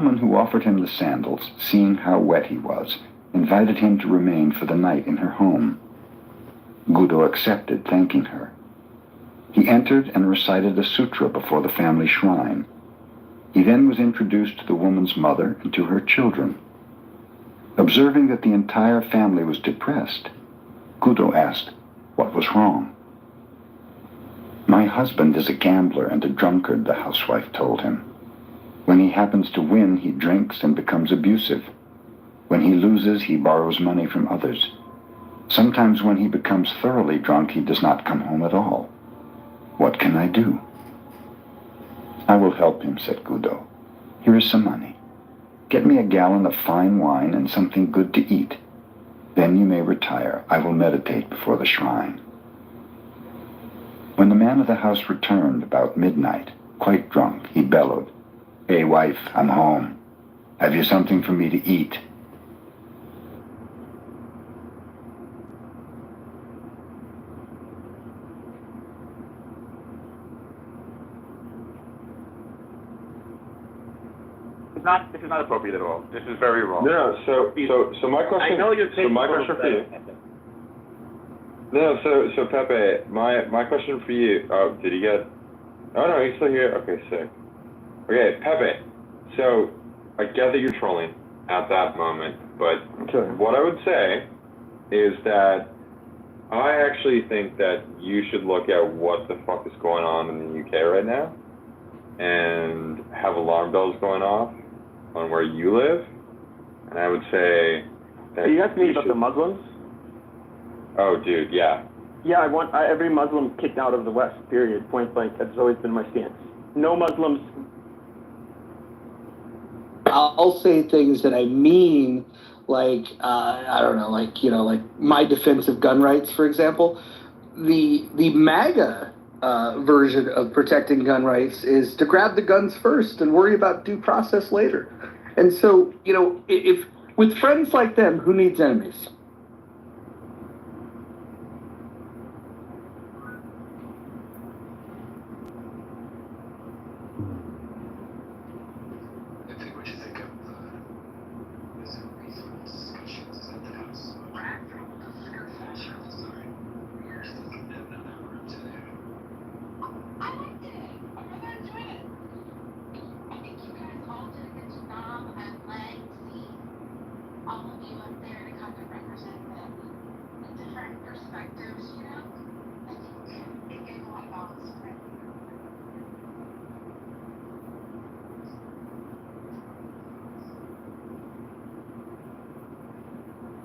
woman who offered him the sandals, seeing how wet he was, invited him to remain for the night in her home. Gudo accepted, thanking her. He entered and recited a sutra before the family shrine. He then was introduced to the woman's mother and to her children. Observing that the entire family was depressed, Gudo asked, "What was wrong?" "My husband is a gambler and a drunkard," the housewife told him. "When he happens to win, he drinks and becomes abusive. When he loses, he borrows money from others. Sometimes when he becomes thoroughly drunk, he does not come home at all. What can I do?" "I will help him," said Gudo. "Here is some money. Get me a gallon of fine wine and something good to eat. Then you may retire. I will meditate before the shrine." When the man of the house returned about midnight, quite drunk, he bellowed, "Hey, wife, I'm home. Have you something for me to eat?" This is not appropriate at all. This is very wrong. No, so my question. I know you're so my question for you. No, so Pepe, my question for you. Oh, did he get? Oh no, he's still here. Okay, sick. Okay, Pepe. So I get that you're trolling at that moment, but what I would say is that I actually think that you should look at what the fuck is going on in the UK right now, and have alarm bells going off on where you live, and I would say that you asked me about the Muslims? Oh, dude, yeah. Yeah, I want every Muslim kicked out of the West, period, point blank. That's always been my stance. No Muslims. I'll say things that I mean, like, I don't know, like, you know, like my defense of gun rights, for example. The MAGA version of protecting gun rights is to grab the guns first and worry about due process later. And so, you know, if with friends like them, who needs enemies?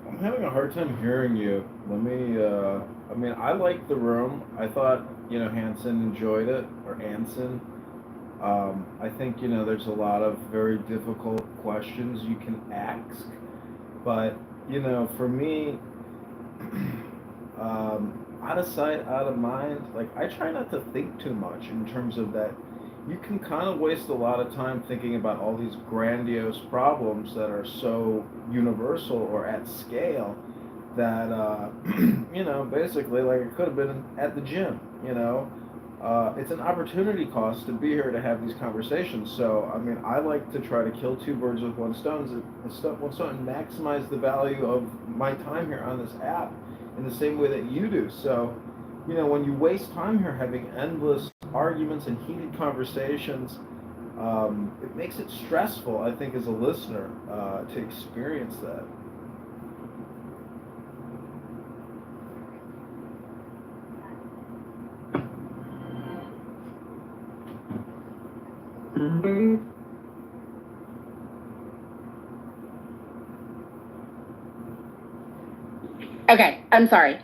I'm having a hard time hearing you. Let me, I mean, I liked the room. I thought, you know, Hanson enjoyed it, or Anson. I think, you know, there's a lot of very difficult questions you can ask. But, you know, for me, out of sight, out of mind, like, I try not to think too much in terms of that. You can kind of waste a lot of time thinking about all these grandiose problems that are so universal or at scale that, you know, basically, like, it could have been at the gym, you know. It's an opportunity cost to be here to have these conversations. So, I mean, I like to try to kill two birds with one stone and maximize the value of my time here on this app in the same way that you do. So, you know, when you waste time here having endless arguments and heated conversations, it makes it stressful, I think, as a listener, to experience that. Okay, I'm sorry.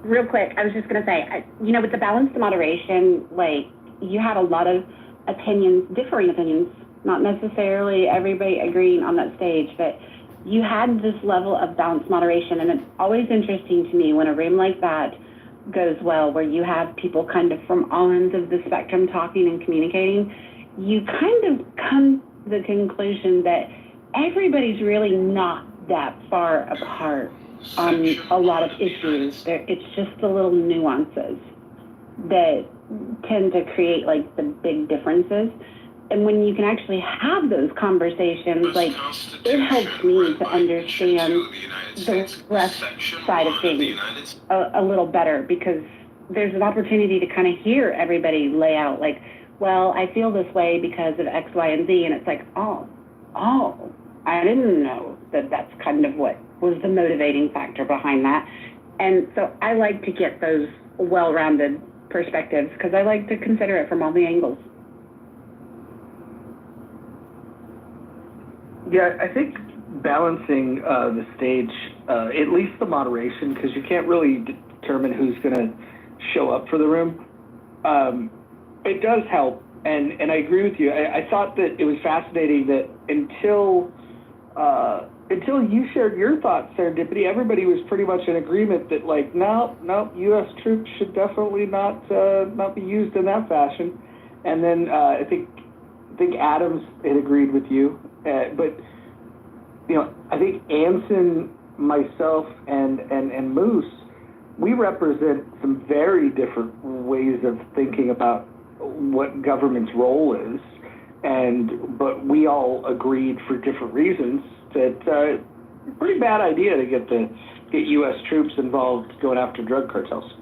Real quick, I was just going to say, you know, with the balanced moderation, like, you had a lot of opinions, differing opinions, not necessarily everybody agreeing on that stage, but you had this level of balanced moderation, and it's always interesting to me when a room like that goes well, where you have people kind of from all ends of the spectrum talking and communicating, you kind of come to the conclusion that everybody's really not that far apart on a lot of issues. It's just the little nuances that tend to create like the big differences. And when you can actually have those conversations, like, it helps me to understand the left side of things a little better, because there's an opportunity to kind of hear everybody lay out, like, well, I feel this way because of X, Y, and Z. And it's like, oh, I didn't know that that's kind of what was the motivating factor behind that. And so I like to get those well-rounded perspectives, because I like to consider it from all the angles. Yeah, I think balancing the stage, at least the moderation, because you can't really determine who's going to show up for the room. It does help, and I agree with you. I thought that it was fascinating that until you shared your thoughts, Serendipity, everybody was pretty much in agreement that, like, no, U.S. troops should definitely not be used in that fashion. And then I think Adams had agreed with you, but you know, I think Anson, myself, and Moose, we represent some very different ways of thinking about what government's role is, but we all agreed for different reasons that pretty bad idea to get U.S. troops involved going after drug cartels.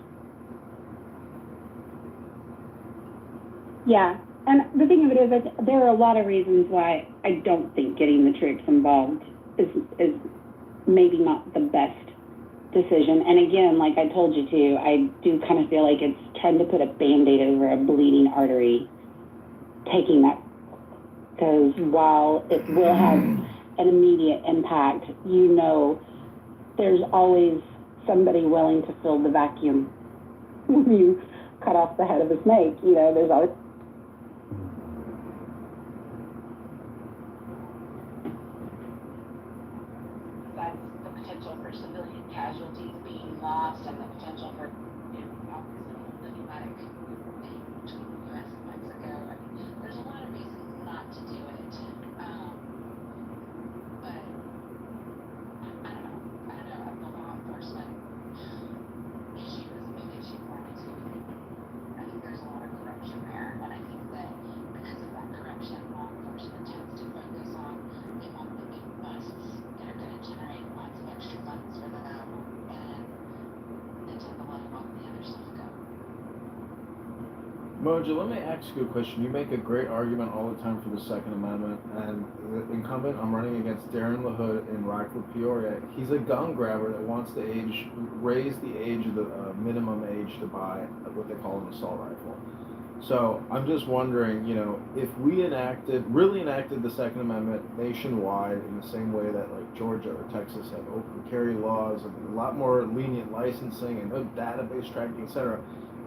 Yeah, and the thing of it is that there are a lot of reasons why I don't think getting the troops involved is maybe not the best decision. And again, like I told you to, I do kind of feel like it's trying to put a Band-Aid over a bleeding artery, taking that, because while it will have an immediate impact, you know, there's always somebody willing to fill the vacuum when you cut off the head of a snake. You know, there's always. That's the potential for civilian casualties being lost, and the potential for, you know, obviously diplomatic between the U.S. and Mexico. I mean, there's a lot of reasons not to do it. But I don't know. The law enforcement issue is a big issue for me too. I think there's a lot of corruption there, and I think that because of that corruption, law enforcement tends to focus on the big busts that are going to generate lots of extra funds for them, and they tend to let all the other stuff go. Mojo, let me ask you a question. You make a great argument all the time for the Second Amendment, and the incumbent I'm running against, Darren LaHood in Rockford, Peoria, he's a gun grabber that wants to raise the age of the minimum age to buy what they call an assault rifle. So I'm just wondering, you know, if we really enacted the Second Amendment nationwide in the same way that like Georgia or Texas have open carry laws and a lot more lenient licensing and no database tracking, etc.,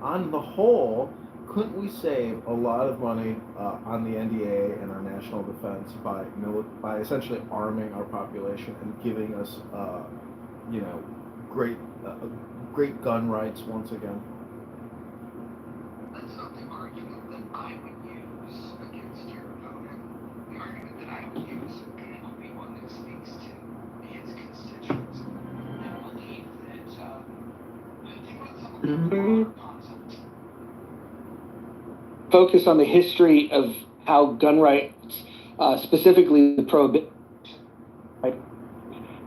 on the whole, couldn't we save a lot of money on the NDA and our national defense by essentially arming our population and giving us, you know, great gun rights once again? That's not the argument that I would use against your opponent. The argument that I would use, and it will be one that speaks to his constituents. I believe that think about some of the broader concepts. Focus on the history of how gun rights, specifically the prohibition, right,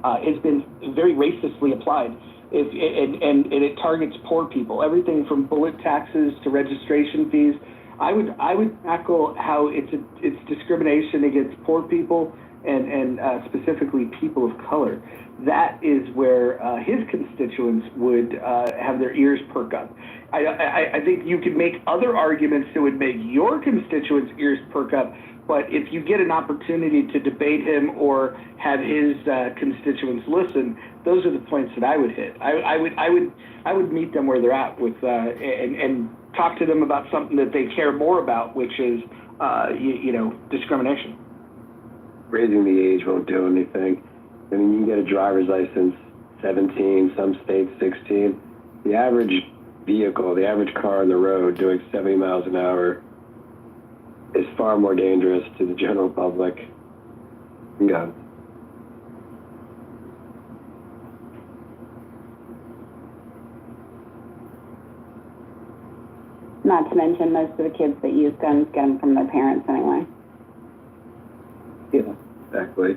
has been very racistly applied. And it targets poor people, everything from bullet taxes to registration fees. I would tackle how it's discrimination against poor people and specifically people of color. That is where his constituents would have their ears perk up. I think you could make other arguments that would make your constituents' ears perk up, but if you get an opportunity to debate him or have his constituents listen, those are the points that I would hit. I would meet them where they're at with and talk to them about something that they care more about, which is you know, discrimination. Raising the age won't do anything. I mean, you can get a driver's license 17, some states 16. The average vehicle, the average car on the road doing 70 miles an hour is far more dangerous to the general public than guns. Not to mention most of the kids that use guns get them from their parents anyway. Yeah, exactly.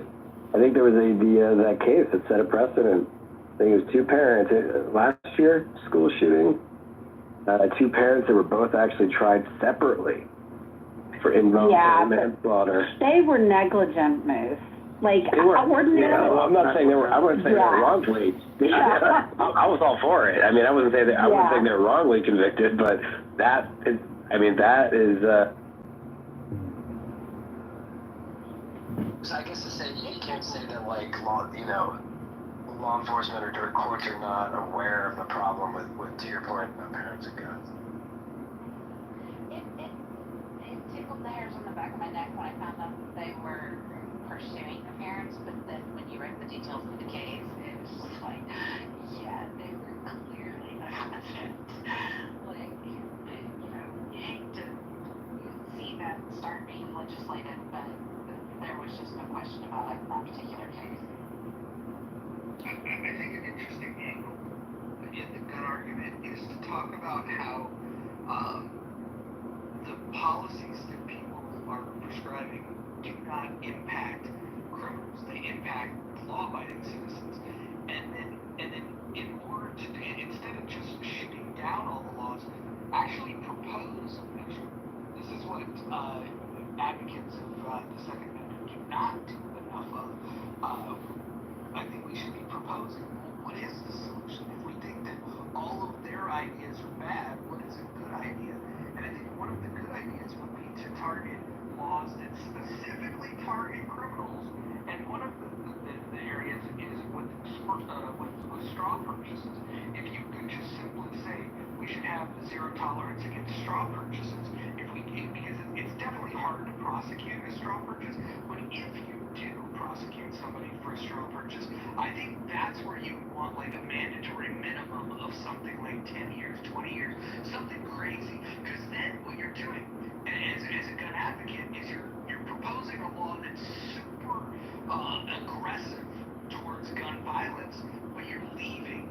I think there was that case that set a precedent. I think it was two parents last year, school shooting. Two parents that were both actually tried separately for involuntary manslaughter. They were negligent, Moose. Like, They were, ordinary. yeah, well, I'm not saying they were. I wouldn't say they were wrongfully. I was all for it. I mean, I wouldn't say that. I wouldn't think they were wrongly convicted, but that is. I mean, that is. So I guess to say you can't say that like law enforcement or dirt courts are not aware of the problem with to your point, parents and guns. It tickled the hairs on the back of my neck when I found out that they were pursuing the parents, but then when you read the details of the case, it was just like, yeah, they were clearly negligent. Like, you hate to see that start being legislated, but there was just no question about it in that particular case. I think an interesting angle in the gun argument is to talk about how the policies that people are prescribing do not impact criminals; they impact law-abiding citizens. And then in order to instead of just shooting down all the laws, actually propose a measure. This is what advocates of the Second Amendment do not do enough of. I think we should be proposing, what is the solution? If we think that all of their ideas are bad, what is a good idea? And I think one of the good ideas would be to target laws that specifically target criminals. And one of the areas is with straw purchases. If you could just simply say we should have zero tolerance against straw purchases, because it's definitely hard to prosecute a straw purchase, but if you do prosecute somebody for a straw purchase, I think that's where you want like a mandatory minimum of something like 10 years, 20 years, something crazy. Because then what you're doing as a gun advocate is you're proposing a law that's super aggressive towards gun violence, but you're completely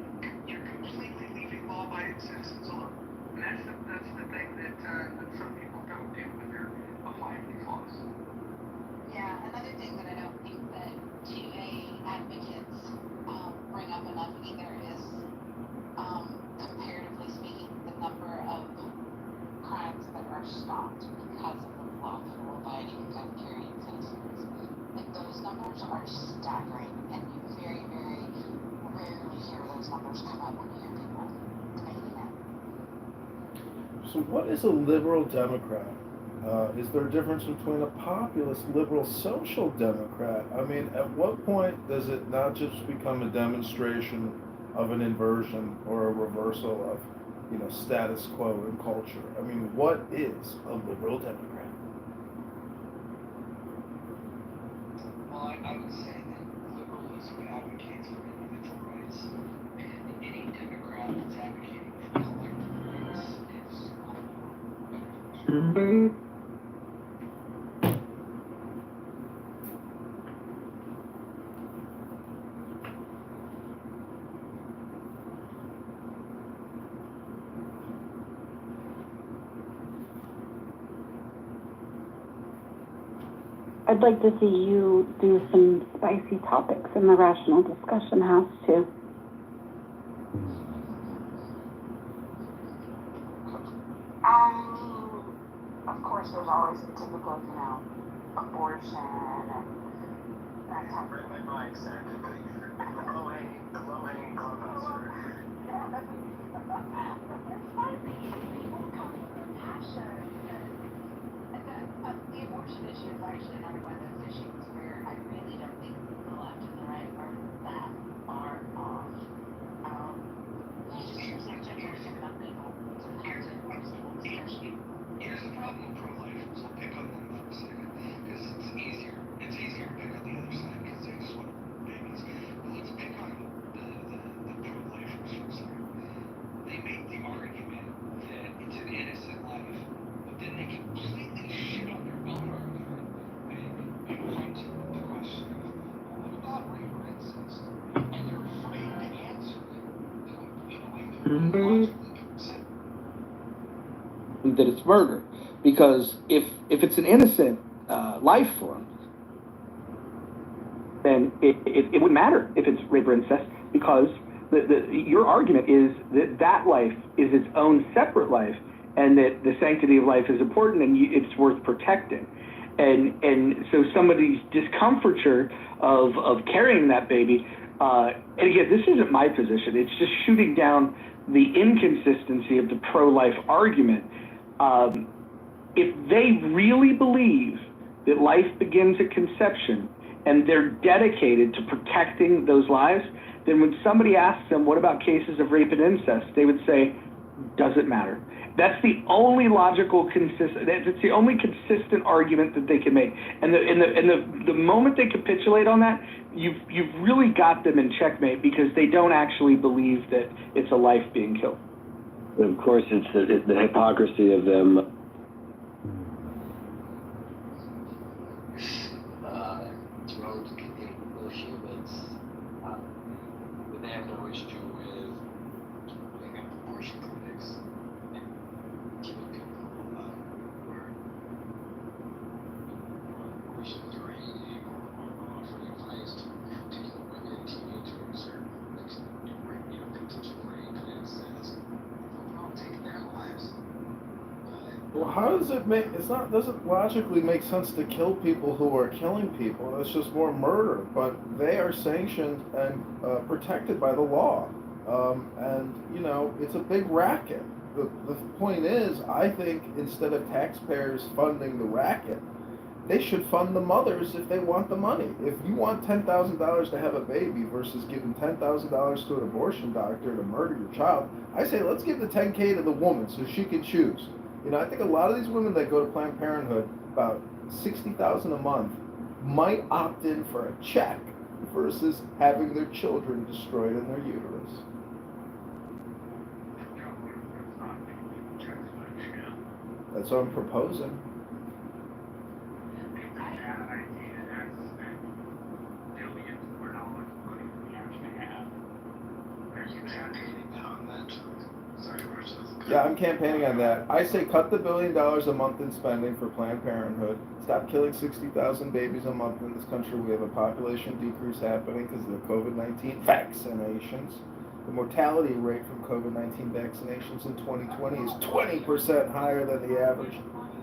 leaving law-abiding citizens alone. And that's the thing that some people don't do when they're applying these laws. Yeah, another thing that I don't think that TA advocates bring up enough either is, comparatively speaking, the number of crimes that are stopped because of the lawful abiding gun carrying citizens. Like, those numbers are staggering, and you very, very rarely hear those numbers come up when you hear people debating it. So what is a liberal Democrat? Is there a difference between a populist, liberal, social Democrat? I mean, at what point does it not just become a demonstration of an inversion or a reversal of, status quo in culture? I mean, what is a liberal Democrat? Well, I would say that liberalism advocates for individual rights, and any Democrat that's advocating for collective rights is I'd like to see you do some spicy topics in the Rational Discussion House, too. Of course, there's always the typical, abortion and that type of thing. my mic, sir. Low-hanging clubhouse. Yeah, that's spicy. People come with passion. The abortion issue is actually another one of those issues where I really don't think the left and the right are that far off. You just hear such a person about people to have to force people discussion. Here's the problem with pro-lifers. I'll pick on them for a second, because it's easier to pick on the other side, because they just want babies. But let's pick on the pro-lifers for a second. They make the argument that it's an innocent life, but then they completely shit on their own argument and come to the question of, well, what about rape or incest? And they're afraid to answer it in a way that would logically consent. That it's murder, because if it's an innocent life form, then it wouldn't matter if it's rape or incest, because your argument is that life is its own separate life, and that the sanctity of life is important and it's worth protecting. And so somebody's discomfiture of carrying that baby, and again, this isn't my position, it's just shooting down the inconsistency of the pro-life argument. If they really believe that life begins at conception and they're dedicated to protecting those lives, then when somebody asks them, what about cases of rape and incest, they would say, doesn't matter. That's the only logical that's the only consistent argument that they can make. And the moment they capitulate on that, you've really got them in checkmate, because they don't actually believe that it's a life being killed. And of course, it's the hypocrisy of them. Throughout the community of humans, they have no issue with putting up abortion clinics and giving people who are abortion training or offering advice to particular women, teenagers, or potential rape and incest. No problem taking their lives. Well, how does it make, doesn't logically make sense to kill people who are killing people. That's just more murder, but they are sanctioned and protected by the law. And, it's a big racket. The point is, I think instead of taxpayers funding the racket, they should fund the mothers if they want the money. If you want $10,000 to have a baby versus giving $10,000 to an abortion doctor to murder your child, I say let's give the $10K to the woman so she can choose. I think a lot of these women that go to Planned Parenthood, about $60,000 a month, might opt in for a check versus having their children destroyed in their uterus. That's what I'm proposing. Yeah, I'm campaigning on that. I say cut the $1 billion a month in spending for Planned Parenthood. Stop killing 60,000 babies a month in this country. We have a population decrease happening because of the COVID-19 vaccinations. The mortality rate from COVID-19 vaccinations in 2020 is 20% higher than the average.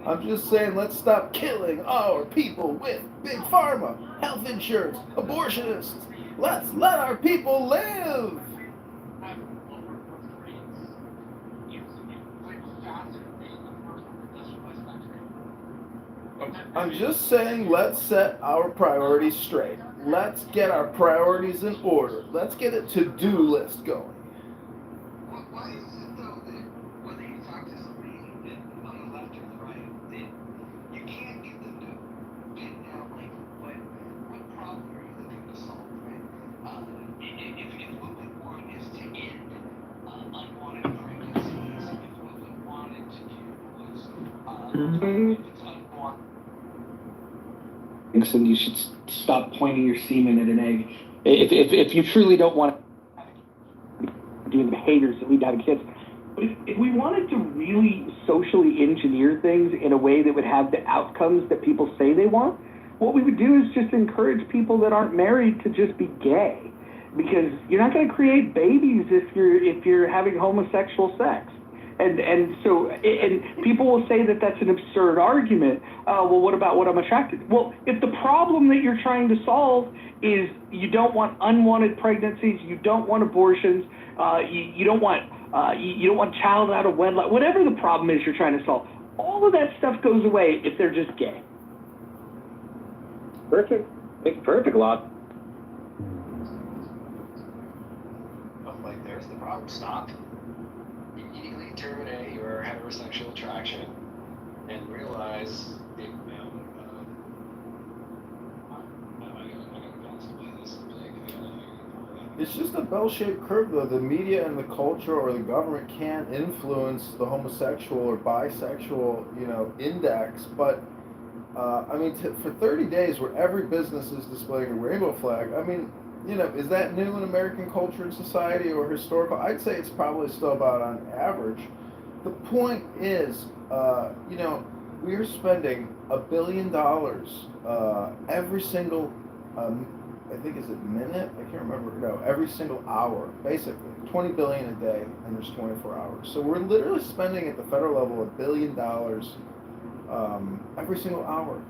I'm just saying, let's stop killing our people with big pharma, health insurance, abortionists. Let's let our people live. I'm just saying, let's set our priorities straight. Let's get our priorities in order. Let's get a to-do list going. Why is it though that whether you talk to somebody on the left or the right, that you can't get them to pin down what problem are you looking to solve, right? If what we want is to end unwanted pregnancies, if what we wanted to do was if it's unwanted. And you should stop pointing your semen at an egg. If you truly don't want to do the behaviors that lead to having kids, but if we wanted to really socially engineer things in a way that would have the outcomes that people say they want, what we would do is just encourage people that aren't married to just be gay, because you're not going to create babies if you're having homosexual sex. And so people will say that that's an absurd argument. Well, what about what I'm attracted to? Well, if the problem that you're trying to solve is you don't want unwanted pregnancies, you don't want abortions, you don't want child out of wedlock, whatever the problem is you're trying to solve, all of that stuff goes away if they're just gay. Perfect. Makes perfect lot. Like, there's the problem. Stop. Immediately terminate your heterosexual attraction and realize It's just a bell-shaped curve, though. The media and the culture or the government can't influence the homosexual or bisexual, index. But for 30 days, where every business is displaying a rainbow flag, is that new in American culture and society or historical? I'd say it's probably still about on average. The point is, we are spending $1 billion every single I think is it minute? I can't remember. No, every single hour, basically 20 billion a day, and there's 24 hours. So we're literally spending at the federal level $1 billion every single hour,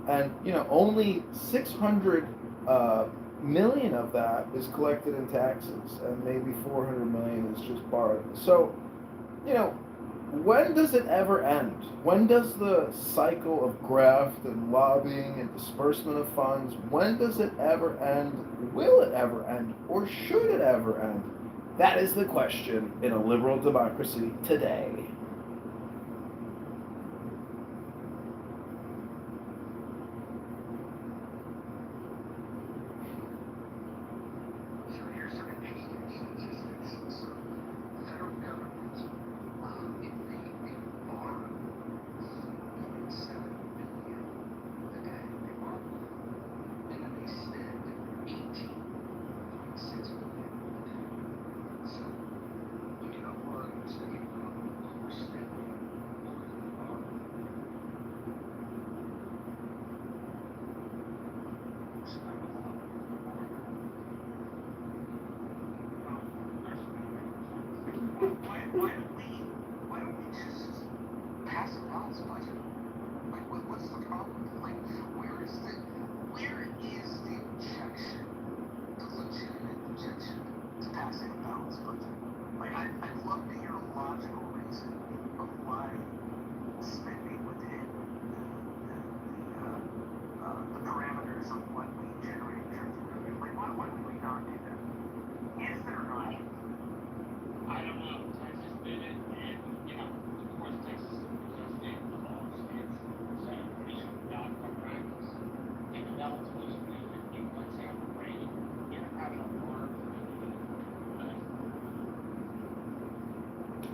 and only 600 million of that is collected in taxes, and maybe 400 million is just borrowed. So, when does it ever end? When does the cycle of graft and lobbying and disbursement of funds, when does it ever end? Will it ever end? Or should it ever end? That is the question in a liberal democracy today. So here's some interesting statistics. So the federal government, if they borrow 4.7 billion a day, they borrow, and then they spend 18.6 billion a day. So you do a lot of thinking about what we're spending more than we borrow. So I would love why don't we just pass a balanced budget? Like, what's the problem? Like, where is the objection, the legitimate objection to passing a balanced budget? Like, I'd love to hear a logical reason of why spending within the parameters of what we generate in terms of revenue. Like, why would we not do that? Is there not? I don't know. Texas did it, and of course, Texas is a state of all states, so we should not come practice. And the balance was you let's say on the rate, having a war.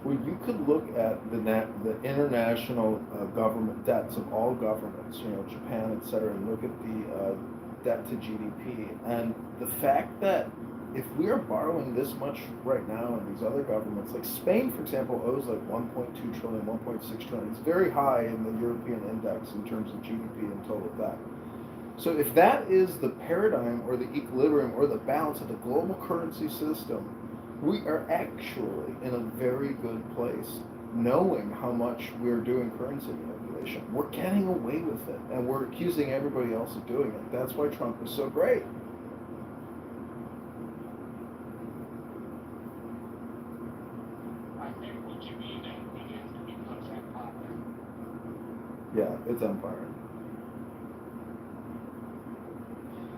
Well, you could look at the international government debts of all governments, Japan, et cetera, and look at the debt to GDP. And the fact that if we are borrowing this much right now in these other governments, like Spain, for example, owes like 1.2 trillion, 1.6 trillion. It's very high in the European index in terms of GDP and total debt. So if that is the paradigm or the equilibrium or the balance of the global currency system, we are actually in a very good place knowing how much we're doing currency manipulation. We're getting away with it, and we're accusing everybody else of doing it. That's why Trump is so great. I think what you mean is because that power. Yeah, it's empire.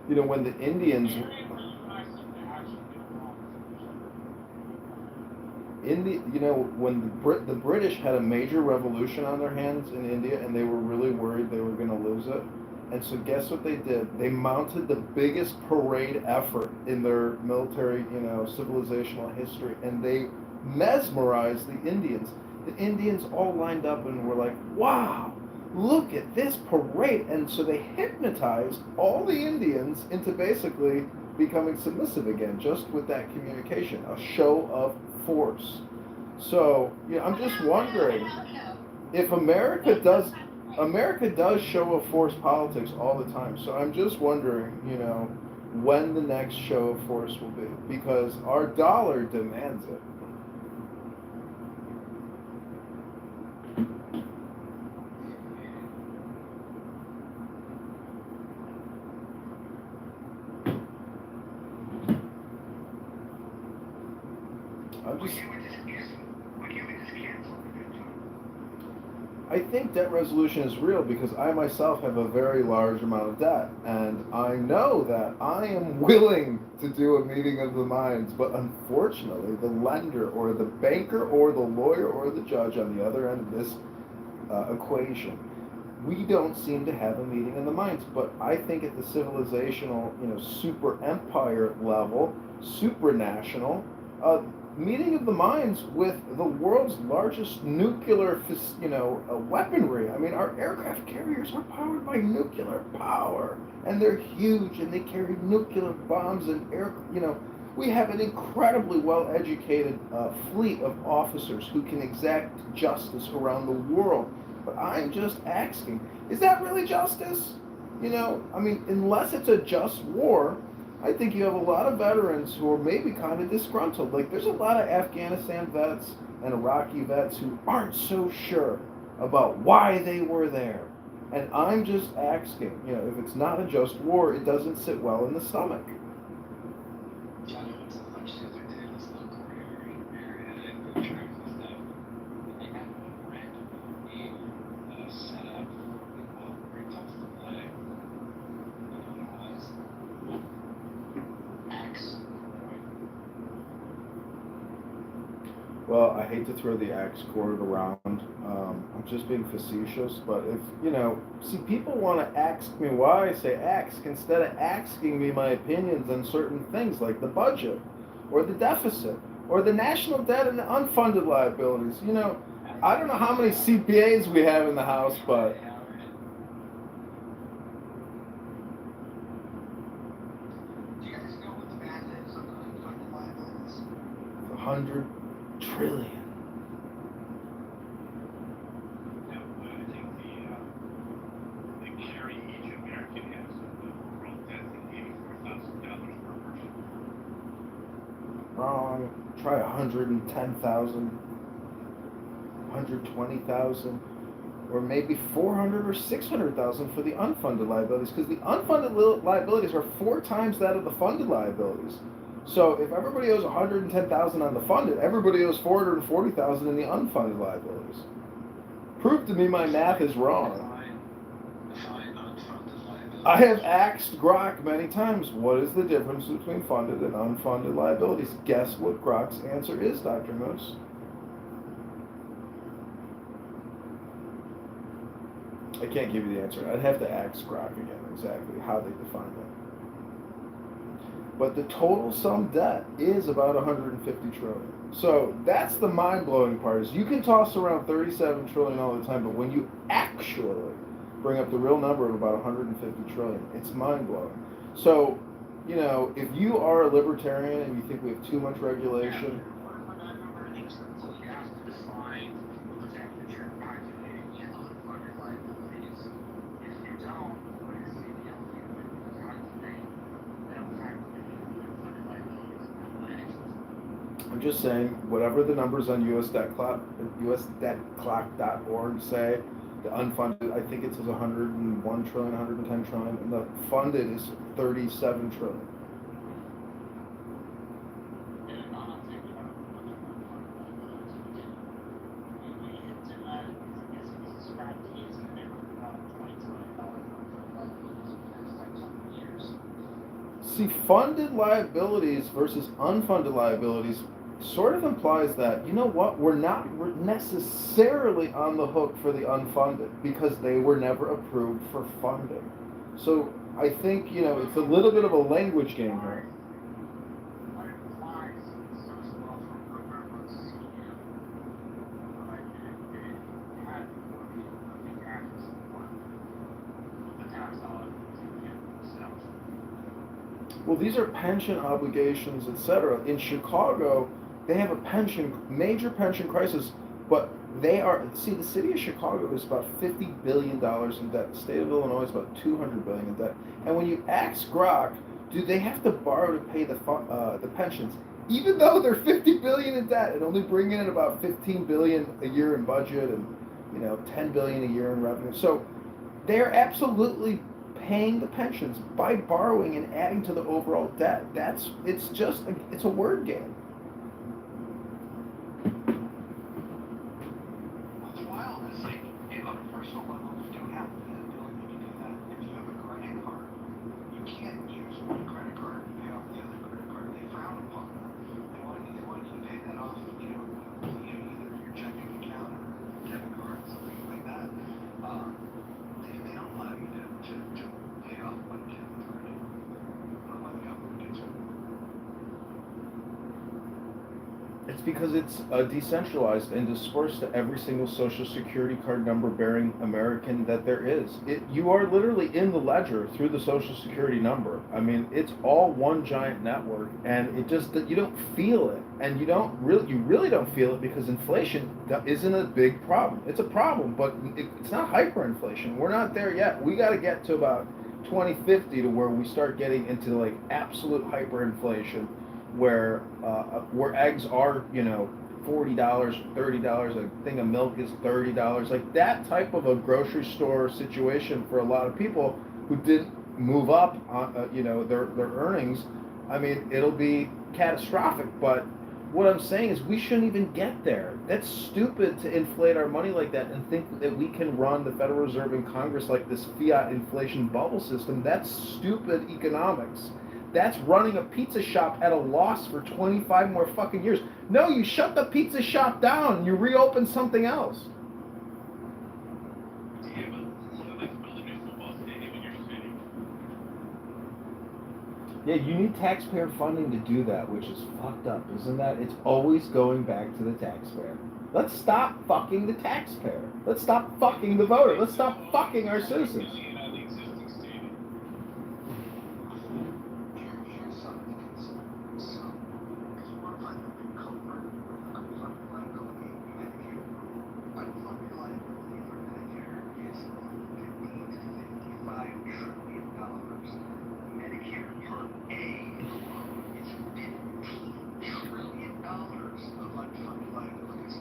When the Indians... when the British had a major revolution on their hands in India, and they were really worried they were going to lose it. And so guess what they did? They mounted the biggest parade effort in their military, civilizational history, and they mesmerized the Indians. The Indians all lined up and were like, wow, look at this parade. And so they hypnotized all the Indians into basically becoming submissive again, just with that communication, a show of force. So, I'm just wondering if America does show of force politics all the time. So I'm just wondering, when the next show of force will be, because our dollar demands it. I think debt resolution is real because I myself have a very large amount of debt, and I know that I am willing to do a meeting of the minds, but unfortunately the lender or the banker or the lawyer or the judge on the other end of this equation, we don't seem to have a meeting of the minds. But I think at the civilizational, super empire level, supranational, meeting of the minds with the world's largest nuclear, weaponry. I mean, our aircraft carriers are powered by nuclear power, and they're huge, and they carry nuclear bombs and we have an incredibly well-educated fleet of officers who can exact justice around the world. But I'm just asking, is that really justice? Unless it's a just war, I think you have a lot of veterans who are maybe kind of disgruntled. Like, there's a lot of Afghanistan vets and Iraqi vets who aren't so sure about why they were there. And I'm just asking, you know, if it's not a just war, it doesn't sit well in the stomach. John, I went to lunch the other day in this local area, and I food trucks and stuff. And they had one randomly set up very close to the flag. You know what it was? Axe. Well, I hate to throw the axe cord around. I'm just being facetious, but if, you know, see, people want to ask me why I say axe instead of asking me my opinions on certain things like the budget or the deficit or the national debt and the unfunded liabilities. You know, I don't know how many CPAs we have in the house, but Do you guys know what the math is on the unfunded liabilities? 100 trillion. No, I think the carry each American has of the overall debt is $84,000 per person. Wrong. Try 110,000, 120,000, or maybe 400 or 600,000 for the unfunded liabilities, because the unfunded liabilities are 4 times that of the funded liabilities. So if everybody owes 110,000 on the funded, everybody owes 440,000 in the unfunded liabilities. Prove to me my math is wrong. Define unfunded liabilities. I have asked Grok many times, what is the difference between funded and unfunded liabilities? Guess what Grok's answer is, Dr. Moose? I can't give you the answer. I'd have to ask Grok again exactly how they define that. But the total sum debt is about 150 trillion. So that's the mind-blowing part, is you can toss around 37 trillion all the time, but when you actually bring up the real number of about 150 trillion, it's mind-blowing. So, you know, if you are a libertarian and you think we have too much regulation, What that number is, so you have to define the fact that you're calculating in unfunded liabilities. If you don't, what is the ability to calculate that fact that you're unfunded liabilities in the actual? I'm just saying, whatever the numbers on USDebtClock.org say, the unfunded, I think it says 101 trillion, 110 trillion, and the funded is 37 trillion. And I'm not thinking about what the unfunded liabilities would be. And we hit to that, I guess it was described to me as in the neighborhood of about $20 trillion unfunded liabilities in the next like 20 years. See, funded liabilities versus unfunded liabilities sort of implies that, you know what, we're not necessarily on the hook for the unfunded because they were never approved for funding. So I think, you know, it's a little bit of a language game here. What implies social welfare program versus CDM? Like, it had more people that think access to the tax dollars themselves. Well, these are pension obligations, etc. In Chicago, they have a major pension crisis, but they are, see, the city of Chicago is about $50 billion in debt. The state of Illinois is about $200 billion in debt. And when you ask Grok, do they have to borrow to pay the pensions, even though they're $50 billion in debt and only bring in about $15 billion a year in budget and, you know, $10 billion a year in revenue. So they're absolutely paying the pensions by borrowing and adding to the overall debt. It's a word game. What's wild is like, on a personal level, you don't have the ability to do that. If you have a credit card, you can't use one credit card and pay off the other credit card. They frown upon that. They want you to pay that off, either your checking account or debit card, something like that. They don't allow you to pay off one given card. Not like the government gets it. It's because it's decentralized and dispersed to every single social security card number bearing American that there is. You are literally in the ledger through the social security number. I mean, it's all one giant network, and it just, you don't feel it, and you really don't feel it because inflation isn't a big problem. It's a problem, but it's not hyperinflation. We're not there yet. We got to get to about 2050 to where we start getting into like absolute hyperinflation, where eggs are, you know, $40, $30, a thing of milk is $30, like that type of a grocery store situation for a lot of people who didn't move up on, you know, their earnings. I mean, it'll be catastrophic, but what I'm saying is we shouldn't even get there. That's stupid to inflate our money like that and think that we can run the Federal Reserve and Congress like this fiat inflation bubble system. That's stupid economics. That's running a pizza shop at a loss for 25 more fucking years. No, you shut the pizza shop down and you reopen something else. Yeah, but let's build a new football stadium in your city. Yeah, you need taxpayer funding to do that, which is fucked up, isn't that? It's always going back to the taxpayer. Let's stop fucking the taxpayer. Let's stop fucking the voter. Let's stop fucking our citizens. On the existing stadium. Here's something to consider. So, if you want to find the big culprit with unfunded liability in Medicare, unfunded liability for Medicare is $15 to $55 trillion. Medicare Part A alone is $15 trillion of unfunded liabilities.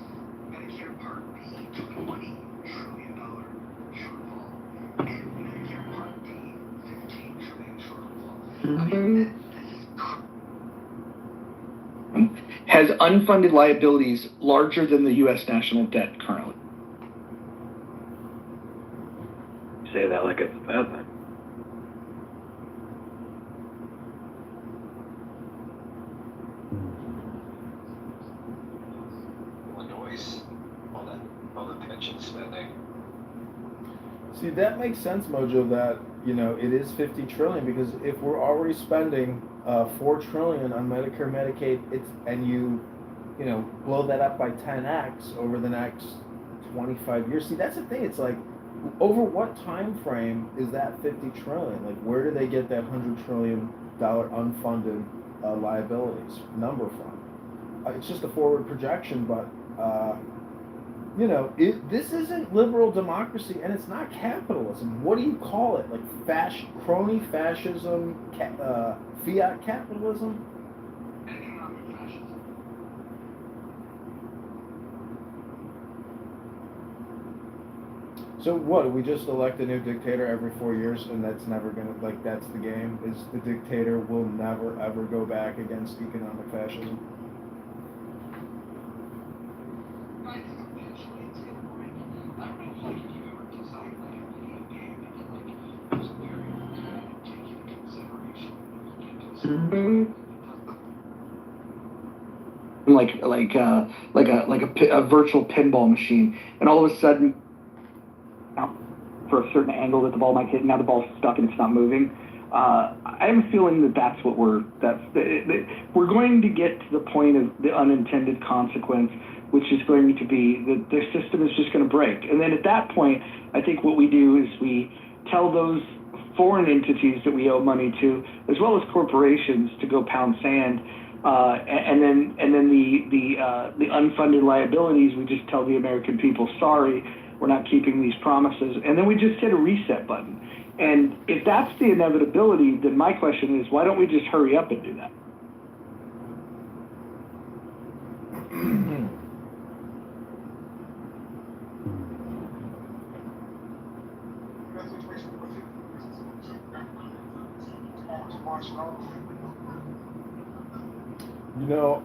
Medicare Part B, $20 trillion shortfall. And Medicare Part D, $15 trillion shortfall. I mean, Has unfunded liabilities larger than the U.S. national debt currently. Say that like it's a bad thing. Illinois, all the pension spending. See, that makes sense, Mojo, that, you know, it is 50 trillion because if we're already spending 4 trillion on Medicare, Medicaid, and you know, blow that up by 10x over the next 25 years. See, that's the thing. It's like, over what time frame is that 50 trillion? Like, where do they get that $100 trillion unfunded liabilities number from? It's just a forward projection, but you know, this isn't liberal democracy, and it's not capitalism. What do you call it? Like crony fascism, fiat capitalism? Economic fascism. So what, do we just elect a new dictator every 4 years, and that's never gonna, like, that's the game? Is the dictator will never ever go back against economic fascism? I think eventually it's gonna break. I don't know if you ever designed like a video game and like there's a variable that you take into consideration when you get to a certain Like a virtual pinball machine, and all of a sudden, for a certain angle that the ball might hit, now the ball's stuck and it's not moving. I have a feeling that that's what we're going to get to the point of the unintended consequence, which is going to be that the system is just going to break. And then at that point, I think what we do is we tell those foreign entities that we owe money to, as well as corporations, to go pound sand. And then the unfunded liabilities, we just tell the American people, sorry, we're not keeping these promises. And then we just hit a reset button. And if that's the inevitability, then my question is, why don't we just hurry up and do that? You know,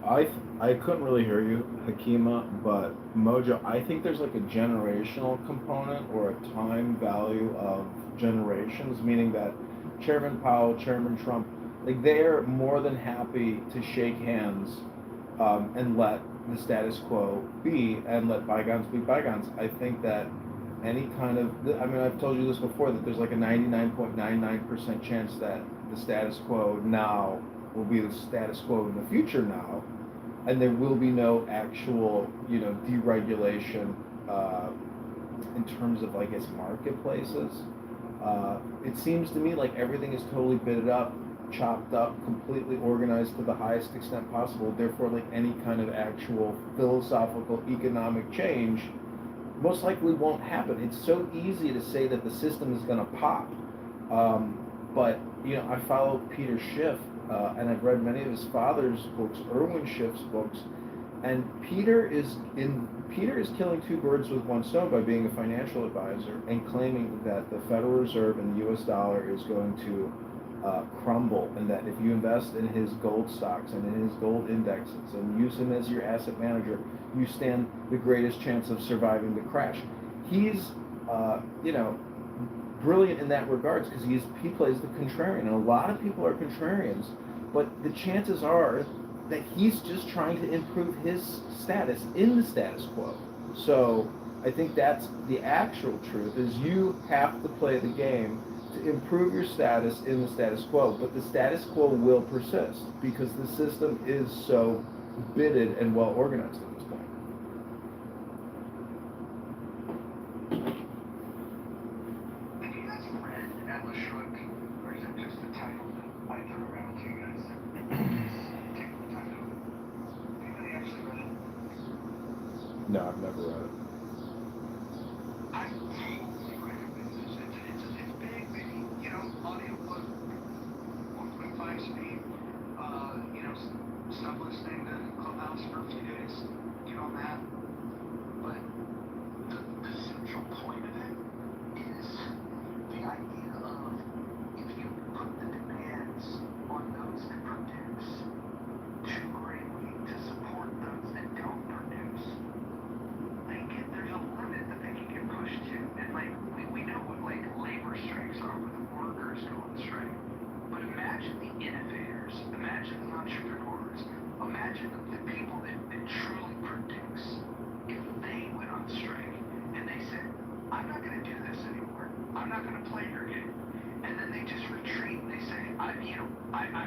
I couldn't really hear you, Hakima, but Mojo, I think there's like a generational component or a time value of generations, meaning that Chairman Powell, Chairman Trump, like they're more than happy to shake hands and let the status quo be and let bygones be bygones. I think that any kind of, I mean, I've told you this before, that there's like a 99.99% chance that the status quo now will be the status quo in the future now, and there will be no actual, you know, deregulation in terms of, I guess, marketplaces. It seems to me like everything is totally bitted up, chopped up, completely organized to the highest extent possible. Therefore, like any kind of actual philosophical economic change most likely won't happen. It's so easy to say that the system is going to pop. But I follow Peter Schiff, and I've read many of his father's books, Erwin Schiff's books, and Peter is killing two birds with one stone by being a financial advisor and claiming that the Federal Reserve and the U.S. dollar is going to crumble, and that if you invest in his gold stocks and in his gold indexes and use him as your asset manager, you stand the greatest chance of surviving the crash. He's, brilliant in that regards because he plays the contrarian, and a lot of people are contrarians, but the chances are that he's just trying to improve his status in the status quo. So I think that's the actual truth, is you have to play the game to improve your status in the status quo, but the status quo will persist because the system is so bitted and well organized at this point. Have you guys read Atlas Shrugged, or is it just a title that I throw around to you guys? Take the time to. Anybody actually read it? No, I've never read it. I totally recommend this. It's big, maybe, audiobook, 1.5 speed, stop listening to Clubhouse for a few days, get on that. But the central point of it is the idea of if you put the demands on those that produce too greatly to support those that don't produce, there's a limit that they can get pushed to. And we know what labor strikes are when the workers go on strike. But imagine the innovators, imagine the entrepreneurs, imagine the people that truly produce. If they went on strike and they said, I'm not going to do this anymore, I'm not going to play your game, and then they just retreat and they say, I'm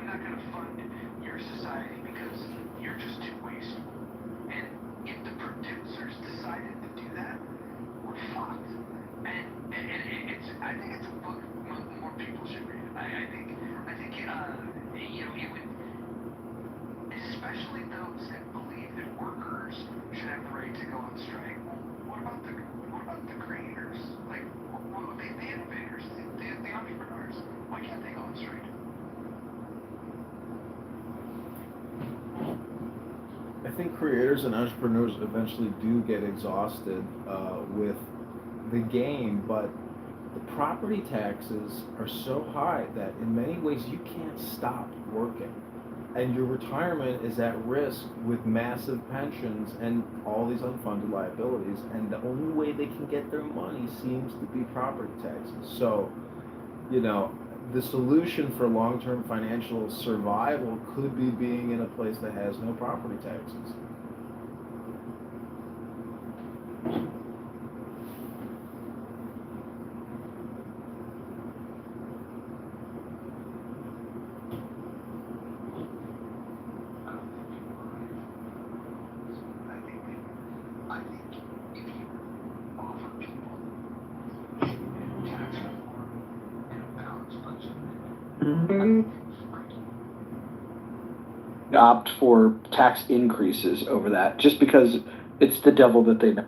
not going to fund your society because you're just too wasteful. And if the producers decided to do that, we're fucked. And I think it's a book more people should read. I think it would, especially those that believe that workers should have the right to go on strike. Well, what about the creators? The innovators, the entrepreneurs? Why can't they go on strike? I think creators and entrepreneurs eventually do get exhausted with the game, but the property taxes are so high that in many ways you can't stop working. And your retirement is at risk with massive pensions and all these unfunded liabilities. And the only way they can get their money seems to be property taxes. So, the solution for long-term financial survival could be being in a place that has no property taxes. I think if you offer people tax reform and a balanced budget, Opt for tax increases over that, just because it's the devil that they know.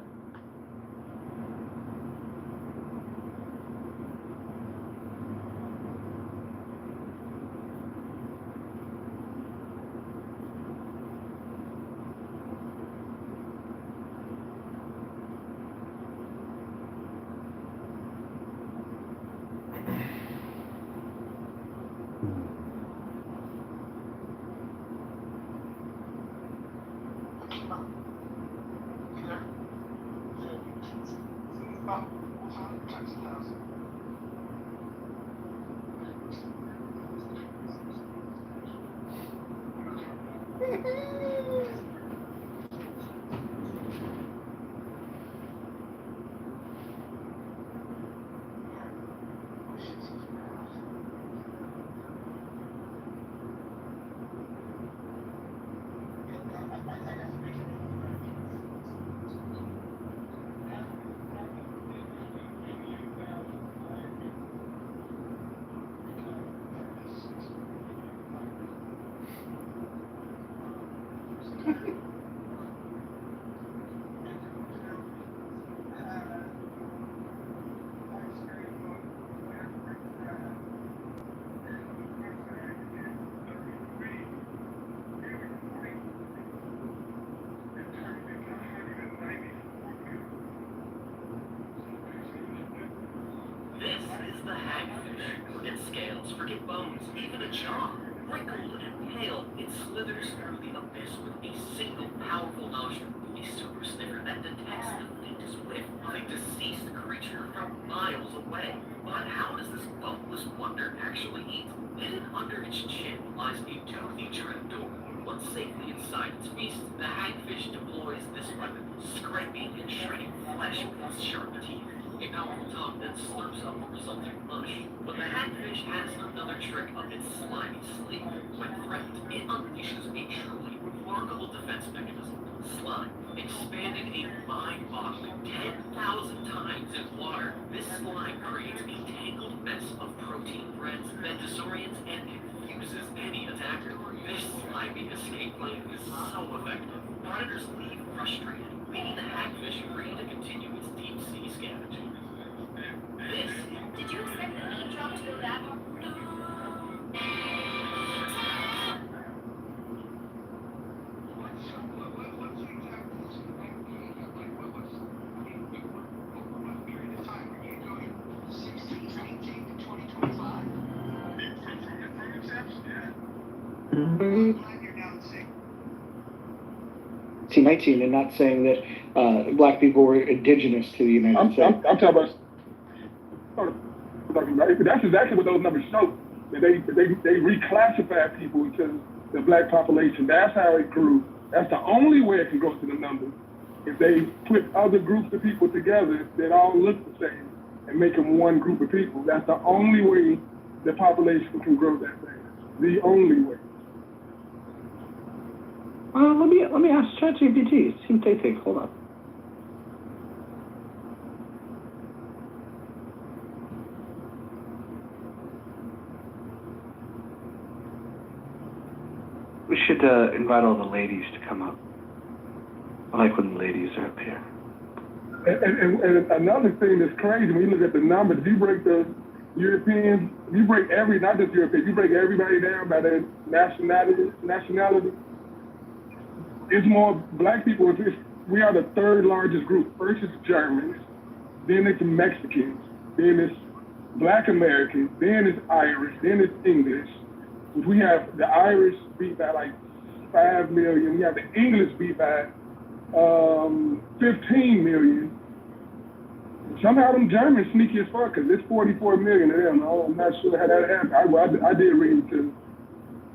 hagfish. Forget scales, forget bones, even a jaw. Wrinkled and pale, it slithers through the abyss with a single powerful nostril, a super sniffer that detects the faintest whiff of a deceased creature from miles away. But how does this boneless wonder actually eat? Hidden under its chin lies a toothy trapdoor. Once safely inside its feast, the hagfish deploys this weapon, scraping and shredding flesh with its sharp teeth. A powerful tongue that slurps up the resulting mush. But the hagfish has another trick up its slimy sleeve. When threatened, it unleashes a truly remarkable defense mechanism. Slime, expanding a mind-boggling 10,000 times in water. This slime creates a tangled mess of protein threads that disorients and confuses any attacker. This slimy escape plan is so effective. Predators leave frustrated, leaving the hagfish free to continue its deep-sea scavenging. This. Did you expect the meat drop to go that far? What's the exact reason? Like, what period of time are you doing? 1619 to 2025. From inception, yeah. I'm glad you're now saying 1919, and not saying that black people were indigenous to the United States. I'm talking about. That's exactly what those numbers show. That they reclassified people into the black population. That's how it grew. That's the only way it can go to the numbers. If they put other groups of people together that all look the same and make them one group of people, that's the only way the population can grow that fast. The only way. Let me ask ChatGPT. See what they think. Hold on. We should invite all the ladies to come up. I like when the ladies are up here. And another thing that's crazy, when you look at the numbers, if you break the Europeans, you break not just Europeans, you break everybody down by their nationality. It's more black people. We are the third largest group. First is Germans, then it's Mexicans, then it's Black Americans, then it's Irish, then it's English. We have the Irish beat by like 5 million. We have the English beat by 15 million. Somehow them Germans sneaky as fuck, because it's 44 million of them. I'm not sure how that happened. I did read into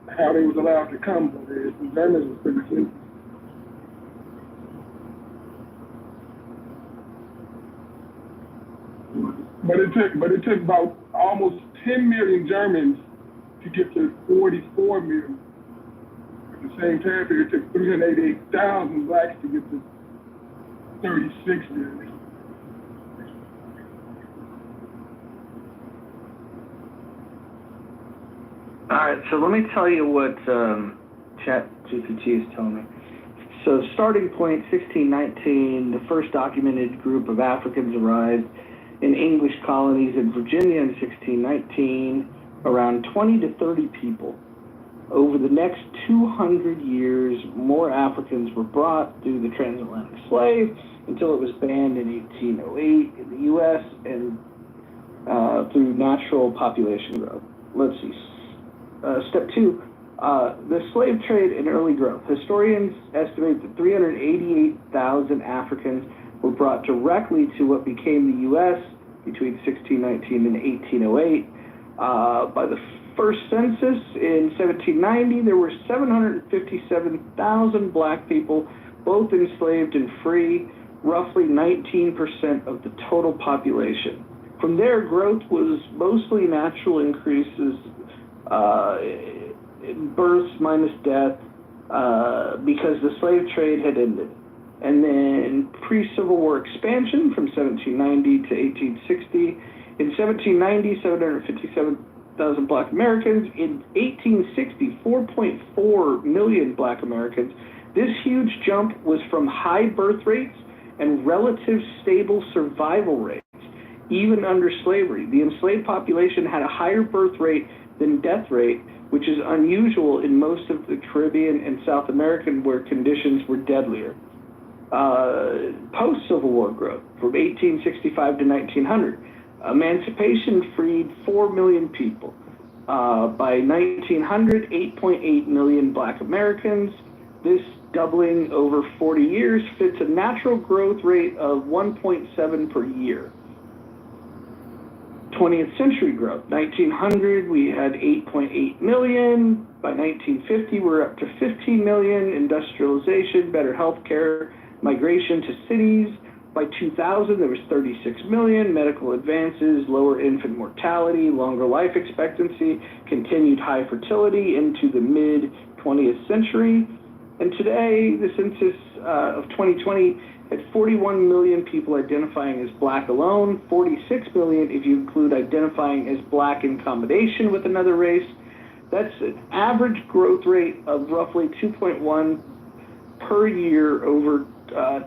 how they was allowed to come, but the Germans was pretty sneaky. But it took about almost 10 million Germans to get to 44 million. At the same time period, it took 388,000 blacks to get to 36 million. All right, so let me tell you what ChatGPT is telling me. So starting point, 1619, the first documented group of Africans arrived in English colonies in Virginia in 1619, around 20 to 30 people. Over the next 200 years, more Africans were brought through the transatlantic slave until it was banned in 1808 in the U.S. and through natural population growth. Let's see. Step 2, the slave trade and early growth. Historians estimate that 388,000 Africans were brought directly to what became the U.S. between 1619 and 1808. By the first census in 1790, there were 757,000 black people, both enslaved and free, roughly 19% of the total population. From there, growth was mostly natural increases in births minus death because the slave trade had ended. And then pre-Civil War expansion from 1790 to 1860. In 1790, 757,000 black Americans. In 1860, 4.4 million black Americans. This huge jump was from high birth rates and relative stable survival rates, even under slavery. The enslaved population had a higher birth rate than death rate, which is unusual in most of the Caribbean and South American where conditions were deadlier. Post-Civil War growth from 1865 to 1900. Emancipation freed 4 million people. By 1900, 8.8 million Black Americans. This doubling over 40 years fits a natural growth rate of 1.7 per year. 20th century growth. 1900, we had 8.8 million. By 1950, we're up to 15 million. Industrialization, better healthcare, migration to cities. By 2000, there was 36 million. Medical advances, lower infant mortality, longer life expectancy, continued high fertility into the mid-20th century. And today, the census of 2020 had 41 million people identifying as Black alone, 46 million if you include identifying as Black in combination with another race. That's an average growth rate of roughly 2.1 per year over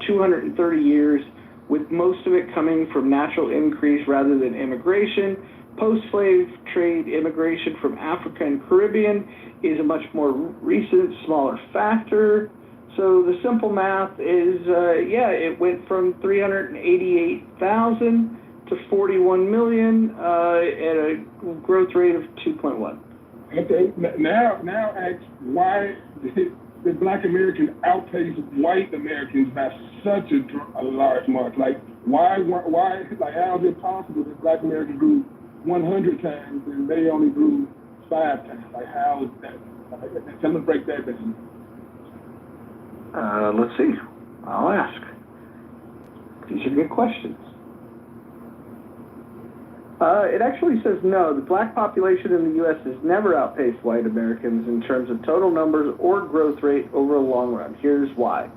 230 years, with most of it coming from natural increase rather than immigration. Post-slave trade immigration from Africa and Caribbean is a much more recent, smaller factor. So the simple math is, it went from 388,000 to 41 million at a growth rate of 2.1. Okay, now ask why did Black Americans outpace white Americans by such a large mark? Like, why, like, how is it possible that Black Americans grew 100 times and they only grew 5 times? Like, how is that? Tell me, break that down. Let's see. I'll ask. These are good questions. It actually says no. The Black population in the U.S. has never outpaced white Americans in terms of total numbers or growth rate over a long run. Here's why.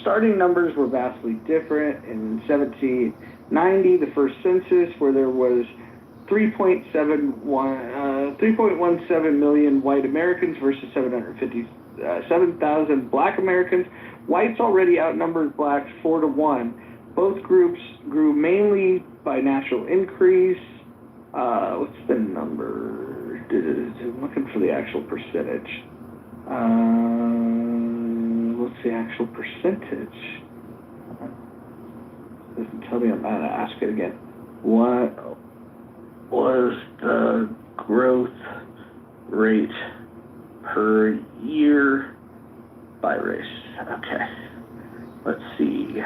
Starting numbers were vastly different. In 1790, the first census, where there was 3.17 million white Americans versus 757,000 Black Americans. Whites already outnumbered Blacks 4-1. Both groups grew mainly by natural increase. What's the number? I'm looking for the actual percentage. What's the actual percentage? Doesn't tell me. I'm going to ask it again. What was the growth rate per year by race? Okay, let's see.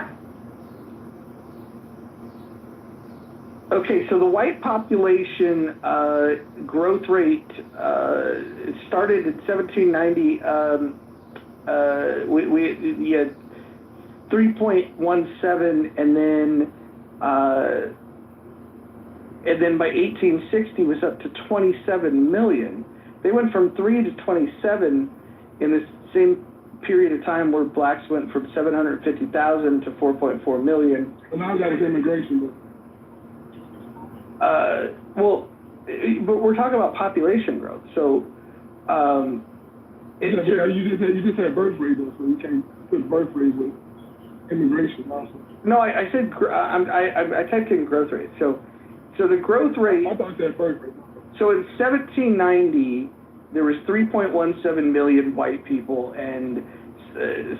Okay, so the white population growth rate it started in 1790. We had 3.17, and then by 1860 was up to 27 million. They went from 3 to 27 in the same period of time, where Blacks went from 750,000 to 4.4 million. And now that was immigration. But we're talking about population growth. So, you just said birth rate, though, so you can't put birth rate with immigration also. No, I said I typed in growth rate. So the growth rate. I thought that birth rate. So in 1790, there was 3.17 million white people and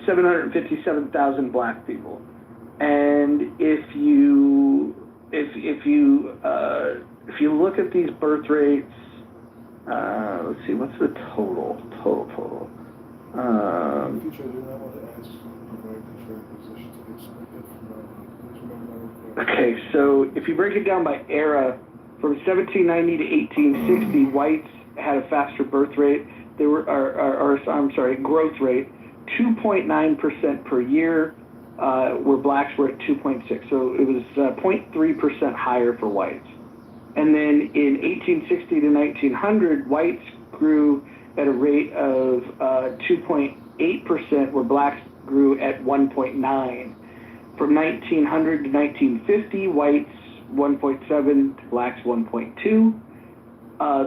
757,000 Black people. And if you look at these birth rates, let's see, what's the total? Okay, so if you break it down by era, from 1790 to 1860, whites had a faster birth rate. They were, growth rate, 2.9% per year, where Blacks were at 2.6. So it was 0.3% higher for whites. And then in 1860 to 1900, whites grew at a rate of 2.8%, where Blacks grew at 1.9. From 1900 to 1950, whites 1.7, Blacks 1.2.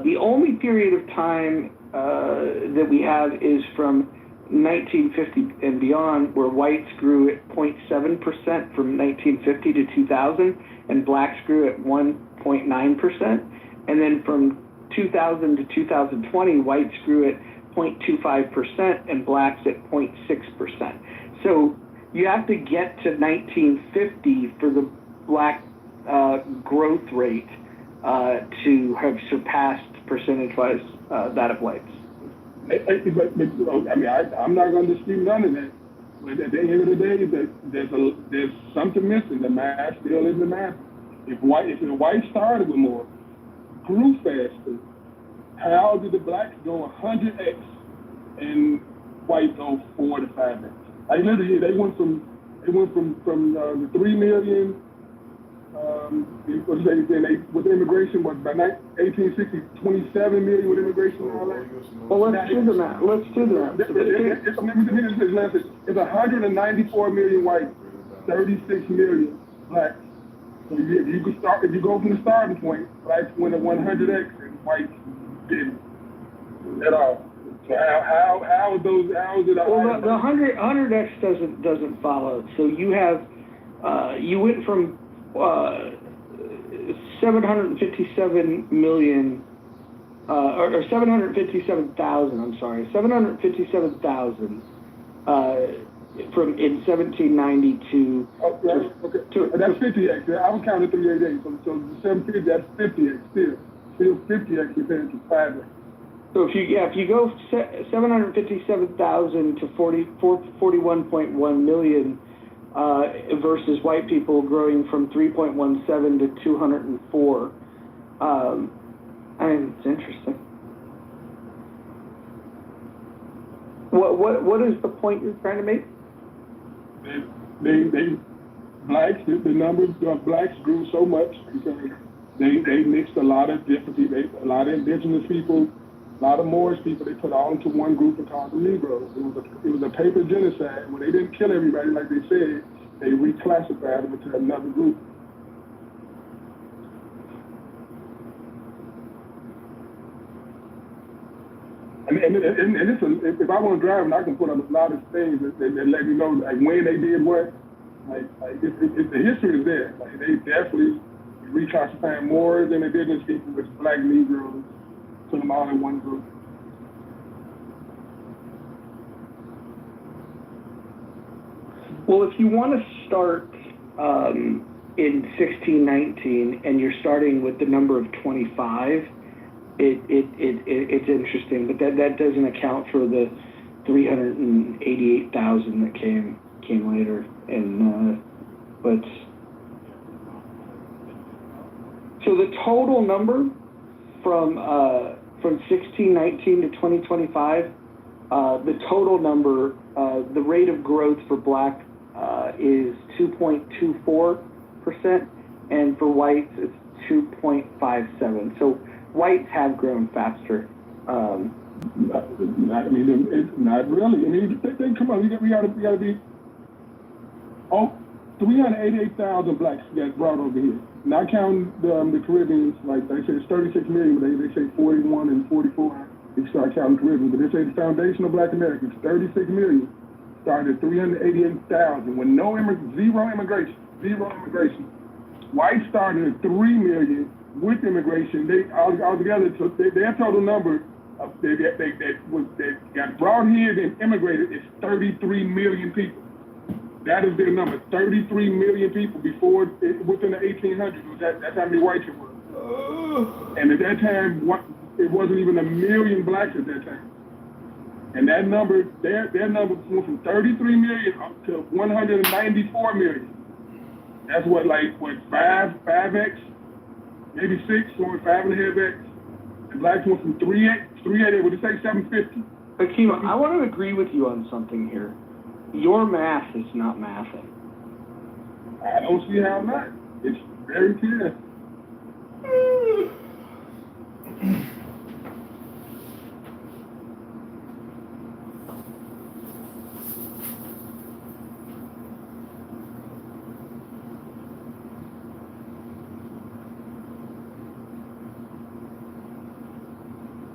The only period of time that we have is from 1950 and beyond, where whites grew at 0.7% from 1950 to 2000, and Blacks grew at 1.9%. And then from 2000 to 2020, whites grew at 0.25% and Blacks at 0.6%. So you have to get to 1950 for the Black growth rate to have surpassed percentage-wise that of whites. I'm not going to dispute none of that. But at the end of the day, there's something missing. The math still is the math. If the white started with more, grew faster, how did the blacks go 100x and white go 4 to 5x? Like literally, they went from the 3 million. With immigration, by 1860, 27 million with immigration and all that. Well, let's do the math. It's 194 million white, 36 million blacks. So if you go from the starting point, blacks went at 100x and whites didn't at all. So how is it? Well, the 100x doesn't follow. So you have you went from 757 million, or 757,000. I'm sorry, 757,000 from in 1790 to. Okay. That's 50x. I was counting 388. So 750. That's 50x still 50x compared to 5x. So if you go 757,000 to 41.1 million. Versus white people growing from 3.17 to 204. I mean, it's interesting. What is the point you're trying to make? The number of blacks grew so much because they mixed a lot of different people, a lot of indigenous people, a lot of Moorish people. They put all into one group and called them Negroes. It was a paper genocide where they didn't kill everybody like they said. They reclassified them into another group. And if I want to drive, and I can put up a lot of things that let me know like when they did what. The history is there. Like they definitely reclassifying Moors and indigenous people with black Negroes, put them all in one group. Well, if you want to start in 1619 and you're starting with the number of 25, it's interesting, but that doesn't account for the 388,000 that came later, and but so the total number from 1619 to 2025, the total number, the rate of growth for black is 2.24%, and for whites it's 2.57. So whites have grown faster. Not really. I mean, come on, we gotta be. 388,000 blacks got brought over here. Not counting the Caribbeans, like they say it's 36 million, but they say 41 and 44. They start counting Caribbeans, but they say the foundation of Black Americans, 36 million, started at 388,000 with zero immigration. Whites started at 3 million with immigration. They altogether took their total number of that got brought here and immigrated is 33 million people. That is their number, 33 million people within the 1800s. That's how many whites it was. And at that time, it wasn't even 1 million blacks at that time. And that number, their number went from 33 million up to 194 million. That's 5x, maybe 6 or 5.5x. And blacks went from 380, would you say 750? Hakeem, I want to agree with you on something here. Your math is not mathing. I don't see how not. It's very clear.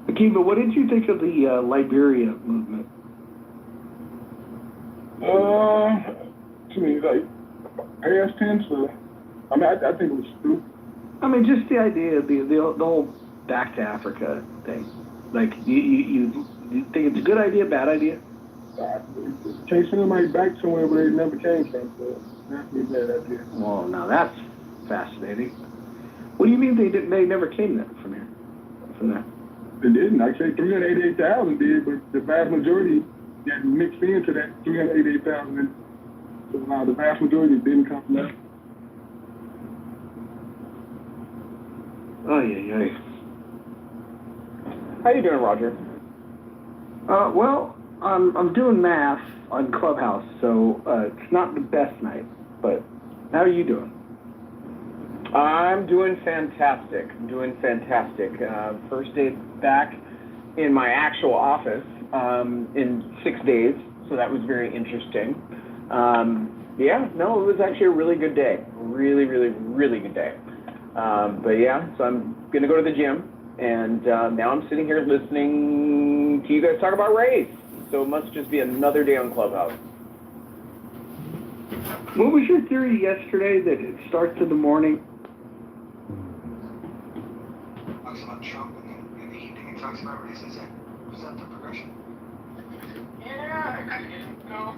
Hakeem, but what did you think of the Liberia movement? To me, like, past tense, I think it was stupid. I mean, just the idea, the whole back to Africa thing. Like, you think it's a good idea, bad idea? Take somebody back somewhere where they never came from, so that's a bad idea. Well, now that's fascinating. What do you mean they didn't? They never came there from here, from there. They didn't. I say 388,000 did, but the vast majority got mixed into that 388,000. And so now the vast majority didn't come from that. Oh yeah. How you doing, Roger? Well, I'm doing math on Clubhouse, so it's not the best night. But how are you doing? I'm doing fantastic. First day back in my actual office in 6 days, so that was very interesting. It was actually a really good day. Really good day. So I'm going to go to the gym, and now I'm sitting here listening to you guys talk about race. So it must just be another day on Clubhouse. What was your theory yesterday that it starts in the morning? Talks about Trump, and then in the evening it talks about race. Was that the progression? Yeah, I get it. No.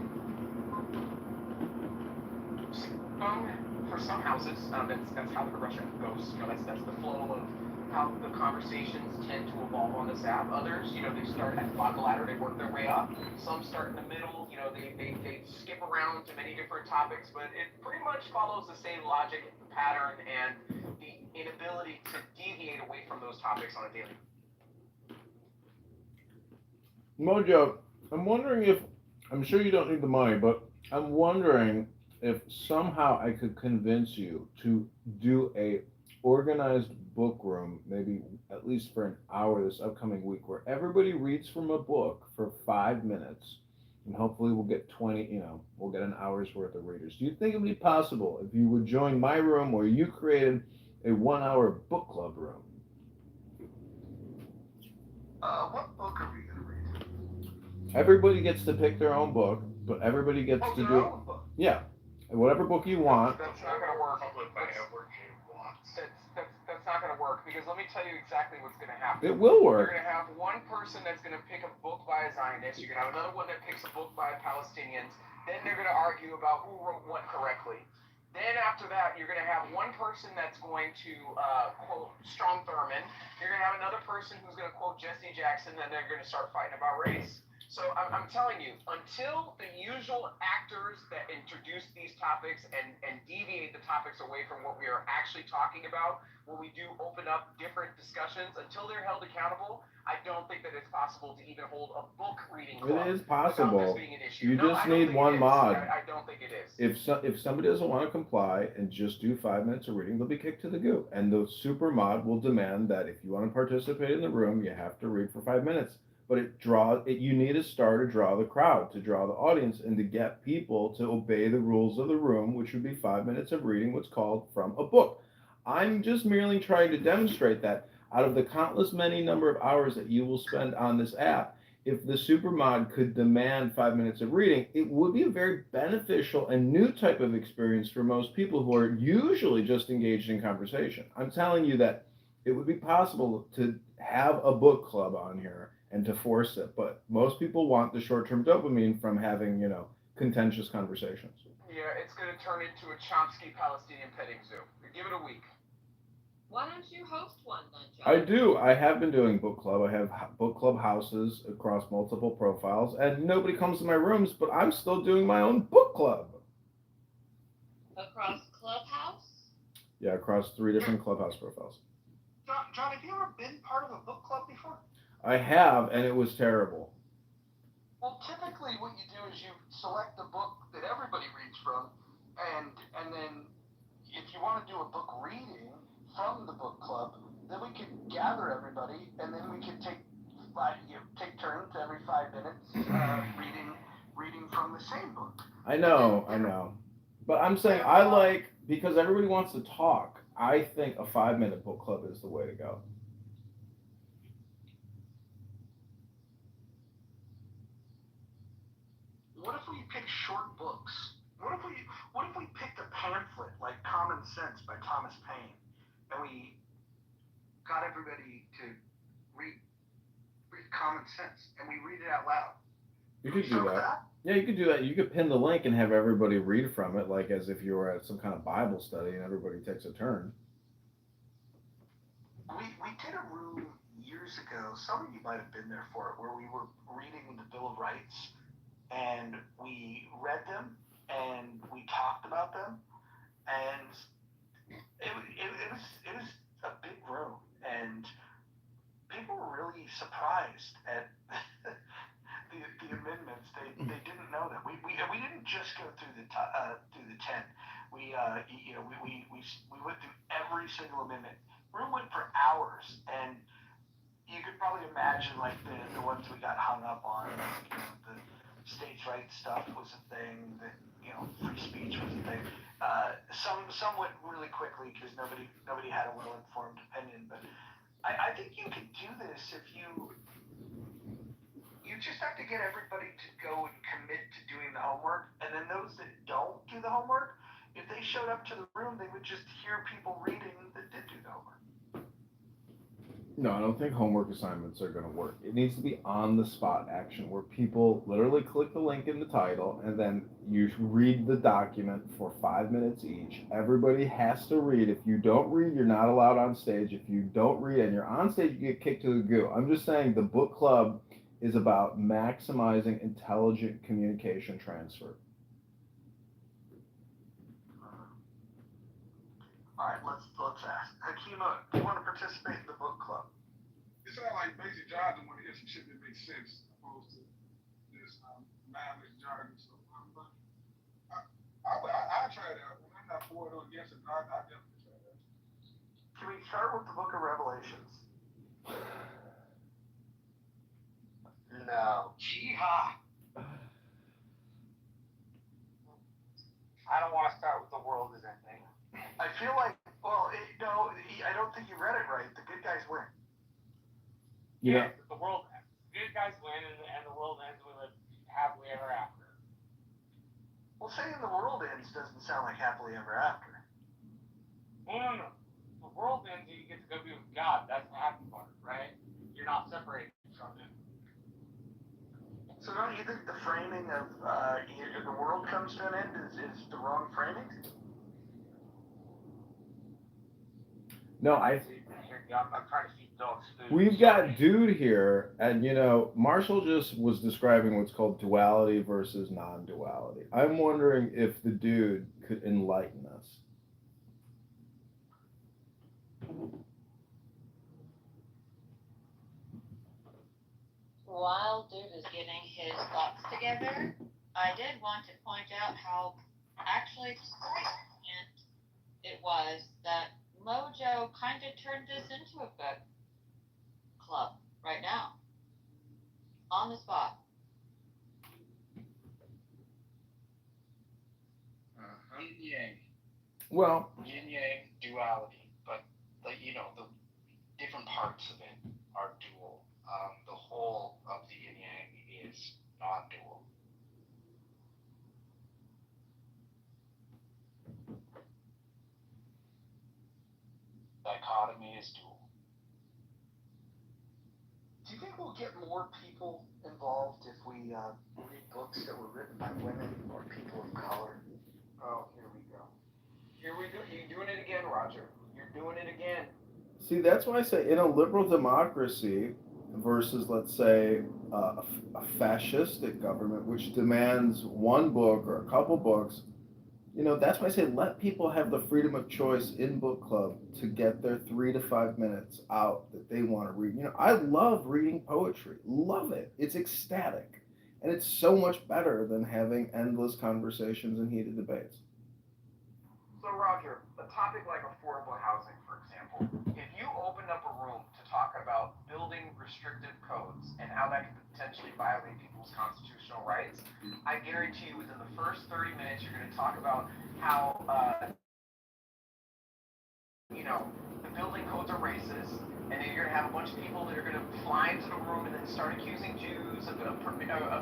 For some houses, that's how the progression goes. That's the flow of how the conversations tend to evolve on this app. Others, they start at the bottom of the ladder, they work their way up. Some start in the middle, they skip around to many different topics, but it pretty much follows the same logic pattern and the inability to deviate away from those topics on a daily. Mojo, I'm wondering if, I'm sure you don't need the money, but I'm wondering if somehow I could convince you to do a organized book room, maybe at least for an hour this upcoming week, where everybody reads from a book for 5 minutes, and hopefully we'll get we'll get an hour's worth of readers. Do you think it would be possible if you would join my room where you created a 1 hour book club room? What book are we gonna read? Everybody gets to pick their own book, but everybody gets to do, yeah, whatever book you want. That's not going to work. That's not going to work, because let me tell you exactly what's going to happen. It will work. You're going to have one person that's going to pick a book by a Zionist. You're going to have another one that picks a book by Palestinians. Then they're going to argue about who wrote what correctly. Then after that, you're going to have one person that's going to quote Strom Thurmond. You're going to have another person who's going to quote Jesse Jackson. Then they're going to start fighting about race. So I'm telling you, until the usual actors that introduce these topics and deviate the topics away from what we are actually talking about, when we do open up different discussions, until they're held accountable, I don't think that it's possible to even hold a book reading club. It is possible. Without this being an issue. You No, just I don't need think one it is. mod. I don't think it is. If somebody doesn't want to comply and just do 5 minutes of reading, they'll be kicked to the goo. And the super mod will demand that if you want to participate in the room, you have to read for 5 minutes. But you need a star to draw the crowd, to draw the audience, and to get people to obey the rules of the room, which would be 5 minutes of reading what's called from a book. I'm just merely trying to demonstrate that out of the countless many number of hours that you will spend on this app, if the supermod could demand 5 minutes of reading, it would be a very beneficial and new type of experience for most people who are usually just engaged in conversation. I'm telling you that it would be possible to have a book club on here and to force it, but most people want the short-term dopamine from having, contentious conversations. Yeah, it's going to turn into a Chomsky Palestinian petting zoo. Give it a week. Why don't you host one then, John? I do. I have been doing book club. I have book club houses across multiple profiles, and nobody comes to my rooms, but I'm still doing my own book club. Across Clubhouse? Yeah, across 3 different Clubhouse profiles. John, have you ever been part of a book club before? I have, and it was terrible. Well, typically what you do is you select the book that everybody reads from, and then if you want to do a book reading from the book club, then we could gather everybody, and then we could take turns every 5 minutes reading from the same book. I know. But I'm saying because everybody wants to talk, I think a 5-minute book club is the way to go. What if we pick short books? What if we picked a pamphlet like Common Sense by Thomas Paine, and we got everybody to read Common Sense, and we read it out loud? You could do that. Yeah, you could do that. You could pin the link and have everybody read from it, like as if you were at some kind of Bible study and everybody takes a turn. we did a room years ago. Some of you might have been there for it, where we were reading the Bill of Rights, and we read them, and we talked about them, and it was a big room, and people were really surprised at the amendments. They didn't know that. We didn't just go through the 10. We went through every single amendment. Room went for hours, and you could probably imagine like the ones we got hung up on. Like, the states' rights stuff was a thing. That free speech was a thing. Some went really quickly because nobody had a well-informed opinion. But I think you could do this if you just have to get everybody to go and commit to doing the homework, and then those that don't do the homework, if they showed up to the room, they would just hear people reading that did do the homework. No, I don't think homework assignments are going to work. It needs to be on-the-spot action where people literally click the link in the title and then you read the document for 5 minutes each. Everybody has to read. If you don't read, you're not allowed on stage. If you don't read and you're on stage, you get kicked to the goo. I'm just saying the book club is about maximizing intelligent communication transfer. All right, let's ask. Hakima, do you want to participate in the book club? It sounds like basic jargon when you hear some shit that makes sense, opposed to this mindless jargon. So I'll try it out. I'm not for it or against it, but I'll definitely try it out. Can we start with the book of Revelations? No. Yeehaw. I don't want to start with the world is ending. I feel like, I don't think you read it right. The good guys win. Yeah. The world, good guys win, and the world ends with a happily ever after. Well, saying the world ends doesn't sound like happily ever after. No. The world ends, you get to go be with God. That's the happy part, right? You're not separated from Him. So don't you think the framing of the world comes to an end is the wrong framing? No, I'm trying to feed dogs food. we've got Dude here, and Marshall just was describing what's called duality versus non-duality. I'm wondering if the Dude could enlighten us. While Dude is getting his thoughts together, I did want to point out how actually significant it was that Mojo kind of turned this into a book club right now, on the spot. Yin yang. Well, Yin yang duality, but the different parts of it are dual. The whole of the yin yang is non-dual. Dichotomy is dual. Do you think we'll get more people involved if we read books that were written by women or people of color? Oh, here we go. You're doing it again, Roger. You're doing it again. see, that's why I say in a liberal democracy versus, let's say, a fascistic government, which demands one book or a couple books, that's why I say let people have the freedom of choice in book club to get their 3 to 5 minutes out that they want to read. I love reading poetry. Love it. It's ecstatic. And it's so much better than having endless conversations and heated debates. So, Roger, a topic like affordable housing, for example, if you opened up a room to talk about building restrictive codes and how that could potentially violate people's constitutional rights, I guarantee you within the first 30 minutes you're going to talk about how, the building codes are racist, and then you're going to have a bunch of people that are going to fly into the room and then start accusing Jews of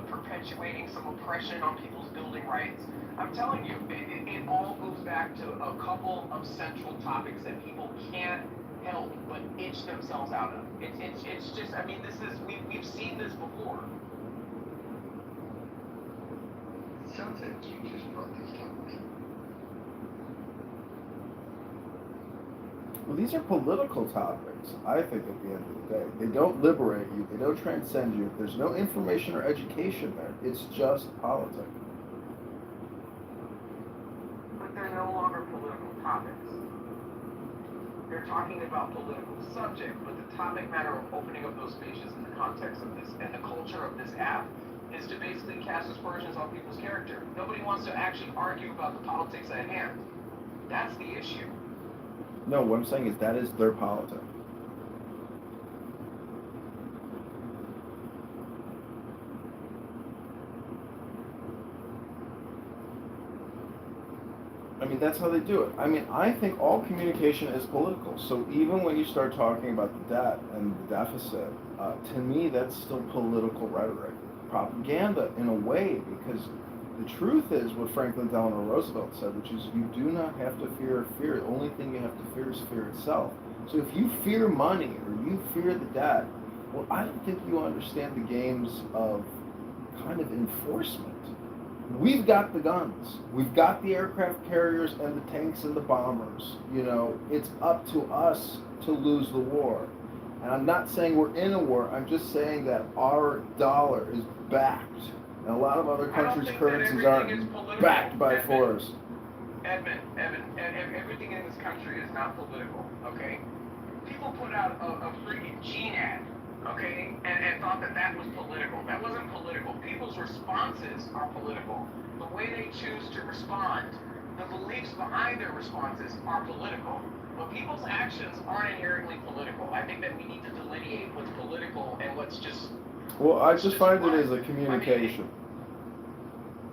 perpetuating some oppression on people's building rights. I'm telling you, it all goes back to a couple of central topics that people can't help but itch themselves out of. It's just, we've seen this before. Sounds like you just brought these topics. Well, these are political topics, I think, at the end of the day. They don't liberate you, they don't transcend you, there's no information or education there. It's just politics. But they're no longer political topics. They're talking about political subject, but the topic matter of opening up those spaces in the context of this and the culture of this app is to basically cast aspersions on people's character. Nobody wants to actually argue about the politics at hand. That's the issue. No, what I'm saying is that is their politics. I mean, that's how they do it. I mean, I think all communication is political. So even when you start talking about the debt and the deficit, to me, that's still political rhetoric, propaganda in a way, because the truth is what Franklin Delano Roosevelt said, which is you do not have to fear fear. The only thing you have to fear is fear itself. So if you fear money or you fear the debt, well, I don't think you understand the games of kind of enforcement. We've got the guns. We've got the aircraft carriers and the tanks and the bombers. You know, it's up to us to lose the war. And I'm not saying we're in a war. I'm just saying that our dollar is backed. And a lot of other countries' currencies aren't backed by force. Evan, everything in this country is not political, okay? People put out a freaking gene ad, okay, and thought that was political. That wasn't political. People's responses are political. The way they choose to respond, the beliefs behind their responses are political. But people's actions aren't inherently political. I think that we need to delineate what's political and what's just... Well, I just find it as a communication.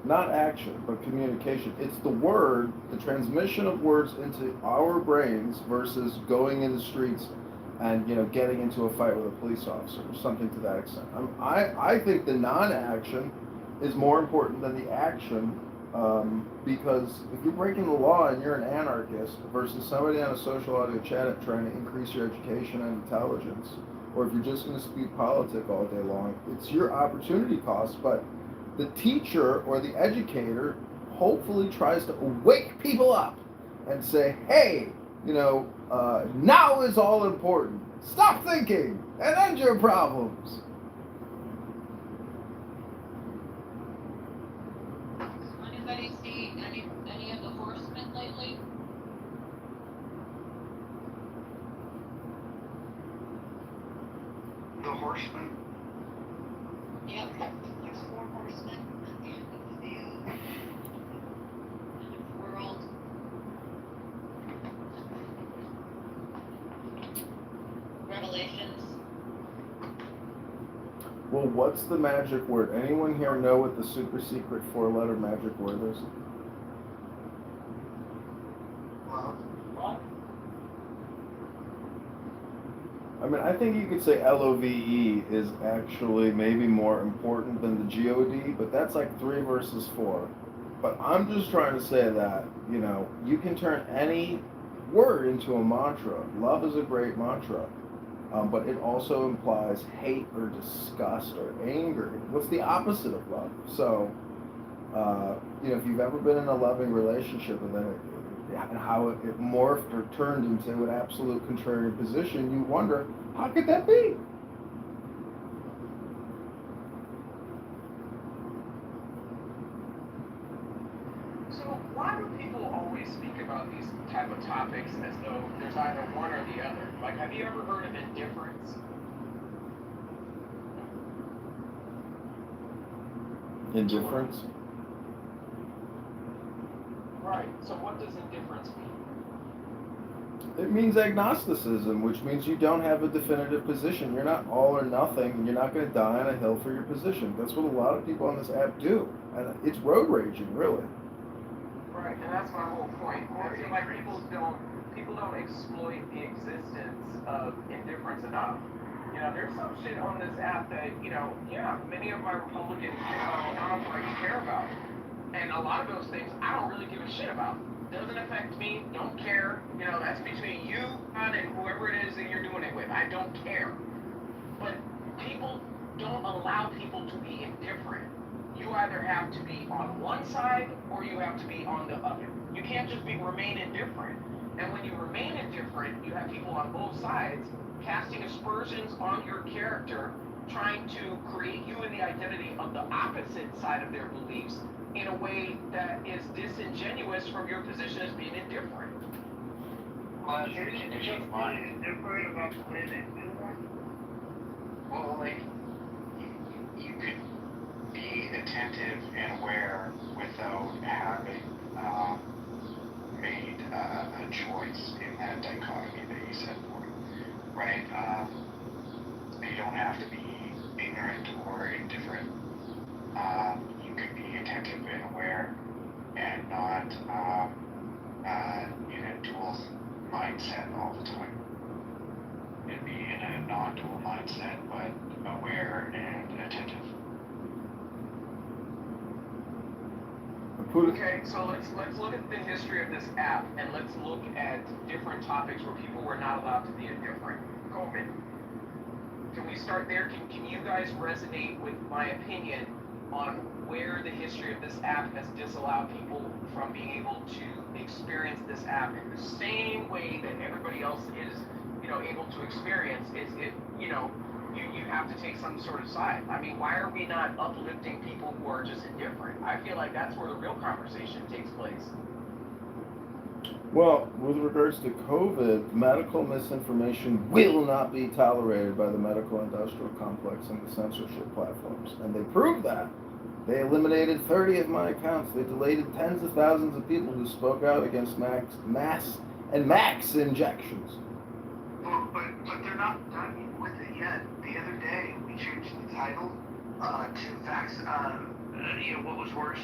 Not action, but communication. It's the word, the transmission of words into our brains versus going in the streets and, you know, getting into a fight with a police officer or something to that extent. I think the non-action is more important than the action, because if you're breaking the law and you're an anarchist versus somebody on a social audio chat trying to increase your education and intelligence, or if you're just going to speak politics all day long, it's your opportunity cost. But the teacher or the educator hopefully tries to wake people up and say, hey, you know, now is all important. Stop thinking and end your problems. Anybody see any of the horsemen lately? The horseman? Yep, there's 4 horsemen at the end of the world. Revelations. Well, what's the magic word? Anyone here know what the super secret 4-letter magic word is? I mean, I think you could say LOVE is actually maybe more important than the GOD, but that's like 3 versus 4. But I'm just trying to say that, you know, you can turn any word into a mantra. Love is a great mantra, but it also implies hate or disgust or anger. What's the opposite of love? So, you know, if you've ever been in a loving relationship and then and how it morphed or turned into an absolute contrarian position, you wonder, how could that be? So why do people always speak about these type of topics as though there's either one or the other? Like, have you ever heard of indifference? Indifference? Right. So what does indifference mean? It means agnosticism, which means you don't have a definitive position. You're not all or nothing, and you're not going to die on a hill for your position. That's what a lot of people on this app do. And it's road raging, really. Right, and that's my whole point. I feel like people don't exploit the existence of indifference enough. You know, there's some shit on this app that, you know, yeah, many of my Republican counterparts care about. And a lot of those things I don't really give a shit about. Doesn't affect me, don't care. You know, that's between you and whoever it is that you're doing it with. I don't care. But people don't allow people to be indifferent. You either have to be on one side or you have to be on the other. You can't just remain indifferent. And when you remain indifferent, you have people on both sides casting aspersions on your character, trying to create you in the identity of the opposite side of their beliefs in a way that is disingenuous from your position as being indifferent. Well, here's indifferent about the way they feel that. Well, like, you could be attentive and aware without having made a choice in that dichotomy that you set forth, right? You don't have to be ignorant or indifferent. You could be attentive and aware and not in a dual mindset all the time. And be in a non-dual mindset, but aware and attentive. Okay, so let's look at the history of this app, and let's look at different topics where people were not allowed to be indifferent. COVID. Can we start there? Can you guys resonate with my opinion on where the history of this app has disallowed people from being able to experience this app in the same way that everybody else is, able to experience? Is it, you have to take some sort of side. I mean, why are we not uplifting people who are just indifferent? I feel like that's where the real conversation takes place. Well, with regards to COVID, medical misinformation will not be tolerated by the medical industrial complex and the censorship platforms. And they proved that. They eliminated 30 of my accounts. They deleted tens of thousands of people who spoke out against mass injections. Well, but they're not done with it yet. The other day, we changed the title to what was worse,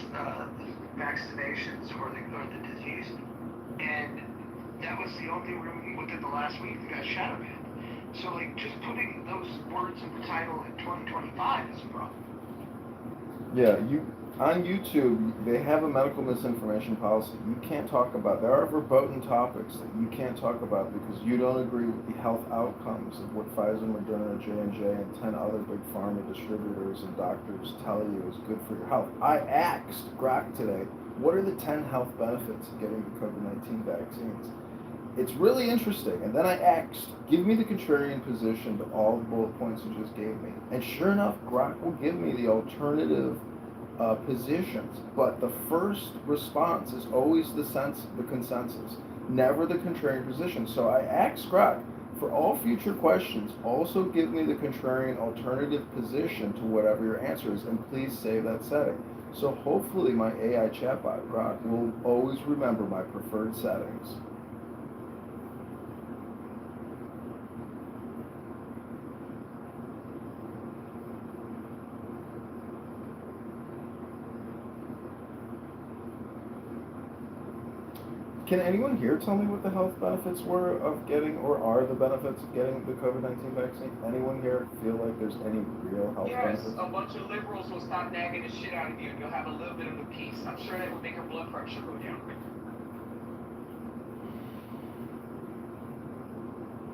vaccinations or the disease. And that was the only room within the last week that got shadow banned. So, like, just putting those words in the title in 2025 is a problem. Yeah, on YouTube, they have a medical misinformation policy. You can't talk about, there are verboten topics that you can't talk about because you don't agree with the health outcomes of what Pfizer, Moderna, J&J, and 10 other big pharma distributors and doctors tell you is good for your health. I asked Grok today, what are the 10 health benefits of getting the COVID-19 vaccines? It's really interesting. And then I asked, give me the contrarian position to all the bullet points you just gave me. And sure enough, Grok will give me the alternative positions. But the first response is always the consensus, never the contrarian position. So I asked Grok, for all future questions, also give me the contrarian alternative position to whatever your answer is, and please save that setting. So hopefully my AI chatbot, Grok, will always remember my preferred settings. Can anyone here tell me what the health benefits were of getting, or are the benefits of getting the COVID-19 vaccine? Anyone here feel like there's any real health benefits? Yes, a bunch of liberals will stop nagging the shit out of you and you'll have a little bit of a peace. I'm sure that would make your blood pressure go down.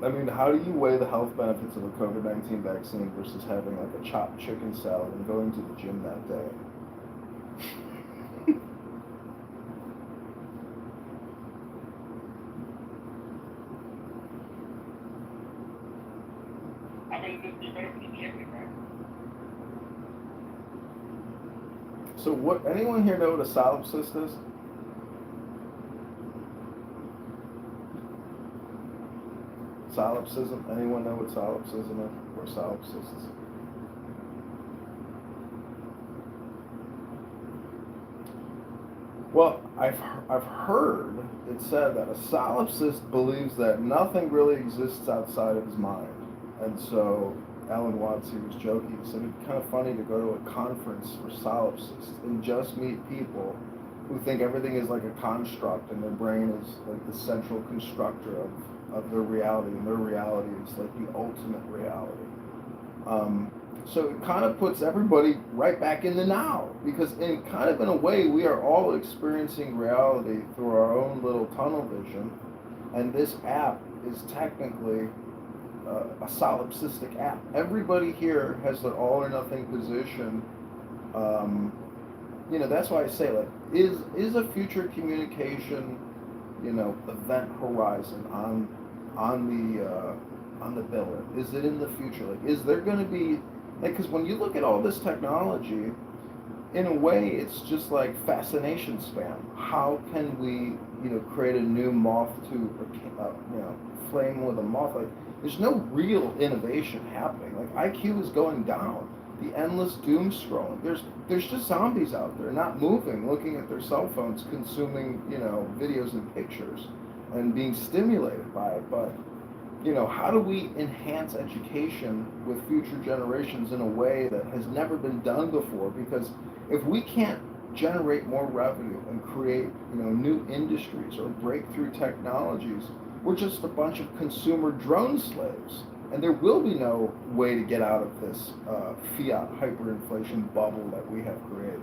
I mean, how do you weigh the health benefits of a COVID-19 vaccine versus having like a chopped chicken salad and going to the gym that day? So what, anyone here know what a solipsist is? Solipsism? Anyone know what solipsism is? Or solipsists? Well, I've heard it said that a solipsist believes that nothing really exists outside of his mind. And so Alan Watts, he was joking, he said it'd be kind of funny to go to a conference for solipsists and just meet people who think everything is like a construct and their brain is like the central constructor of their reality, and their reality is like the ultimate reality. So it kind of puts everybody right back in the now, because in a way we are all experiencing reality through our own little tunnel vision, and this app is technically a solipsistic app. Everybody here has the all or nothing position. That's why I say, like, is a future communication event horizon on the bill? Is it in the future? Like, is there going to be like, because when you look at all this technology, in a way, it's just like fascination spam. How can we, create a new moth to, flame with a moth? Like, there's no real innovation happening. Like, IQ is going down. The endless doom scrolling. There's just zombies out there, not moving, looking at their cell phones, consuming, videos and pictures, and being stimulated by it. But how do we enhance education with future generations in a way that has never been done before? Because if we can't generate more revenue and create, new industries or breakthrough technologies, we're just a bunch of consumer drone slaves. And there will be no way to get out of this fiat hyperinflation bubble that we have created.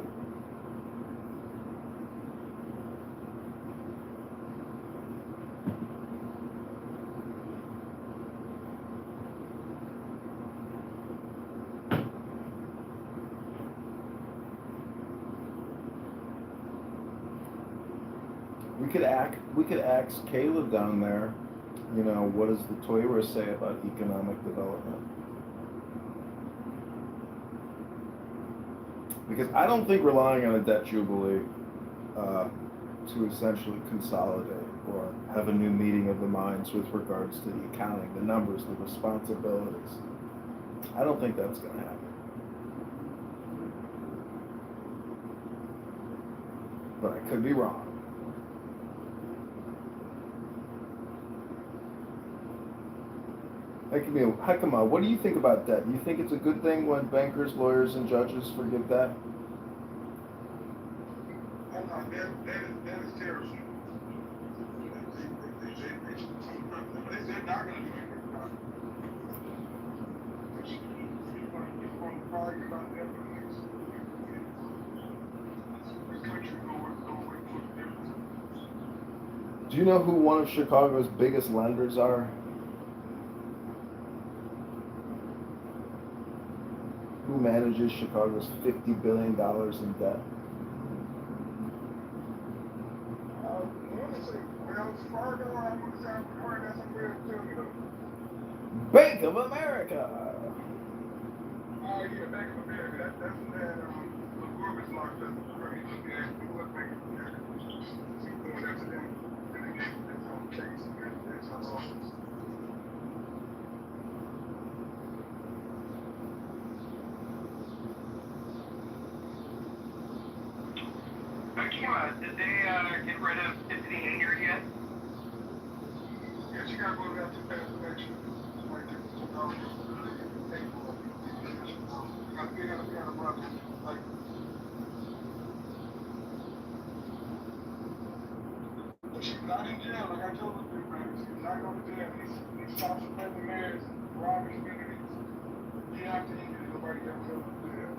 We could ask Caleb down there, what does the Torah say about economic development? Because I don't think relying on a debt jubilee to essentially consolidate or have a new meeting of the minds with regards to the accounting, the numbers, the responsibilities, I don't think that's going to happen. But I could be wrong. Hekima, what do you think about debt? Do you think it's a good thing when bankers, lawyers, and judges forgive debt? That is terrible. They're not going to do anything about it. You want to argue about that for the next this country go away for the difference. Do you know who one of Chicago's biggest lenders are? Who manages Chicago's $50 billion in debt? Bank of America. Oh yeah, Bank of America. That's that. The Gorba's locked up. What Bank of America? She's going after them. And again, that's on the case. That's on office. Did they get rid of Tiffany Hayner yet? Yeah, she got voted out to pass election. Like, she's not in jail, like I told you, man. She's not going to jail. These top suburban mayors, robbing communities. You have to eat it. Nobody else goes to jail.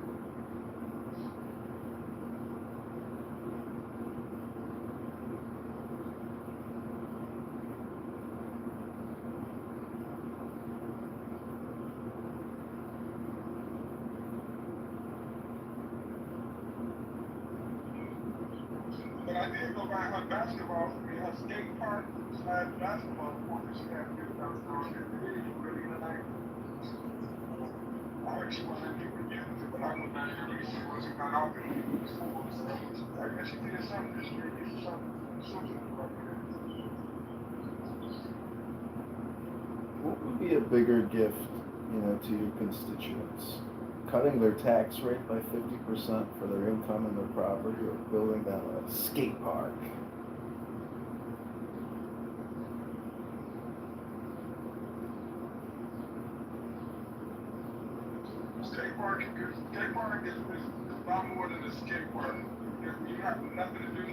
But I did go buy her basketball for me, her skate park / basketball court that she had built downstairs. It really nice. I heard she wasn't even using it, but I went down there and she wasn't got off it. So I guess she did something this year. Did something like that. What would be a bigger gift, to your constituents? Cutting their tax rate by 50% for their income and their property, or building them a skate park? Skate park is a lot more than a skate park. You have nothing to do.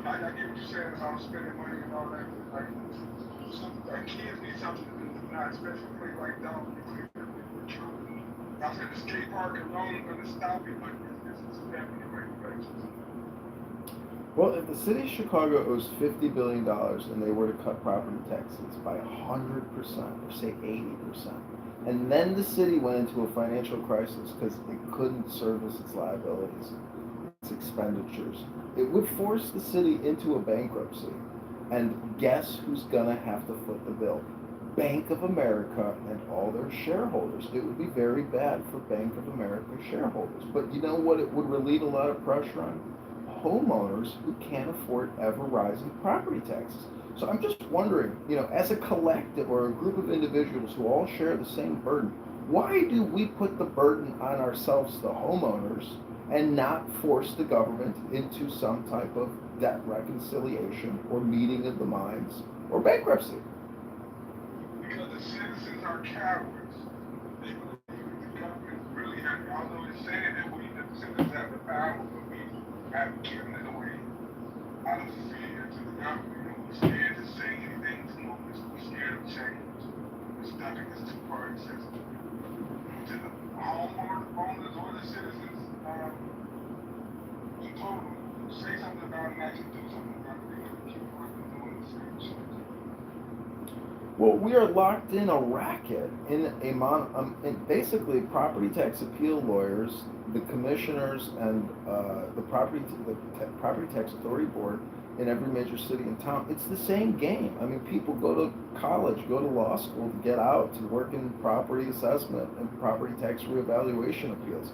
I get what you're saying about spending money and all that. Like kids need something to do, not especially a place like Dalton. I said the skate park alone is going to stop it, but it's definitely regulations. Well, if the city of Chicago owes $50 billion and they were to cut property taxes by 100%, or say 80%, and then the city went into a financial crisis because it couldn't service its liabilities, its expenditures, it would force the city into a bankruptcy. And guess who's going to have to foot the bill? Bank of America and all their shareholders. It would be very bad for Bank of America shareholders. But you know what it would relieve a lot of pressure on? Homeowners who can't afford ever rising property taxes. So I'm just wondering, as a collective or a group of individuals who all share the same burden, why do we put the burden on ourselves, the homeowners, and not force the government into some type of debt reconciliation or meeting of the minds or bankruptcy? Because the citizens are cowards. They believe the government really has, although it's saying that the citizens have the power, but we have given it away out of fear to the government. And we're scared to say anything to them. We're scared of change. We're stuck in this two-party system. To the homeowners or the citizens, you told them, say something about it and actually do something about it. They're going to keep working doing the same shit. Well, we are locked in a racket in basically property tax appeal lawyers, the commissioners, and the property tax authority board in every major city and town. It's the same game. I mean, people go to college, go to law school to get out to work in property assessment and property tax reevaluation appeals.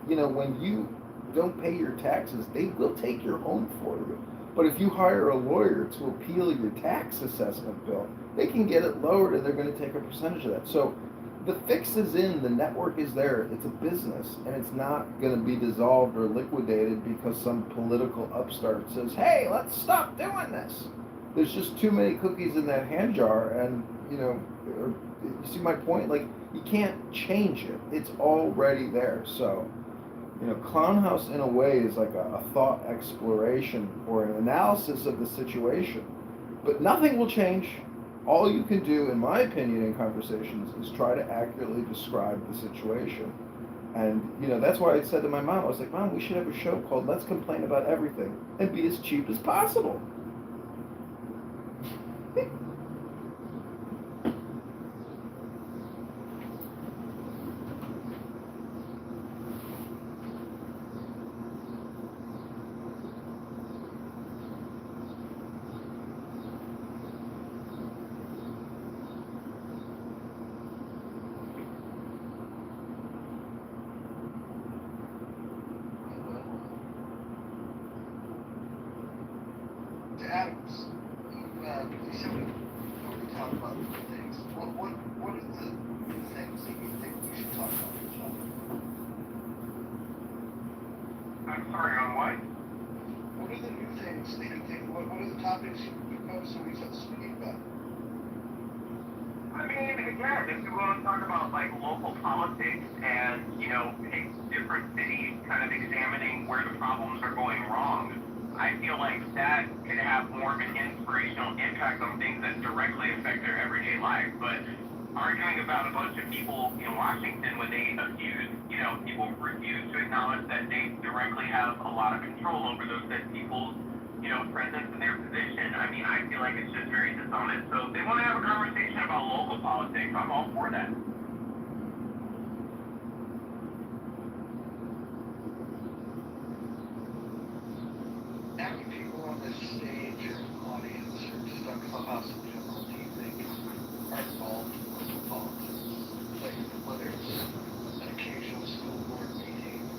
When you don't pay your taxes, they will take your home for you. But if you hire a lawyer to appeal your tax assessment bill, they can get it lowered and they're going to take a percentage of that. So the fix is in, the network is there, it's a business, and it's not going to be dissolved or liquidated because some political upstart says, hey, let's stop doing this. There's just too many cookies in that hand jar, and, you see my point? Like, you can't change it. It's already there. So, Clown House in a way is like a thought exploration or an analysis of the situation. But nothing will change. All you can do, in my opinion, in conversations is try to accurately describe the situation. And, that's why I said to my mom, I was like, Mom, we should have a show called Let's Complain About Everything and be as cheap as possible. Adams, you said we talk about different things. What are the new things that you think we should talk about each other? I'm sorry, on what? What are the new things that you think? What are the topics you propose that we should speak about? I mean, again, if you want to talk about like local politics and pick different cities, kind of examining where the problems are going wrong, I feel like that could have more of an inspirational impact on things that directly affect their everyday life. But arguing about a bunch of people in Washington when they people refuse to acknowledge that they directly have a lot of control over those people's, presence in their position. I mean, I feel like it's just very dishonest. So if they want to have a conversation about local politics, I'm all for that. How many people on this stage or audience or just on Clubhouse in general do you think are involved in local politics? Like, whether it's an occasional school board meeting,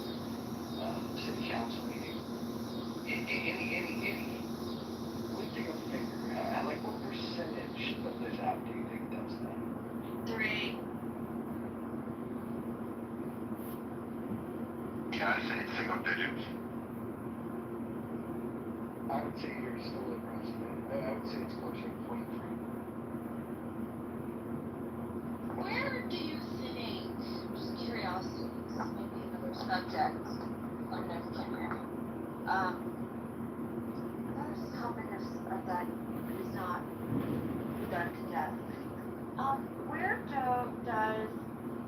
city council meeting, any lifting a finger, like what percentage of this app do you think does that? 3. Can I say single digits? I would say you're still overestimating. I would say it's closer to 23. Where do you think, just curiosity, this may be another subject on next camera, notice how many of that is not done to death. Where does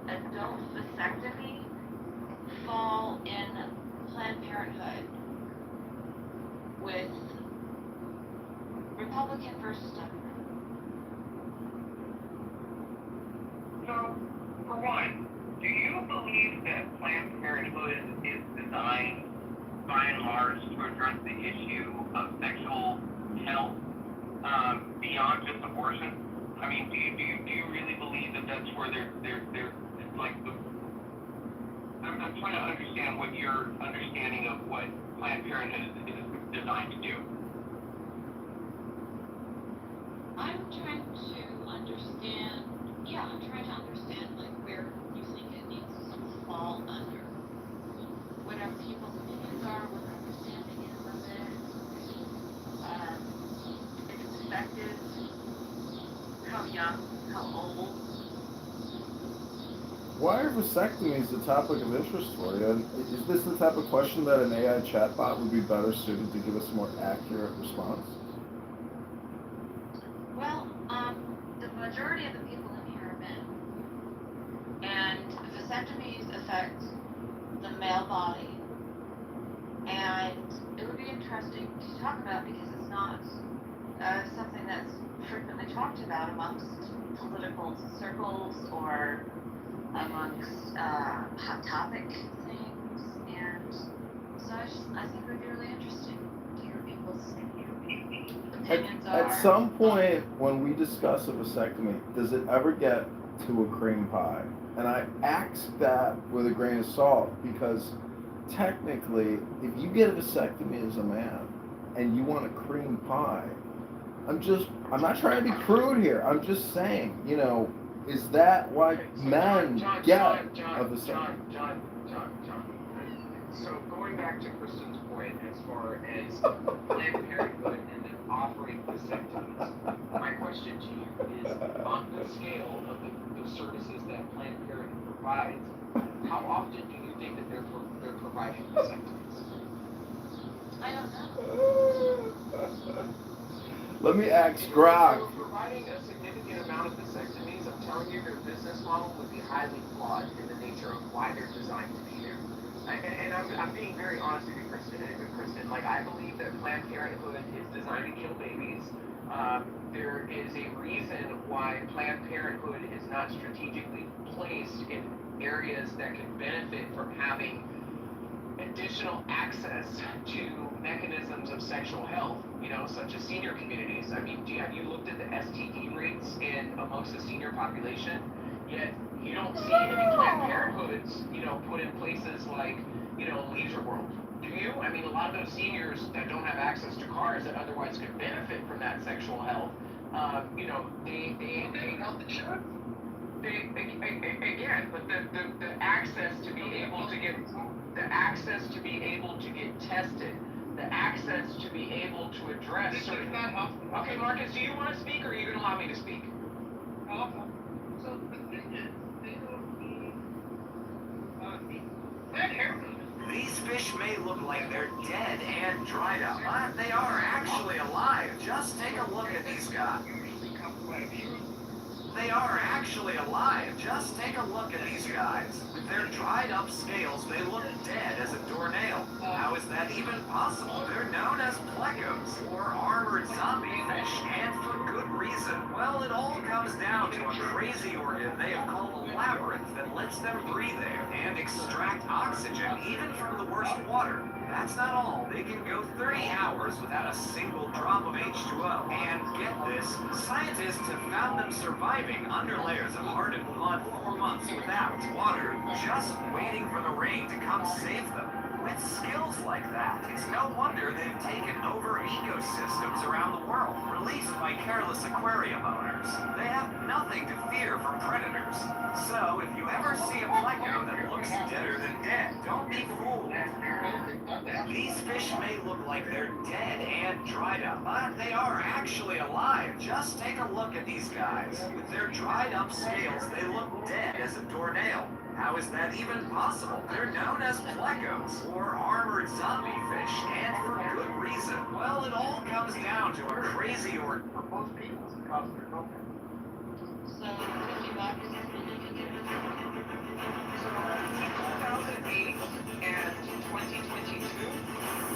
adult vasectomy fall in Planned Parenthood with Republican versus Democrat? So, for one, do you believe that Planned Parenthood is designed, by and large, to address the issue of sexual health beyond just abortion? I mean, do you really believe that that's where they're like the? I'm trying to understand what your understanding of what Planned Parenthood is designed to do. I'm trying to understand, I'm trying to understand like where you think it needs to fall under. Whatever people's opinions are, what their understanding is of it, if it's effective, how young, how old. Why are vasectomies the topic of interest for you? And is this the type of question that an AI chatbot would be better suited to give us a more accurate response? Well, the majority of the people in here are men, and vasectomies affect the male body, and it would be interesting to talk about because it's not something that's frequently talked about amongst political circles or amongst hot topic things, and so I think it would be really interesting to hear people's opinions. At some point when we discuss a vasectomy, does it ever get to a cream pie? And I ask that with a grain of salt because technically, if you get a vasectomy as a man and you want a cream pie, I'm not trying to be crude here. I'm just saying, is that what men get a vasectomy? John. So going back to Kristen's point as far as Planned Parenthood and then offering vasectomies, my question to you is on the scale of the services that Planned Parenthood provides, how often do you think that they're providing vasectomies? I don't know. Let me ask Grok. If they're providing a significant amount of vasectomies, I'm telling you their business model would be highly flawed in the nature of why they're designed to be there. And I'm being very honest with you, Kristen. Like, I believe that Planned Parenthood is designed to kill babies. There is a reason why Planned Parenthood is not strategically placed in areas that can benefit from having additional access to mechanisms of sexual health, such as senior communities. I mean, have you looked at the STD rates amongst the senior population? Yet you don't see any Planned Parenthoods, put in places like, Leisure World. Do you? I mean, a lot of those seniors that don't have access to cars that otherwise could benefit from that sexual health, they health insurance. Again, but the access to be able to get tested, the access to be able to address certain. Okay, Marcus, do you want to speak, or are you going to allow me to speak? So the thing is, they don't need that haircut. These fish may look like they're dead and dried up, but they are actually alive. Just take a look at these guys. They are actually alive. Just take a look at these guys. With their dried up scales, they look dead as a doornail. How is that even possible? They're known as plecos, or armored zombie fish, and for good reason. Well, it all comes down to a crazy organ they have called a labyrinth that lets them breathe air and extract oxygen even from the worst water. That's not all. They can go 30 hours without a single drop of H2O. And get this, scientists have found them surviving under layers of hardened mud for months without water, just waiting for the rain to come save them. With skills like that, it's no wonder they've taken over ecosystems around the world, released by careless aquarium owners. They have nothing to fear from predators. So, if you ever see a pleco that looks deader than dead, don't be fooled. These fish may look like they're dead and dried up, but they are actually alive. Just take a look at these guys. With their dried up scales, they look dead as a doornail. How is that even possible? They're known as plecos, or armored zombie fish, and for good reason. Well, it all comes down to a crazy or For most people, it's because of their culture. So, if you back to So, 2008 and 2022,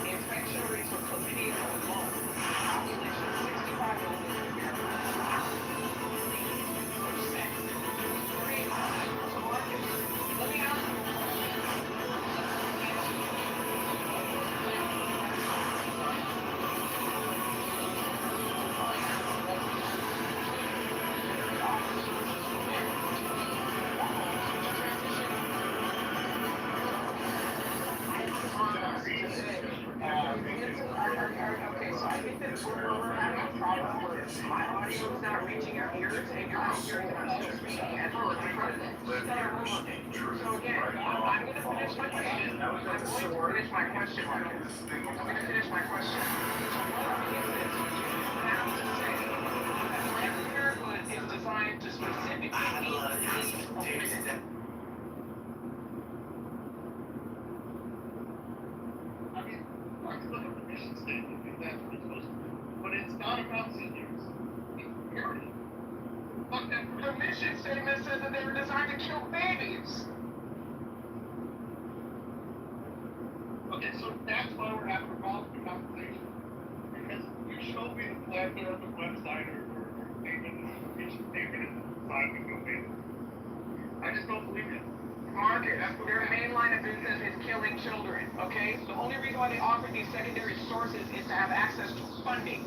the infection rates for chlamydia alone, population 65 and older in America, 8%. So, Marcus, let me ask you. not reaching out ears, and you're not hearing that I'm still speaking as well as the president. So again, I'm going to finish my question. I'm going to finish my question, Marcus. I'm going to finish my question. So what is this you have to say that Planned Parenthood is designed to specifically meet the needs of women? I mean, I can look at the mission statement if that's what it's supposed to be. But it's not about seniors. Period. Look, the mission statement says that they were designed to kill babies. Okay, so that's why we're having a problem with the conversation. Because you showed me the Planned Parenthood website or statement, the mission statement, and decide to go in. I just don't believe it. Marcus, their main line of business is killing children, okay? The only reason why they offer these secondary sources is to have access to funding.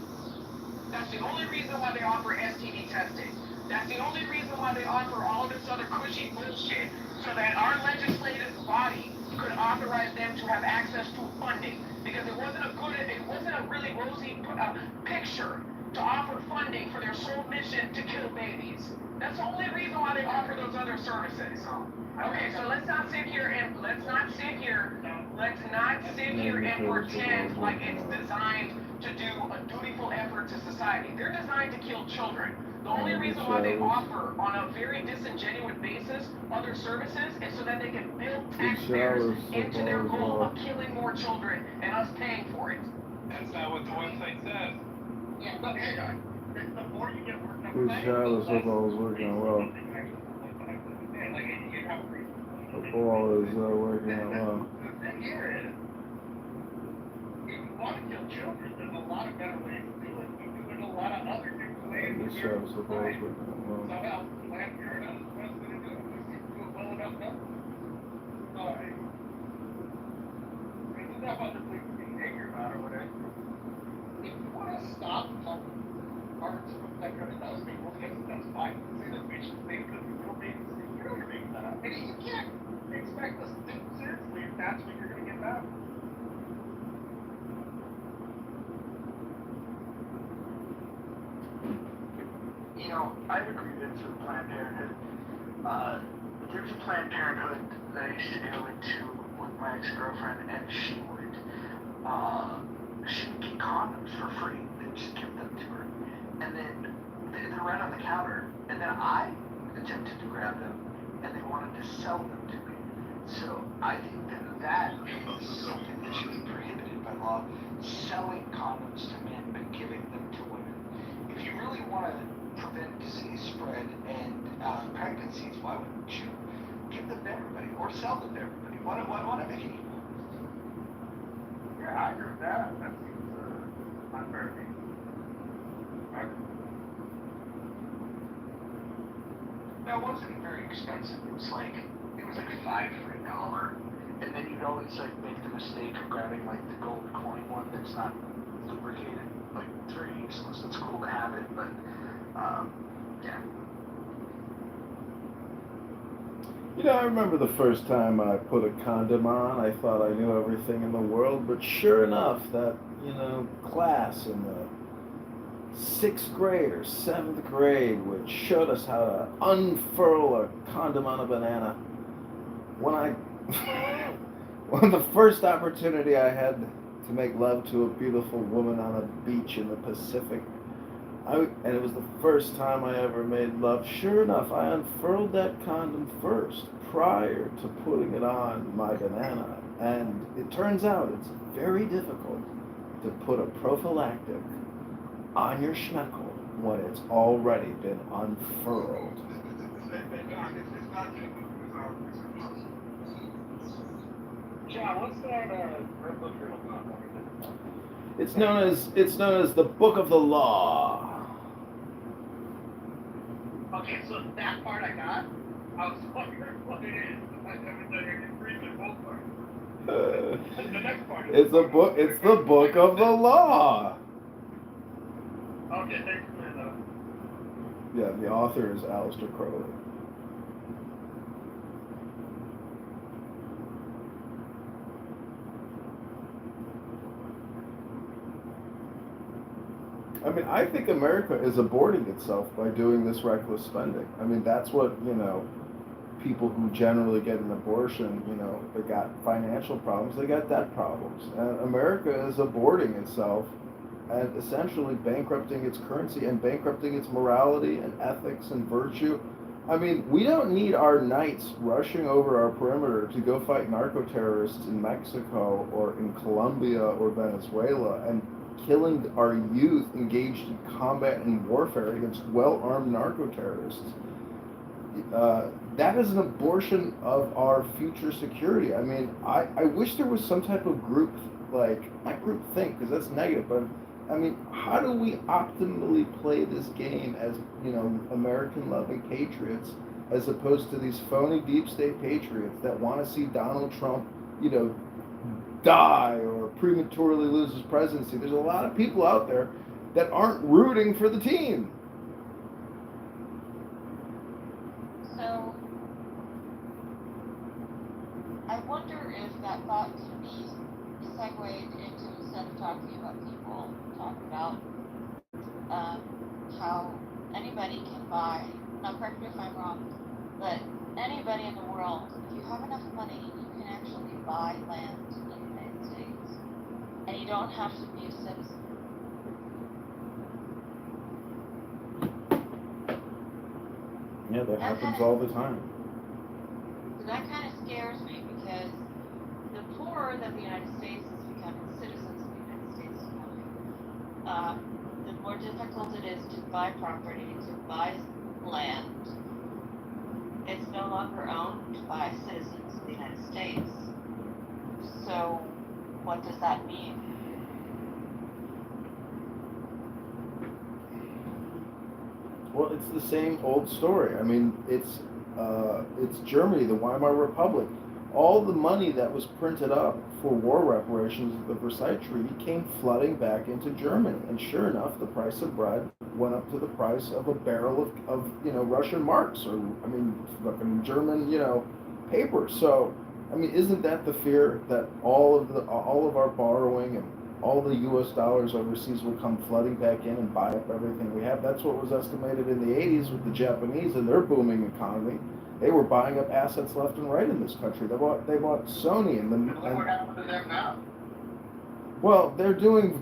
That's the only reason why they offer STD testing. That's the only reason why they offer all this other cushy bullshit, so that our legislative body could authorize them to have access to funding. Because it wasn't a really rosy picture to offer funding for their sole mission to kill babies. That's the only reason why they offer those other services. Okay, so let's not sit here and pretend like it's designed to do a dutiful effort to society. They're designed to kill children. The only reason why they offer on a very disingenuous basis other services is so that they can build taxpayers into their goal of killing more children and us paying for it. That's not what the website says. Yeah, but the more you get worked up, Regardless of all is working well. Football is working out well. The thing here is, if you want to kill children, there's a lot of better ways to do it. You do it a lot of other different ways. This Travis football is working out well. So how Planned Parenthood is supposed to do it? Do it well enough numbers. So, I mean, there's enough other things to be angry about or whatever. If you want to stop parts of that kind of those people, yes, that's fine. Say that we should think that the real babies and the real babies that. And you can't expect us to take it seriously if that's what you're going to get back. You know, I've agreed to Planned Parenthood. There's a Planned Parenthood that I used to go into with my ex-girlfriend, and she would get condoms for free. They'd just give them to her. And then they're right on the counter. And then I attempted to grab them, and they wanted to sell them to me. So I think that is something that should be prohibited by law. Selling condoms to men, but giving them to women. If you really want to prevent disease spread and pregnancies, why wouldn't you give them to everybody or sell them to everybody? Why make it equal? Yeah, I agree with that. That seems not fair to me. That wasn't very expensive. It was like $5 for $1, and then you'd always like make the mistake of grabbing like the gold coin one that's not lubricated. Like it's very useless. It's cool to have it, but yeah. You know, I remember the first time I put a condom on, I thought I knew everything in the world, but sure enough, that, class in the 6th grade or 7th grade, which showed us how to unfurl a condom on a banana. When the first opportunity I had to make love to a beautiful woman on a beach in the Pacific, and it was the first time I ever made love, sure enough, I unfurled that condom first, prior to putting it on my banana. And it turns out it's very difficult to put a prophylactic on your schmeckle when it's already been unfurled. John, what's that Red Book Journal condom? It's known as the Book of the Law. Okay, so that part I got. I was wondering what it is. I can read the both parts. The next part. It's the book. It's the Book of the Law. Okay, thanks for that. Yeah, the author is Aleister Crowley. I mean, I think America is aborting itself by doing this reckless spending. I mean, that's what, people who generally get an abortion, they got financial problems, they got debt problems. And America is aborting itself and essentially bankrupting its currency and bankrupting its morality and ethics and virtue. I mean, we don't need our knights rushing over our perimeter to go fight narco-terrorists in Mexico or in Colombia or Venezuela and killing our youth engaged in combat and warfare against well-armed narco-terrorists. That is an abortion of our future security. I mean, I wish there was some type of group, not group think, because that's negative, but I mean, how do we optimally play this game as, American-loving patriots, as opposed to these phony deep state patriots that want to see Donald Trump, die or prematurely lose his presidency? There's a lot of people out there that aren't rooting for the team. So, I wonder if that thought can be segued into, instead of talking about people, talk about how anybody can buy, now correct me if I'm wrong, but anybody in the world, if you have enough money, you can actually buy land in the United States, and you don't have to be a citizen. Yeah, that happens all the time. So that kind of scares me, because the poorer that the United States is becoming, citizens of the United States is becoming, the more difficult it is to buy property, to buy land. It's no longer owned by citizens of the United States. So what does that mean? Well, it's the same old story. I mean, it's Germany, the Weimar Republic. All the money that was printed up for war reparations of the Versailles Treaty came flooding back into Germany. And sure enough, the price of bread went up to the price of a barrel of Russian marks, or, fucking German, paper. So, I mean, isn't that the fear, that all of our borrowing and all the U.S. dollars overseas will come flooding back in and buy up everything we have? That's what was estimated in the 80s with the Japanese and their booming economy. They were buying up assets left and right in this country. They bought Sony and Look what happened to them now. Well, they're doing,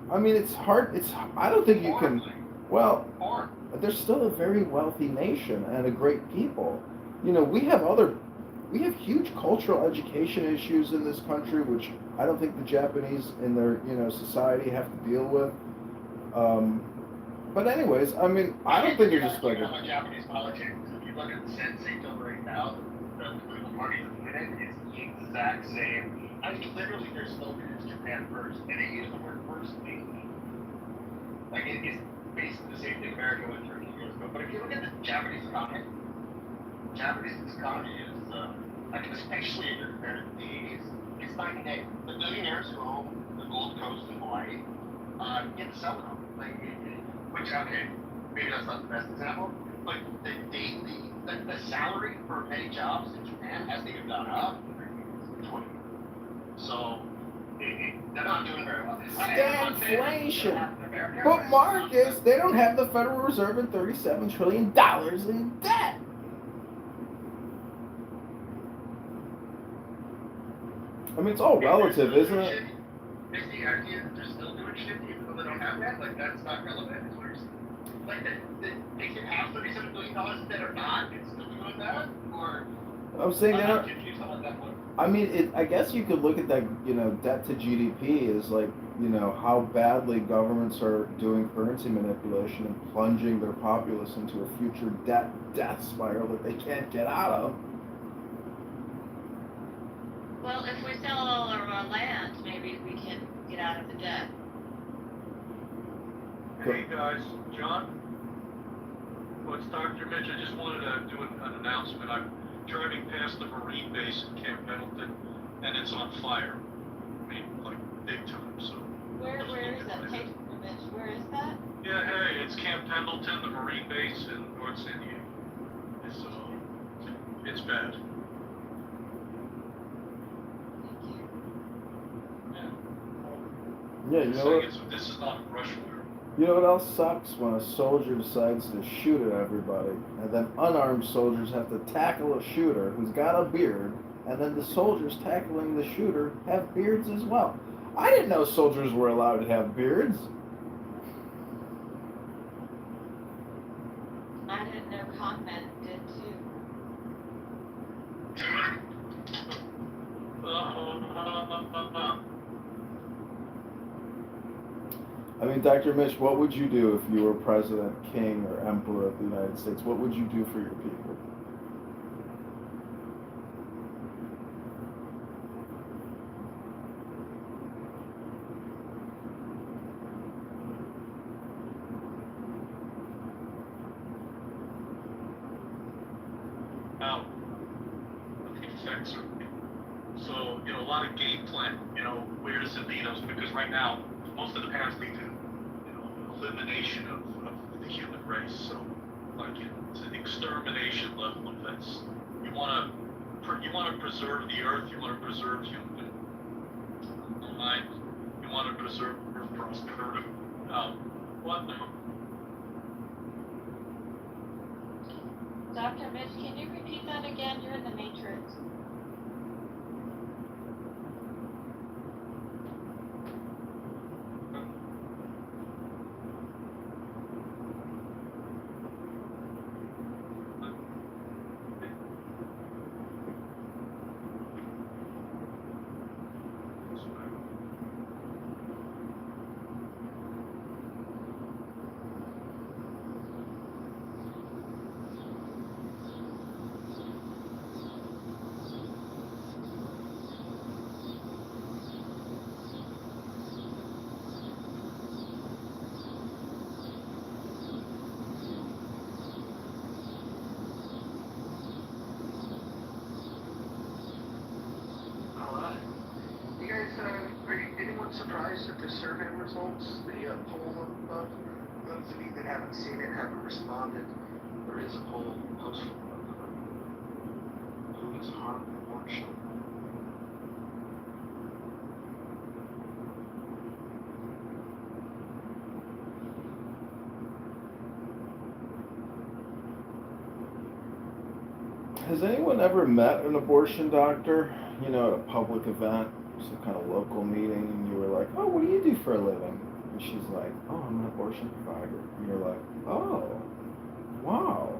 I mean, it's hard. I don't think you can. Well, they're still a very wealthy nation and a great people. We have huge cultural education issues in this country, which I don't think the Japanese in their, society have to deal with. But anyways, I mean, I don't think they're just like Japanese politics. If you look at the Kitover right now, the political party that's in it is the exact same. I mean, literally, their slogan is Japan first, and they use the word first mainly. Like, it's basically the same thing America went through a few years ago. But if you look at the Japanese economy is, especially if you're compared to the 80s, it's night and day. The billionaires who own the Gold Coast in Hawaii get to sell them. Which, okay, maybe that's not the best example, but the salary for many jobs in Japan hasn't even gone up in 20 years. So, they're not doing very well. Stagflation. But Marcus, they don't have the Federal Reserve and $37 trillion in debt. I mean, it's all relative, isn't it? Is the idea that they're still doing shit even though they don't have that? Like, that's not relevant, is what you're saying? Like, they can have $37 billion in debt or not, and still doing that? Or, I'm saying I'm that. not confused on that one. I mean, I guess you could look at that, debt to GDP as like, how badly governments are doing currency manipulation and plunging their populace into a future death spiral that they can't get out of. Well, if we sell all of our land, maybe we can get out of the debt. Hey guys, John? Well, it's Dr. Mitch. I just wanted to do an announcement. I'm driving past the Marine base in Camp Pendleton, and it's on fire. I mean, like, big time, so. Where is that? Take Mitch, where is that? Yeah, hey, it's Camp Pendleton, the Marine base in North San Diego. It's bad. Yeah, So this is not rush hour. You know what else sucks? When a soldier decides to shoot at everybody, and then unarmed soldiers have to tackle a shooter who's got a beard, and then the soldiers tackling the shooter have beards as well. I didn't know soldiers were allowed to have beards. I didn't know Congressman did too. I mean, Dr. Mitch, what would you do if you were president, king, or emperor of the United States? What would you do for your people? Now, the effects are, so, a lot of game plan, where does it lead us? Because right now, most of the paths lead to, elimination of the human race. So, like, it's an extermination level of this. You want to preserve the earth. You want to preserve human mind. You want to preserve prosperity. What? Dr. Mitch, can you repeat that again? You're in the Matrix. Surprised at the survey results? The poll of those of you that haven't seen it, haven't responded. There is a poll posted of who is harmed abortion. Has anyone ever met an abortion doctor, at a public event, some kind of local meeting, and you were like, oh, what do you do for a living? And she's like, oh, I'm an abortion provider. And you're like, oh, wow,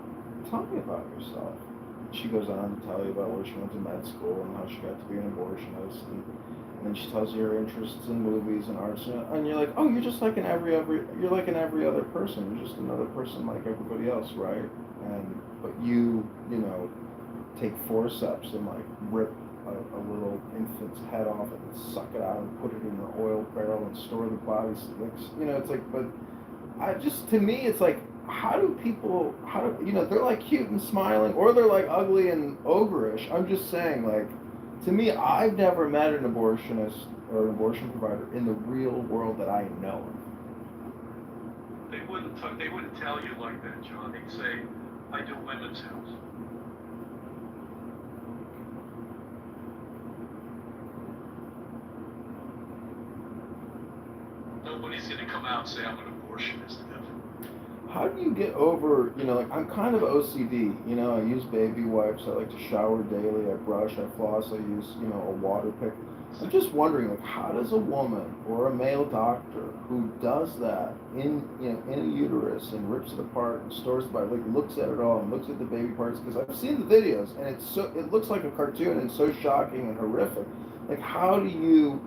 tell me about yourself. And she goes on to tell you about where she went to med school and how she got to be an abortionist. And then she tells you her interests in movies and arts. And you're like, oh, you're just like you're like every other person. You're just another person like everybody else, right? But you take forceps and like rip a little infant's head off and suck it out and put it in an oil barrel and store the body. It's like, but to me, it's like, how do they're like cute and smiling, or they're like ugly and ogreish. I'm just saying, like, to me, I've never met an abortionist or an abortion provider in the real world that I know of. They wouldn't tell you like that, John. They'd say, I do women's health. Nobody's going to come out and say I'm an abortionist ever. How do you get over, like, I'm kind of OCD, I use baby wipes, I like to shower daily, I brush, I floss, I use, a water pick. I'm just wondering, like, how does a woman or a male doctor who does that in a uterus and rips it apart and stores the body, like, looks at it all and looks at the baby parts, because I've seen the videos and it looks like a cartoon and so shocking and horrific. Like, how do you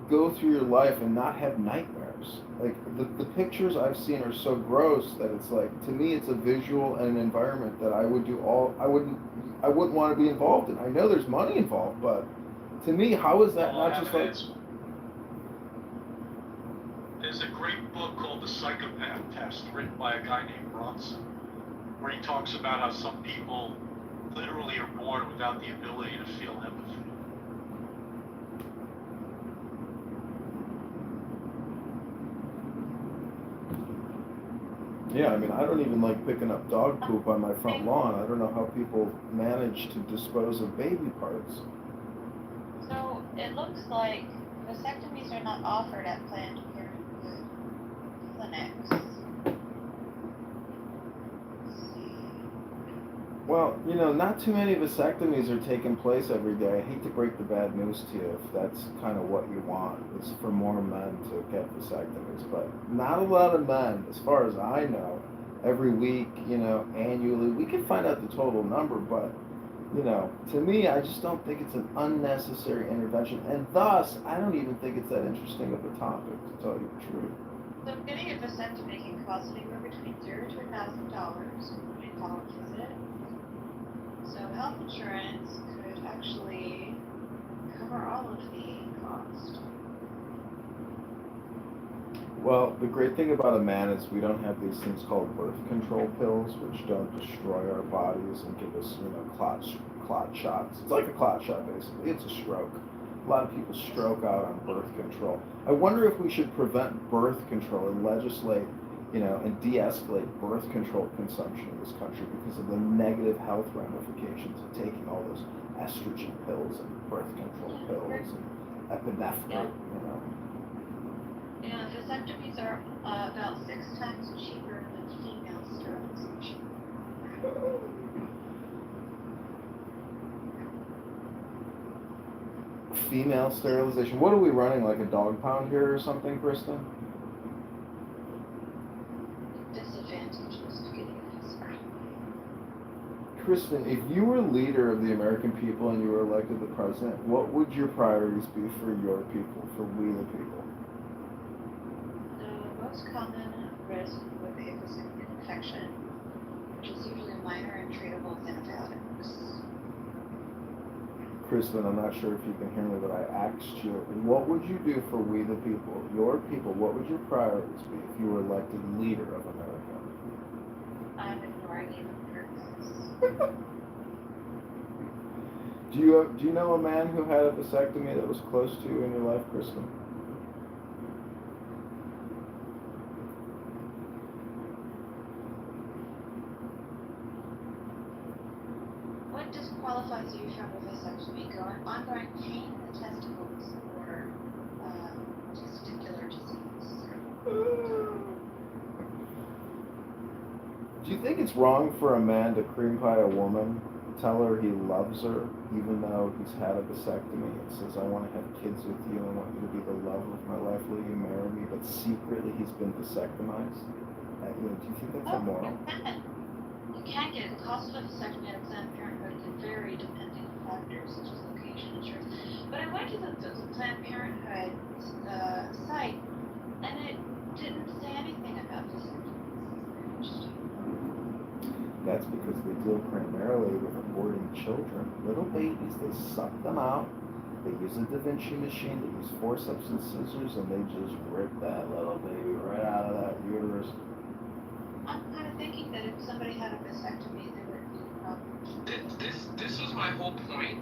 go through your life and not have nightmares? Like, the pictures I've seen are so gross that it's like, to me, it's a visual and an environment that I wouldn't want to be involved in. I know there's money involved, but to me, how is that not just like... There's a great book called The Psychopath Test, written by a guy named Bronson, where he talks about how some people literally are born without the ability to feel empathy. Yeah, I mean, I don't even like picking up dog poop on my front lawn. I don't know how people manage to dispose of baby parts. So it looks like vasectomies are not offered at Planned Parenthood. clinics. Let's see. Well, not too many vasectomies are taking place every day. I hate to break the bad news to you if that's kind of what you want, is for more men to get vasectomies. But not a lot of men, as far as I know, every week, annually. We can find out the total number, but, to me, I just don't think it's an unnecessary intervention. And thus, I don't even think it's that interesting of a topic, to tell you the truth. So getting a vasectomy can cost anywhere between $0 to $1,000, including follow-up visit. So health insurance could actually cover all of the cost. Well, the great thing about a man is we don't have these things called birth control pills, which don't destroy our bodies and give us, clot shots. It's like a clot shot, basically. It's a stroke. A lot of people stroke out on birth control. I wonder if we should prevent birth control and legislate, and de-escalate birth control consumption in this country because of the negative health ramifications of taking all those estrogen pills and birth control pills and epinephrine, And vasectomies are about 6 times cheaper than female sterilization. Female sterilization. What are we running, like a dog pound here or something, Kristen? Disadvantages to getting a vasectomy. Kristen, if you were leader of the American people and you were elected the president, what would your priorities be for your people, for we the people? The most common risk would be a vasectomy infection, which is usually minor and treatable with antibiotics. Kristen, I'm not sure if you can hear me, but I asked you, what would you do for we the people, your people? What would your priorities be if you were elected leader of America? I'm ignoring you on purpose. Do you know a man who had a vasectomy that was close to you in your life, Kristen? What disqualifies you from a vasectomy? Ongoing pain in the testicles or testicular disease? Do you think it's wrong for a man to cream pie a woman, tell her he loves her, even though he's had a vasectomy and says, I want to have kids with you, I want you to be the love of my life, will you marry me? But secretly he's been vasectomized? Do you think that's immoral? You can get the cost of a vasectomy at Planned Parenthood can vary depending on factors such as location, insurance. But I went to the Planned Parenthood site, and it didn't say anything about vasectomies. That's because they deal primarily with aborting children, little babies. They suck them out. They use a Da Vinci machine. They use forceps and scissors, and they just rip that little baby right out of that uterus. I'm kind of thinking that if somebody had a vasectomy, there would be problems. This was my whole point,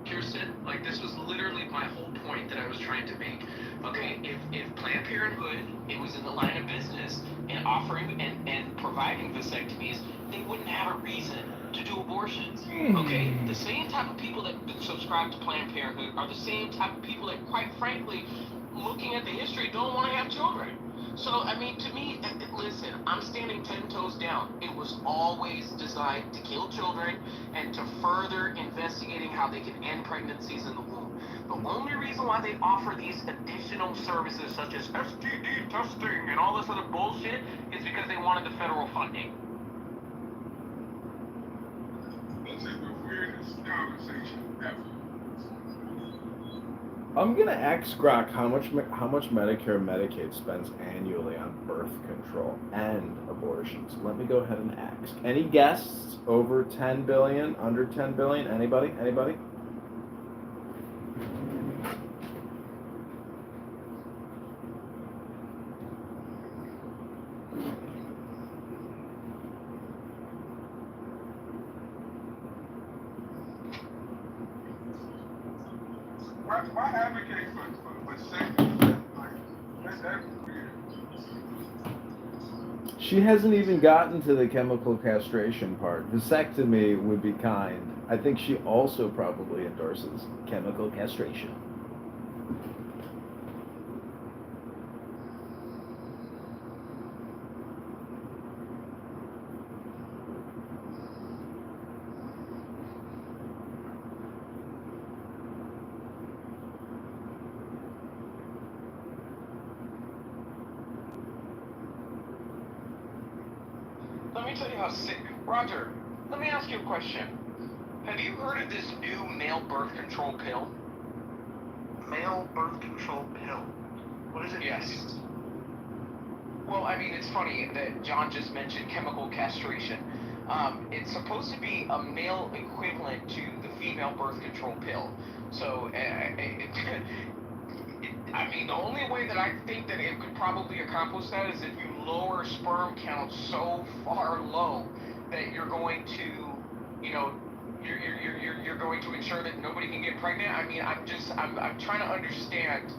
Kirsten. Like, this was literally my whole point that I was trying to make. Okay, if Planned Parenthood, it was in the line of business and offering and providing vasectomies, they wouldn't have a reason to do abortions. Okay, the same type of people that subscribe to Planned Parenthood are the same type of people that, quite frankly, looking at the history, don't want to have children. So, I mean, to me, listen, I'm standing 10 toes down. It was always designed to kill children and to further investigating how they can end pregnancies in the womb. The only reason why they offer these additional services such as STD testing and all this other bullshit is because they wanted the federal funding. This is the weirdest conversation ever. I'm gonna ask Grok how much Medicare and Medicaid spends annually on birth control and abortions. Let me go ahead and ask. Any guesses? Over 10 billion? Under 10 billion? Anybody? Anybody? Why advocate for sex? That's weird. She hasn't even gotten to the chemical castration part. Vasectomy would be kind. I think she also probably endorses chemical castration. tell you how sick. Roger, let me ask you a question. Have you heard of this new male birth control pill? Male birth control pill. What is it? Yes. Well, I mean, it's funny that John just mentioned chemical castration. It's supposed to be a male equivalent to the female birth control pill. So, I mean, the only way that I think that it could probably accomplish that is if you lower sperm count so far low that you're going to, you know, you're going to ensure that nobody can get pregnant. I mean, I'm trying to understand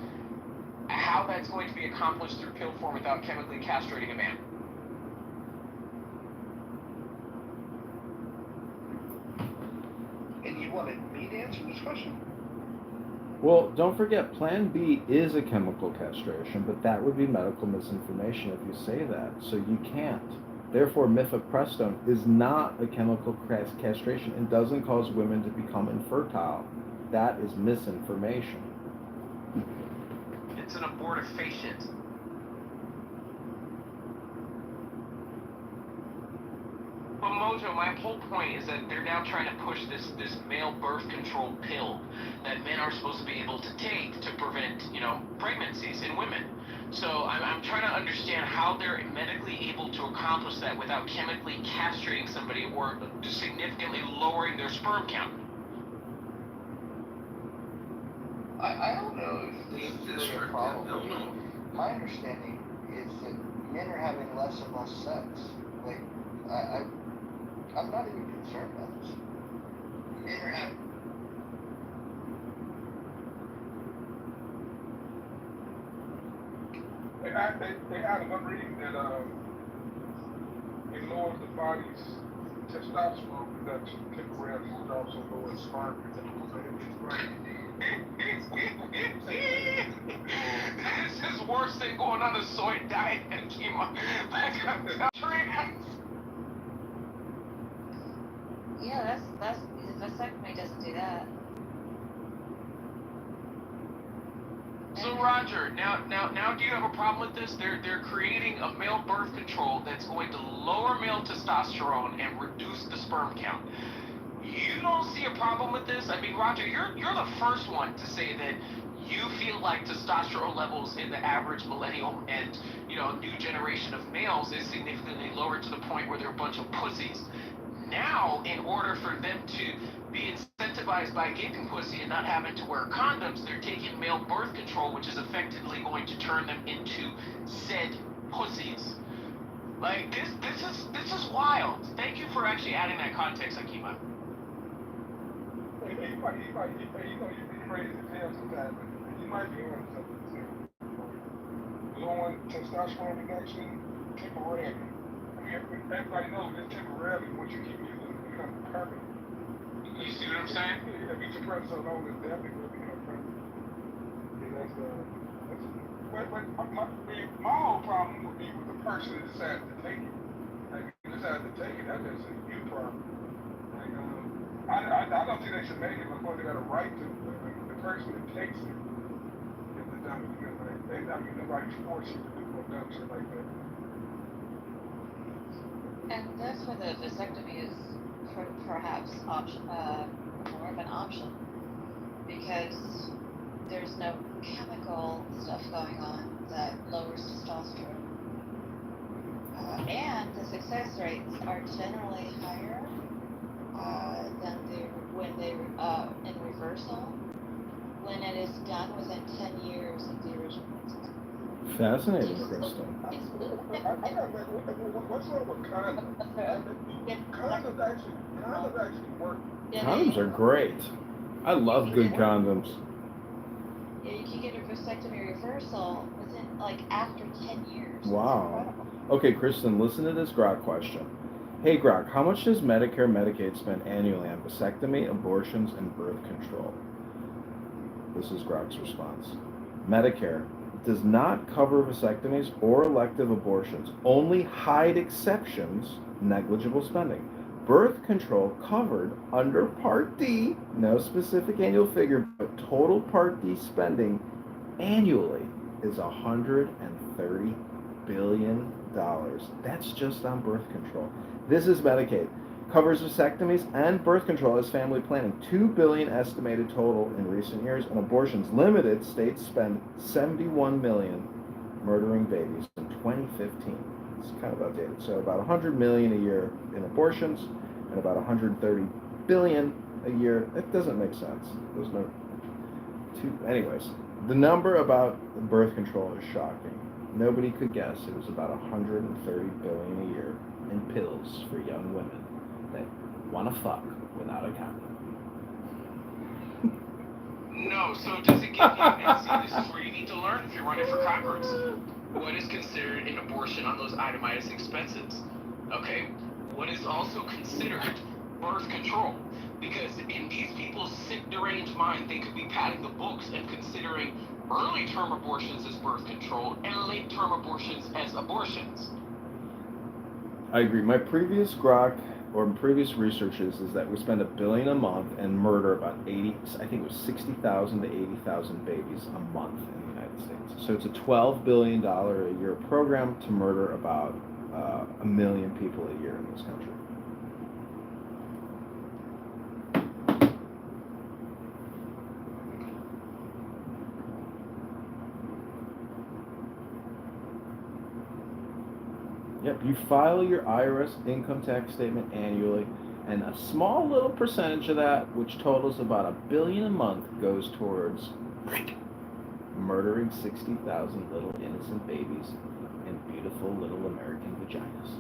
how that's going to be accomplished through pill form without chemically castrating a man. And you wanted me to answer this question? Well, don't forget, Plan B is a chemical castration, but that would be medical misinformation if you say that. So you can't. Therefore, mifepristone is not a chemical castration and doesn't cause women to become infertile. That is misinformation. It's an abortifacient. But Mojo, my whole point is that they're now trying to push this male birth control pill that men are supposed to be able to take to prevent, you know, pregnancies in women. So I'm trying to understand how they're medically able to accomplish that without chemically castrating somebody or significantly lowering their sperm count. I don't know if there's a problem. My understanding is that men are having less and less sex. Like, I'm not even concerned about this. Men are having... They had another reading that it lowers the body's testosterone production temporarily. It also lowers sperm production. This is worse than going on a soy diet and chemo. Yeah, that's vasectomy doesn't do that. So Roger, now do you have a problem with this? They're creating a male birth control that's going to lower male testosterone and reduce the sperm count. You don't see a problem with this? I mean, Roger, you're the first one to say that you feel like testosterone levels in the average millennial and, you know, new generation of males is significantly lower to the point where they're a bunch of pussies. Now, in order for them to be incentivized by getting pussy and not having to wear condoms, they're taking male birth control, which is effectively going to turn them into said pussies. Like, this is wild. Thank you for actually adding that context, Akima. You might be crazy as hell sometimes, but you might be on something too. Lowering testosterone reduction temporarily. I mean, everybody knows it's temporarily. Once you keep using it, it becomes permanent. You see what I'm saying? Yeah, if you suppress so long, it's definitely going to become permanent. Yeah, my whole problem would be with the person that decides to take it. Like, if you decide to take it, that's just a you problem. Like, I don't think they should make it before they got a right to. The person that takes it is the dumb. I mean, nobody's forcing you to do no dumb shit like that. And that's where the vasectomy is perhaps more of an option, because there's no chemical stuff going on that lowers testosterone. And the success rates are generally higher than when they in reversal, when it is done within 10 years of the original intent. Fascinating, Crystal. What's wrong with condoms? Condoms actually work. Condoms are great. I love good condoms. Yeah, you can get a vasectomy reversal within, like, after 10 years. Wow. Okay, Kristen, listen to this Grok question. Hey, Grok, how much does Medicare, Medicaid spend annually on vasectomy, abortions, and birth control? This is Grok's response. Medicare does not cover vasectomies or elective abortions, only hide exceptions, negligible spending. Birth control covered under Part D, no specific annual figure, but total Part D spending annually is $130 billion. That's just on birth control. This is Medicaid. Covers vasectomies and birth control as family planning. $2 billion estimated total in recent years. On abortions limited, states spend $71 million murdering babies in 2015. It's kind of outdated. So about $100 million a year in abortions and about $130 billion a year. It doesn't make sense. There's no anyways, the number about birth control is shocking. Nobody could guess it was about $130 billion a year in pills for young women that want to fuck without a condom. No, so does it give you, and see, this is where you need to learn if you're running for Congress. What is considered an abortion on those itemized expenses? Okay, what is also considered birth control? Because in these people's sick, deranged mind, they could be padding the books and considering early-term abortions as birth control and late-term abortions as abortions. I agree. My previous grok or previous research is that we spend $1 billion a month and murder about 80, I think it was 60,000 to 80,000 babies a month in the United States. So it's a $12 billion a year program to murder about 1 million people a year in this country. Yep, you file your IRS income tax statement annually, and a small little percentage of that, which totals about $1 billion a month, goes towards murdering 60,000 little innocent babies in beautiful little American vaginas.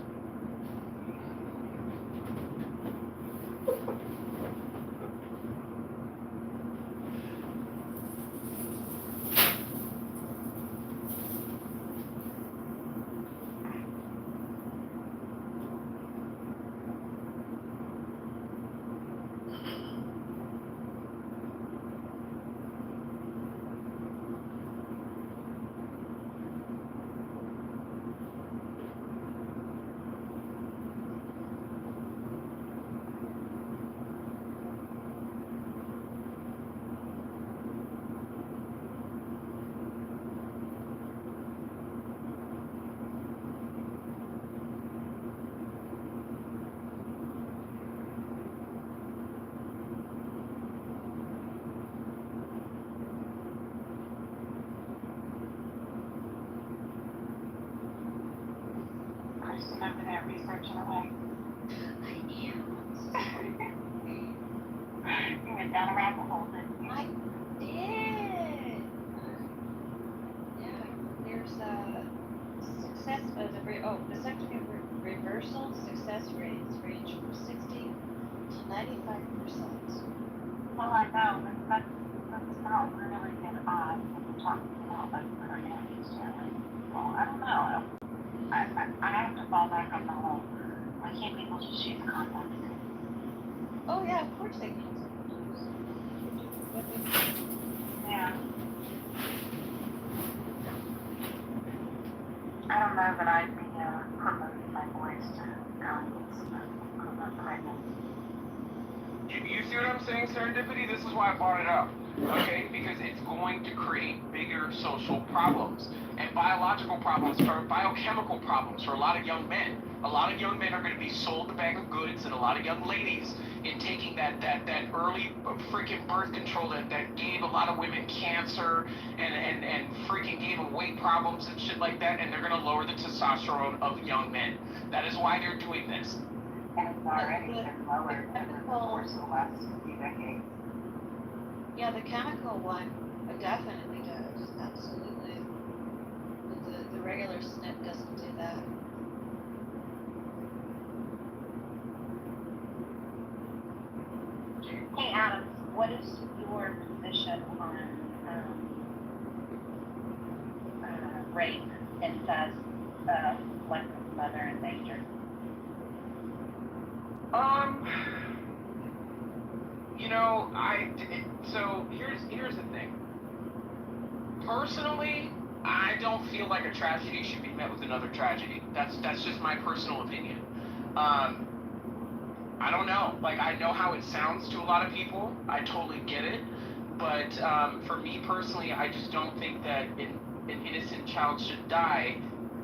Over there researching away. I am. You went down a rabbit hole, didn't you? I did. Yeah, there's a success of the vasectomy reversal success rates range from 60 to 95%. Well, I know, but that's not really good odds when you're talking about like pregnancy necessarily. Well, I don't know. I have to fall back on the whole, why can't people just use condoms? Oh yeah, of course they can. Yeah. I don't know that I'd be promoting my boys to go and get some pregnant. You see what I'm saying, serendipity? This is why I brought it up. Okay, because it's going to create bigger social problems and biological problems or biochemical problems for a lot of young men. A lot of young men are going to be sold a bag of goods, and a lot of young ladies in taking that early freaking birth control that gave a lot of women cancer and freaking gave them weight problems and shit like that, and they're going to lower the testosterone of young men. That is why they're doing this. And it's already been lowered over the course of the last few decades. Yeah, the chemical one definitely does. Absolutely. But the regular snip doesn't do that. Hey, Adam, what is your position on rape, incest, like mother in danger? So here's the thing. Personally, I don't feel like a tragedy should be met with another tragedy. That's just my personal opinion. I don't know. Like, I know how it sounds to a lot of people. I totally get it. But for me personally, I just don't think that an innocent child should die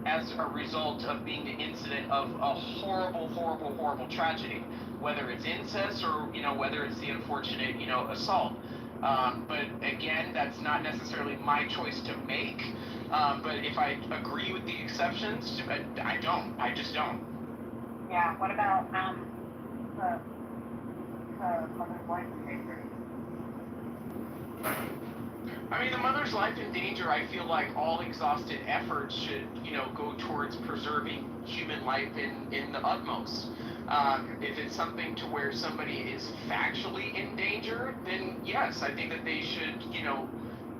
as a result of being the incident of a horrible, horrible, horrible tragedy, whether it's incest or, whether it's the unfortunate, assault. But again, that's not necessarily my choice to make. But if I agree with the exceptions, I don't. I just don't. Yeah, what about the mother's life in danger? I mean, the mother's life in danger, I feel like all exhausted efforts should, go towards preserving human life in the utmost. If it's something to where somebody is factually in danger, then yes, I think that they should,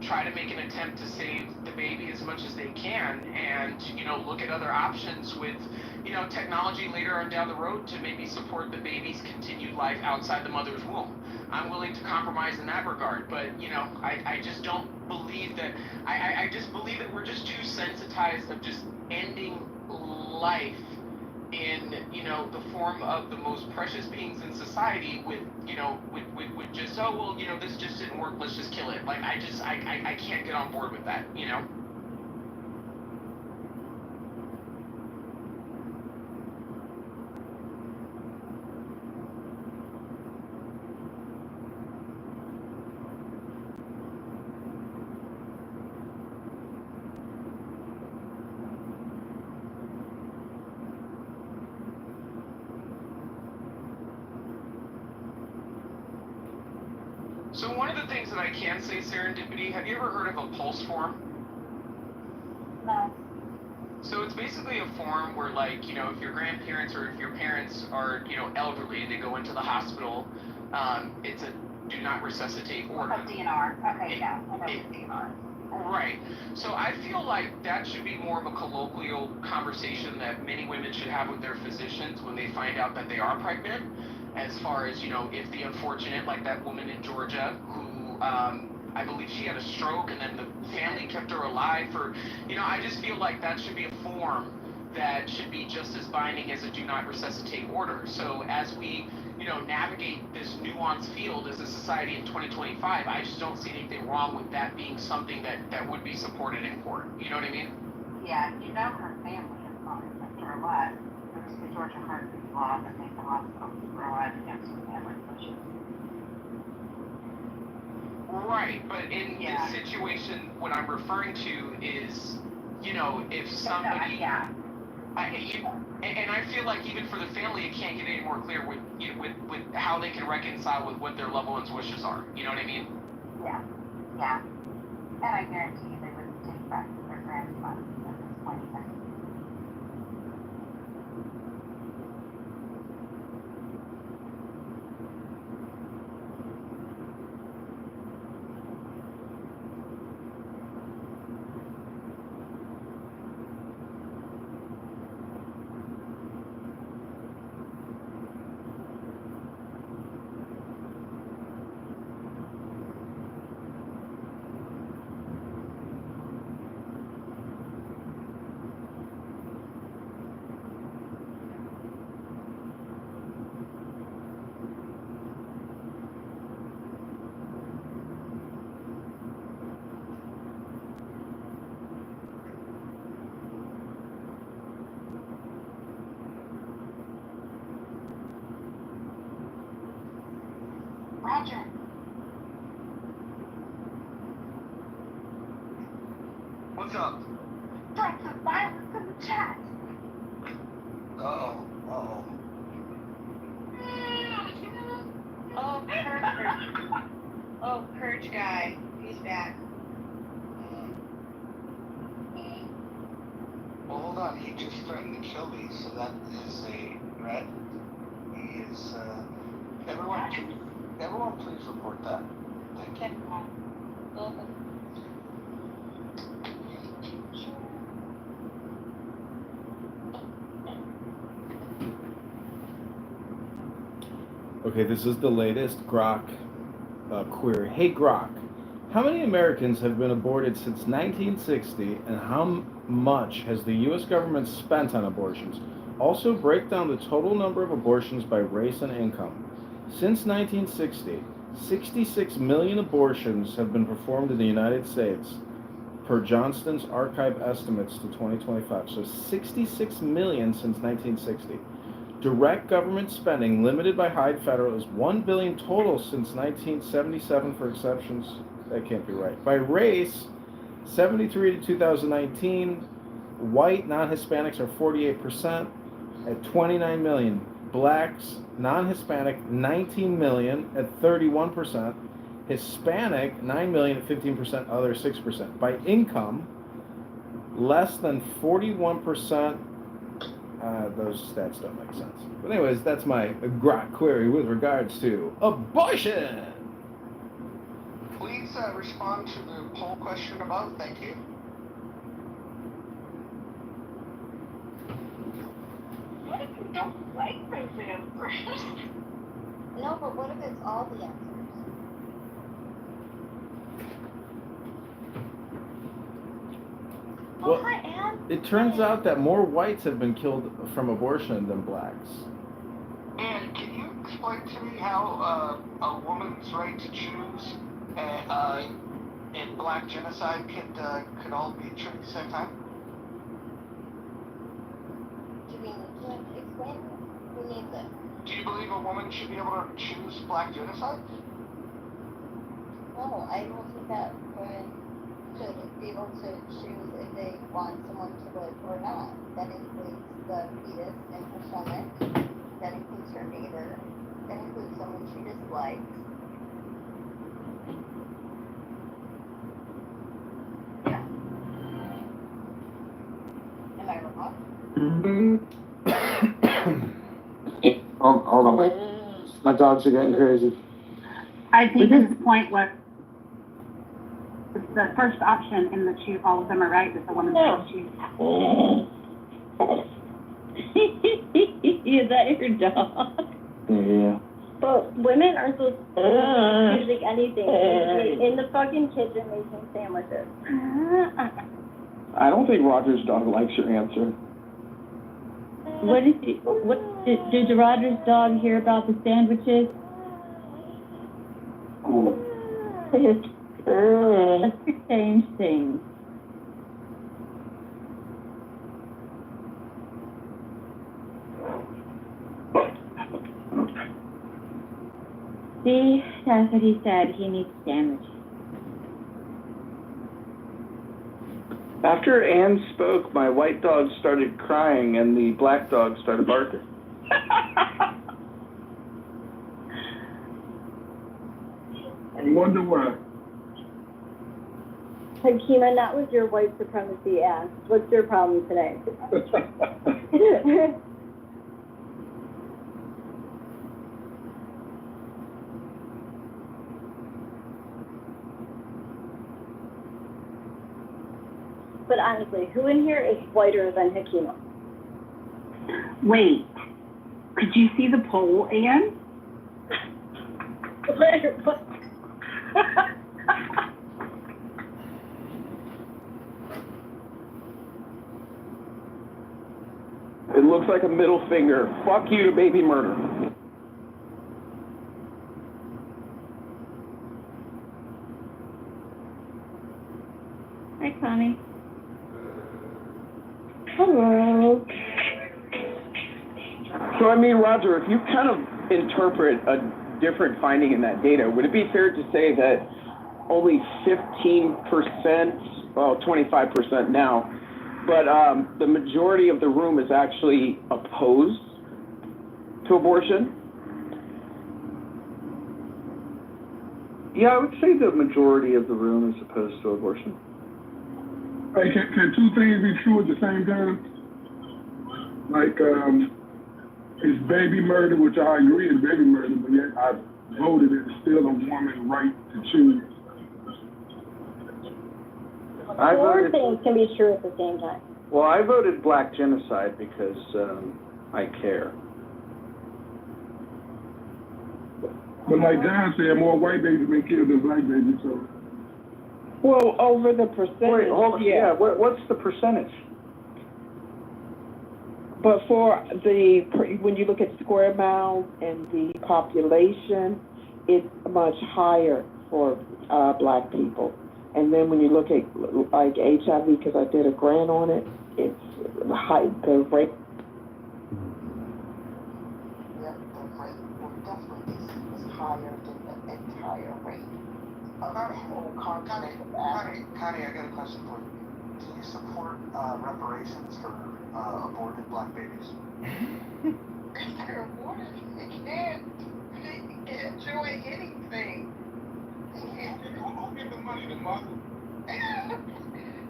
try to make an attempt to save the baby as much as they can and, look at other options with, technology later on down the road to maybe support the baby's continued life outside the mother's womb. I'm willing to compromise in that regard, but, I just don't believe that, I just believe that we're just too sensitized of just ending life in, the form of the most precious beings in society with, with just, oh, well, this just didn't work, let's just kill it. Like, I can't get on board with that, So one of the things that I can say, serendipity, have you ever heard of a pulse form? No. So it's basically a form where, like, if your grandparents or if your parents are, elderly and they go into the hospital, it's a do not resuscitate order. A DNR. Okay, yeah, I know it's DNR. Right. So I feel like that should be more of a colloquial conversation that many women should have with their physicians when they find out that they are pregnant. As far as, if the unfortunate, like that woman in Georgia who, I believe she had a stroke and then the family kept her alive for, I just feel like that should be a form that should be just as binding as a do not resuscitate order. So as we, navigate this nuanced field as a society in 2025, I just don't see anything wrong with that being something that would be supported in court. You know what I mean? Yeah, her family is not for what? There's the Georgia Heartbeat law that makes the hospitals provide against the family pushes. Right, but in this situation, what I'm referring to is, if somebody... Yeah. And I feel like even for the family, it can't get any more clear with how they can reconcile with what their loved ones' wishes are. You know what I mean? Yeah, yeah. And I guarantee you they wouldn't take back their grandson at this point either. Roger. What's up? Threats of violence in the chat. Uh-oh. Oh, Purge guy. He's back. Well, hold on. He just threatened to kill me, so that is a threat. He is, everyone please report that. Thank you. Okay, this is the latest Grok query. Hey Grok, how many Americans have been aborted since 1960 and how much has the U.S. government spent on abortions? Also break down the total number of abortions by race and income. Since 1960, 66 million abortions have been performed in the United States. per Johnston's archive estimates to 2025. So 66 million since 1960. Direct government spending limited by Hyde Federal is 1 billion total since 1977 for exceptions. That can't be right. By race, 73 to 2019, white non-Hispanics are 48% at 29 million. Blacks, non-Hispanic, 19 million at 31%. Hispanic, 9 million at 15%, other 6%. By income, less than 41%. Those stats don't make sense. But anyways, that's my grok query with regards to abortion. Please respond to the poll question above. Thank you. What if you don't like those answers? No, but what if it's all the answers? Well, it turns out that more whites have been killed from abortion than blacks. And can you explain to me how a woman's right to choose and black genocide could all be true at the same time? Do we need to explain? Who needs it? Do you believe a woman should be able to choose black genocide? No, I don't think that women should be able to choose if they want someone to live or not. That includes the fetus in her stomach. That includes her neighbor. That includes someone she dislikes. Yeah. Am I wrong? Hold on. My dogs are getting crazy. I think his point was the first option in the choose, all of them are right, that the woman's right to choose. Is that your dog? Yeah. But women are supposed to choosing anything. In the fucking kitchen making sandwiches. I don't think Roger's dog likes your answer. Did Roger's dog hear about the sandwiches? That's the same thing. See, that's what he said. He needs sandwiches. After Anne spoke, my white dog started crying and the black dog started barking. I wonder why. Hakima, that was your white supremacy ass. What's your problem today? But honestly, who in here is whiter than Hakima? Wait, could you see the poll, Anne? It looks like a middle finger. Fuck you to baby murder. Hi, Connie. Hello. So, I mean, Roger, if you kind of interpret a different finding in that data, would it be fair to say that only 15%, well, 25% now, but the majority of the room is actually opposed to abortion? Yeah, I would say the majority of the room is opposed to abortion. Hey, can two things be true at the same time? Like, it's baby murder, which I agree is baby murder, but yet I voted it's still a woman's right to choose. Four things can be true at the same time. Well, I voted black genocide because I care. But like John said, more white babies been killed than black babies, so. Well, over the percentage, Wait, hold on. Yeah, what's the percentage? But for when you look at square miles and the population, it's much higher for black people. And then when you look at like HIV, because I did a grant on it, it's high, the rate. Yep, the rate will definitely is higher than the entire rate of the whole continent of Africa. Connie, I got a question for you. Do you support reparations for aborted black babies? They're aborted. They can't enjoy anything. Who give the money to mother?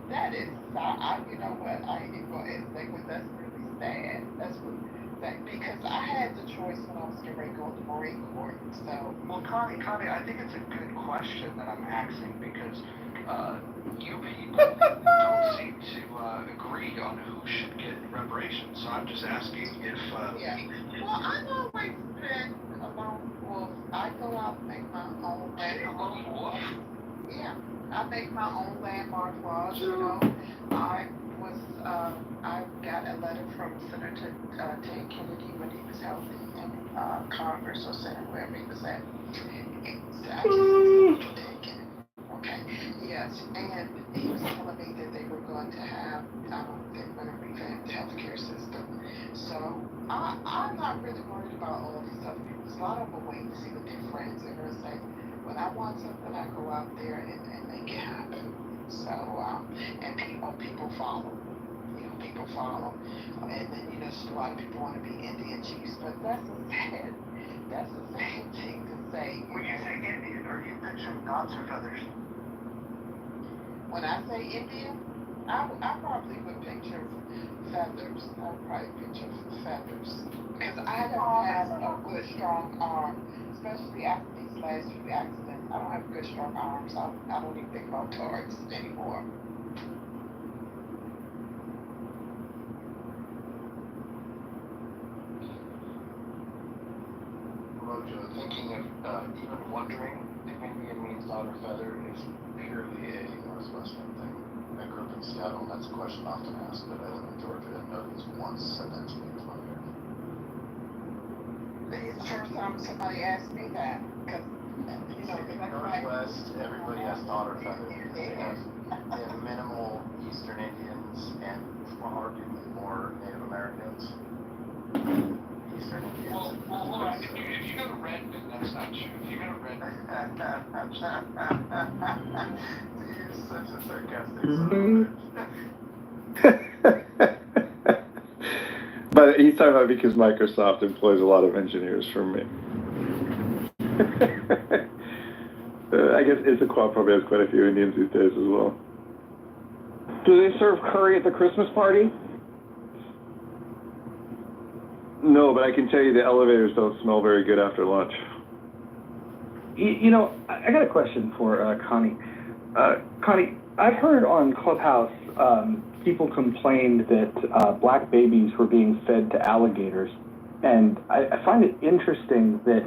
That is, you know what, I ain't even gonna say, but that's really sad. That's really sad, because I had the choice when I was getting ready to go to the Marine Corps, so. Well, Connie, I think it's a good question that I'm asking, because you people don't seem to agree on who should get reparations. So I'm just asking if. Yeah. Well, I've always been a lone wolf. I go out and make my own landmark laws. Yeah, I make my own landmark laws. You know, I got a letter from Senator Ted Kennedy when he was held in Congress or Senate, wherever he was at. Okay. Yes, and he was telling me that they were going to have, they were going to revamp the healthcare system. So I'm not really worried about all this stuff. Because a lot of them are waiting to see what their friends are going to say. When I want something, I go out there and make it happen. So, and people follow. You know, people follow. And then, you know, just a lot of people want to be Indian chiefs, but that's a sad thing to say. When you say Indian, are you picturing knots or feathers? When I say Indian, I probably would picture feathers. I would probably picture feathers. Because I don't have a good, strong arm, especially after these last few accidents. I don't have good, strong arms. I don't even think about targets anymore. Rojo, thinking of even wondering if Indian means dot or feather is purely a Northwestern thing. I grew up in Seattle, and that's a question often asked, but I live in Georgia and nobody's once said that to me in 20 years. It's the first time somebody asked me that, because, you know, Northwest, everybody has dot or feather. They have minimal Eastern Indians and arguably more Native Americans. Eastern Indians. Well, hold on. If you go to Redmond, that's not true. If you go to Redmond, you're such a sarcastic son of a But he's talking about because Microsoft employs a lot of engineers from me. I guess Issaquah probably has quite a few Indians these days as well. Do they serve curry at the Christmas party? No, but I can tell you the elevators don't smell very good after lunch. You know, I got a question for Connie. Connie, I've heard on Clubhouse people complained that black babies were being fed to alligators, and I find it interesting that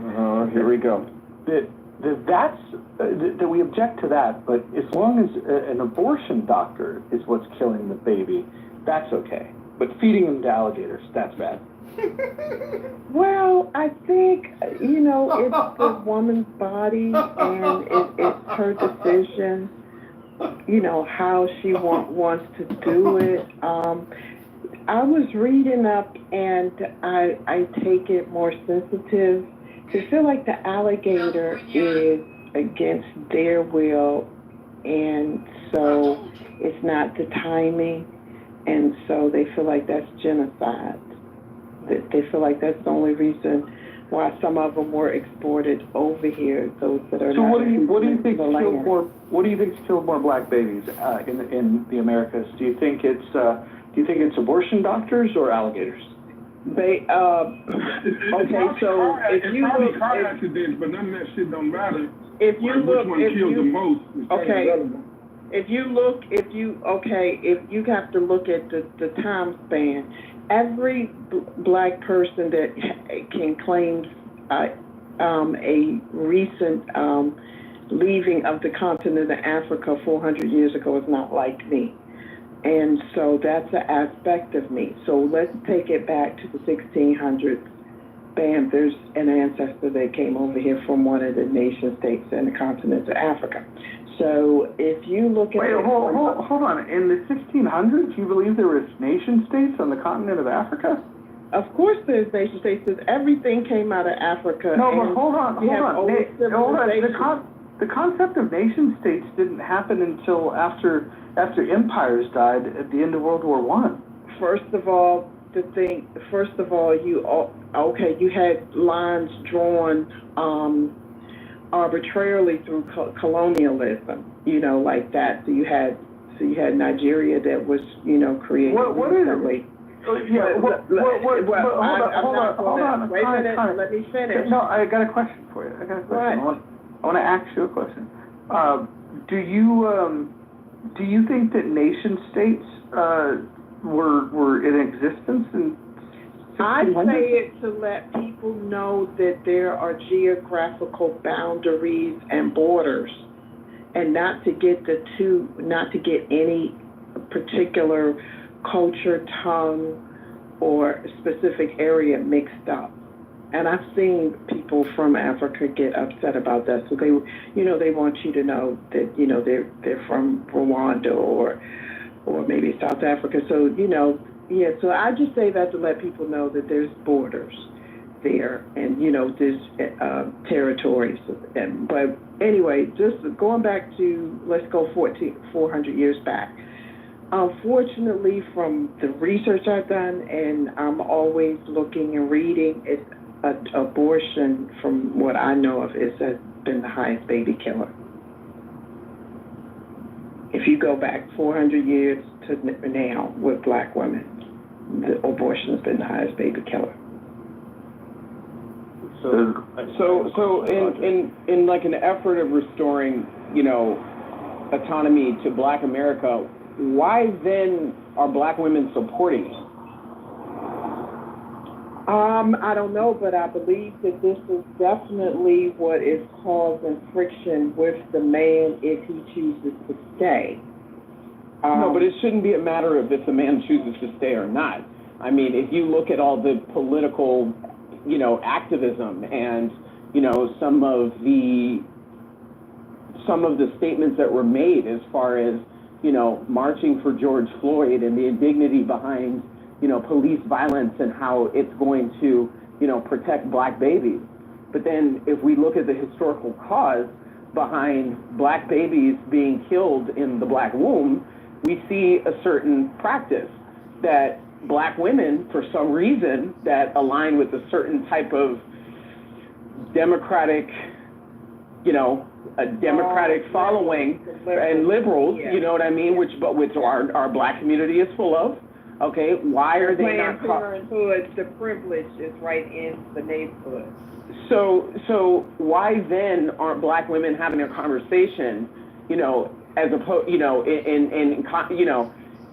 here we go. That we object to that, but as long as an abortion doctor is what's killing the baby, that's okay. But feeding them to alligators, that's bad. Well, I think, you know, it's the woman's body and it's her decision, you know, how she wants to do it. I was reading up and I take it more sensitive. I feel like the alligator is against their will, and so it's not the timing, and so they feel like that's genocide. They feel like that's the only reason why some of them were exported over here. Those that are. So not what do you think the killed land. more? What do you think's killed more black babies in the Americas? Do you think it's abortion doctors or alligators? Okay, so if you look, car accidents, but none of that shit don't matter. If you look, which one kills the most? Okay. If you have to look at the time span, every black person that can claim a recent leaving of the continent of Africa 400 years ago is not like me. And so that's an aspect of me. So let's take it back to the 1600s. Bam, there's an ancestor that came over here from one of the nation states in the continent of Africa. So if you look at Wait, hold on. In the 1600s, you believe there was nation states on the continent of Africa? Of course there's nation states, because everything came out of Africa. No, but hold on. The The concept of nation states didn't happen until after empires died at the end of World War I. First of all, you had lines drawn arbitrarily through colonialism, like that. So you had Nigeria that was, created recently. Hold on. Wait a minute, let me finish. No, I got a question for you. I want to ask you a question. Do you think that nation states were in existence in 1600? I say it to let people know that there are geographical boundaries and borders, and not to get any particular culture, tongue, or specific area mixed up. And I've seen people from Africa get upset about that. So they want you to know that, they're from Rwanda or maybe South Africa. So, so I just say that to let people know that there's borders there and, there's territories. But anyway, just going back to, let's go 400 years back. Unfortunately, from the research I've done, and I'm always looking and reading, abortion, from what I know of, has been the highest baby killer. If you go back 400 years to now with black women, the abortion has been the highest baby killer. So in like an effort of restoring, autonomy to Black America, why then are Black women supporting it? I don't know, but I believe that this is definitely what is causing friction with the man if he chooses to stay. No, but it shouldn't be a matter of if the man chooses to stay or not. I mean, if you look at all the political, activism and, some of the statements that were made as far as, marching for George Floyd and the indignity behind, police violence and how it's going to, protect Black babies. But then if we look at the historical cause behind Black babies being killed in the Black womb, we see a certain practice that Black women, for some reason, that align with a certain type of democratic, a democratic following and liberals, you know what I mean, which our Black community is full of. Okay, why are they not? Planned Parenthood, the privilege is right in the neighborhood. So why then aren't Black women having a conversation, as opposed,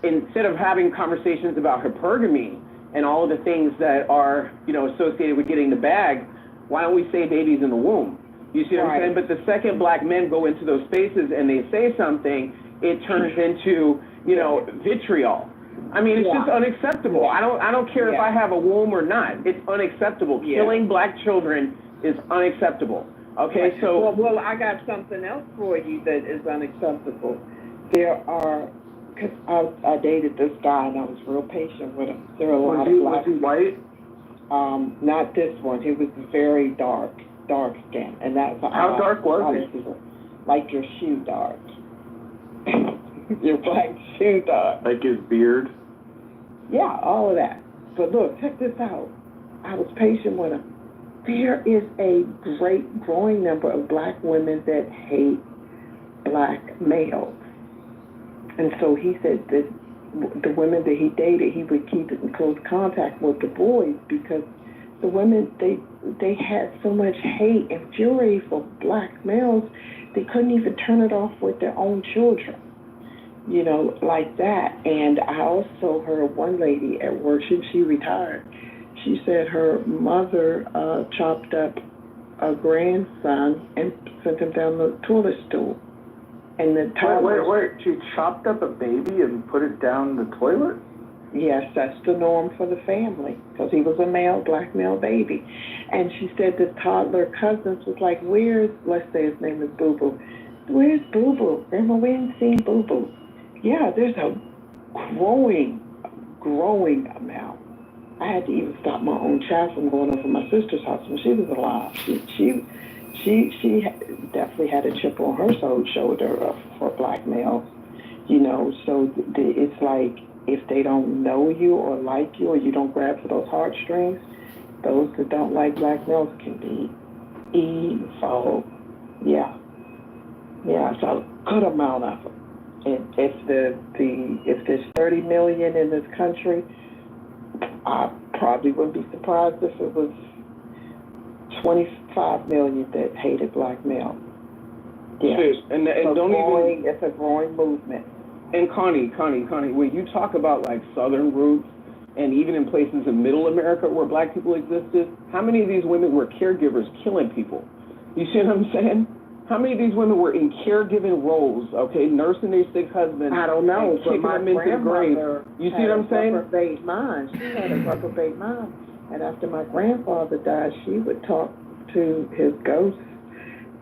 instead of having conversations about hypergamy and all of the things that are, associated with getting the bag, why don't we say babies in the womb? You see what I'm saying? But the second Black men go into those spaces and they say something, it turns into, vitriol. I mean, it's just unacceptable. I don't care if I have a womb or not. It's unacceptable. Killing Black children is unacceptable. Okay, so... Well, I got something else for you that is unacceptable. There are... Because I dated this guy and I was real patient with him. There are a lot of Black... Was he white? Not this one. He was very dark skin. And that's... How dark was he? Like your shoe dark. Your black shoe dark. Like his beard? Yeah, all of that. But look, check this out. I was patient with him. There is a great growing number of Black women that hate Black males. And so he said that the women that he dated, he would keep in close contact with the boys because the women, they had so much hate and fury for Black males, they couldn't even turn it off with their own children. Like that. And I also heard one lady at work, she retired. She said her mother chopped up a grandson and sent him down the toilet stool. And the Wait, she chopped up a baby and put it down the toilet? Yes, that's the norm for the family, because he was a Black male baby. And she said the toddler cousins was like, let's say his name is Boo Boo, Where's Boo Boo? Grandma, we ain't seen Boo Boo. Yeah, there's a growing amount. I had to even stop my own child from going over to my sister's house when she was alive. She definitely had a chip on her shoulder for blackmail. You know, so it's like if they don't know you or like you or you don't grab for those heartstrings, those that don't like blackmails can be evil. Yeah, it's a good amount of them. And if there's 30 million in this country, I probably wouldn't be surprised if it was 25 million that hated blackmail. Yeah, and so don't even. It's a growing movement. And Connie, when you talk about like Southern roots, and even in places in Middle America where black people existed, how many of these women were caregivers killing people? You see what I'm saying? How many of these women were in caregiving roles, okay, nursing their sick husband? I don't know, and kicking but my them into the grave. You see what I'm saying? Reprobate mind. She had a reprobate mind, and after my grandfather died, she would talk to his ghosts,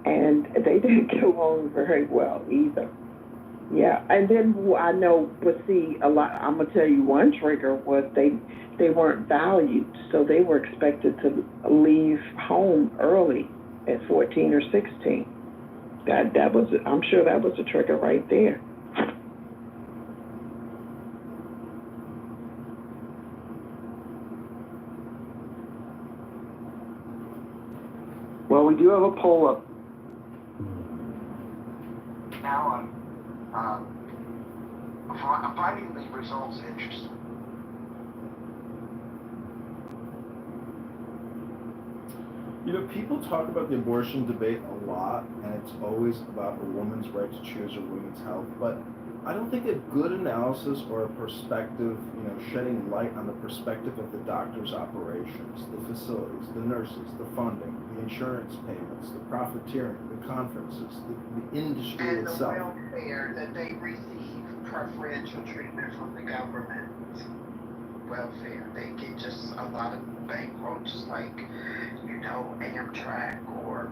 and they didn't get along very well either. Yeah, and then I know, but see, a lot. I'm gonna tell you one trigger was they weren't valued, so they were expected to leave home early at 14 or 16. That was, I'm sure that was a trigger right there. Well, we do have a poll up. Now I'm finding the results interesting. You know, people talk about the abortion debate a lot, and it's always about a woman's right to choose her women's health, but I don't think a good analysis or a perspective, shedding light on the perspective of the doctor's operations, the facilities, the nurses, the funding, the insurance payments, the profiteering, the conferences, the industry and itself. And the welfare, that they receive preferential treatment from the government. Welfare, they get just a lot of bankrolls like, Amtrak or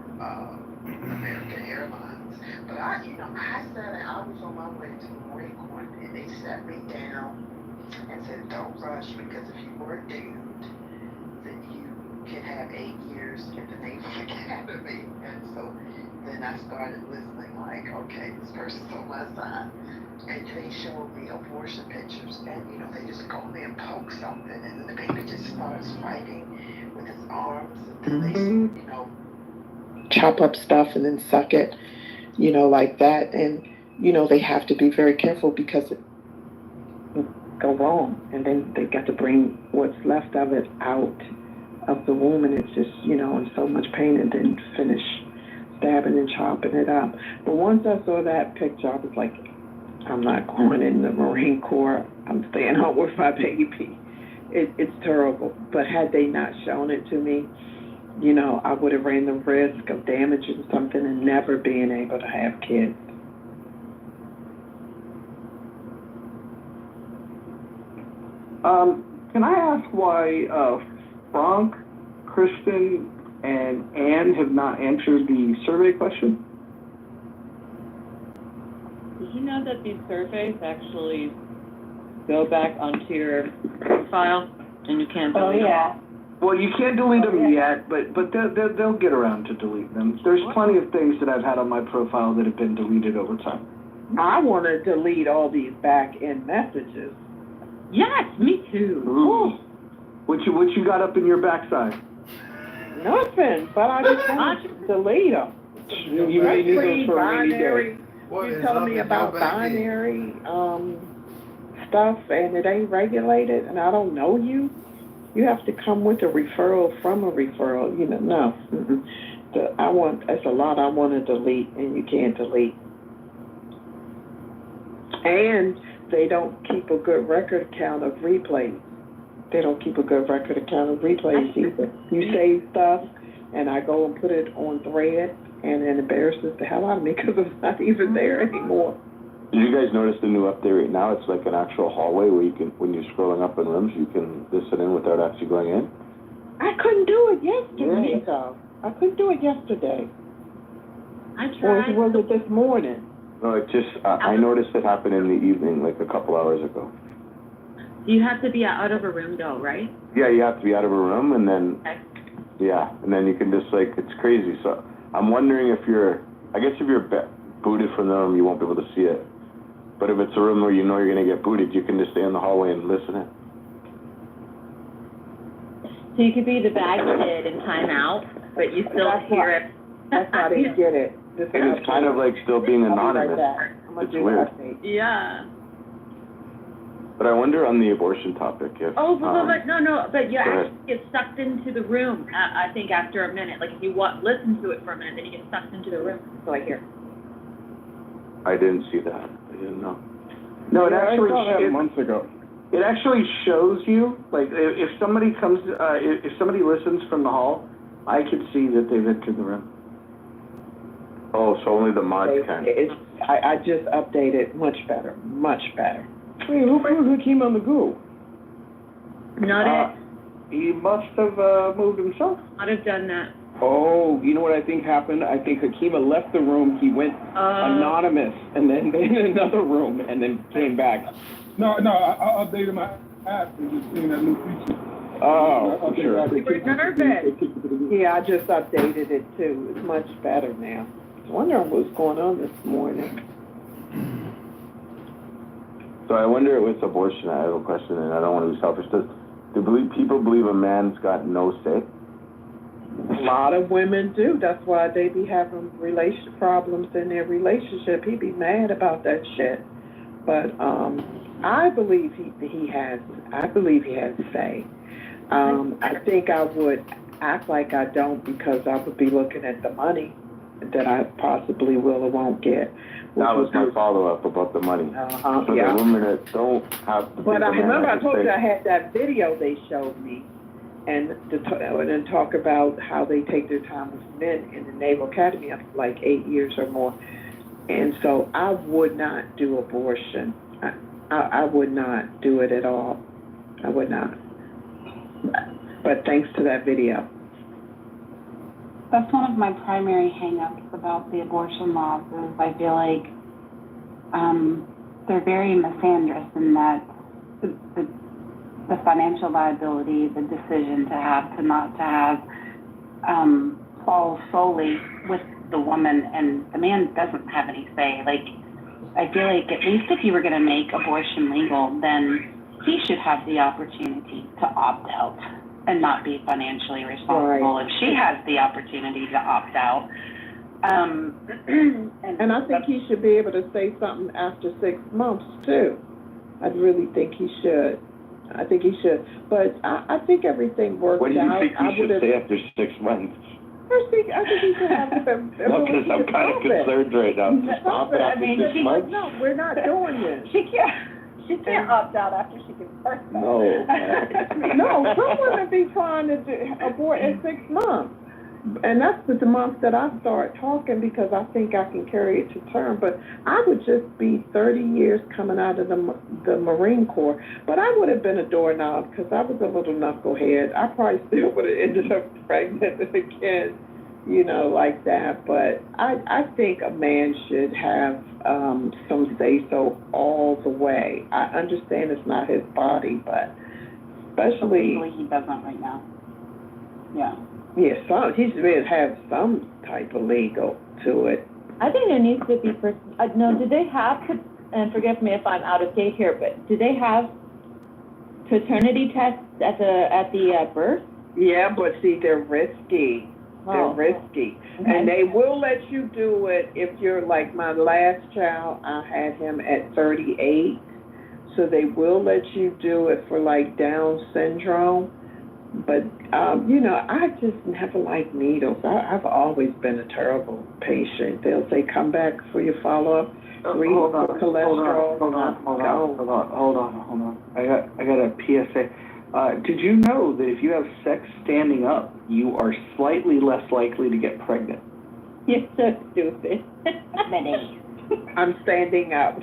American Airlines. But I was on my way to the Marine Corps, and they sat me down and said, don't rush, because if you were doomed, then you can have 8 years in the Naval Academy. And so then I started listening like, okay, this person's on my side. And they showed me abortion pictures, and they just go in there and poke something, and then the baby just starts fighting with his arms, and then they, chop up stuff and then suck it, like that. And, they have to be very careful because it can go wrong. And then they got to bring what's left of it out of the womb, and it's just, in so much pain, and then finish stabbing and chopping it up. But once I saw that picture, I was like, I'm not going in the Marine Corps. I'm staying home with my baby. It's terrible. But had they not shown it to me, I would have ran the risk of damaging something and never being able to have kids. Can I ask why Frank, Kristen, and Anne have not answered the survey question? Did you know that these surveys actually go back onto your profile and you can't delete them? Well, you can't delete them yet, but they'll get around to delete them. There's plenty of things that I've had on my profile that have been deleted over time. I want to delete all these back-end messages. Yes, me too. Ooh. What you got up in your backside? Nothing, but I just want to delete them. You may need those for a rainy day. You're telling me about binary stuff, and it ain't regulated, and I don't know you. You have to come with a referral from a referral. No. That's a lot I want to delete, and you can't delete. And they don't keep a good record account of replays. They don't keep a good record account of replays either. You save stuff, and I go and put it on Thread, and it embarrasses the hell out of me because it's not even there anymore. Did you guys notice the new update right now? It's like an actual hallway where you can, when you're scrolling up in rooms, you can listen in without actually going in. I couldn't do it yesterday. I couldn't do it yesterday. I Or tried. was it this morning? No, it just, I noticed it happened in the evening, like a couple hours ago. You have to be out of a room though, right? Yeah, you have to be out of a room, and then, Okay. yeah, and then you can just, like, it's crazy. So I'm wondering if I guess if you're booted from the room, you won't be able to see it. But if it's a room where you know you're going to get booted, you can just stay in the hallway and listen in. So you could be the bad kid in timeout, but you still hear it. That's why I didn't get it. This And it's kind of like still being I'll be right anonymous. back. I'm gonna It's do weird. the update. Yeah. But I wonder on the abortion topic if... Oh, but no, but you go ahead. actually get sucked into the room, I think, after a minute. Like, if you listen to it for a minute, then you get sucked into the room. So I hear. I didn't see that. I didn't know. No, it Yeah, I actually saw that months ago. It actually shows you, like, if somebody comes, if somebody listens from the hall, I could see that they've entered the room. Oh, so only the mods can. I just updated. Much better. Much better. Wait, who put Hakeem on the go? Not it. He must have moved himself. I'd have done that. Oh, you know what I think happened? I think Hakima left the room, he went anonymous, and then in another room, and then came back. No, I updated my app and just seen that new feature. Oh, sure. Yeah, I just updated it too. It's much better now. I was wondering what's going on this morning. So I wonder with abortion, I have a question, and I don't want to be selfish. Do people believe a man's got no say? A lot of women do. That's why they be having problems in their relationship. He be mad about that shit. But I believe he has say. I think I would act like I don't because I would be looking at the money that I possibly will or won't get. That was my follow-up about the money. So yeah. the women that don't have to But I remember I told say, you I had that video they showed me, and then talk about how they take their time with men in the Naval Academy of like 8 years or more. And so I would not do abortion. I would not do it at all. I would not. But thanks to that video. That's one of my primary hang-ups about the abortion laws is I feel like they're very misandrous in that the financial liability, the decision to have, to not to have, falls solely with the woman, and the man doesn't have any say. Like, I feel like at least if you were going to make abortion legal, then he should have the opportunity to opt out and not be financially responsible if she has the opportunity to opt out. And I think he should be able to say something after 6 months too. I really think he should. I think he should. But I think everything worked out. what do you think he should say after 6 months? I think he should have No, because I'm kind of concerned right now. Stop it after 6 months? No, we're not doing this. She can't opt out after she gives birth. No. No, some women be trying to abort at 6 months. And that's the month that I start talking because I think I can carry it to term. But I would just be 30 years coming out of the Marine Corps. But I would have been a doorknob because I was a little knucklehead. I probably still would have ended up pregnant again, like that. But I think a man should have some say-so all the way. I understand it's not his body, but especially... Legally, he doesn't right now. Yeah. Yeah, he should have some type of legal to it. I think there needs to be no, do they have, and forgive me if I'm out of date here, but do they have paternity tests at the birth? Yeah, but see, they're risky. They're risky. Okay. And they will let you do it if you're like my last child, I had him at 38. So they will let you do it for like Down syndrome. But, I just never liked needles. I've always been a terrible patient. They'll say, come back for your follow-up. Hold on. I got a PSA. Did you know that if you have sex standing up, you are slightly less likely to get pregnant? You're so stupid. I'm standing up.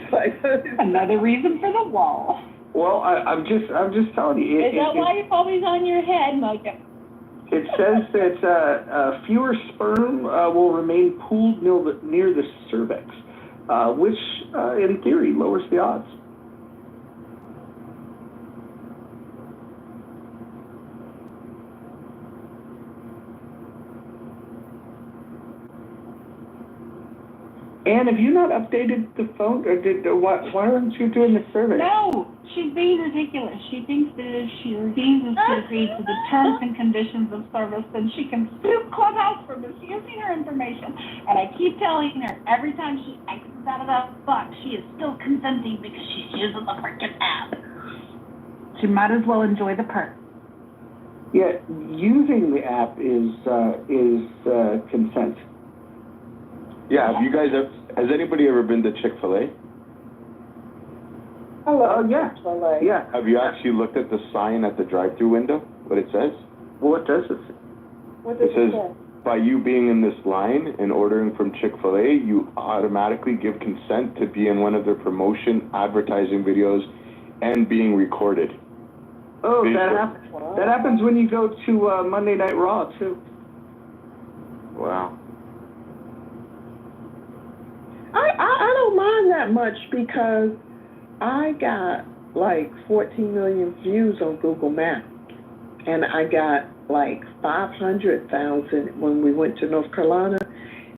Another reason for the wall. Well, I'm just telling you. Is that why it's always on your head, Mojo? It says that fewer sperm will remain pooled near the cervix, which, in theory, lowers the odds. Anne, have you not updated the phone, or why aren't you doing the survey? No, she's being ridiculous. She thinks that she refuses to agree to the terms and conditions of service, and she can sue Clubhouse for misusing her information. And I keep telling her every time she exits out of that box, she is still consenting because she's using the freaking app. She might as well enjoy the perk. Yeah, using the app is consent. Yeah, have you guys has anybody ever been to Chick-fil-A? Hello. Yeah. Chick-fil-A. Yeah. Have you actually looked at the sign at the drive-through window? What it says? What does it say? What does It says, say? by you being in this line and ordering from Chick-fil-A, you automatically give consent to be in one of their promotion advertising videos and being recorded. Oh, that happens when you go to Monday Night Raw, too. Wow. I don't mind that much because I got like 14 million views on Google Maps, and I got like 500,000 when we went to North Carolina,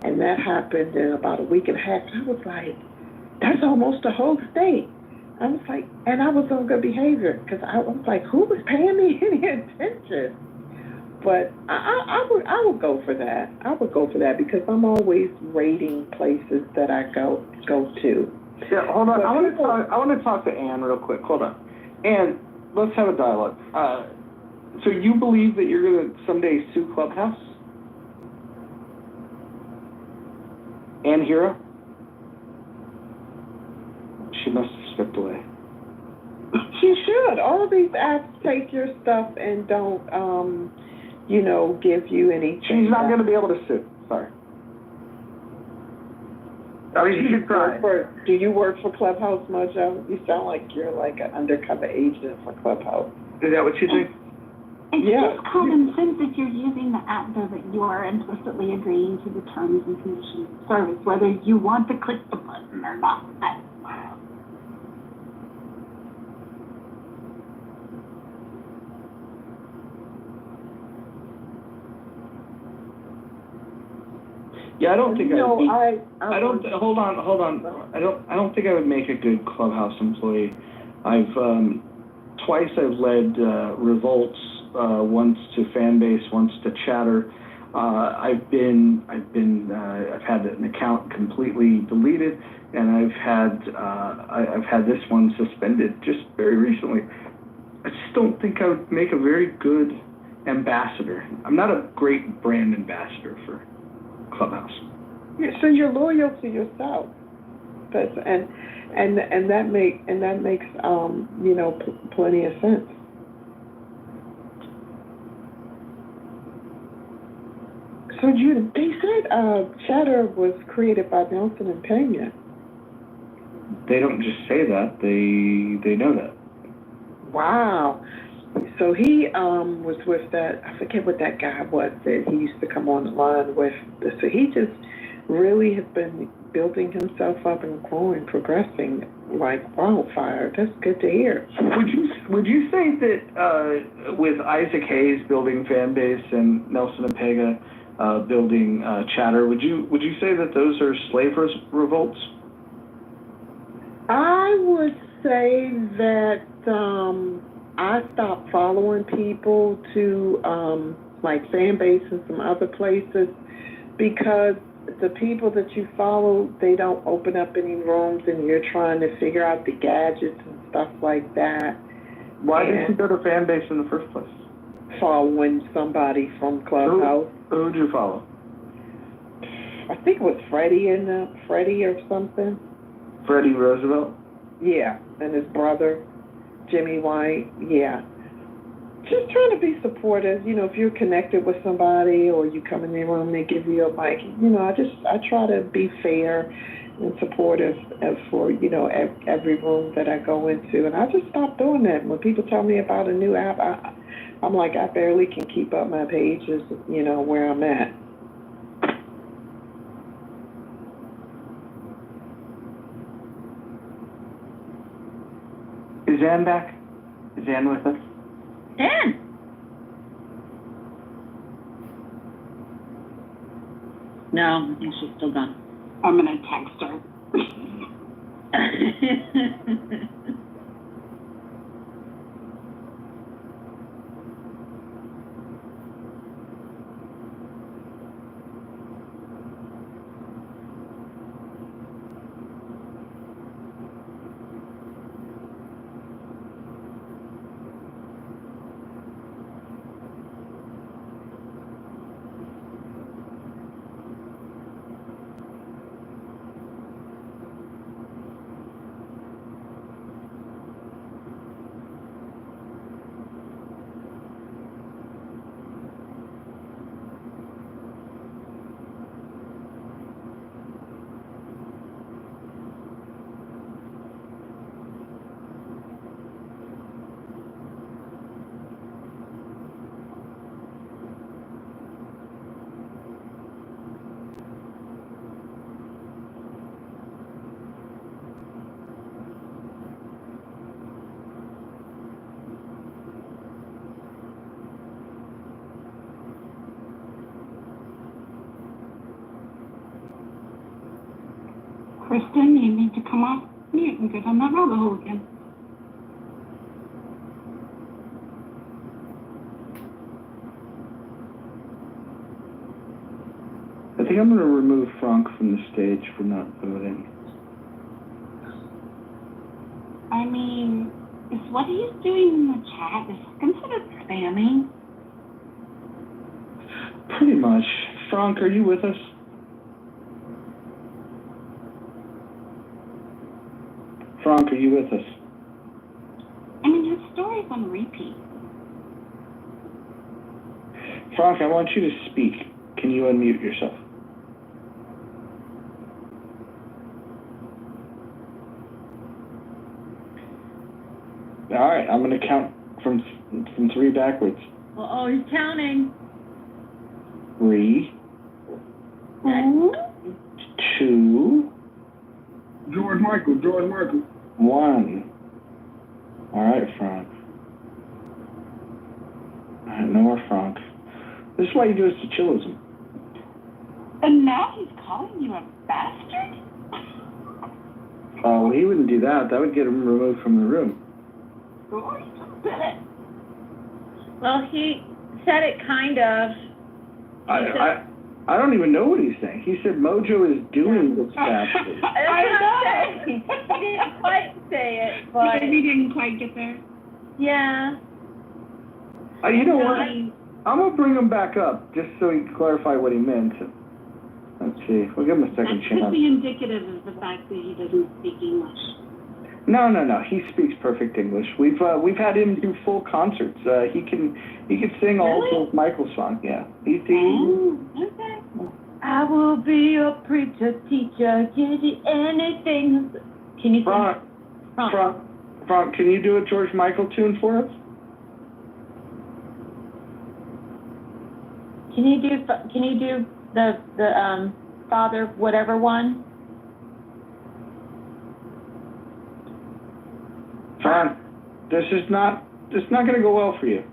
and that happened in about a week and a half. I was like, that's almost the whole state. I was like, and I was on good behavior because I was like, who was paying me any attention? But I would go for that. I would go for that because I'm always rating places that I go to. Yeah, hold on. I want to talk to Anne real quick. Hold on. Anne, let's have a dialogue. So you believe that you're going to someday sue Clubhouse? Anne Hero? She must have stepped away. You should. All of these apps take your stuff and don't, give you anything. She's not going to be able to sue. Sorry. I mean, you should try. Do you work for Clubhouse, Mojo? You sound like you're like an undercover agent for Clubhouse. Is that what you think? It's Yeah. just common sense if you're using the app though that you are implicitly agreeing to the terms and conditions of service, whether you want to click the button or not. Yeah, I don't think No, I don't. Hold on. I don't think I would make a good Clubhouse employee. I've twice I've led revolts. Once to Fanbase, once to Chatter. I've had an account completely deleted, and I've had this one suspended just very recently. I just don't think I would make a very good ambassador. I'm not a great brand ambassador for Clubhouse. Yeah, so you're loyal to yourself. And that makes plenty of sense. So they said Chatter was created by Nelson and Pena. They don't just say that; they know that. Wow. So he was with that. I forget what that guy was that he used to come on the line with. So he just really has been building himself up and growing, progressing like wildfire. That's good to hear. Would you say that with Isaac Hayes building Fanbase and Nelson and Pena building Chatter, would you say that those are slave revolts? I would say that I stopped following people to like Fanbase and some other places because the people that you follow, they don't open up any rooms and you're trying to figure out the gadgets and stuff like that. Why did you go to Fanbase in the first place? Following somebody from Clubhouse. Who would you follow? I think it was Freddie or something. Freddie Roosevelt? Yeah, and his brother, Jimmy White. Yeah. Just trying to be supportive. If you're connected with somebody or you come in their room, they give you a mic. I try to be fair and supportive for, every room that I go into. And I just stopped doing that. When people tell me about a new app, I'm like, I barely can keep up my pages, you know, where I'm at. Is Ann back? Is Ann with us? Dan! No, I think she's still gone. I'm gonna text her. Kristen, you need to come off mute and get on that rabbit hole again. I think I'm going to remove Frank from the stage for not voting. I mean, is what he's doing in the chat is considered spamming? Pretty much. Frank, are you with us? Frank, are you with us? I mean, his story's on repeat. Frank, I want you to speak. Can you unmute yourself? All right, I'm going to count from 3 backwards. Uh-oh, he's counting. 3, 2, George Michael. 1. All right, Frank. All right, no more Frank. This is why you do this to chillism. And now he's calling you a bastard? Oh, well, he wouldn't do that. That would get him removed from the room. Well, he said it kind of. I don't even know what he's saying. He said Mojo is doing this bastard. I know. He didn't quite say it, but He didn't quite get there. yeah. You know what? I'm going to bring him back up just so he can clarify what he meant. Let's see. We'll give him a second That chance. could be indicative of the fact that he doesn't speak English. No. He speaks perfect English. We've had him do full concerts. He can sing all George Michael songs. Yeah. Okay. I will be your preacher, teacher, give you anything. Can you Frank, can you do a George Michael tune for us? Can you do the Father whatever one? Frank, this is not going to go well for you.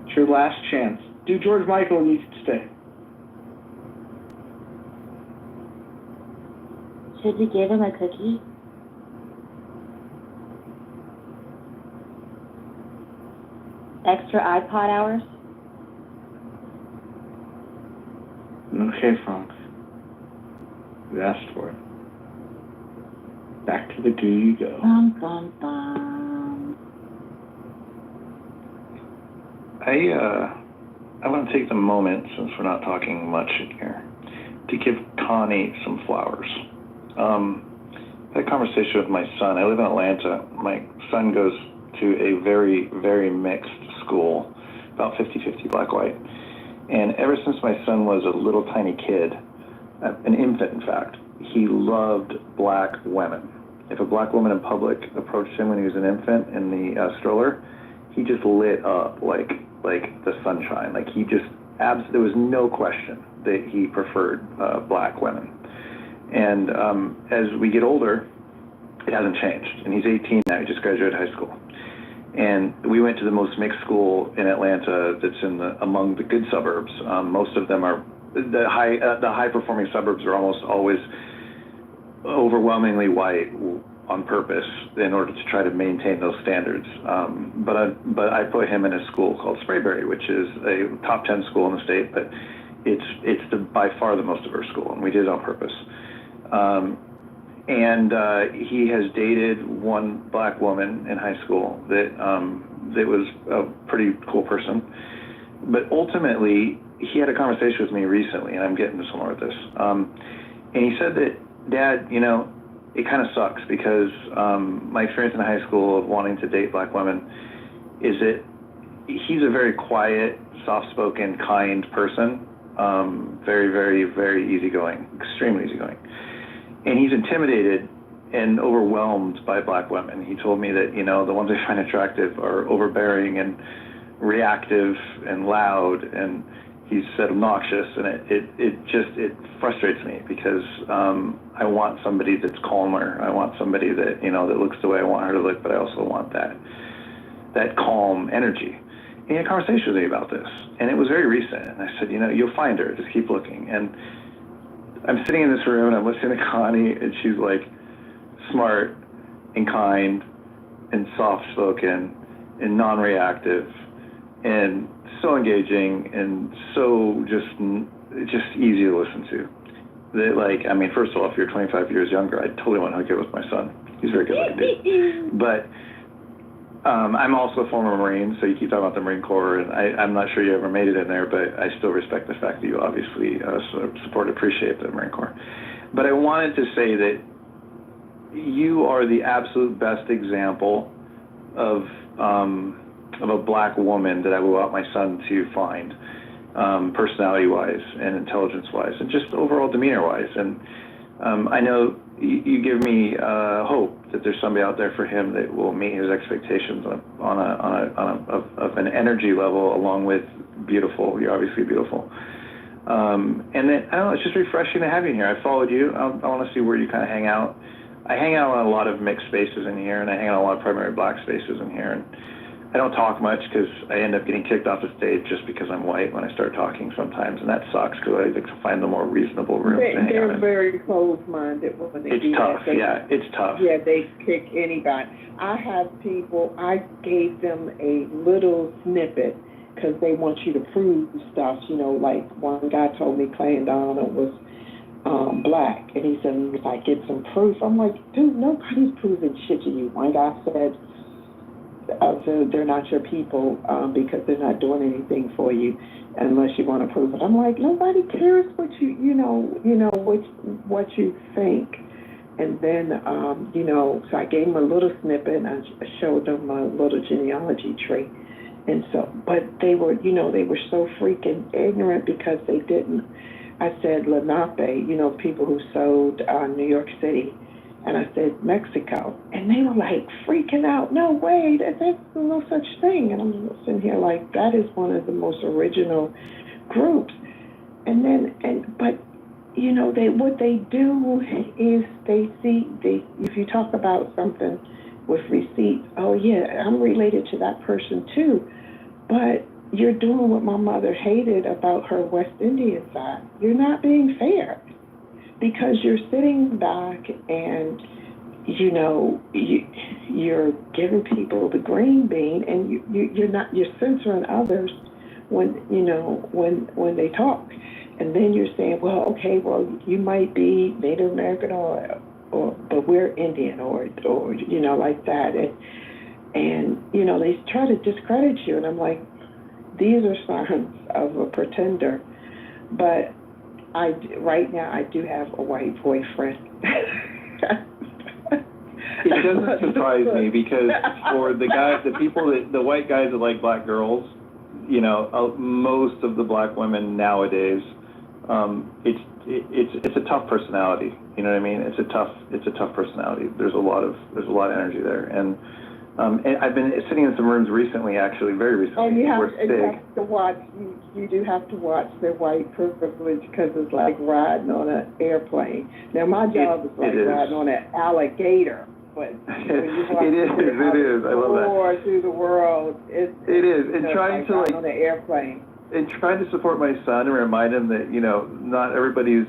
It's your last chance. Do George Michael and you can stay. Should we give him a cookie? Extra iPod hours? Okay, Frank. You asked for it. Back to the goo you go. Bum, bum, bum. I want to take the moment, since we're not talking much in here, to give Connie some flowers. I had a conversation with my son. I live in Atlanta. My son goes to a very, very mixed school, about 50-50 black-white. And ever since my son was a little tiny kid, an infant in fact, he loved black women. If a black woman in public approached him when he was an infant in the stroller, he just lit up like the sunshine. Like he just, there was no question that he preferred black women. And as we get older, it hasn't changed. And he's 18 now, he just graduated high school. And we went to the most mixed school in Atlanta that's among the good suburbs. Most of them are, the high performing suburbs are almost always overwhelmingly white on purpose in order to try to maintain those standards. But I put him in a school called Sprayberry, which is a top 10 school in the state, but it's by far the most diverse school, and we did it on purpose. And he has dated one black woman in high school that was a pretty cool person. But ultimately, he had a conversation with me recently, and I'm getting somewhere with this. And he said that, Dad, you know, it kind of sucks because my experience in high school of wanting to date black women is that he's a very quiet, soft-spoken, kind person, very, very, very easygoing, extremely easygoing. And he's intimidated and overwhelmed by black women. He told me that, you know, the ones I find attractive are overbearing and reactive and loud, and he said obnoxious, and it frustrates me because I want somebody that's calmer. I want somebody that, you know, that looks the way I want her to look, but I also want that calm energy. And he had a conversation with me about this, and it was very recent. And I said, you know, you'll find her, just keep looking. And I'm sitting in this room and I'm listening to Connie, and she's like smart and kind and soft-spoken and non-reactive and so engaging and so just easy to listen to. That, like, I mean, first of all, if you're 25 years younger, I totally want to hook you up with my son. He's very good looking dude. But I'm also a former Marine, so you keep talking about the Marine Corps, and I'm not sure you ever made it in there, but I still respect the fact that you obviously support and appreciate the Marine Corps. But I wanted to say that you are the absolute best example of a black woman that I would want my son to find, personality-wise and intelligence-wise, and just overall demeanor-wise. And I know you give me hope that there's somebody out there for him that will meet his expectations of an energy level, along with beautiful. You're obviously beautiful. And then, I don't know, it's just refreshing to have you in here. I followed you. I want to see where you kind of hang out. I hang out on a lot of mixed spaces in here, and I hang out on a lot of primary black spaces in here. And I don't talk much because I end up getting kicked off the stage just because I'm white when I start talking sometimes, and that sucks because I like to find the more reasonable rooms to hang out They're in. very closed-minded when they do Tough, that. yeah, it's tough. Yeah, they kick anybody. I have people, I gave them a little snippet because they want you to prove stuff. You know, like one guy told me Clay and Donna was black, and he said, if I get some proof, I'm like, dude, nobody's proving shit to you. One guy said, they're not your people because they're not doing anything for you unless you want to prove it. I'm like, nobody cares what what you think. And then, so I gave them a little snippet and I showed them a little genealogy tree. And so, but they were so freaking ignorant because they didn't. I said Lenape, people who sold New York City. And I said, Mexico. And they were like freaking out. No way, there's no such thing. And I'm sitting here like, that is one of the most original groups. But what they do is if you talk about something with receipts, oh yeah, I'm related to that person too. But you're doing what my mother hated about her West Indian side. You're not being fair. Because you're sitting back and, you're giving people the green bean, and you're censoring others when they talk. And then you're saying, well, okay, well, you might be Native American but we're Indian or like that. And they try to discredit you. And I'm like, these are signs of a pretender. But right now, I do have a white boyfriend. It doesn't surprise me because for the white guys that like black girls, most of the black women nowadays, it's a tough personality. You know what I mean? It's a tough personality. There's a lot of energy there, and And I've been sitting in some rooms recently, actually, very recently, And you where have to watch, you do have to watch their white privilege, because it's like riding on an airplane. Now, my job is like riding on an alligator, but it is. I love that. Soar through the world. It is. And trying to, like, on an airplane. And trying to support my son and remind him that, you know, not everybody's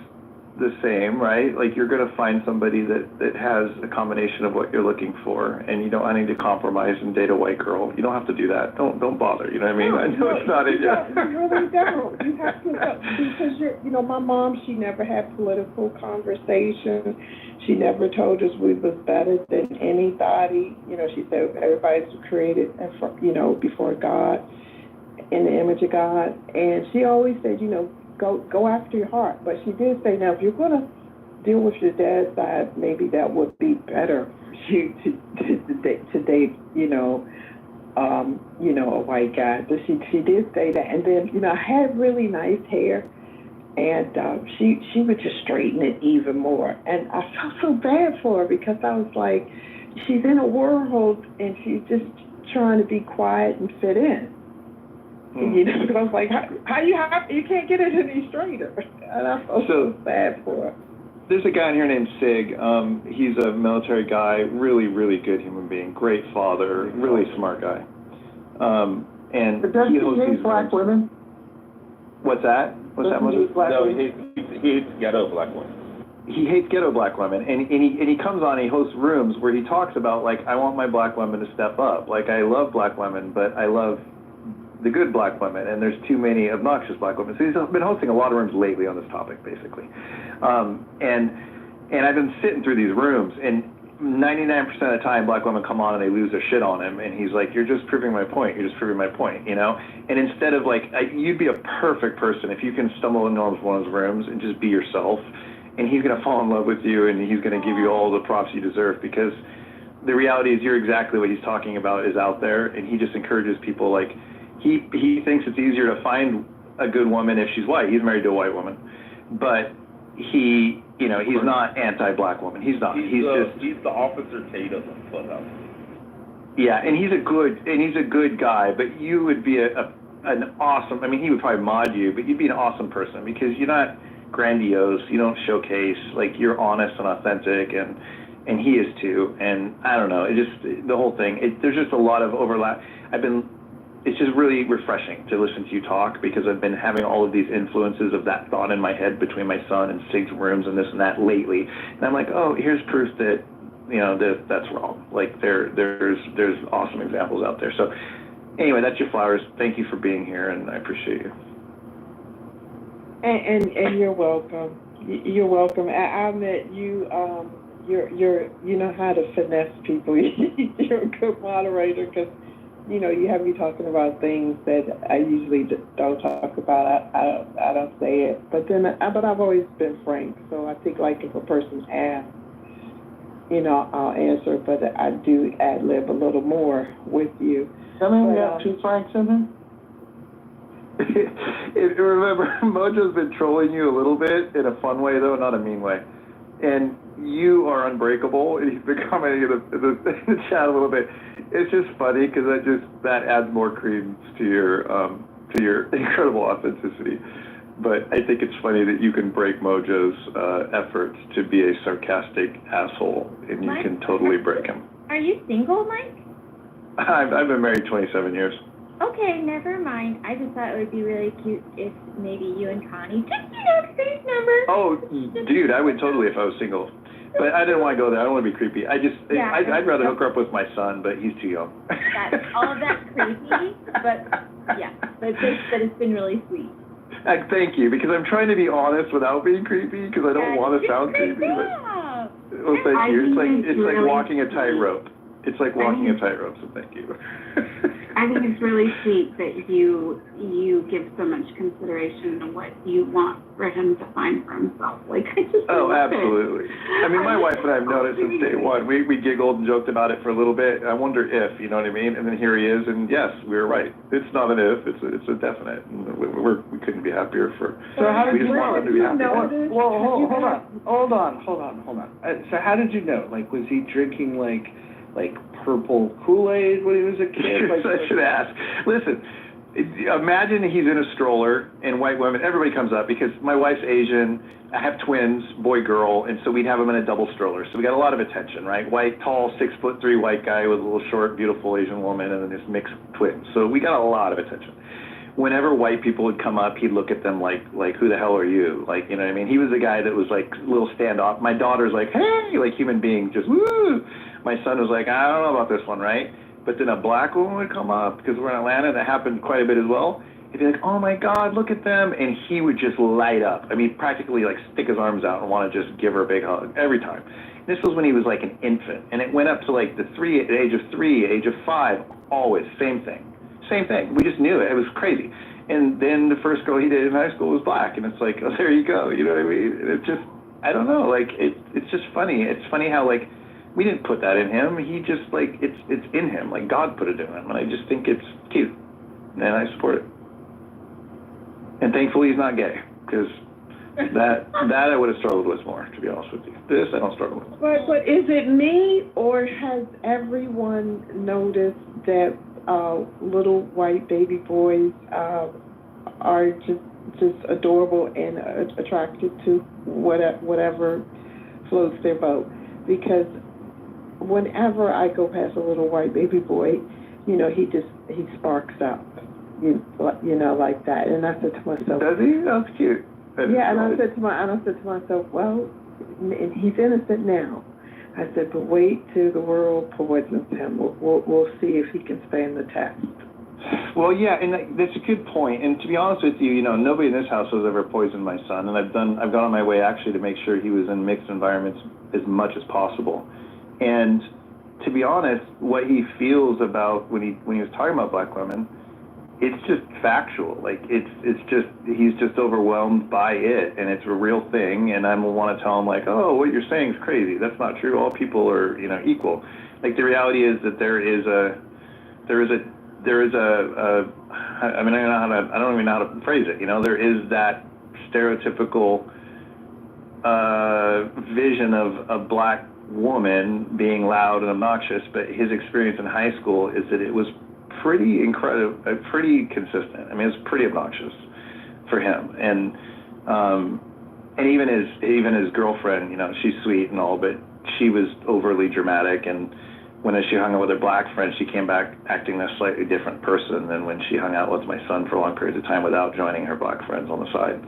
the same, right? Like, you're going to find somebody that has a combination of what you're looking for, and you don't need to compromise and date a white girl. You don't have to do that. Don't bother. You know what I mean? I know it's not it yet. You really don't. You have to, because you know, my mom, she never had political conversation. She never told us we was better than anybody. You know, she said everybody's created, you know, before God, in the image of God. And she always said, you know, go after your heart. But she did say, now, if you're going to deal with your dad's side, maybe that would be better for you to date, you know, a white guy. But she did say that. And then, you know, I had really nice hair, and she would just straighten it even more. And I felt so bad for her, because I was like, she's in a world and she's just trying to be quiet and fit in. You know, because I was like, how you can't get it any straighter? And I felt so bad for her. There's a guy in here named Sig. He's a military guy, really, really good human being, great father, really smart guy. And but does he hate black women? What's that? What's that, Moses? No, he hates ghetto black women. He hates ghetto black women, and he comes on, he hosts rooms where he talks about, like, I want my black women to step up. Like, I love black women, but I love the good black women, and there's too many obnoxious black women. So he's been hosting a lot of rooms lately on this topic, basically. And I've been sitting through these rooms, and 99% of the time, black women come on and they lose their shit on him, and he's like, you're just proving my point, you know? And instead of, like, you'd be a perfect person if you can stumble into one of those rooms and just be yourself, and he's gonna fall in love with you, and he's gonna give you all the props you deserve, because the reality is you're exactly what he's talking about is out there, and he just encourages people, like, he thinks it's easier to find a good woman if she's white. He's married to a white woman, but he's not anti-black woman. He's not. He's the Officer Tate of Clubhouse. Yeah, and he's a good guy. But you would be an awesome. I mean, he would probably mod you, but you'd be an awesome person, because you're not grandiose. You don't showcase. Like, you're honest and authentic, and he is too. And I don't know. It just the whole thing. There's just a lot of overlap. It's just really refreshing to listen to you talk, because I've been having all of these influences of that thought in my head between my son and Sig's rooms and this and that lately. And I'm like, oh, here's proof that, you know, that's wrong. Like, there's awesome examples out there. So anyway, that's your flowers. Thank you for being here, and I appreciate you. And you're welcome. You're welcome. I met you. You know how to finesse people. You're a good moderator, because, you know, you have me talking about things that I usually don't talk about. I don't say it. But I've always been frank. So I think, like, if a person asks, you know, I'll answer. But I do ad-lib a little more with you. I mean, we have two Franks in here. Remember, Mojo's been trolling you a little bit in a fun way, though, not a mean way. And you are unbreakable, and he's been commenting in the chat a little bit. It's just funny, because that adds more credence to your incredible authenticity. But I think it's funny that you can break Mojo's efforts to be a sarcastic asshole, and you can totally break him. Are you single, Mike? I've been married 27 years. Okay, never mind. I just thought it would be really cute if maybe you and Connie just, you know, exchange numbers. Oh, dude, I would totally if I was single. But I didn't want to go there. I don't want to be creepy. I'd rather hook her up with my son, but he's too young. All of that's creepy, but yeah, but it's been really sweet. Thank you, because I'm trying to be honest without being creepy, because I don't want to sound creepy. Well, thank you. It's like walking a tightrope. It's like walking a tightrope, so thank you. I think it's really sweet that you give so much consideration to what you want for him to find for himself. Like, I just absolutely. I mean, my wife and I have known it since day one. We giggled and joked about it for a little bit. I wonder if, you know what I mean? And then here he is, and yes, we were right. It's not an if, it's a definite. And we couldn't be happier for. So how did you want him to be happy. Well, hold on. So how did you know? Like, was he drinking, like, like purple Kool-Aid when he was a kid? You're Like, such an ass. Listen, imagine he's in a stroller and white women, everybody comes up because my wife's Asian, I have twins, boy, girl, and so we'd have them in a double stroller. So we got a lot of attention, right? White, tall, 6'3" white guy with a little short, beautiful Asian woman and then this mixed twins. So we got a lot of attention. Whenever white people would come up, he'd look at them like who the hell are you? Like, you know what I mean? He was the guy that was like a little standoff. My daughter's like, hey, like human being, just woo. My son was like, I don't know about this one, right? But then a black woman would come up, because we're in Atlanta, and that happened quite a bit as well. He'd be like, oh my God, look at them. And he would just light up. I mean, practically like stick his arms out and want to just give her a big hug every time. This was when he was like an infant. And it went up to like the age of 3, age of 5, always, same thing. Same thing. We just knew it. It was crazy. And then the first girl he dated in high school was black. And it's like, oh, there you go. You know what I mean? And it just, I don't know. Like, it's just funny. It's funny how, like, we didn't put that in him. He just, like, it's in him. Like, God put it in him. And I just think it's cute. And I support it. And thankfully he's not gay. Because that I would have struggled with more, to be honest with you. This I don't struggle with. But is it me, or has everyone noticed that little white baby boys are just adorable and attracted to whatever floats their boat? Because whenever I go past a little white baby boy, you know, he sparks up, you know, like that. And I said to myself, does he? That's cute. Yeah, and I said to myself, well, and he's innocent now. I said, but wait till the world poisons him. We'll see if he can stand the test. Well, yeah, and that's a good point. And to be honest with you, you know, nobody in this house has ever poisoned my son, and I've gone on my way actually to make sure he was in mixed environments as much as possible. And to be honest, what he feels about when he was talking about black women, it's just factual. Like it's just he's just overwhelmed by it, and it's a real thing. And I want to tell him like, oh, what you're saying is crazy. That's not true. All people are, you know, equal. Like the reality is that there is a I mean, I don't even know how to phrase it. You know, there is that stereotypical vision of a black woman being loud and obnoxious, but his experience in high school is that it was pretty consistent. I mean, it's pretty obnoxious for him, and even his girlfriend, you know, she's sweet and all, but she was overly dramatic, and when she hung out with her black friend, she came back acting a slightly different person than when she hung out with my son for long periods of time without joining her black friends on the side.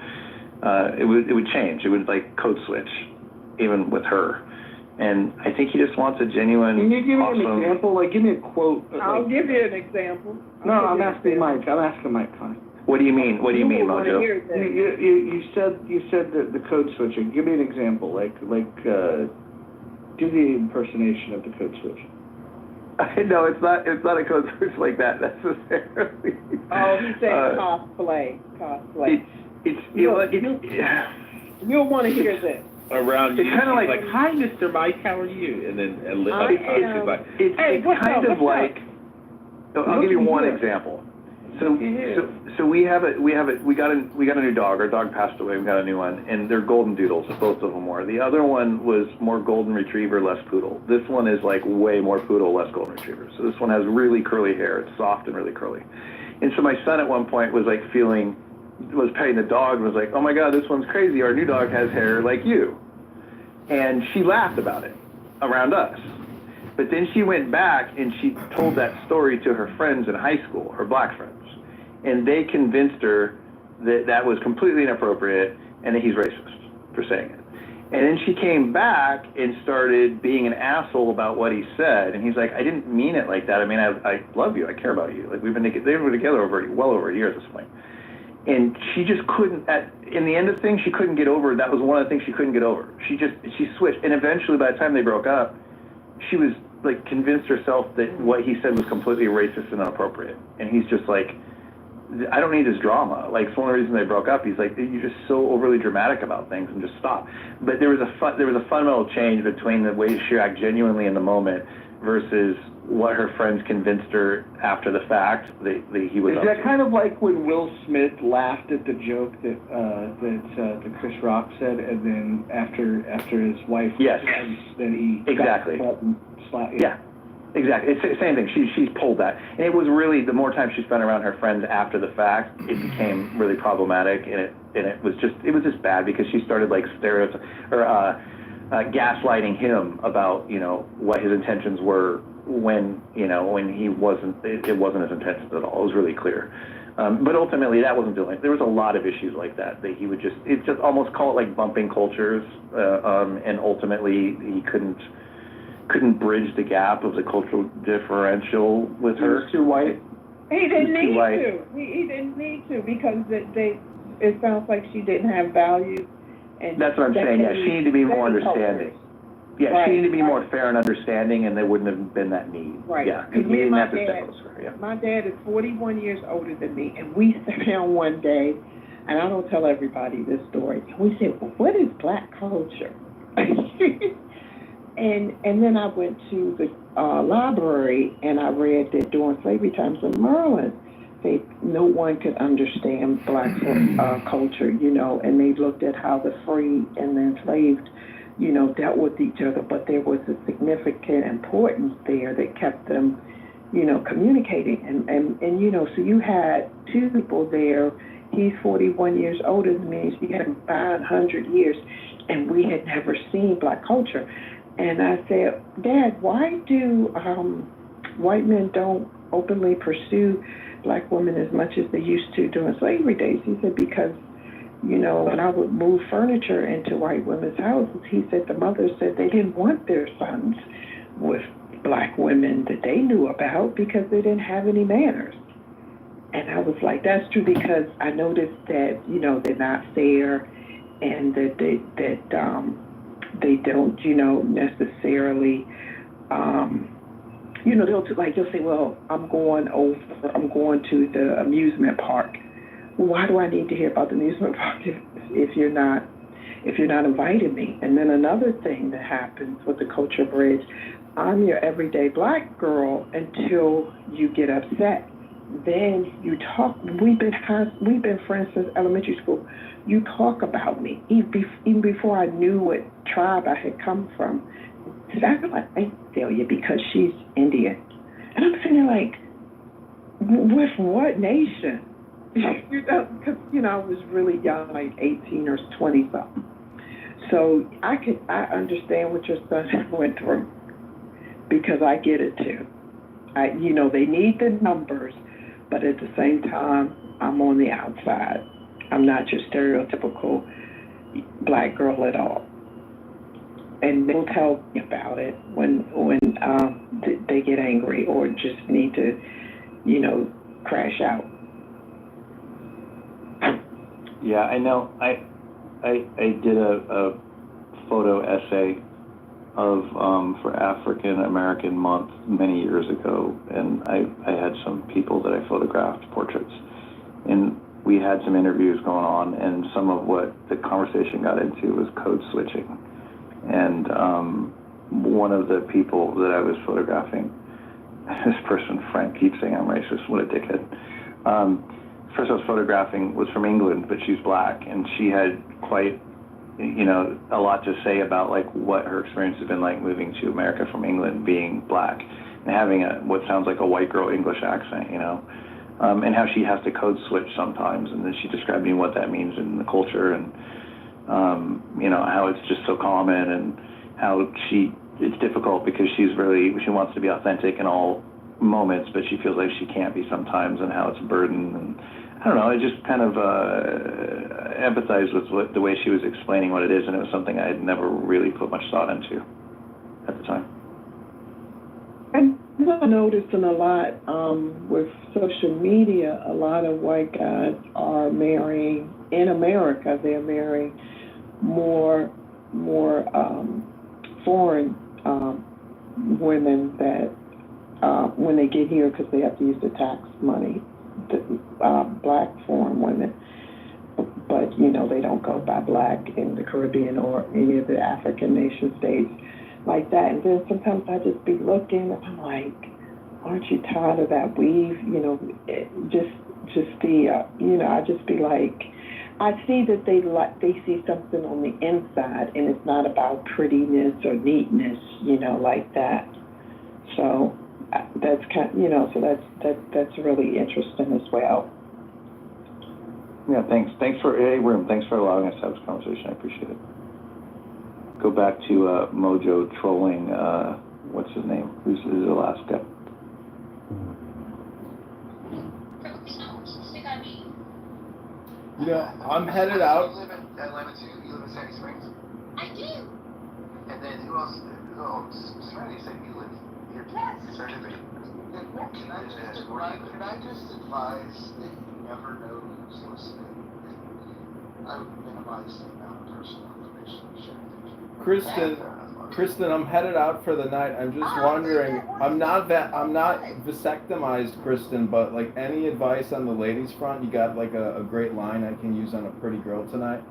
It would change. It would like code switch, even with her. And I think he just wants a genuine. Can you give me awesome... an example? Like, give me a quote. I'll give you an example. I'm asking Mike. Connie. What do you mean? What do you mean, Mojo? You said the code switching. Give me an example. Do the impersonation of the code switch. No, it's not a code switch like that necessarily. Oh, he said cosplay. You'll want to hear this. Around it's kind of like, hi, Mr. Mike, how are you? And then it's kind of like. I'll give you one example. So we got a new dog. Our dog passed away. We got a new one, and they're golden doodles. Both of them were. The other one was more golden retriever, less poodle. This one is like way more poodle, less golden retriever. So this one has really curly hair. It's soft and really curly. And so my son at one point was petting the dog and was like, oh my God, this one's crazy. Our new dog has hair like you. And she laughed about it around us. But then she went back and she told that story to her friends in high school, her black friends. And they convinced her that that was completely inappropriate and that he's racist for saying it. And then she came back and started being an asshole about what he said. And he's like, I didn't mean it like that. I mean, I love you. I care about you. Like, they've been together well over a year at this point. And she just couldn't, in the end of things, she couldn't get over it. That was one of the things she couldn't get over. She switched. And eventually, by the time they broke up, she was like convinced herself that what he said was completely racist and inappropriate. And he's just like, I don't need this drama. Like, it's one of the reasons they broke up. He's like, you're just so overly dramatic about things, and just stop. But there was a fundamental change between the way she acted genuinely in the moment versus what her friends convinced her after the fact that he was. Is that kind of like when Will Smith laughed at the joke that Chris Rock said, and then after his wife, yes, then he exactly. got caught and slapped? Yeah. Exactly. It's the same thing. She's pulled that. And it was really, the more time she spent around her friends after the fact, it became really problematic, and it was just bad because she started like gaslighting him about, what his intentions were when he wasn't, it wasn't his intentions at all. It was really clear. But ultimately that wasn't doing it. There was a lot of issues like that he would just almost call it like bumping cultures, and ultimately he couldn't bridge the gap of the cultural differential with her. He was too white. He didn't need white. to. He didn't need to because it sounds like she didn't have values. And that's what I'm saying. Yeah, she needed to be more understanding. Yeah, right, she needed to be more fair and understanding, and there wouldn't have been that need. Right. Yeah, because he didn't have to step close to her. Yeah. My dad is 41 years older than me, and we sat down one day, and I don't tell everybody this story. We said, well, what is black culture? And then I went to the library, and I read that during slavery times in Maryland, no one could understand black culture, and they looked at how the free and the enslaved, dealt with each other, but there was a significant importance there that kept them, communicating. And so you had two people there. He's 41 years older than me. She had 500 years, and we had never seen black culture. And I said, Dad, why do white men don't openly pursue black women as much as they used to during slavery days? He said, because, when I would move furniture into white women's houses, he said the mothers said they didn't want their sons with black women that they knew about because they didn't have any manners. And I was like, that's true, because I noticed that, they're not fair, and that they don't, necessarily, they'll say, well, I'm going to the amusement park. Why do I need to hear about the amusement park if you're not inviting me? And then another thing that happens with the culture bridge, I'm your everyday black girl until you get upset. Then you talk. We've been friends since elementary school. You talk about me even before I knew what tribe I had come from. So I feel like I fail you because she's Indian, and I'm sitting there like, with what nation? Because I was really young, like 18 or 20 something. So I understand what your son went through, because I get it too. They need the numbers, but at the same time, I'm on the outside. I'm not your stereotypical black girl at all. And they'll tell me about it when they get angry or just need to, crash out. Yeah, I know. I did a photo essay for African American Month many years ago, and I had some people that I photographed portraits, and we had some interviews going on, and some of what the conversation got into was code switching. And one of the people that I was photographing, this person, Frank, keeps saying I'm racist, what a dickhead. First I was photographing was from England, but she's black, and she had quite, a lot to say about like what her experience has been like moving to America from England, being black, and having what sounds like a white girl English accent, and how she has to code switch sometimes. And then she described me what that means in the culture, and how it's just so common, and how it's difficult because she wants to be authentic in all moments, but she feels like she can't be sometimes, and how it's a burden. And I don't know, I just kind of empathized with the way she was explaining what it is, and it was something I had never really put much thought into at the time. I'm noticing a lot with social media, a lot of white guys are marrying, in America, they're marrying more foreign women that when they get here, because they have to use the tax money, black foreign women, but they don't go by black in the Caribbean or any of the African nation states like that. And then sometimes I just be looking and I'm like, aren't you tired of that weave? I just be like, I see that they see something on the inside, and it's not about prettiness or neatness, like that. So that's so that's really interesting as well. Yeah, thanks. Thanks for, hey, Room, thanks for allowing us to have this conversation. I appreciate it. Go back to Mojo trolling, what's his name? Who's Alaska? You know, I'm headed out. You live in Atlanta too? You live in Sandy Springs? I do. And then who else? Oh, Serenity said you live here. Yes. Serenity. Can I just advise that you never know who's listening? I would minimize the amount of personal information you share. Kristen, I'm headed out for the night. I'm just wondering. I'm not vasectomized, Kristen, but like any advice on the ladies' front? You got like a great line I can use on a pretty girl tonight?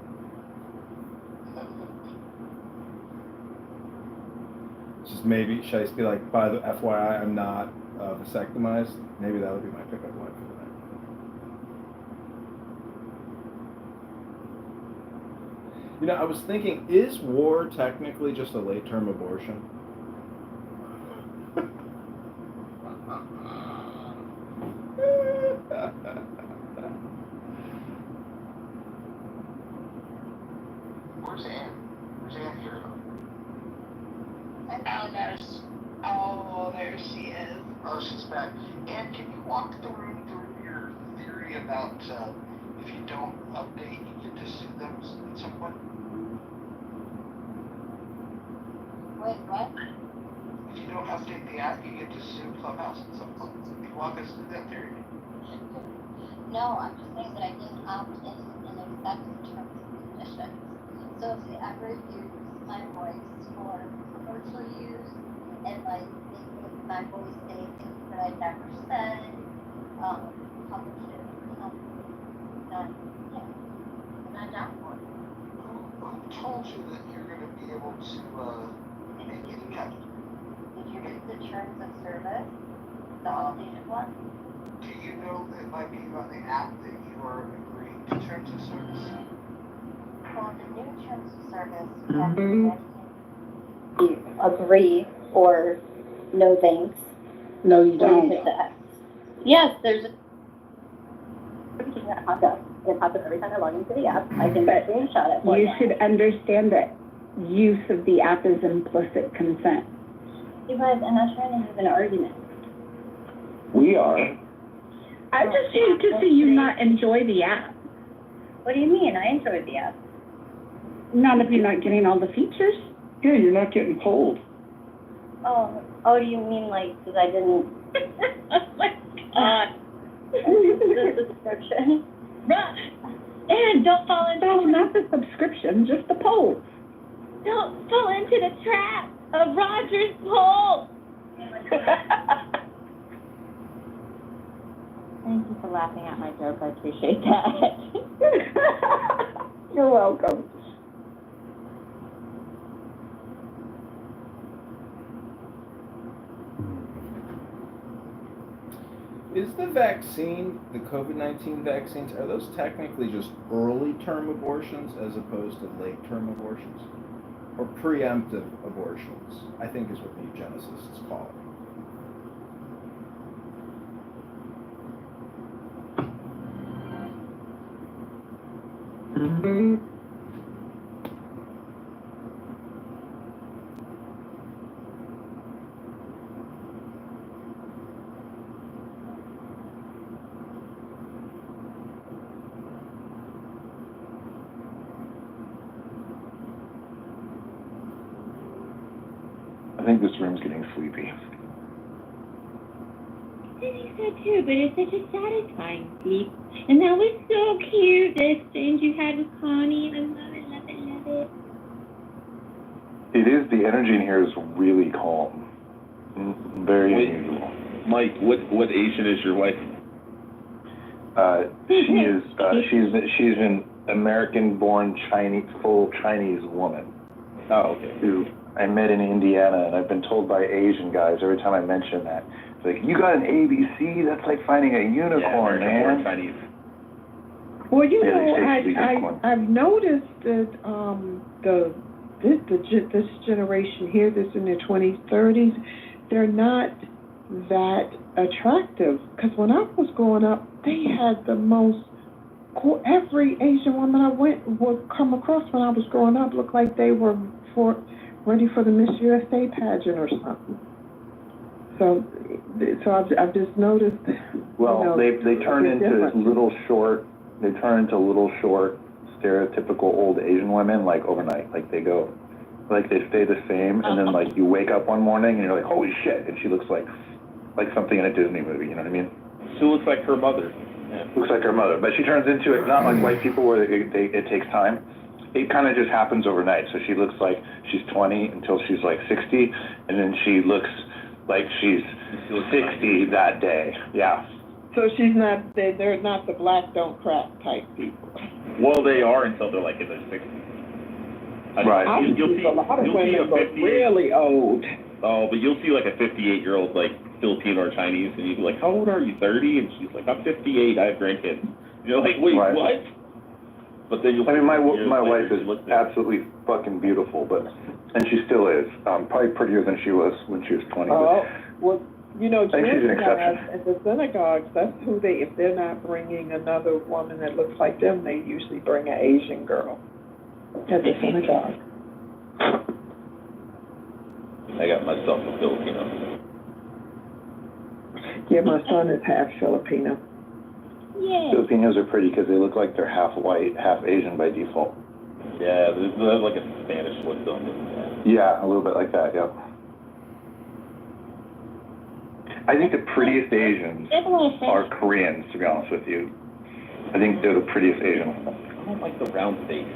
Just maybe, should I just be like, by the FYI, I'm not vasectomized? Maybe that would be my pickup line for the night. You know, I was thinking, is war technically just a late-term abortion? Where's Ann? Where's Ann here? Oh, there she is. Oh, she's back. Ann, can you walk the room through your theory about if you don't update, you get to sue them at some point? Wait, what? If you don't update the app, you get to sue Clubhouse at some point. Can you walk us through that theory? No, I'm just saying that I didn't opt in and accept the terms and conditions. So if they ever use my voice for commercial use and like make my voice say things that I never said, publish it, then yeah, I'm not down for it. Who told you that you're going to be able to make any kind of... Did you read the terms of service, the updated one? Do you know that by being on the app that you are agreeing to terms of service? Well, the new terms of service, you agree or no thanks. No, you don't. Yes, there's a that pops up. It pops up every time I log into the app. I can screenshot it. You should understand that use of the app is implicit consent. You guys, I'm not trying to have an argument. We are. I just hate to see you not enjoy the app. What do you mean? I enjoyed the app. Not if you're not getting all the features. Yeah, you're not getting pulled. Oh, do you mean like because I didn't? Oh my God. The subscription. And don't fall into. No, not the subscription, just the polls. Don't fall into the trap of Roger's poll. Thank you for laughing at my joke. I appreciate that. You're welcome. Is the vaccine, the COVID-19 vaccines, are those technically just early-term abortions as opposed to late-term abortions? Or preemptive abortions, I think is what the eugenicists call it. I think this room's getting sleepy. I think so too, but it's such a satisfying sleep. And that was so cute, the exchange you had with Connie. I love it, love it, love it. It is, the energy in here is really calm. Very unusual. Mike, what Asian is your wife? She's an American-born full Chinese woman. Oh, okay. Who I met in Indiana, and I've been told by Asian guys every time I mention that, it's like, you got an ABC? That's like finding a unicorn, man. Chinese. Well, you Yeah, know, they say unicorn. I've noticed that this generation here that's in their 20s, 30s, they're not that attractive. Because when I was growing up, they had the most cool, every Asian woman I would come across when I was growing up looked like they were ready for the Miss USA pageant or something. So I've just noticed. Well, they turn into little short, stereotypical old Asian women, like overnight. Like they stay the same, and then like you wake up one morning and you're like, holy shit, and she looks like something in a Disney movie, you know what I mean? She looks like her mother. Yeah. Looks like her mother, but she turns into it, not like white people where it takes time. It kind of just happens overnight. So she looks like she's 20 until she's like 60, and then she looks like she's 60 that day. Yeah. So they're not the black don't crack type people. Well, they are until they're like in their 60s. Right. You'll see a lot of women look 58 really old. Oh, but you'll see like a 58-year-old like Filipino or Chinese, and you'd be like, how old are you, 30? And she's like, I'm 58, I have grandkids. And you're like, wait, right. what? But then my wife is absolutely fucking beautiful, and she still is. Probably prettier than she was when she was 20. Oh, well, you know, I think she's an Jewish guys exception. at the synagogues, that's who if they're not bringing another woman that looks like them, they usually bring an Asian girl at the synagogue. I got myself a Filipino. Yeah, my son is half Filipino. Yeah. Filipinos are pretty because they look like they're half white, half Asian by default. Yeah, there's like a Spanish look to them. Yeah, a little bit like that, yeah. I think the prettiest Asians are Koreans, to be honest with you. I think they're the prettiest Asians. I don't like the round face.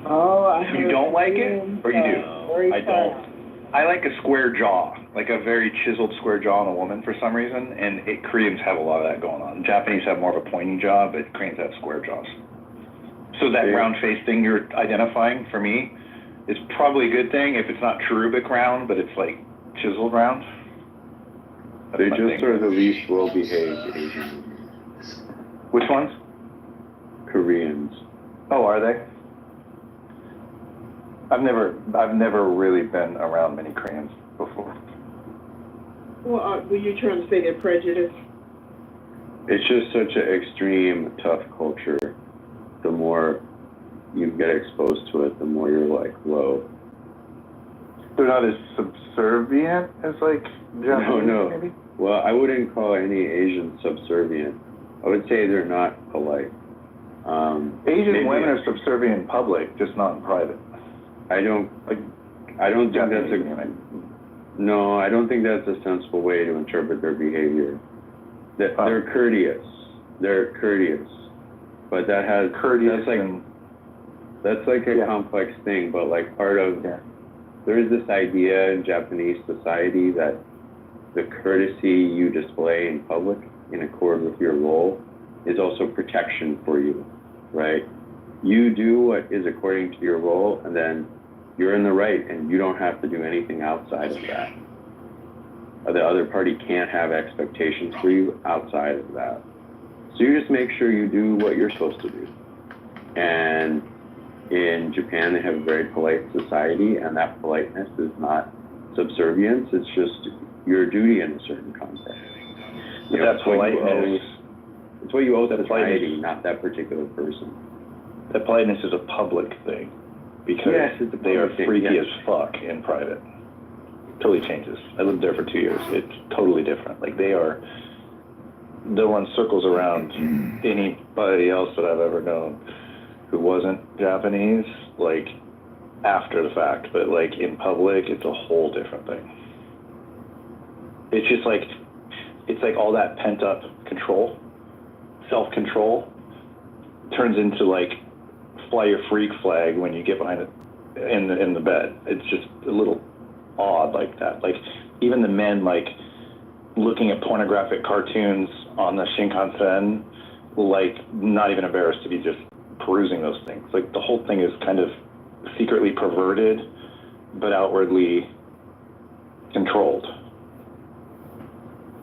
Oh, You don't like it? Or you do? No, I don't. I like a square jaw, like a very chiseled square jaw on a woman for some reason, and Koreans have a lot of that going on. Japanese have more of a pointy jaw, but Koreans have square jaws. So that round face thing you're identifying, for me, is probably a good thing if it's not cherubic round, but it's like chiseled round. They just are the least well-behaved Asians. Which ones? Koreans. Oh, are they? I've never really been around many Koreans before. Well, were you trying to say they're prejudiced? It's just such an extreme, tough culture. The more you get exposed to it, the more you're like, whoa. They're not as subservient as like Japanese, No. maybe? Well, I wouldn't call any Asian subservient. I would say they're not polite. Asian women are subservient in public, just not in private. I don't think that's a sensible way to interpret their behavior. They're courteous. But that's like a complex thing, but like part of there is this idea in Japanese society that the courtesy you display in public in accord with your role is also protection for you, right? You do what is according to your role, and then you're in the right, and you don't have to do anything outside of that. The other party can't have expectations for you outside of that. So you just make sure you do what you're supposed to do. And in Japan, they have a very polite society, and that politeness is not subservience. It's just your duty in a certain context. That's politeness. It's what you owe to society, not that particular person. That politeness is a public thing, because they are freaky as fuck in private. Totally changes. I lived there for 2 years. It's totally different. Like they'll run circles around anybody else that I've ever known who wasn't Japanese, like after the fact, but like in public, it's a whole different thing. It's just like, it's like all that pent up control, self-control turns into like fly your freak flag when you get behind it in the bed. It's just a little odd like that. Like even the men like looking at pornographic cartoons on the Shinkansen, like not even embarrassed to be just perusing those things. Like the whole thing is kind of secretly perverted, but outwardly controlled.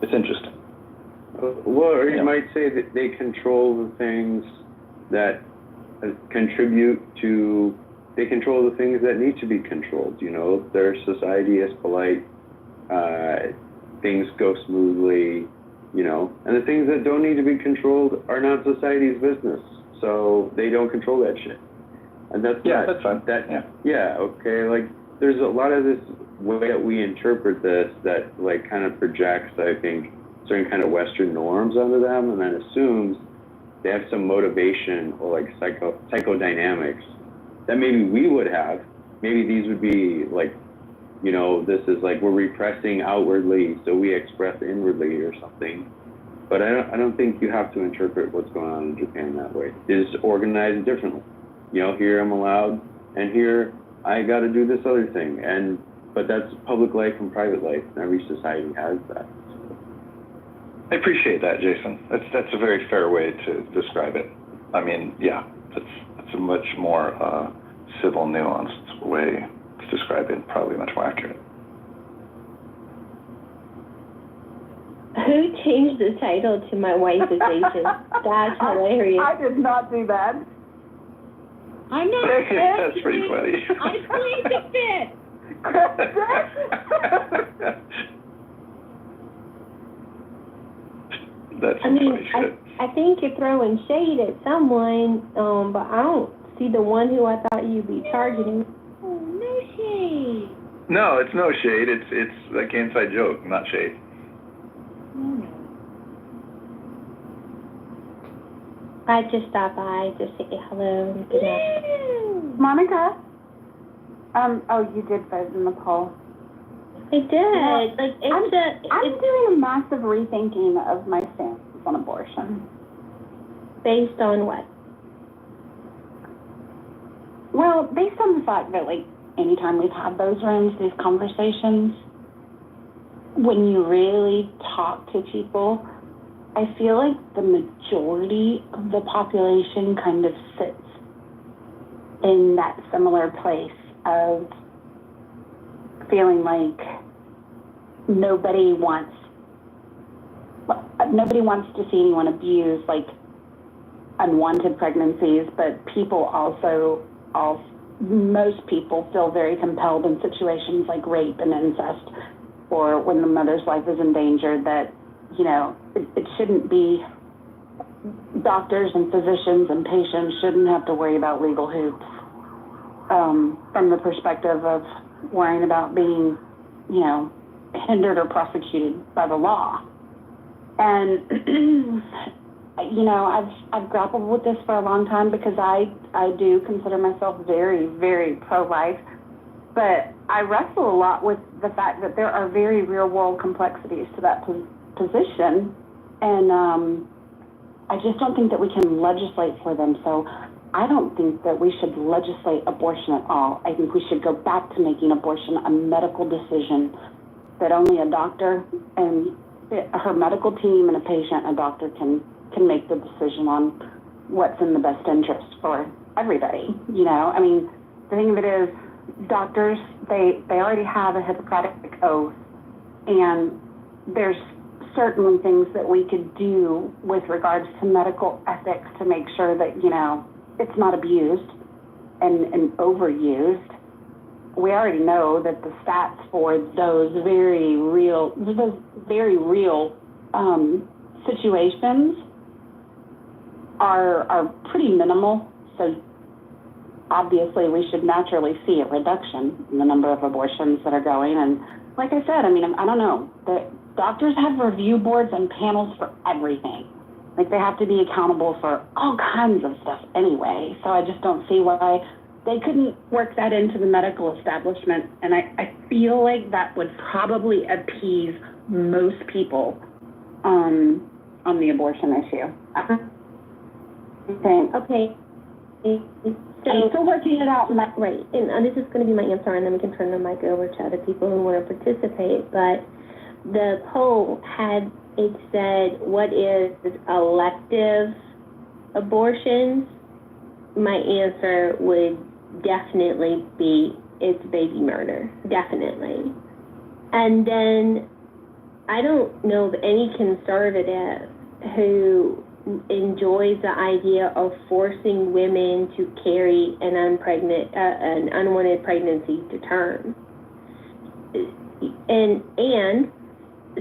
It's interesting. Or you might say that they control the things that they control the things that need to be controlled. You know, their society is polite. things go smoothly, you know, and the things that don't need to be controlled are not society's business, so they don't control that shit. And that's that's fine. Okay, like, there's a lot of this way that we interpret this that, like, kind of projects, I think, certain kind of Western norms onto them, and then assumes they have some motivation or, like, psychodynamics that maybe we would have. Maybe these would be, like, you know, this is like we're repressing outwardly, so we express inwardly or something. But I don't think you have to interpret what's going on in Japan that way. It's organized differently. You know, here I'm allowed, and here I got to do this other thing. But that's public life and private life, and every society has that. I appreciate that, Jason. That's a very fair way to describe it. I mean, yeah, that's a much more civil, nuanced way to describe it, probably much more accurate. Who changed the title to My Wife is Asian? That's hilarious. I did not do that. I'm not That's pretty funny. I plead the fifth. That's I mean, funny shit. I think you're throwing shade at someone, but I don't see the one who I thought you'd be targeting. Oh, no shade. No, it's no shade. It's like an inside joke, not shade. I just stopped by to say hello and good night. Monica? Oh, you did vote in the poll. I did. Yeah. Like, I'm doing a massive rethinking of my stance on abortion. Based on what? Well, based on the fact that, like, anytime we've had those rooms, these conversations, when you really talk to people, I feel like the majority of the population kind of sits in that similar place of feeling like nobody wants to see anyone abuse, like, unwanted pregnancies, but most people feel very compelled in situations like rape and incest, or when the mother's life is in danger, that, you know, it shouldn't be, doctors and physicians and patients shouldn't have to worry about legal hoops, from the perspective of worrying about being, you know, hindered or prosecuted by the law. And, you know, I've grappled with this for a long time because I do consider myself very, very pro-life, but I wrestle a lot with the fact that there are very real-world complexities to that position, and I just don't think that we can legislate for them. So I don't think that we should legislate abortion at all. I think we should go back to making abortion a medical decision that only a doctor and her medical team and a patient and a doctor can make the decision on what's in the best interest for everybody. You know, I mean, the thing of it is, doctors, they already have a Hippocratic oath, and there's certainly things that we could do with regards to medical ethics to make sure that, you know, it's not abused and overused. We already know that the stats for those very real situations are pretty minimal. So obviously we should naturally see a reduction in the number of abortions that are going. And like I said, I mean, I don't know, the doctors have review boards and panels for everything. Like, they have to be accountable for all kinds of stuff anyway. So I just don't see why they couldn't work that into the medical establishment. And I feel like that would probably appease most people on the abortion issue. Okay. So, I'm still working it out. Right, and this is going to be my answer, and then we can turn the mic over to other people who want to participate. But the poll had it said, what is elective abortions? My answer would definitely be, it's baby murder, definitely. And then I don't know of any conservative who enjoys the idea of forcing women to carry an unwanted pregnancy to term. And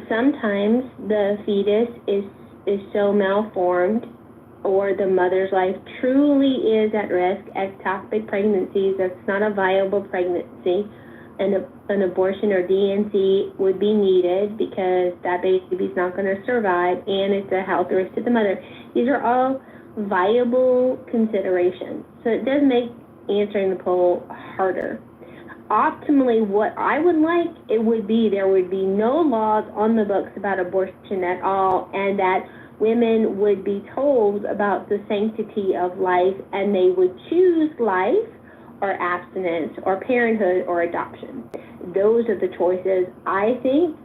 sometimes the fetus is so malformed, or the mother's life truly is at risk. Ectopic pregnancies, that's not a viable pregnancy. An abortion or DNC would be needed because that baby's not going to survive, and it's a health risk to the mother. These are all viable considerations. So it does make answering the poll harder. Optimally, what I would like, it would be there would be no laws on the books about abortion at all, and that women would be told about the sanctity of life, and they would choose life or abstinence or parenthood or adoption. Those are the choices, I think,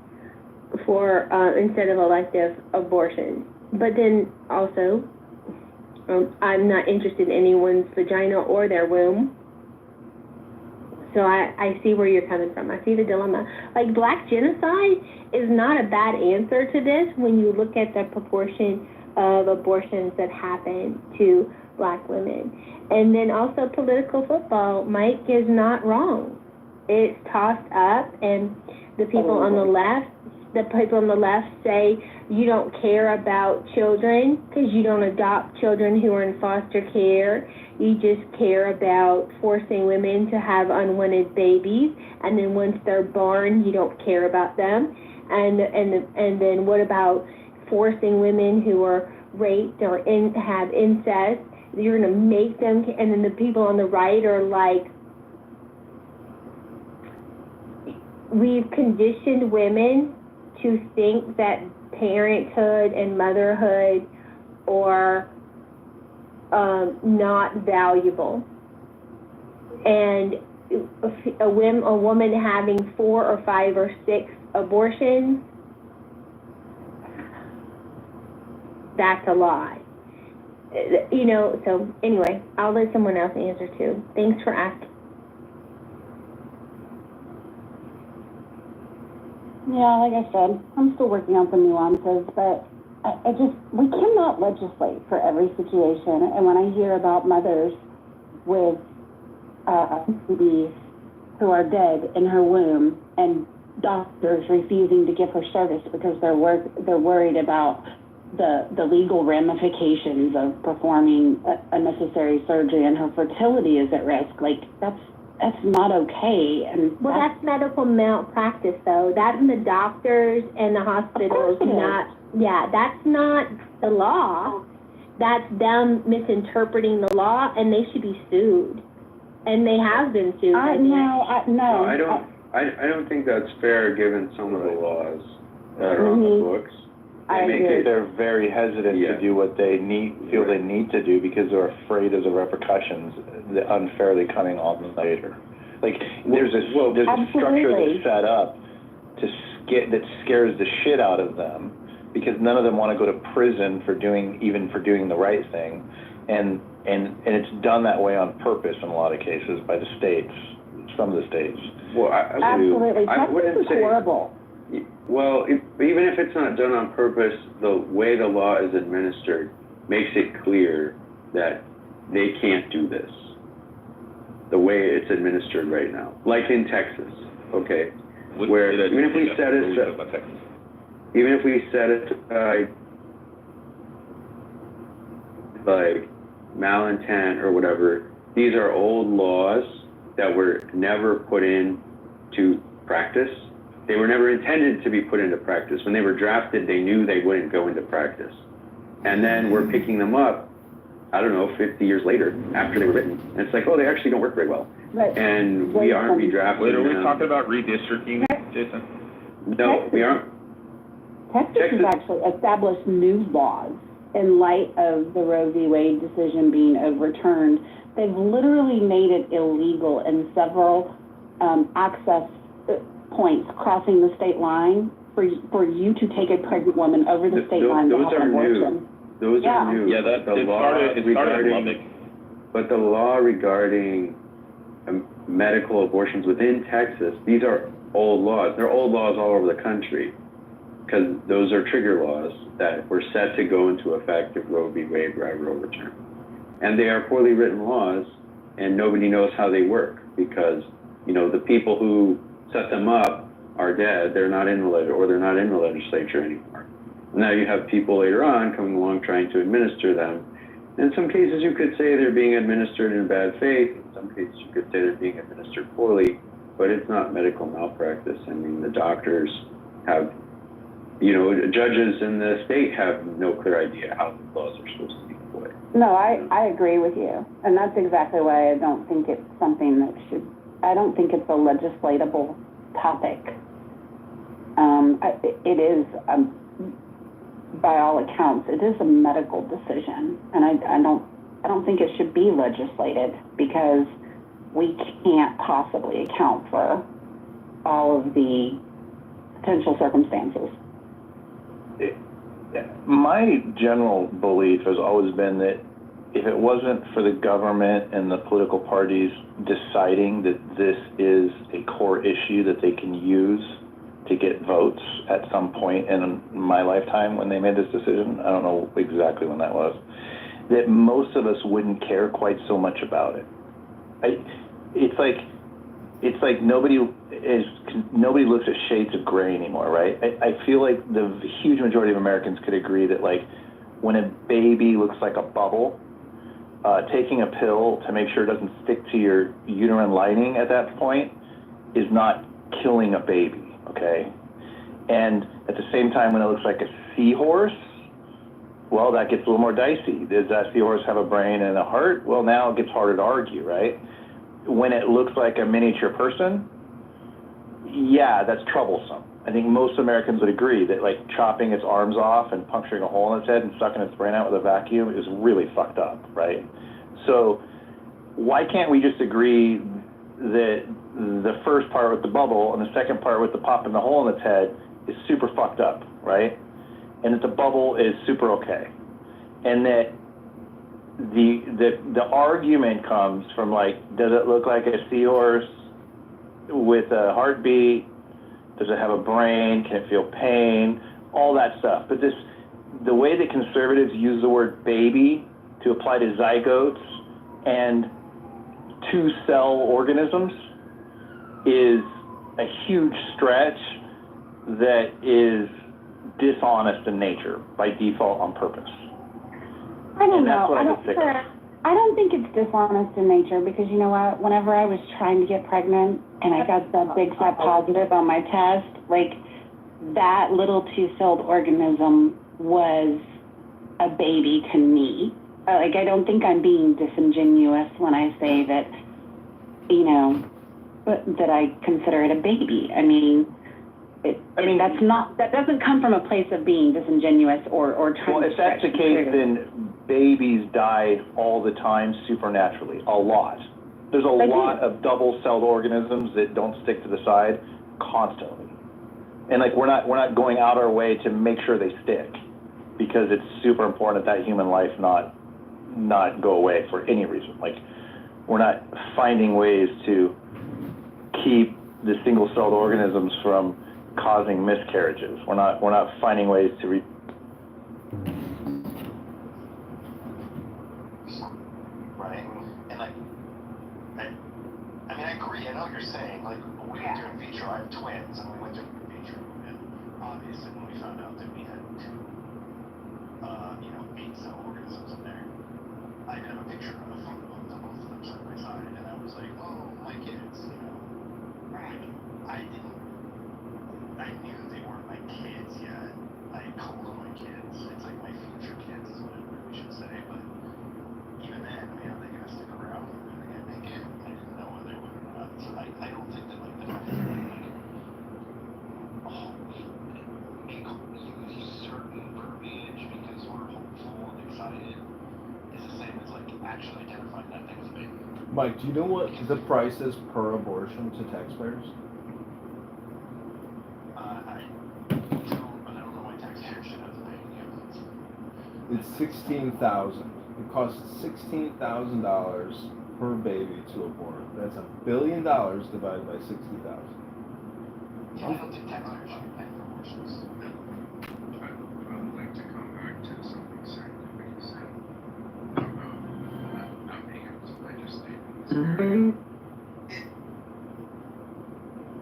for instead of elective abortion. But then also, I'm not interested in anyone's vagina or their womb. So I see where you're coming from. I see the dilemma. Like, black genocide is not a bad answer to this when you look at the proportion of abortions that happen to black women. And then also political football. Mike is not wrong. It's tossed up, and the people on the left say you don't care about children because you don't adopt children who are in foster care. You just care about forcing women to have unwanted babies, and then once they're born, you don't care about them. And then what about forcing women who are raped or have incest? You're going to make them, and then the people on the right are like, we've conditioned women to think that parenthood and motherhood are not valuable. And a woman having 4 or 5 or 6 abortions, that's a lie. You know, so anyway, I'll let someone else answer too. Thanks for asking. Yeah, like I said, I'm still working on some nuances, but we cannot legislate for every situation. And when I hear about mothers with babies who are dead in her womb and doctors refusing to give her service because they're worried about the legal ramifications of performing a necessary surgery, and her fertility is at risk, like that's not okay. And well, that's medical malpractice, though. That's the doctors and the hospitals. That's not the law. That's them misinterpreting the law, and they should be sued. And they have been sued. I don't think that's fair given some of the laws that are on the books. They're very hesitant to do what they feel they need to do because they're afraid of the repercussions, the unfairly coming on them later. Like, there's a structure that's set up that scares the shit out of them because none of them want to go to prison for doing the right thing, and it's done that way on purpose in a lot of cases by the states, some of the states. Well, absolutely. Texas is horrible. Well, even if it's not done on purpose, the way the law is administered makes it clear that they can't do this. The way it's administered right now, like in Texas, okay, where even if we set it like malintent or whatever, these are old laws that were never put into practice. They were never intended to be put into practice. When they were drafted, they knew they wouldn't go into practice. And then we're picking them up, I don't know, 50 years later, after they were written. And it's like, oh, they actually don't work very well. Right. And we aren't redrafting Wait, are we them. talking about redistricting, Jason? No, we aren't. Texas has actually established new laws in light of the Roe v. Wade decision being overturned. They've literally made it illegal in several access points crossing the state line for you to take a pregnant woman over the state line to have an abortion. Those are new. Yeah, it started in Lubbock. But the law regarding medical abortions within Texas, these are old laws. They're old laws all over the country because those are trigger laws that were set to go into effect if Roe v. Wade were ever overturned. And they are poorly written laws, and nobody knows how they work because, the people who set them up are dead, they're not in the or they're not in the legislature anymore. Now you have people later on coming along trying to administer them. In some cases, you could say they're being administered in bad faith. In some cases, you could say they're being administered poorly, but it's not medical malpractice. I mean, the doctors have, judges in the state have no clear idea how the laws are supposed to be employed. No, I agree with you. And that's exactly why I don't think it's something that I don't think it's a legislatable topic. It is, by all accounts, it is a medical decision. And I don't think it should be legislated because we can't possibly account for all of the potential circumstances. My general belief has always been that if it wasn't for the government and the political parties deciding that this is a core issue that they can use to get votes at some point in my lifetime when they made this decision, I don't know exactly when that was, that most of us wouldn't care quite so much about it. It's like nobody looks at shades of gray anymore, right? I feel like the huge majority of Americans could agree that, like, when a baby looks like a bubble, taking a pill to make sure it doesn't stick to your uterine lining at that point is not killing a baby, okay? And at the same time, when it looks like a seahorse, well, that gets a little more dicey. Does that seahorse have a brain and a heart? Well, now it gets harder to argue, right? When it looks like a miniature person, yeah, that's troublesome. I think most Americans would agree that, like, chopping its arms off and puncturing a hole in its head and sucking its brain out with a vacuum is really fucked up, right? So why can't we just agree that the first part with the bubble and the second part with the popping the hole in its head is super fucked up, right? And that the bubble is super okay. And that the argument comes from, like, does it look like a seahorse with a heartbeat? Does it have a brain? Can it feel pain? All that stuff. But the way that conservatives use the word baby to apply to zygotes and two-cell organisms is a huge stretch that is dishonest in nature by default on purpose. I don't And that's know. what I don't think it's dishonest in nature because, you know what, whenever I was trying to get pregnant and I got that big fat positive on my test, like, that little two-celled organism was a baby to me. Like, I don't think I'm being disingenuous when I say that, that I consider it a baby. I mean, that doesn't come from a place of being disingenuous or trying to. Well, if that's the case, then babies die all the time supernaturally, a lot. There's a lot of double-celled organisms that don't stick to the side constantly. And, like, we're not going out our way to make sure they stick because it's super important that human life not go away for any reason. Like, we're not finding ways to keep the single-celled organisms from causing miscarriages. We're not finding ways to right? And I agree. I know what you're saying. Like, we went through in vitro. I have twins, and we went through in vitro, and obviously when we found out that we had two, 8-cell organisms in there, I have a picture of a photo of both of them side by side, and I was like, oh, my kids, I knew they weren't my kids yet. I called them my kids. It's like my future kids is what we should say, but even then, are they going to stick around? Are they going to make it? I didn't know whether they would or not. So I don't think that, like, the fact that, we use certain verbiage because we're hopeful and excited is the same as, like, actually identifying that thing as a baby. Mike, do you know what the price is per abortion to taxpayers? It's $16,000. It costs $16,000 per baby to abort. That's $1 billion divided by 60,000. Yeah, I don't think taxpayers should pay for abortions. I would like to come back to something scientific you said about not being able to legislate.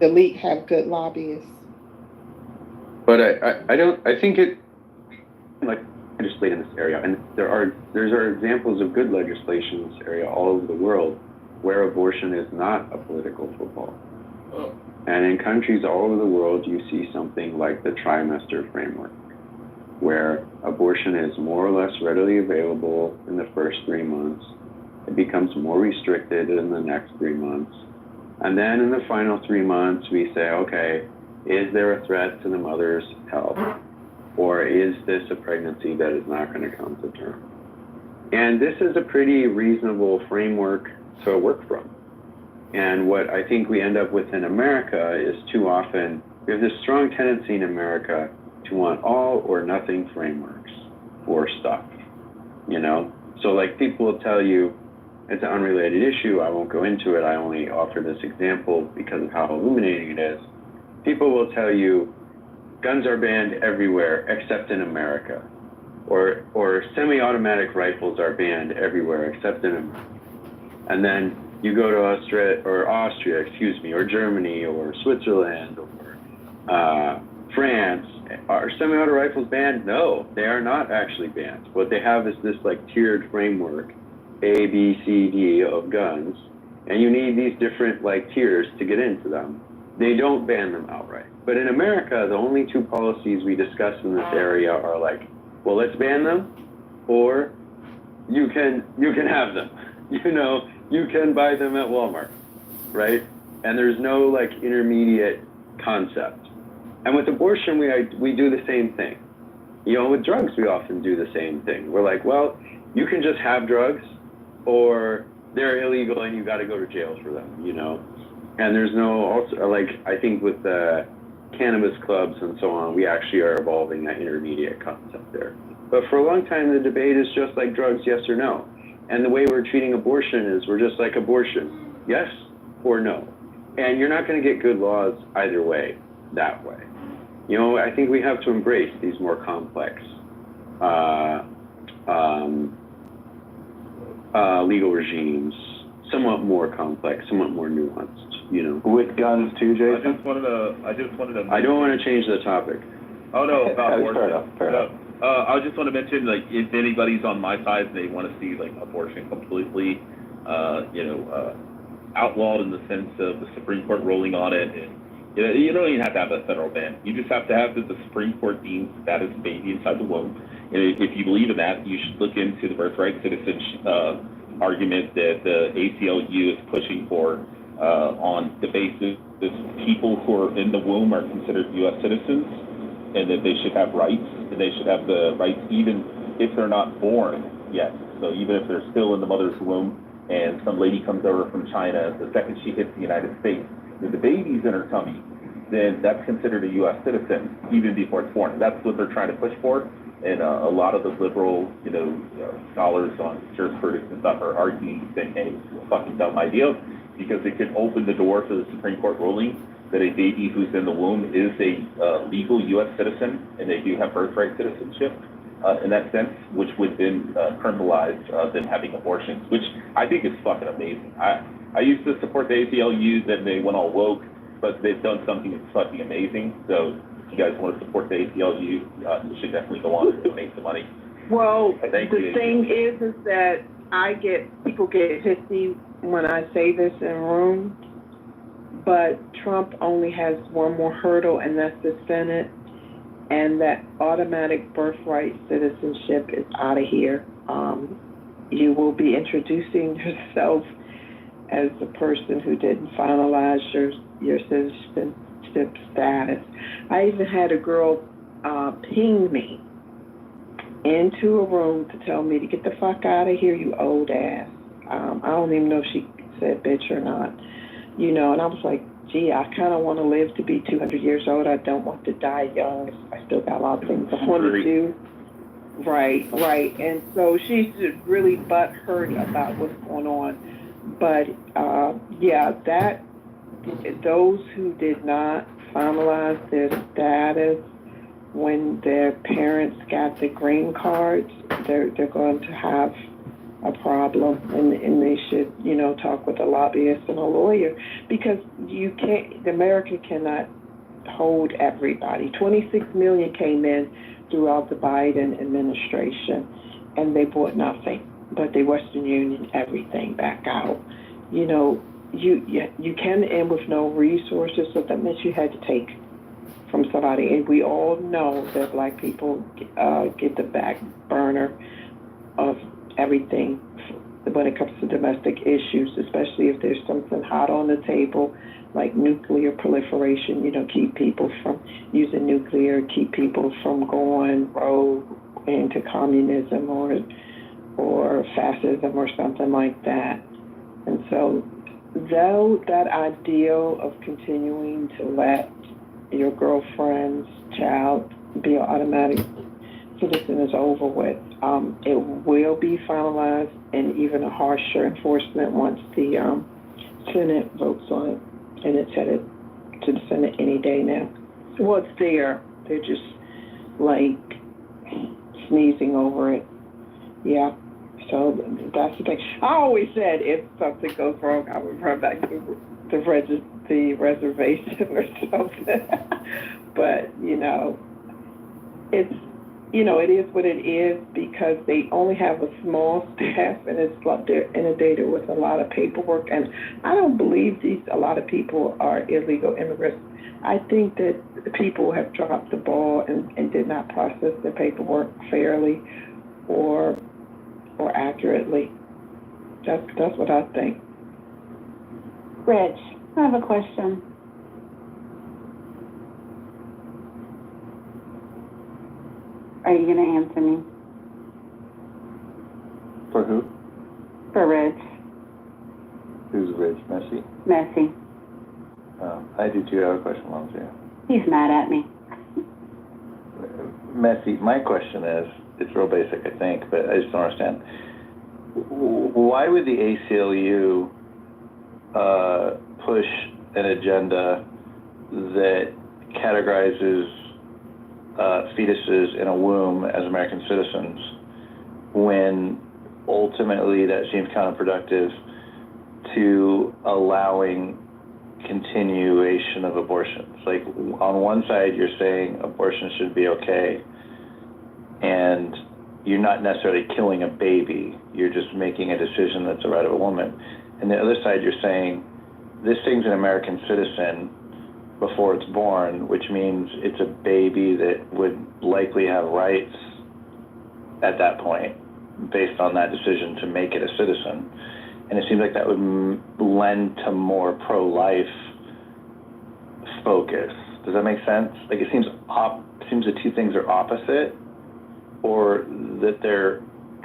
the elite have good lobbyists. But I think it, like, legislate in this area, and there are examples of good legislation in this area all over the world where abortion is not a political football. And in countries all over the world, you see something like the trimester framework, where abortion is more or less readily available in the first 3 months. It becomes more restricted in the next 3 months. And then in the final 3 months, we say, okay, is there a threat to the mother's health? Or is this a pregnancy that is not going to come to term? And this is a pretty reasonable framework to work from. And what I think we end up with in America is too often, we have this strong tendency in America to want all or nothing frameworks for stuff, you know? So like people will tell you, it's an unrelated issue, I won't go into it, I only offer this example because of how illuminating it is. People will tell you, guns are banned everywhere except in America. Or semi-automatic rifles are banned everywhere except in America. And then you go to Austria, or Germany, or Switzerland, or France. Are semi-auto rifles banned? No, they are not actually banned. What they have is this like tiered framework, A, B, C, D of guns, and you need these different like tiers to get into them. They don't ban them outright. But in America, the only two policies we discuss in this area are like, well, let's ban them, or you can have them. You know, you can buy them at Walmart, right? And there's no like intermediate concept. And with abortion, we do the same thing. You know, with drugs, we often do the same thing. We're like, well, you can just have drugs, or they're illegal and you got to go to jail for them, you know? And there's no, also, like, I think with the cannabis clubs and so on, we actually are evolving that intermediate concept there. But for a long time, the debate is just like drugs, yes or no. And the way we're treating abortion is we're just like abortion, yes or no. And you're not going to get good laws either way, that way. You know, I think we have to embrace these more complex legal regimes, somewhat more complex, somewhat more nuanced, you know. With guns too, Jason? I just wanted to. I don't want to change the topic. Oh no, about abortion. Fair enough. I just want to mention, like, if anybody's on my side and they want to see like abortion completely, outlawed in the sense of the Supreme Court ruling on it, and you don't even have to have a federal ban. You just have to have the Supreme Court deems that as a baby inside the womb. And if you believe in that, you should look into the birthright citizenship argument that the ACLU is pushing for on the basis that people who are in the womb are considered U.S. citizens, and that they should have rights, and they should have the rights even if they're not born yet. So even if they're still in the mother's womb and some lady comes over from China, the second she hits the United States, if the baby's in her tummy, then that's considered a U.S. citizen even before it's born. That's what they're trying to push for. And a lot of the liberal, scholars on jurisprudence and stuff are arguing, saying, hey, it's a fucking dumb idea, because it could open the door for the Supreme Court ruling that a baby who's in the womb is a legal U.S. citizen, and they do have birthright citizenship in that sense, which would then criminalize them having abortions, which I think is fucking amazing. I used to support the ACLU, then they went all woke, but they've done something that's fucking amazing. So if you guys want to support the ACLU, you should definitely go on and donate some money. Well, the thing is that people get pissy when I say this in room, but Trump only has one more hurdle, and that's the Senate, and that automatic birthright citizenship is out of here. You will be introducing yourself as the person who didn't finalize your citizenship status. I even had a girl ping me into a room to tell me to get the fuck out of here, you old ass. I don't even know if she said bitch or not, and I was like, gee, I kind of want to live to be 200 years old. I don't want to die young. I still got a lot of things I want to do. Right. And so she's really butthurt about what's going on. But, those who did not finalize their status when their parents got the green cards, they're going to have a problem, and they should, talk with a lobbyist and a lawyer, because America cannot hold everybody. 26 million came in throughout the Biden administration, and they bought nothing but the Western Union everything back out. You can end with no resources, so that means you had to take from somebody. And we all know that Black people get the back burner of everything when it comes to domestic issues, especially if there's something hot on the table, like nuclear proliferation. Keep people from using nuclear, keep people from going rogue into communism or fascism or something like that. And so, though that ideal of continuing to let your girlfriend's child be an automatic citizen is over with, it will be finalized and even a harsher enforcement once the Senate votes on it, and it's headed to the Senate any day now. Well, it's there. They're just like sneezing over it. Yeah. So that's the thing. I always said if something goes wrong, I would run back to the reservation or something. But it's it is what it is, because they only have a small staff, and it's like they're inundated with a lot of paperwork. And I don't believe a lot of people are illegal immigrants. I think that people have dropped the ball and did not process the paperwork fairly or accurately. That's what I think. Rich, I have a question. Are you going to answer me? For who? For Rich. Who's Rich? Messi? Messi. I do too. I have a question, Mom, too. He's mad at me. Messi, my question is, it's real basic, I think, but I just don't understand. Why would the ACLU push an agenda that categorizes fetuses in a womb as American citizens, when ultimately that seems counterproductive to allowing continuation of abortions? Like, on one side, you're saying abortion should be okay, and you're not necessarily killing a baby, you're just making a decision that's the right of a woman. And the other side, you're saying this thing's an American citizen before it's born, which means it's a baby that would likely have rights at that point based on that decision to make it a citizen. And it seems like that would lend to more pro-life focus. Does that make sense? Like, it seems the two things are opposite, or that they're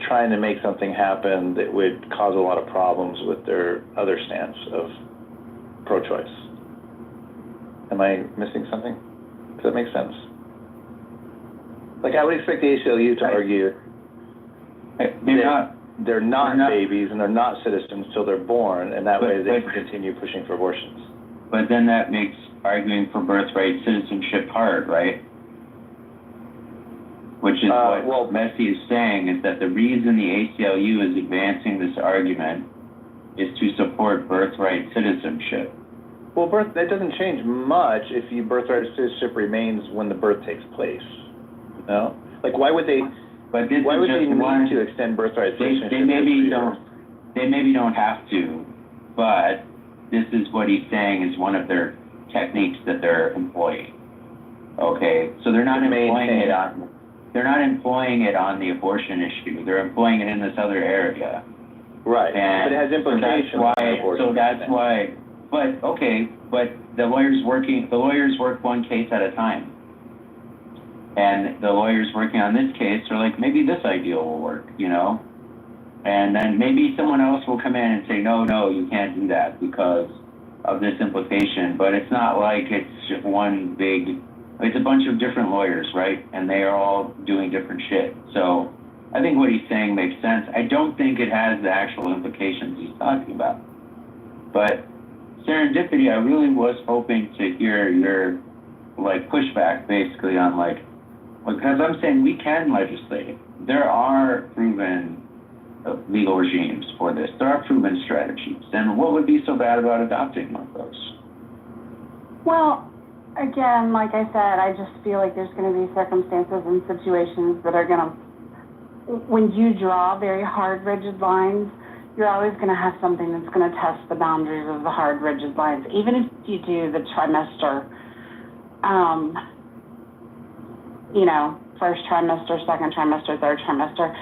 trying to make something happen that would cause a lot of problems with their other stance of pro-choice. Am I missing something? Does that make sense? Like, I would expect the ACLU to argue they're not babies and they're not citizens till they're born, and that way they can continue pushing for abortions. But then that makes arguing for birthright citizenship hard, right? Which is what Messi is saying, is that the reason the ACLU is advancing this argument is to support birthright citizenship. Well, that doesn't change much if birthright citizenship remains when the birth takes place. No? Like, why would they? But this why would they need to extend birthright citizenship? They maybe don't have to, but this is what he's saying is one of their techniques that they're employing. Okay, so they're not employing it on the abortion issue. They're employing it in this other area. Right. And but it has implications. So that's why. But okay, but the lawyers work one case at a time. And the lawyers working on this case are like, maybe this ideal will work, And then maybe someone else will come in and say, no, you can't do that because of this implication. But it's not like it's one big, it's a bunch of different lawyers, right? And they are all doing different shit. So I think what he's saying makes sense. I don't think it has the actual implications he's talking about. But serendipity, I really was hoping to hear your pushback basically on because I'm saying we can legislate. There are proven legal regimes for this. There are proven strategies. And what would be so bad about adopting one of those? Well, again, like I said, I just feel like there's going to be circumstances and situations that are going to, when you draw very hard, rigid lines, you're always going to have something that's going to test the boundaries of the hard, rigid lines. Even if you do the trimester, you know, first trimester, second trimester, third trimester,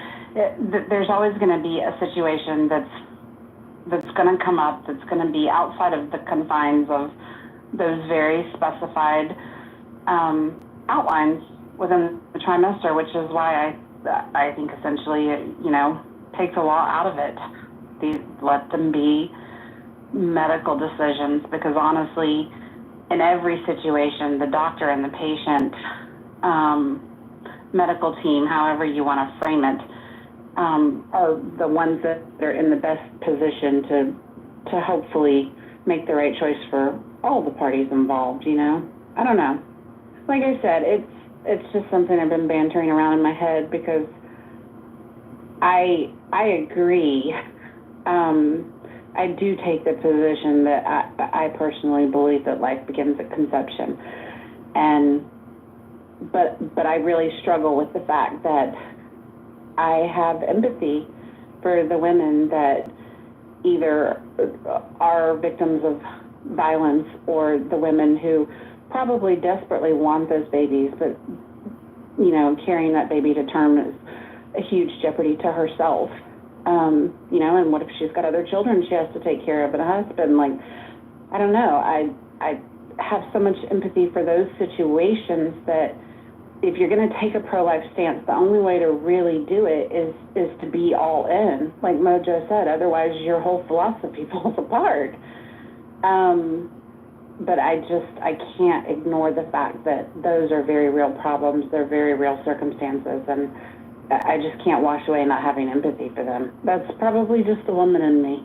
there's always going to be a situation that's going to come up, that's going to be outside of the confines of those very specified outlines within the trimester, which is why I think essentially, you know, take the law out of it. Let them be medical decisions, because honestly, in every situation, the doctor and the patient, medical team, however you want to frame it, are the ones that are in the best position to hopefully make the right choice for all the parties involved, you know? I don't know. Like I said, it's just something I've been bantering around in my head, because I agree. I do take the position that I personally believe that life begins at conception. But I really struggle with the fact that I have empathy for the women that either are victims of violence, or the women who probably desperately want those babies, but, you know, carrying that baby to term is a huge jeopardy to herself. You know, and what if she's got other children she has to take care of, and a husband? Like, I don't know. I have so much empathy for those situations that if you're going to take a pro-life stance, the only way to really do it is to be all in, like Mojo said. Otherwise, your whole philosophy falls apart. But I can't ignore the fact that those are very real problems. They're very real circumstances, and I just can't wash away not having empathy for them. That's probably just the woman in me.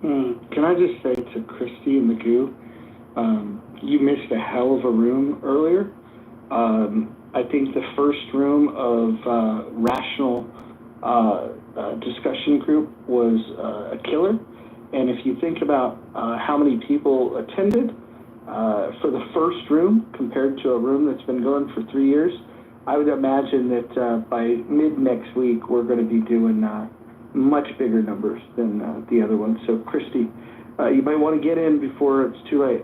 Can I just say to Christy and the Goo, you missed a hell of a room earlier. I think the first room of rational discussion group was a killer. And if you think about how many people attended for the first room compared to a room that's been going for 3 years, I would imagine that by mid next week, we're going to be doing much bigger numbers than the other ones. So, Christy, you might want to get in before it's too late.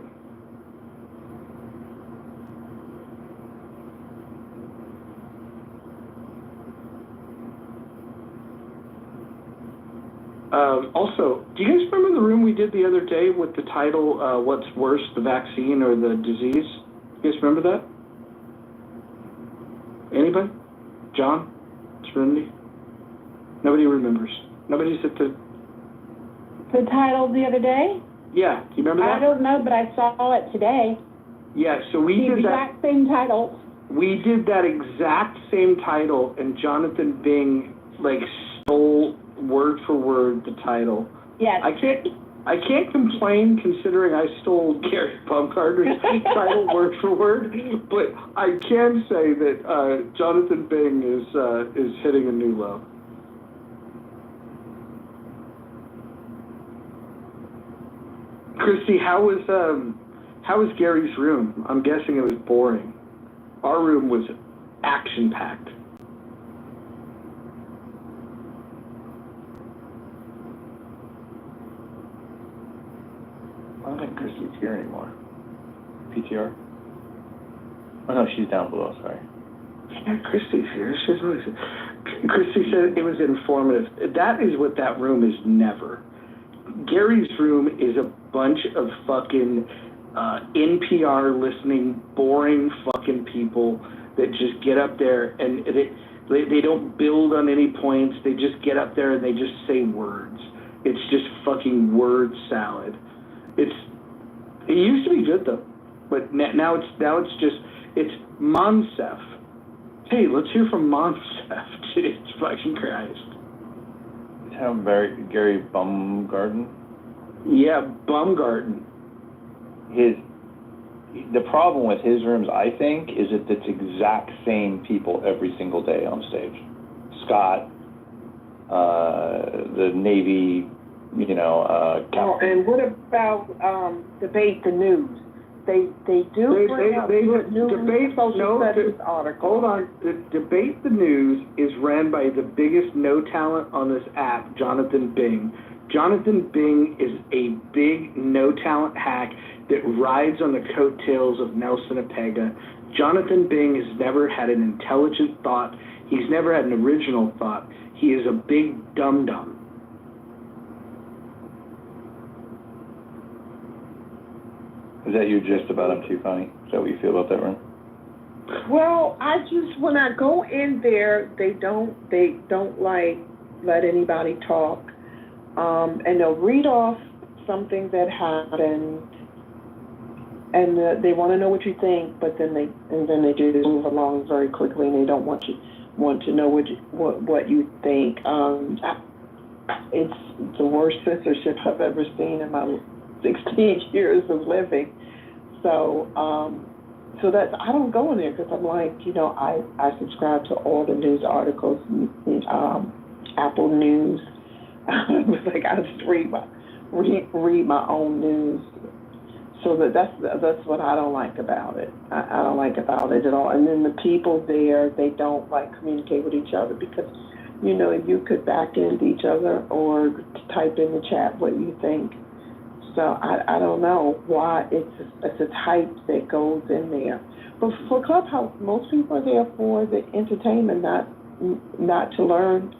Also, do you guys remember the room we did the other day with the title, What's Worse, the Vaccine or the Disease? You guys remember that? Anybody? John? Serenity? Nobody remembers. Nobody's at the title the other day? Yeah, do you remember that? I don't know, but I saw it today. Yeah, so we did that. The exact same title. We did that exact same title, and Jonathan Bing, like, stole word for word the title. Yes. I can't complain, considering I stole Gary Baumgartner's title word for word, but I can say that Jonathan Bing is hitting a new low. Christy, how was Gary's room? I'm guessing it was boring. Our room was action-packed. I don't think Christy's here anymore. PTR? Oh no, she's down below, sorry. Yeah, Christy's here. She's always here. Christy said it was informative. That is what that room is never. Gary's room is a bunch of fucking NPR listening, boring fucking people that just get up there and they don't build on any points. They just get up there and they just say words. It's just fucking word salad. It used to be good though, but now it's Monsef. Hey, let's hear from Monsef. Jesus fucking Christ. Gary Baumgarten? Yeah, Baumgarten. The problem with his rooms, I think, is that it's exact same people every single day on stage. Scott, the Navy, captain. And what about debate the news? They bring up good news, social studies articles. Hold on. The Debate the News is ran by the biggest no talent on this app, Jonathan Bing. Jonathan Bing is a big no talent hack that rides on the coattails of Nelson Apega. Jonathan Bing has never had an intelligent thought. He's never had an original thought. He is a big dum-dum. Is that your gist about him too, Connie? Is that what you feel about that room? Well, when I go in there, they don't like let anybody talk, and they'll read off something that happened, and they want to know what you think, but then they just move along very quickly, and they don't want to know what you think. It's the worst censorship I've ever seen in my 16 years of living. So that's, I don't go in there because I'm like, I subscribe to all the news articles, Apple News. It's like I just read my own news. So that's what I don't like about it. I don't like about it at all. And then the people there, they don't communicate with each other because, you could back end each other or type in the chat what you think. So I don't know why it's a type that goes in there. But for Clubhouse, most people are there for the entertainment, not to learn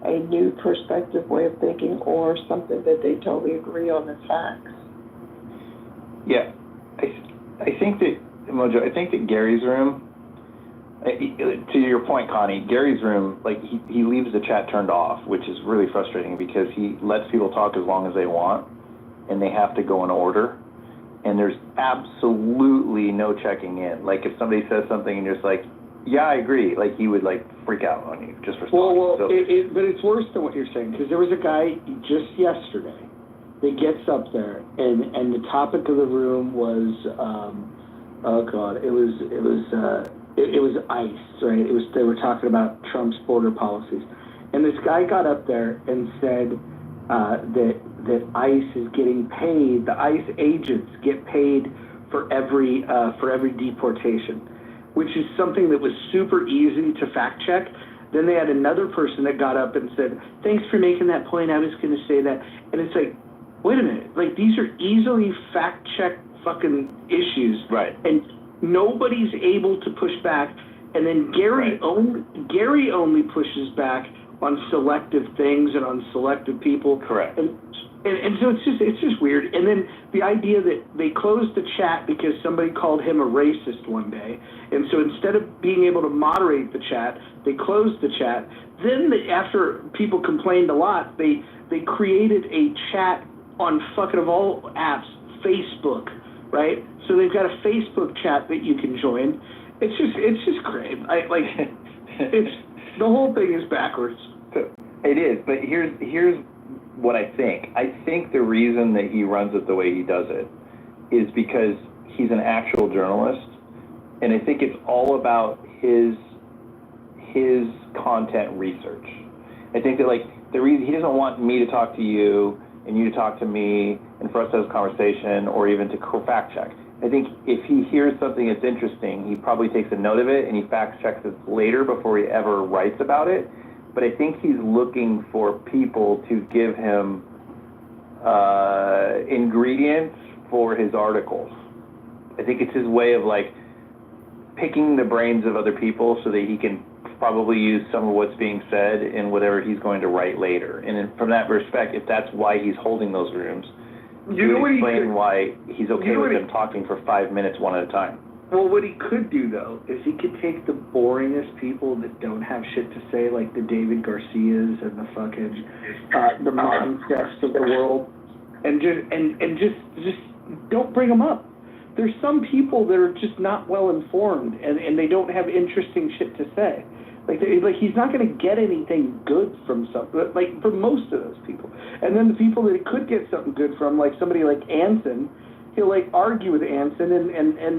a new perspective, way of thinking, or something that they totally agree on as facts. Yeah, I think that, Mojo, Gary's room, to your point, Connie, Gary's room, he leaves the chat turned off, which is really frustrating because he lets people talk as long as they want, and they have to go in order, and there's absolutely no checking in. If somebody says something and you're just like, yeah, I agree, he would freak out on you just for talking. Well, but it's worse than what you're saying, because there was a guy just yesterday that gets up there, and the topic of the room was, it was ICE, right? They were talking about Trump's border policies, and this guy got up there and said that ICE is getting paid. The ICE agents get paid for every deportation, which is something that was super easy to fact check. Then they had another person that got up and said, "Thanks for making that point. I was going to say that." And it's like, wait a minute, these are easily fact check fucking issues, right? And nobody's able to push back. And then Gary only pushes back on selective things and on selective people. Correct. And so it's just weird. And then the idea that they closed the chat because somebody called him a racist one day, and so instead of being able to moderate the chat, they closed the chat. Then after people complained a lot, they created a chat on fucking of all apps, Facebook, right? So they've got a Facebook chat that you can join. It's just great. The whole thing is backwards. It is, but here's what I think. I think the reason that he runs it the way he does it is because he's an actual journalist, and I think it's all about his content research. I think that the reason he doesn't want me to talk to you and you to talk to me and for us to have a conversation or even to fact check. I think if he hears something that's interesting, he probably takes a note of it and he fact checks it later before he ever writes about it. But I think he's looking for people to give him ingredients for his articles. I think it's his way of picking the brains of other people so that he can probably use some of what's being said in whatever he's going to write later. And from that respect, if that's why he's holding those rooms, explain why he's okay with them talking for 5 minutes one at a time. Well, what he could do, though, is he could take the boringest people that don't have shit to say, like the David Garcias and the fucking, the Monsteps of the world, and just don't bring them up. There's some people that are just not well informed, and they don't have interesting shit to say. He's not going to get anything good from from most of those people. And then the people that he could get something good from, like somebody like Anson, he'll argue with Anson and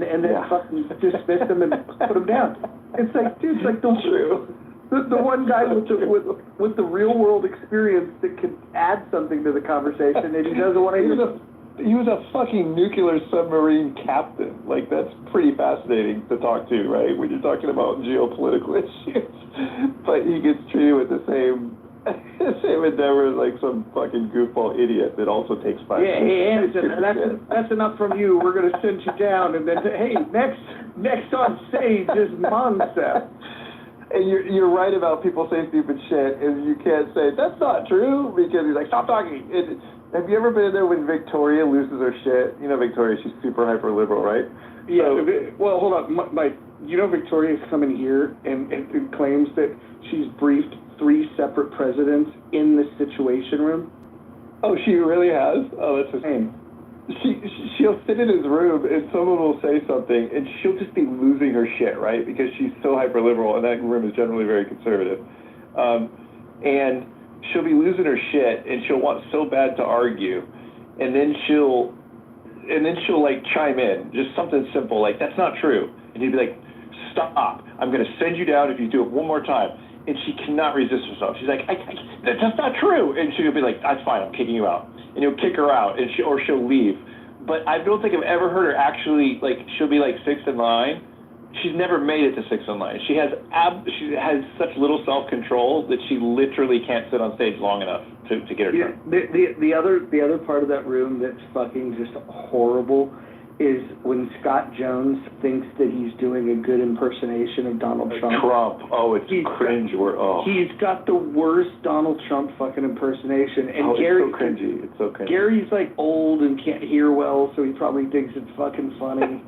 then fucking dismiss him and put him down. It's dude, don't true. The one guy with the real world experience that can add something to the conversation, and he doesn't want to hear. He was a fucking nuclear submarine captain. Like, that's pretty fascinating to talk to, right? When you're talking about geopolitical issues. But he gets treated with the same endeavor as like some fucking goofball idiot that also takes 5 Yeah, hey, Anderson, that's enough from you. We're gonna send you down, and then hey, next on stage is Monsep. And you're right about people saying stupid shit, and you can't say that's not true because he's like, stop talking. Have you ever been there when Victoria loses her shit? You know Victoria, she's super hyper liberal, right? Yeah. Well, hold on, Mike. You know Victoria's coming here and claims that she's briefed 3 separate presidents in the Situation Room. Oh, she really has? Oh, that's insane. She'll sit in his room and someone will say something and she'll just be losing her shit, right? Because she's so hyper liberal and that room is generally very conservative. And she'll be losing her shit and she'll want so bad to argue, and then she'll like chime in, just something simple like, that's not true. And he'd be like, stop, I'm gonna send you down if you do it one more time. And she cannot resist herself. She's like, that's not true. And she'll be like, that's fine, I'm kicking you out. And he'll kick her out, and she'll leave. But I don't think I've ever heard her actually, like, she'll be like 6th in line. She's never made it to 6th in line. She has such little self-control that she literally can't sit on stage long enough to get her turn. The other part of that room that's fucking just horrible is when Scott Jones thinks that he's doing a good impersonation of Donald Trump. Oh, it's cringe. He's got the worst Donald Trump fucking impersonation. And it's so cringy. It's so cringy. Gary's like old and can't hear well, so he probably thinks it's fucking funny.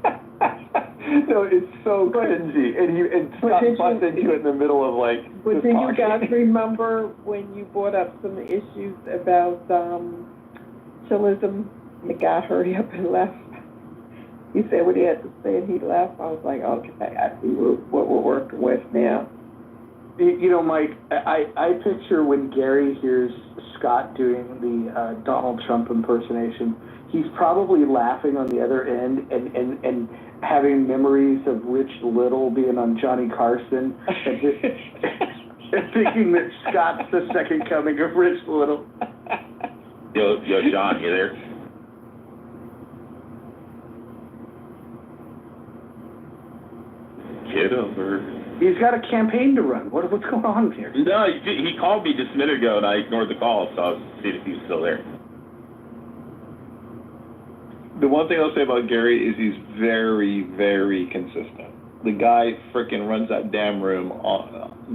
No, it's so cringy. And Scott busts into it in the middle of like. But then you guys remember when you brought up some issues about chillism? The guy hurried up and left. He said what he had to say and he left. I was like, okay, I see what we're working with now. You know, Mike, I picture when Gary hears Scott doing the Donald Trump impersonation, he's probably laughing on the other end and having memories of Rich Little being on Johnny Carson and thinking that Scott's the second coming of Rich Little. Yo, John, you there? Kitover. He's got a campaign to run. What's going on here? No, he called me just a minute ago and I ignored the call, so I was seeing if he was still there. The one thing I'll say about Gary is he's very, very consistent. The guy frickin' runs that damn room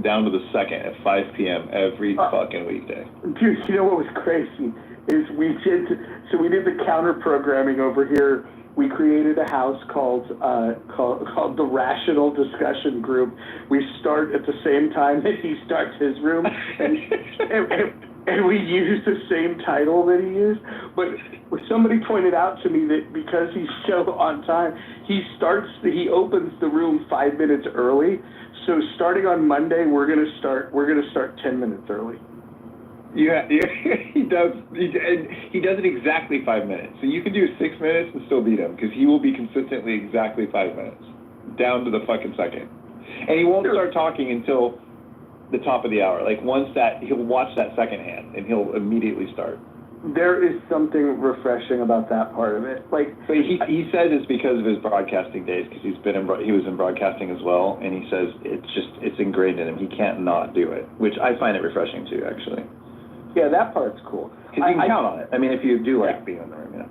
down to the second at 5 p.m. every fucking weekday. Dude, you know what was crazy is we did the counter programming over here. We created a house called the Rational Discussion Group. We start at the same time that he starts his room, and we use the same title that he used. But somebody pointed out to me that because he's so on time, he opens the room 5 minutes early. So starting on Monday, we're gonna start 10 minutes early. Yeah, he does it exactly 5 minutes. So you can do 6 minutes and still beat him because he will be consistently exactly 5 minutes, down to the fucking second. And he won't start talking until the top of the hour. Like he'll watch that second hand and he'll immediately start. There is something refreshing about that part of it. But he says it's because of his broadcasting days because he was in broadcasting as well, and he says it's ingrained in him. He can't not do it, which I find it refreshing too, actually. Yeah, that part's cool. Because you can count on it. I mean, if you do like being in the room, yeah.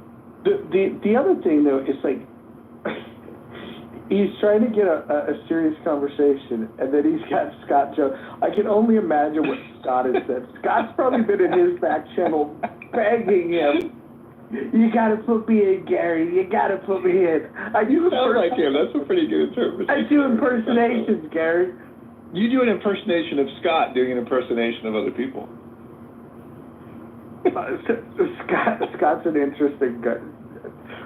The other thing, though, is like, he's trying to get a serious conversation, and then he's got Scott Jones. I can only imagine what Scott has said. Scott's probably been in his back channel begging him, you gotta put me in, Gary. You gotta put me in. You sound like him. That's a pretty good interpretation. I do impersonations, Gary. You do an impersonation of Scott doing an impersonation of other people. Scott's an interesting guy.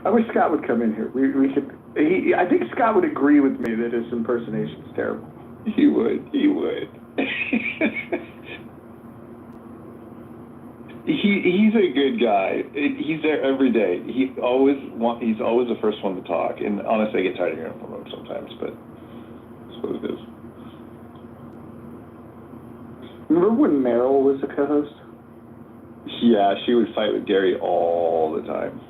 I wish Scott would come in here. We could. I think Scott would agree with me that his impersonation's terrible. He would. He's a good guy. He's there every day. He's always the first one to talk. And honestly, I get tired of hearing from him sometimes, but that's what it is. Remember when Meryl was a co-host? Yeah, she would fight with Gary all the time.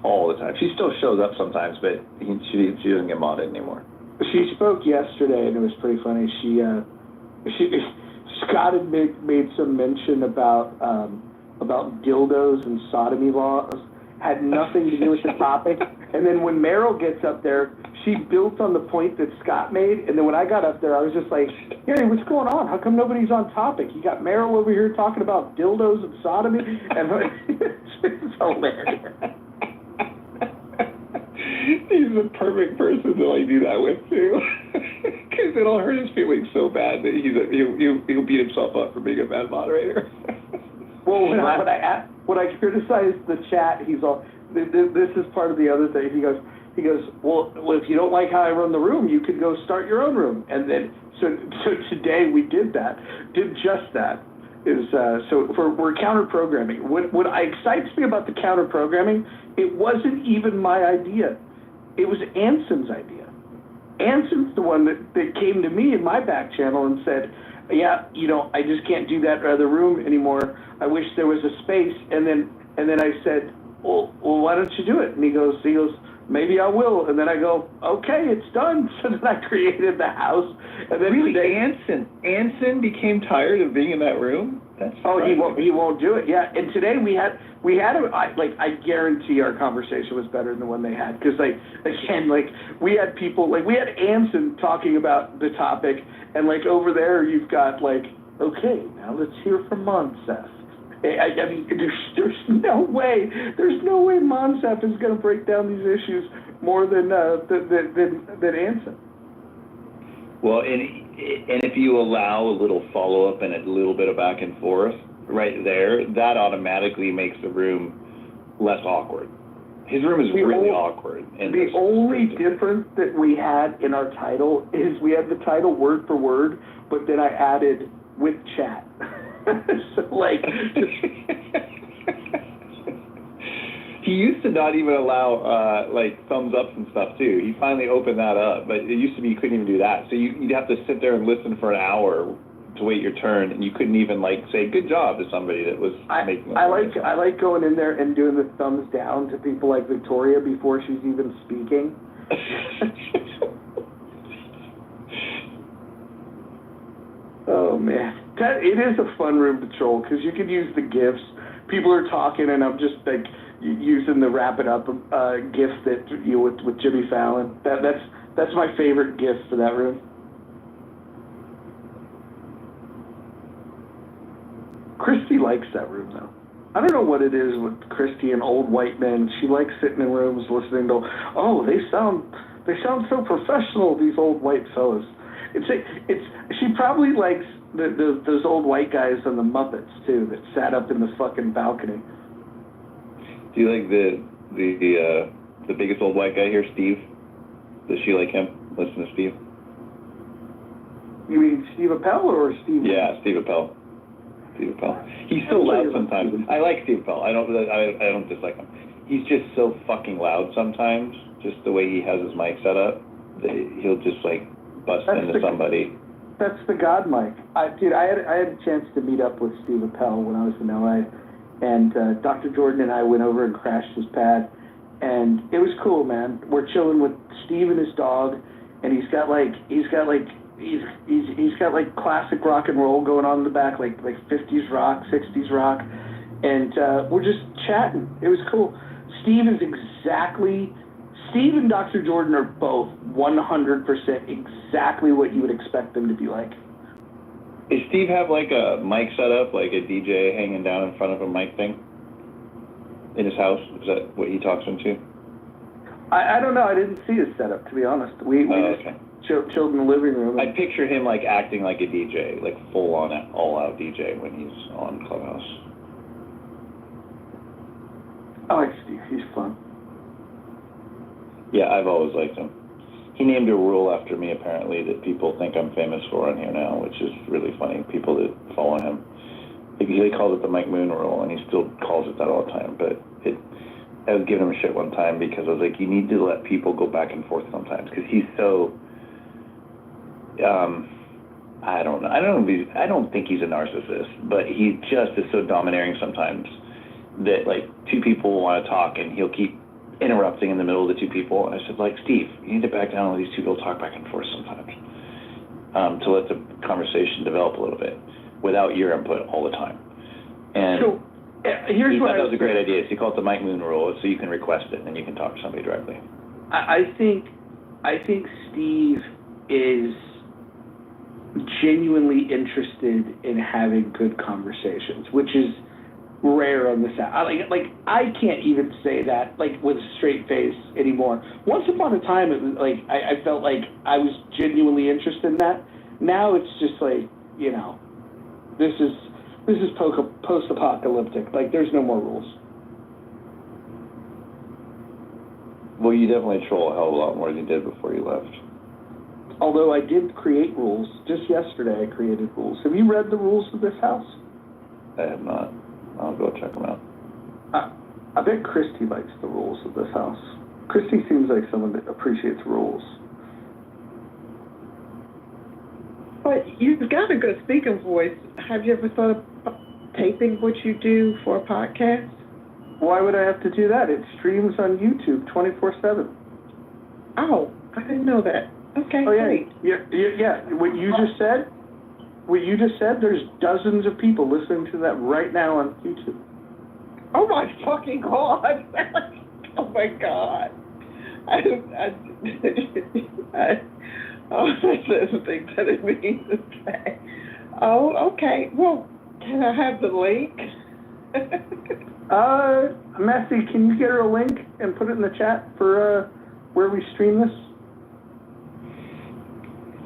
All the time. She still shows up sometimes, but she doesn't get modded anymore. She spoke yesterday, and it was pretty funny. Scott had made some mention about dildos and sodomy laws. Had nothing to do with the topic. And then when Meryl gets up there, she built on the point that Scott made. And then when I got up there, I was just like, Gary, what's going on? How come nobody's on topic? You got Meryl over here talking about dildos and sodomy? And it's hilarious. He's the perfect person to like do that with too, because it'll hurt his feelings so bad that he'll beat himself up for being a bad moderator. Well, when I criticized the chat, he's all, this is part of the other thing. He goes, well, if you don't like how I run the room, you could go start your own room. And then so today we did just that. We're counter programming. What excites me about the counter programming, it wasn't even my idea. It was Anson's idea. Anson's the one that came to me in my back channel and said, yeah, I just can't do that other room anymore. I wish there was a space. And then I said, well, why don't you do it? And he goes, maybe I will. And then I go, okay, it's done. So then I created the house. And then really, Anson became tired of being in that room? That's he won't do it. Yeah. And today we had I guarantee our conversation was better than the one they had. Because we had people, we had Anson talking about the topic. And over there, you've got okay, now let's hear from Monsef. I mean, there's no way Monsef is going to break down these issues more than Anson. Well, and if you allow a little follow-up and a little bit of back and forth right there, that automatically makes the room less awkward. His room is really awkward. And the only difference that we had in our title is we had the title word for word, but then I added with chat. So he used to not even allow thumbs ups and stuff too. He finally opened that up, but it used to be you couldn't even do that. So you'd have to sit there and listen for an hour to wait your turn, and you couldn't even say good job to somebody that was making. I like going in there and doing the thumbs down to people like Victoria before she's even speaking. Oh man, it is a fun room to troll because you can use the GIFs. People are talking, and I'm just using the wrap it up GIF that with Jimmy Fallon. That's my favorite GIF for that room. Christy likes that room though. I don't know what it is with Christy and old white men. She likes sitting in rooms listening to, they sound so professional, these old white fellas. She probably likes those old white guys on the Muppets too that sat up in the fucking balcony. Do you like the biggest old white guy here, Steve? Does she like him? Listen to Steve. You mean Steve Appel or Steve? Yeah, Steve Appel. Steve Appel. He's so loud sometimes. I like Steve Appel. I don't dislike him. He's just so fucking loud sometimes. Just the way he has his mic set up, he'll just bust into somebody. That's the God mic. I had a chance to meet up with Steve Appel when I was in LA, and Dr. Jordan and I went over and crashed his pad, and it was cool, man. We're chilling with Steve and his dog, and he's got classic rock and roll going on in the back, like 50s rock, 60s rock, and we're just chatting. It was cool. Steve and Dr. Jordan are both 100% exactly what you would expect them to be like. Does Steve have a mic set up, like a DJ hanging down in front of a mic thing in his house? Is that what he talks into? I don't know. I didn't see his setup, to be honest. We just chilled in the living room. I picture him acting like a DJ, full on all-out DJ when he's on Clubhouse. I like Steve. He's fun. Yeah, I've always liked him. He named a rule after me, apparently, that people think I'm famous for on here now, which is really funny. People that follow him. He calls it the Mike Moon rule, and he still calls it that all the time. But I was giving him shit one time because I was like, you need to let people go back and forth sometimes, because he's so I don't know. I don't think he's a narcissist, but he just is so domineering sometimes that like two people want to talk and he'll keep interrupting in the middle of the two people. And I said, like, Steve, you need to back down and let these two people talk back and forth sometimes, to let the conversation develop a little bit without your input all the time. And So, here's he what thought that was a great idea. So he called it the Mike Moon rule, so you can request it and you can talk to somebody directly. I think Steve is genuinely interested in having good conversations, which is rare on this app. I can't even say that like with a straight face anymore. Once upon a time, it was like I felt like I was genuinely interested in that. Now it's just like, you know, this is post-apocalyptic. Like, there's no more rules. Well, you definitely troll a hell of a lot more than you did before you left. Although I did create rules. Just yesterday I created rules. Have you read the rules of this house? I have not. I'll go check them out. I bet Christy likes the rules of this house. Christy seems like someone that appreciates rules. But you've got a good speaking voice. Have you ever thought of taping what you do for a podcast? Why would I have to do that? It streams on YouTube 24/7. Oh, I didn't know that. Okay, oh, yeah. great. Yeah. What you just said, there's dozens of people listening to that right now on YouTube. Oh my fucking God. Oh my God. There's things that it means to say. Oh, okay. Well, can I have the link? Messi, can you get her a link and put it in the chat for where we stream this?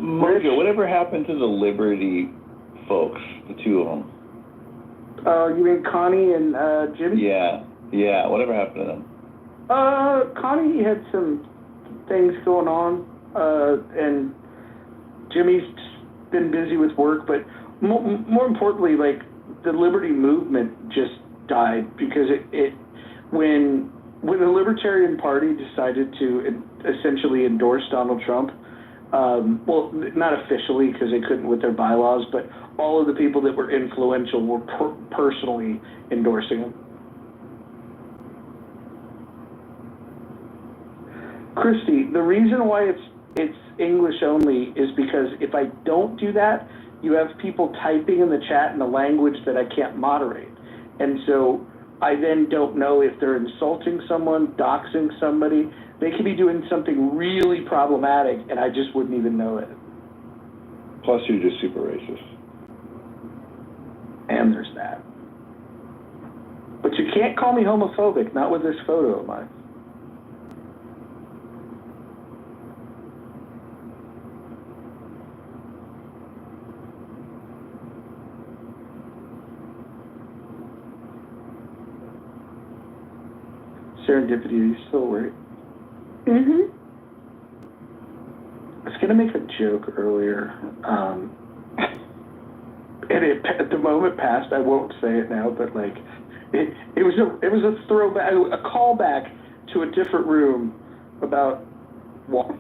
Mojo, whatever happened to the Liberty folks, the two of them? You mean Connie and Jimmy? Yeah, whatever happened to them? Connie had some things going on, and Jimmy's been busy with work, but more importantly, like, the Liberty movement just died because when the Libertarian Party decided to essentially endorse Donald Trump, well, not officially because they couldn't with their bylaws, but all of the people that were influential were personally endorsing him. Christy, the reason why it's English only is because if I don't do that, you have people typing in the chat in a language that I can't moderate. And so I then don't know if they're insulting someone, doxing somebody. They could be doing something really problematic, and I just wouldn't even know it. Plus, you're just super racist. And there's that. But you can't call me homophobic, not with this photo of mine. Serendipity is still right. Mm-hmm. I was going to make a joke earlier, and at the moment passed. I won't say it now, but like, it was a throwback, a callback to a different room about what.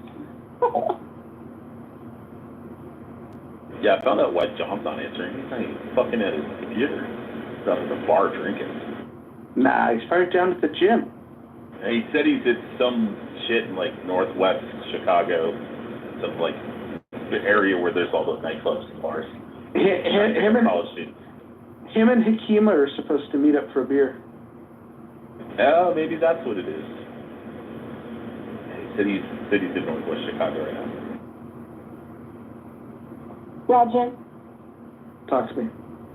Yeah, I found out why John's not answering. He's not even fucking at his computer. He's out at the bar drinking. Nah, he's probably down at the gym. And he said he's at some shit in like northwest Chicago, some like area where there's all those nightclubs and bars. Him and Hakima are supposed to meet up for a beer. Yeah, maybe that's what it is. He said he's in northwest Chicago right now. Roger, Talk to me.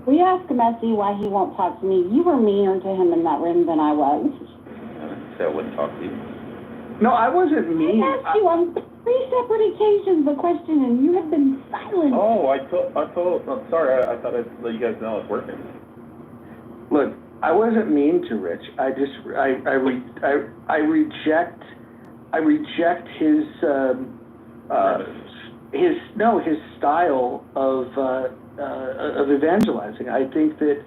will you ask Messi why he won't talk to me? You were meaner to him in that room than I was. I wouldn't talk to you. No, I wasn't mean. I asked you on 3 separate occasions the question, and you have been silent. Oh, I'm sorry. I thought I'd let you guys know I was working. Look, I wasn't mean to Rich. I reject his style of evangelizing. I think that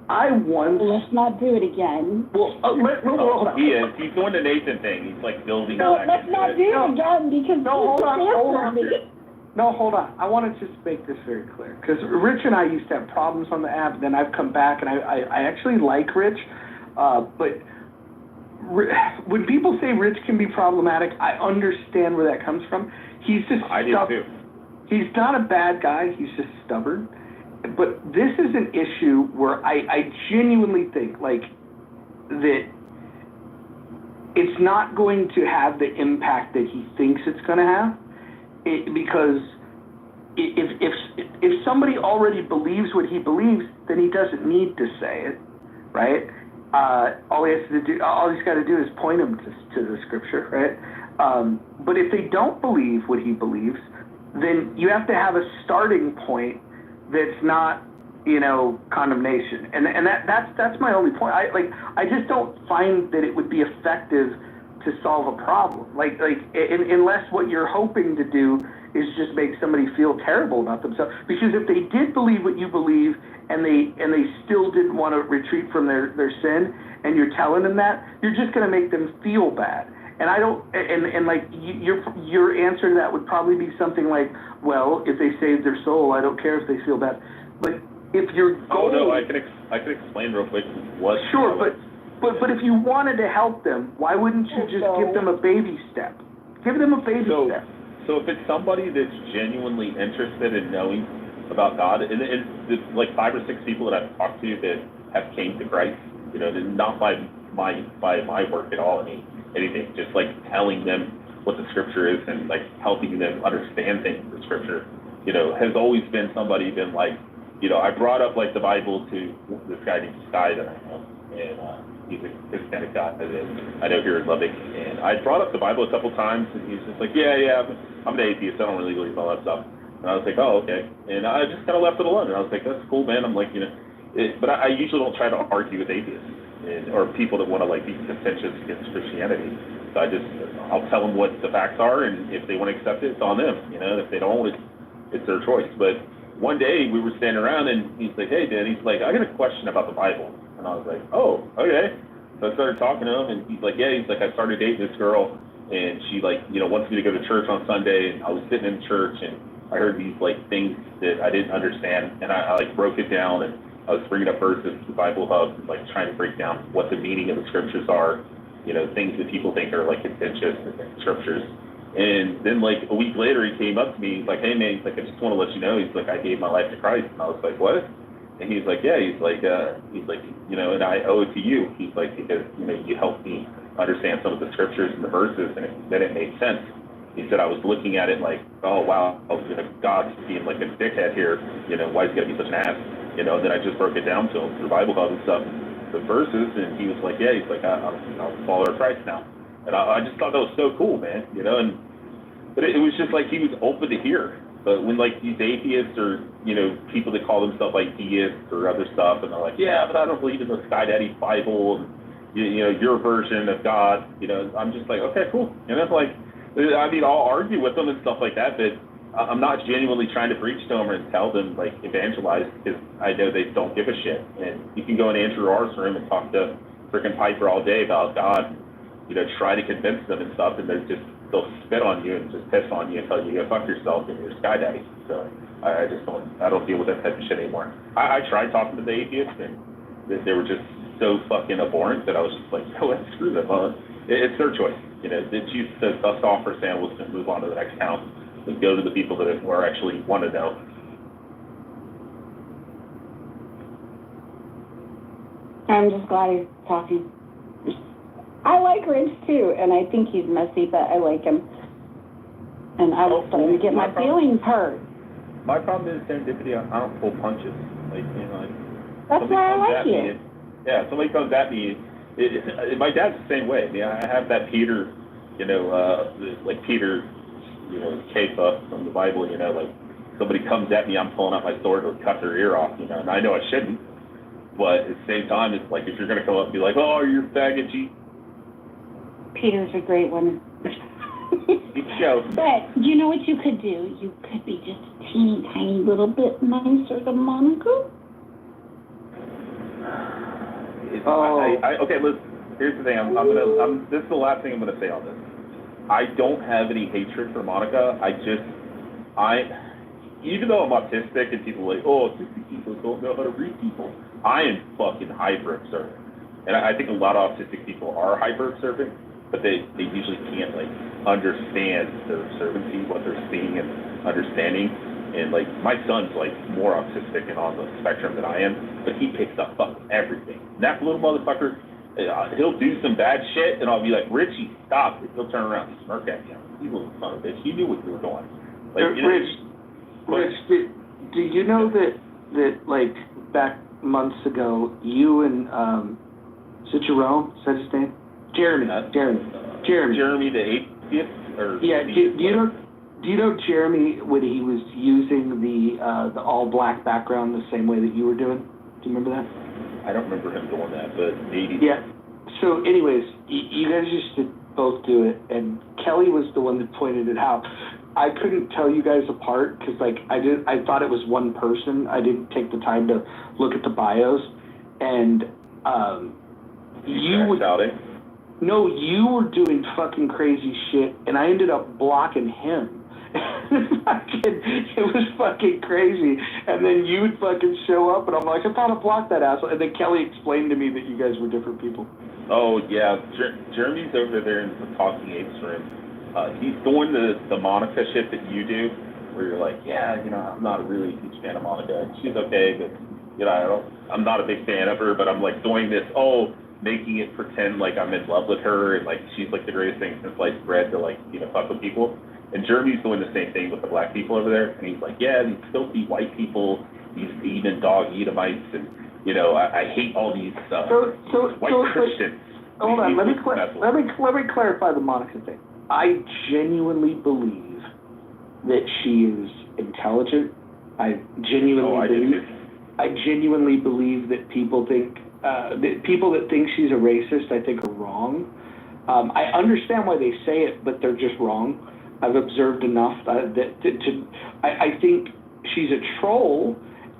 let's not do it again. Well, hold on. He is. He's doing the Nathan thing. He's like building. No, let's not do it again because hold on. No, hold on. I want to just make this very clear, because Rich and I used to have problems on the app, then I've come back, and I actually like Rich, but when people say Rich can be problematic, I understand where that comes from. He's just I do too. He's not a bad guy, he's just stubborn. But this is an issue where I genuinely think, like, that it's not going to have the impact that he thinks it's going to have. Because if somebody already believes what he believes, then he doesn't need to say it, right? All he's got to do is point him to the scripture, right? But if they don't believe what he believes, then you have to have a starting point that's not, condemnation. And that's my only point. I just don't find that it would be effective to solve a problem. Unless what you're hoping to do is just make somebody feel terrible about themselves. Because if they did believe what you believe and they still didn't want to retreat from their sin, and you're telling them that, you're just going to make them feel bad. And I don't, your answer to that would probably be something like, well, if they save their soul, I don't care if they feel bad. But if your goal... Oh, no, I can explain real quick what... Sure, but if you wanted to help them, why wouldn't you just give them a baby step? Give them a baby step. So if it's somebody that's genuinely interested in knowing about God, and it's like 5 or 6 people that I've talked to that have came to Christ, not by my work at all, anything, just like telling them what the scripture is and like helping them understand things in the scripture, has always been somebody been like, I brought up like the Bible to this guy named Sky that I know, and he's a Hispanic guy I know here in Lubbock, and I brought up the Bible a couple times, and he's just like, yeah, I'm an atheist, I don't really believe all that stuff. And I was like, oh, okay. And I just kind of left it alone, and I was like, that's cool, man. I'm like, but I usually don't try to argue with atheists or people that want to like be contentious against Christianity. So I'll tell them what the facts are, and if they want to accept it, it's on them. If they don't, it's their choice. But one day we were standing around, and he's like, hey, Dan, he's like, I got a question about the Bible. And I was like, oh, okay. So I started talking to him, and he's like, yeah, I started dating this girl, and she wants me to go to church on Sunday, and I was sitting in church, and I heard these like things that I didn't understand, and I like broke it down, and I was bringing up verses to the Bible Hub, like trying to break down what the meaning of the scriptures are, things that people think are like contentious in scriptures. And then like a week later, he came up to me, he's like, hey man, I just want to let you know, he's like, I gave my life to Christ. And I was like, what? And he's like, yeah, and I owe it to you. He's like, because, you helped me understand some of the scriptures and the verses, and then it made sense. He said, I was looking at it like, oh, wow, God's being like a dickhead here, why is he going to be such an ass? Then I just broke it down to him through Bible Hub and stuff, the verses, and he was like, yeah, he's like, I'll follow Christ now. And I just thought that was so cool, man, but it was just like he was open to hear. But when like these atheists or, people that call themselves like deists or other stuff, and they're like, yeah, but I don't believe in the Sky Daddy's Bible, and, your version of God, I'm just like, okay, cool. I'll argue with them and stuff like that, but I'm not genuinely trying to preach to them and tell them, like, evangelize, because I know they don't give a shit. And you can go in Andrew R's room and talk to frickin' Piper all day about God, try to convince them and stuff, and they'll spit on you and just piss on you and tell you to go fuck yourself and you're Sky Daddy. So I don't deal with that type of shit anymore. I tried talking to the atheists, and they were just so fucking abhorrent that I was just like, oh, screw them. It's their choice. They choose to dust off for sandals and move on to the next town and go to the people that are actually want to know. I'm just glad he's talking. I like Rich too, and I think he's messy, but I like him. And I was starting to get my feelings hurt. My problem is serendipity. I don't pull punches. That's why I like you. Somebody comes at me. My dad's the same way. I have that Peter, like Peter, Kefa from the Bible. Like somebody comes at me, I'm pulling out my sword to cut their ear off. And I know I shouldn't, but at the same time, it's like if you're gonna come up and be like, oh, you're faggot, G. Peter's a great one. But you know what you could do? You could be just a teeny tiny little bit nicer to Monica. Okay, listen, here's the thing. This is the last thing I'm gonna say on this. I don't have any hatred for Monica. I just Even though I'm autistic and people are like, oh, autistic people don't know how to read people, I am fucking hyper observant. And I think a lot of autistic people are hyper observant, but they usually can't like understand their observancy, what they're seeing and understanding. And like my son's like more autistic and on the spectrum than I am, but he picks up fucking everything. And that little motherfucker, he'll do some bad shit, and I'll be like, Richie, stop. He'll turn around and smirk at me. You little son of a bitch, you knew what you were doing. Like, you know, Rich, did you know that like back months ago, you and is it Jerome? Is that his name? Jeremy the atheist? Or yeah. Do you know Jeremy when he was using the all black background the same way that you were doing? Do you remember that? I don't remember him doing that, but maybe. Yeah. So, anyways, you guys used to both do it, and Kelly was the one that pointed it out. I couldn't tell you guys apart because, like, I thought it was one person. I didn't take the time to look at the bios, and you were doing fucking crazy shit, and I ended up blocking him. It was fucking crazy, and then you would fucking show up, and I'm like, I thought I blocked that asshole, and then Kelly explained to me that you guys were different people. Oh yeah, Jeremy's over there in the Talking Apes room. He's doing the Monica shit that you do, where you're like, yeah, you know, I'm not a really huge fan of Monica. She's okay, but you know, I'm not a big fan of her. But I'm like doing this, making it pretend like I'm in love with her and like she's like the greatest thing since sliced bread to like, you know, fuck with people. And Jeremy's doing the same thing with the black people over there, and he's like, yeah, these filthy white people, these demon dog Edomites, and you know, I hate all these white Christians. Hold on, let me clarify the Monica thing. I genuinely believe that she is intelligent. I genuinely believe that people think that think she's a racist, I think, are wrong. I understand why they say it, but they're just wrong. I've observed enough I think she's a troll,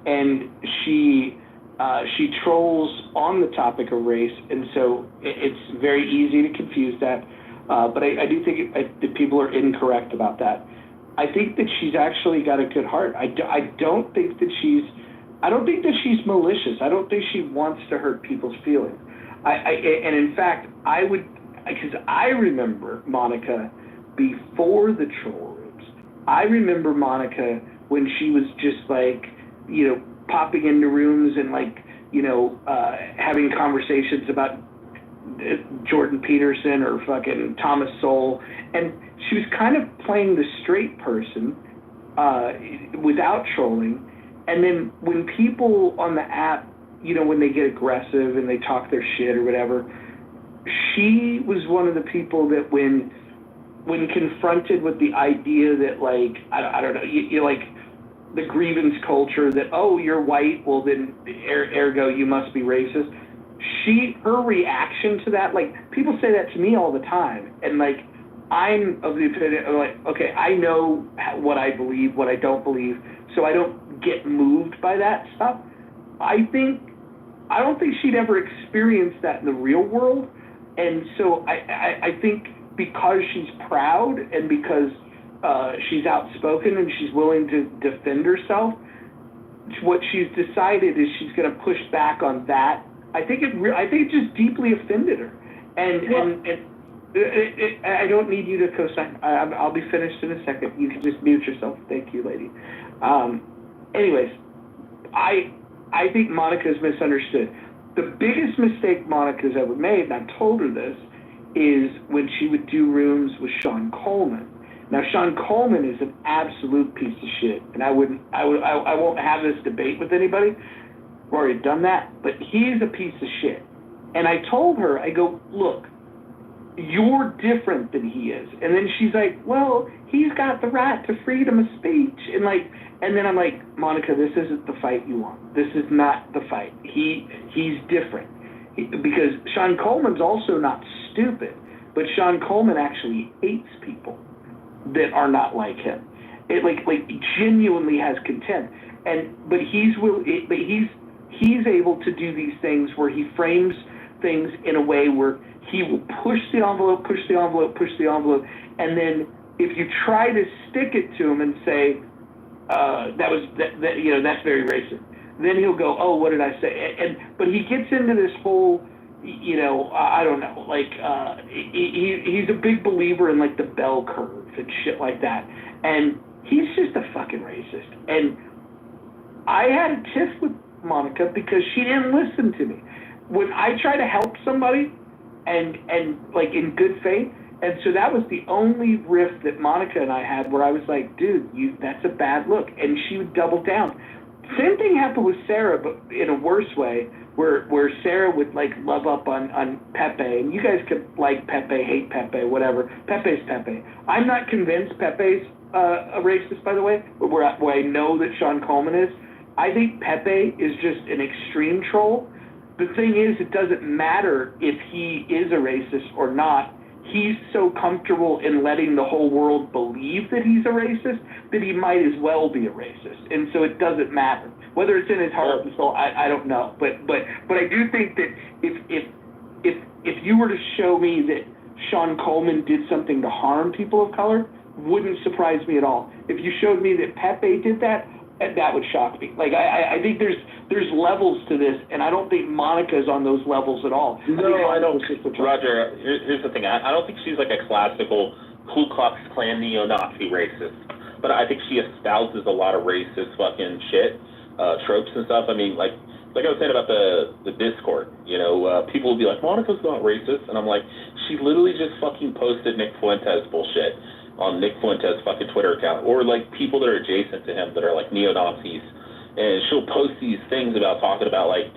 and she trolls on the topic of race, and so it's very easy to confuse that. But I do think that people are incorrect about that. I think that she's actually got a good heart. I don't think that she's malicious. I don't think she wants to hurt people's feelings. And in fact, because I remember Monica before the troll rooms. I remember Monica when she was just like, you know, popping into rooms and like, you know, having conversations about Jordan Peterson or fucking Thomas Sowell, and she was kind of playing the straight person without trolling. And then when people on the app, you know, when they get aggressive and they talk their shit or whatever, she was one of the people that when confronted with the idea that like, I don't know, you like the grievance culture that, oh, you're white, well then ergo you must be racist. Her reaction to that, like, people say that to me all the time, and like, I'm of the opinion of like, okay, I know what I believe, what I don't believe, so I don't get moved by that stuff. I don't think she'd ever experienced that in the real world, and so I think because she's proud and because she's outspoken and she's willing to defend herself, what she's decided is she's going to push back on that. I think it just deeply offended her, and I don't need you to co-sign. I'll be finished in a second. You can just mute yourself. Thank you, lady. Anyways, I think Monica's misunderstood. The biggest mistake Monica's ever made, and I've told her this, is when she would do rooms with Sean Coleman. Now, Sean Coleman is an absolute piece of shit, and I won't have this debate with anybody. I've already done that, but he's a piece of shit. And I told her, I go, look, you're different than he is. And then she's like, well, he's got the right to freedom of speech. And then I'm like, Monica, this isn't the fight you want. This is not the fight. He's different. Because Sean Coleman's also not stupid, but Sean Coleman actually hates people that are not like him. It like genuinely has contempt. But he's able to do these things where he frames things in a way where he will push the envelope, and then if you try to stick it to him and say, that's very racist, then he'll go, oh, what did I say? But he gets into this whole, I don't know, like, he's a big believer in, like, the bell curve and shit like that. And he's just a fucking racist. And I had a tiff with Monica because she didn't listen to me. When I try to help somebody and like in good faith, and so that was the only riff that Monica and I had where I was like, dude, that's a bad look. And she would double down. Same thing happened with Sarah, but in a worse way, where Sarah would like love up on Pepe, and you guys could like Pepe, hate Pepe, whatever. Pepe's Pepe. I'm not convinced Pepe's a racist, by the way, but where I know that Sean Coleman is. I think Pepe is just an extreme troll. The thing is, it doesn't matter if he is a racist or not. He's so comfortable in letting the whole world believe that he's a racist that he might as well be a racist. And so it doesn't matter. Whether it's in his heart and soul, I don't know. But I do think that if you were to show me that Sean Coleman did something to harm people of color, wouldn't surprise me at all. If you showed me that Pepe did that would shock me. Like, I think there's levels to this, and I don't think Monica's on those levels at all. No, I don't. Roger, here's the thing. I don't think she's like a classical Ku Klux Klan neo-Nazi racist, but I think she espouses a lot of racist fucking shit, tropes and stuff. I mean, like I was saying about the Discord, people will be like, Monica's not racist, and I'm like, she literally just fucking posted Nick Fuentes bullshit on Nick Fuentes' fucking Twitter account, or like people that are adjacent to him that are like neo-Nazis, and she'll post these things about talking about like,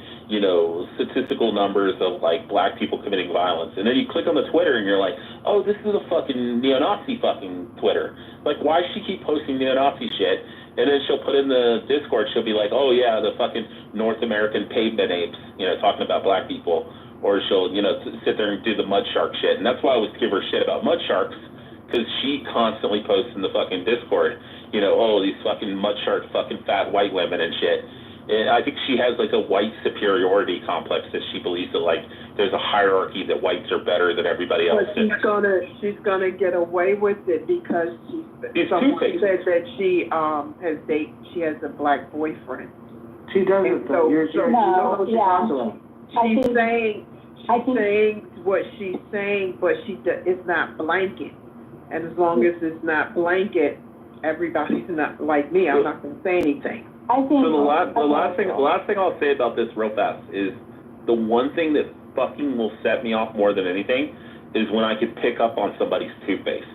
statistical numbers of like black people committing violence, and then you click on the Twitter and you're like, oh, this is a fucking neo-Nazi fucking Twitter. Like, why does she keep posting neo-Nazi shit? And then she'll put in the Discord, she'll be like, oh yeah, the fucking North American pavement apes, talking about black people, or she'll, sit there and do the mud shark shit, and that's why I always give her shit about mud sharks, because she constantly posts in the fucking Discord, oh, these fucking mud shark fucking fat white women and shit. And I think she has like a white superiority complex that she believes that like there's a hierarchy that whites are better than everybody else. But she's gonna get away with it because someone said that she has a black boyfriend. She doesn't. She's saying what she's saying, but it's not blanket. And as long as it's not blanket, everybody's not like me. I'm not gonna say anything. So the last thing I'll say about this real fast is the one thing that fucking will set me off more than anything is when I could pick up on somebody's two-faced.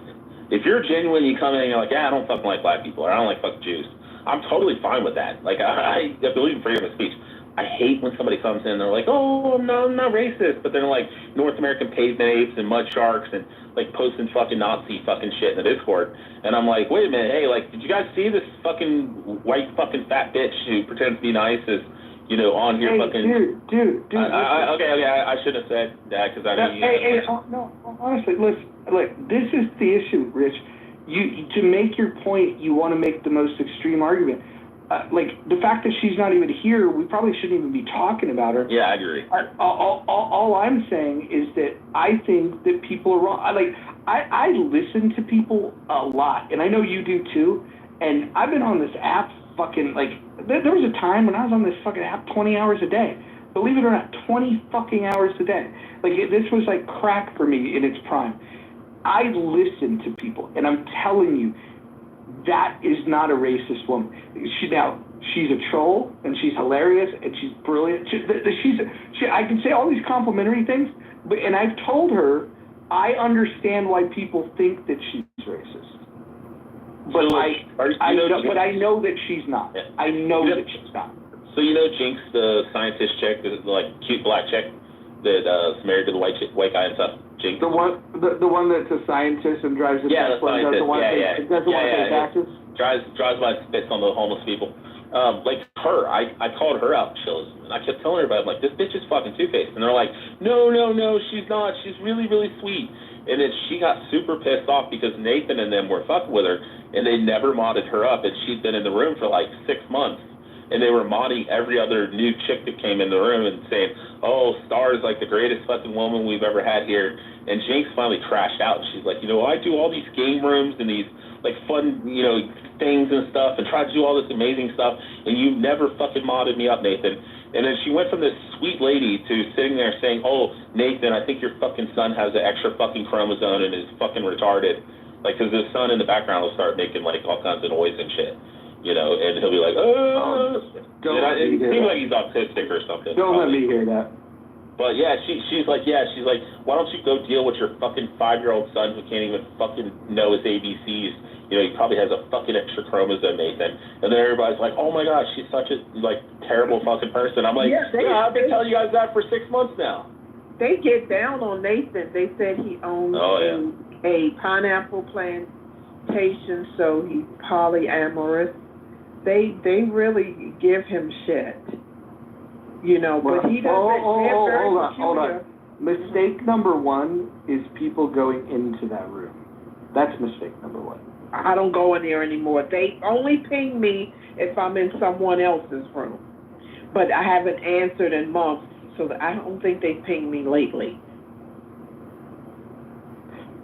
If you're genuine, you come in and you're like, yeah, I don't fucking like black people, or I don't like fucking Jews, I'm totally fine with that. Like, I believe in freedom of speech. I hate when somebody comes in and they're like, oh, no, I'm not racist, but they're like North American pavement apes and mud sharks and like posting fucking Nazi fucking shit in the Discord. And I'm like, wait a minute, hey, like, did you guys see this fucking white fucking fat bitch who pretends to be nice is, on here fucking... Dude. I shouldn't have said that because I know no, honestly, listen, like, this is the issue, Rich. To make your point, you want to make the most extreme argument. Like, the fact that she's not even here, we probably shouldn't even be talking about her. Yeah, I agree. All I'm saying is that I think that people are wrong. I listen to people a lot, and I know you do too, and I've been on this app fucking, like, there was a time when I was on this fucking app 20 hours a day. Believe it or not, 20 fucking hours a day. Like, this was like crack for me in its prime. I listen to people, and I'm telling you, that is not a racist woman. She's a troll, and she's hilarious, and she's brilliant. I can say all these complimentary things, and I've told her I understand why people think that she's racist. But I know that she's not. I know that she's not. So Jinx, the scientist chick, the like cute black chick that's married to the white guy and stuff. Jinx. The one that's a scientist and drives a Tesla and doesn't want to pay taxes. Drives by spits on the homeless people. Like her, I called her out shows, and I kept telling her about it. I'm like, this bitch is fucking two-faced, and they're like, no, she's not. She's really, really sweet. And then she got super pissed off because Nathan and them were fucking with her, and they never modded her up, and she'd been in the room for like 6 months, and they were modding every other new chick that came in the room and saying, oh, Star is like the greatest fucking woman we've ever had here. And Jinx finally crashed out, and she's like, I do all these game rooms and these, like, fun, things and stuff, and try to do all this amazing stuff, and you never fucking modded me up, Nathan. And then she went from this sweet lady to sitting there saying, oh, Nathan, I think your fucking son has an extra fucking chromosome and is fucking retarded. Like, because his son in the background will start making, like, all kinds of noise and shit. And he'll be like, oh. It seems like he's autistic or something. Don't let me hear that. But yeah, she's like, why don't you go deal with your fucking 5-year-old son who can't even fucking know his ABCs? He probably has a fucking extra chromosome, Nathan. And then everybody's like, oh my gosh, she's such a, like, terrible fucking person. I'm like, I've been telling you guys that for 6 months now. They get down on Nathan. They said he owns a pineapple plantation, so he's polyamorous. They really give him shit. But he doesn't. Hold on. Mistake number one is people going into that room. That's mistake number one. I don't go in there anymore. They only ping me if I'm in someone else's room. But I haven't answered in months, so I don't think they pinged me lately.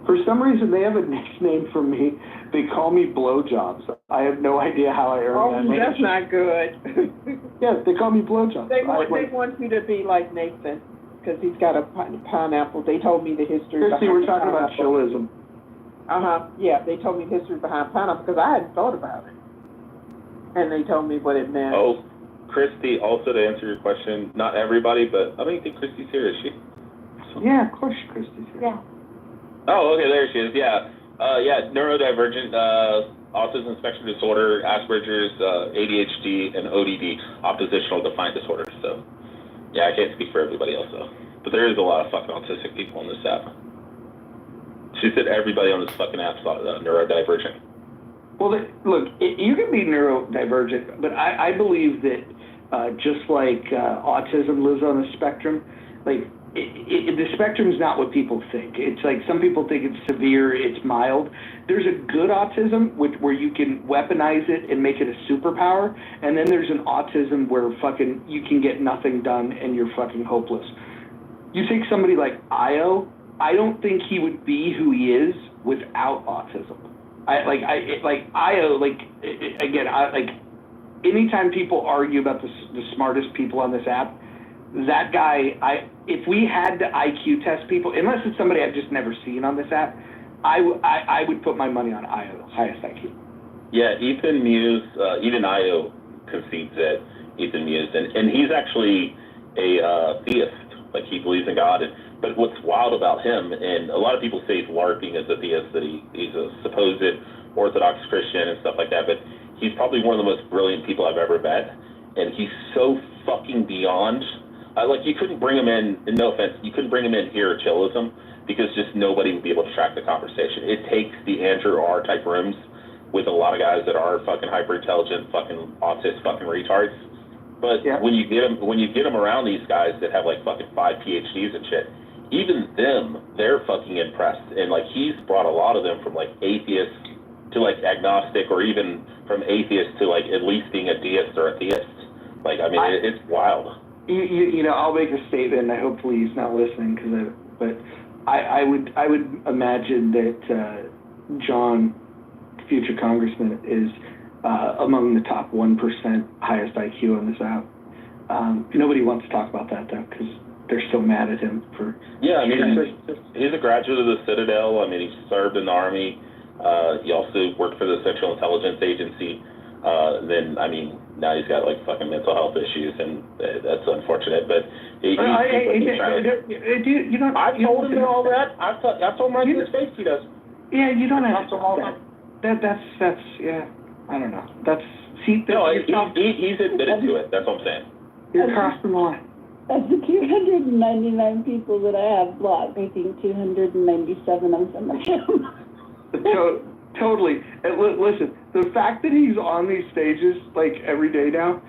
For some reason, they have a nickname for me. They call me Blowjobs. I have no idea how I earned that name. That's not good. Yeah, they call me Blowjobs. They want you to be like Nathan, because he's got a pineapple. They told me the history Christy, we're talking about chillism. Yeah, they told me the history behind pineapple, because I hadn't thought about it. And they told me what it meant. Oh, Christy, also to answer your question, not everybody, but I don't even think Christy's here, is she? Yeah, of course Christy's here. Yeah. Oh, okay, there she is, yeah. Neurodivergent, autism spectrum disorder, Asperger's, ADHD, and ODD, oppositional defiant disorder. So, yeah, I can't speak for everybody else, though. But there is a lot of fucking autistic people on this app. She said everybody on this fucking app is neurodivergent. Well, look, you can be neurodivergent, but I believe that just like autism lives on a spectrum, like, the spectrum is not what people think. It's like some people think it's severe, it's mild. There's a good autism where you can weaponize it and make it a superpower, and then there's an autism where fucking you can get nothing done and you're fucking hopeless. You take somebody like Io, I don't think he would be who he is without autism. Anytime people argue about the smartest people on this app, that guy, if we had to IQ test people, unless it's somebody I've just never seen on this app, I would put my money on Io, highest IQ. Yeah, Ethan Muse, even Io concedes that Ethan Muse, and he's actually a theist, like he believes in God. But what's wild about him, and a lot of people say he's LARPing as a theist, that he's a supposed Orthodox Christian and stuff like that, but he's probably one of the most brilliant people I've ever met, and he's so fucking beyond. You couldn't bring him in, and no offense, you couldn't bring him in here at Chillism because just nobody would be able to track the conversation. It takes the Andrew R type rooms with a lot of guys that are fucking hyper intelligent, fucking autist, fucking retards. But when you get them around these guys that have like fucking 5 PhDs and shit, even them, they're fucking impressed. And like he's brought a lot of them from like atheist to like agnostic, or even from atheist to like at least being a deist or a theist. Like, I mean, it's wild. I'll make a statement. Hopefully he's not listening, but I would imagine that John, future Congressman, is among the top 1% highest IQ on this app. Nobody wants to talk about that though, because they're so mad at him for. Yeah, I mean, he's a graduate of the Citadel. I mean, he served in the Army. He also worked for the Central Intelligence Agency. Then, I mean, now he's got like fucking mental health issues, and that's unfortunate. But I've told him all that. I've told him right to his face he does. Yeah, you don't have to all that. That's yeah. I don't know. He's admitted to it. That's what I'm saying. You're crossing the line. Of the 299 people that I have blocked, I think 297 of them are him. Totally. And listen, the fact that he's on these stages like every day now,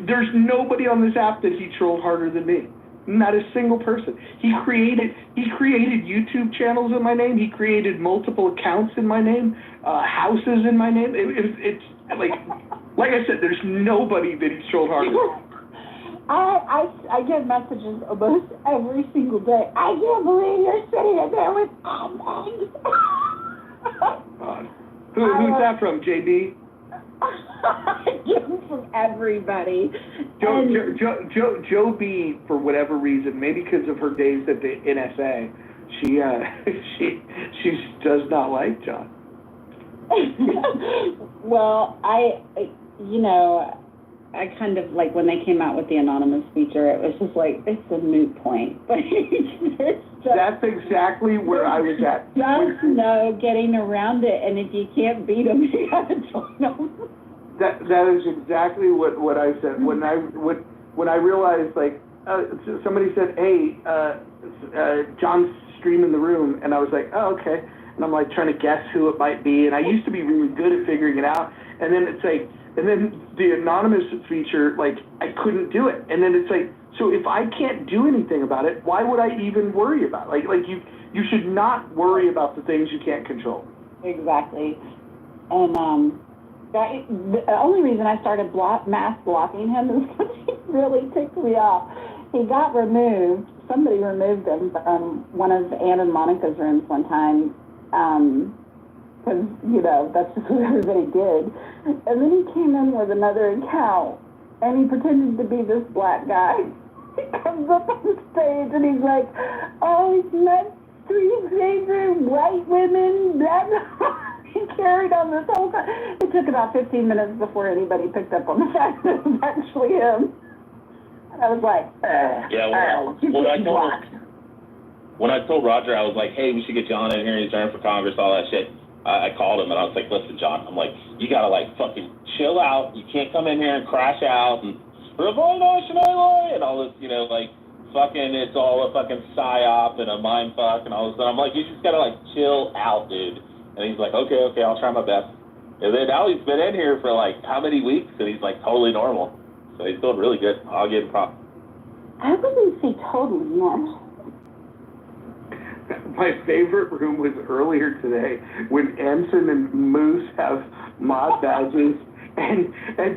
there's nobody on this app that he trolled harder than me. Not a single person. He created YouTube channels in my name. He created multiple accounts in my name, houses in my name. It's like I said, there's nobody that he trolled harder. I get messages almost every single day. I can't believe you're sitting in there with Ahmed. Who's that from, JB? From everybody. Joe B, for whatever reason, maybe because of her days at the NSA, she does not like John. Well, I kind of like when they came out with the anonymous feature, it was just like, it's a moot point. That's exactly where I was at. Just no getting around it, and if you can't beat them, you gotta join them. That is exactly what I said when I realized, like, somebody said, hey, John's streaming the room, and I was like, oh, okay, and I'm like trying to guess who it might be, and I used to be really good at figuring it out, and then it's like, and then the anonymous feature, like, I couldn't do it, and then it's like, so if I can't do anything about it, why would I even worry about it? Like you should not worry about the things you can't control. Exactly, and the only reason I started mass blocking him is because he really ticked me off. He got removed. Somebody removed him from one of Ann and Monica's rooms one time, because, that's just what everybody did. And then he came in with another account, and he pretended to be this black guy. He comes up on stage, and he's like, oh, it's not street favorite white women, blah, blah. He carried on this whole time. It took about 15 minutes before anybody picked up on the fact that it was actually him. And I was like, when I told Roger, I was like, hey, we should get John in here, he's running for Congress, all that shit. I called him and I was like, listen, John, I'm like, you gotta like fucking chill out. You can't come in here and crash out and and all this, like fucking, it's all a fucking psyop and a mind fuck and all this. And I'm like, you just gotta like chill out, dude. And he's like, okay, I'll try my best. And then now he's been in here for like how many weeks, and he's like totally normal. So he's doing really good. I'll give him props. I wouldn't say totally normal. My favorite room was earlier today when Anson and Moose have mod badges and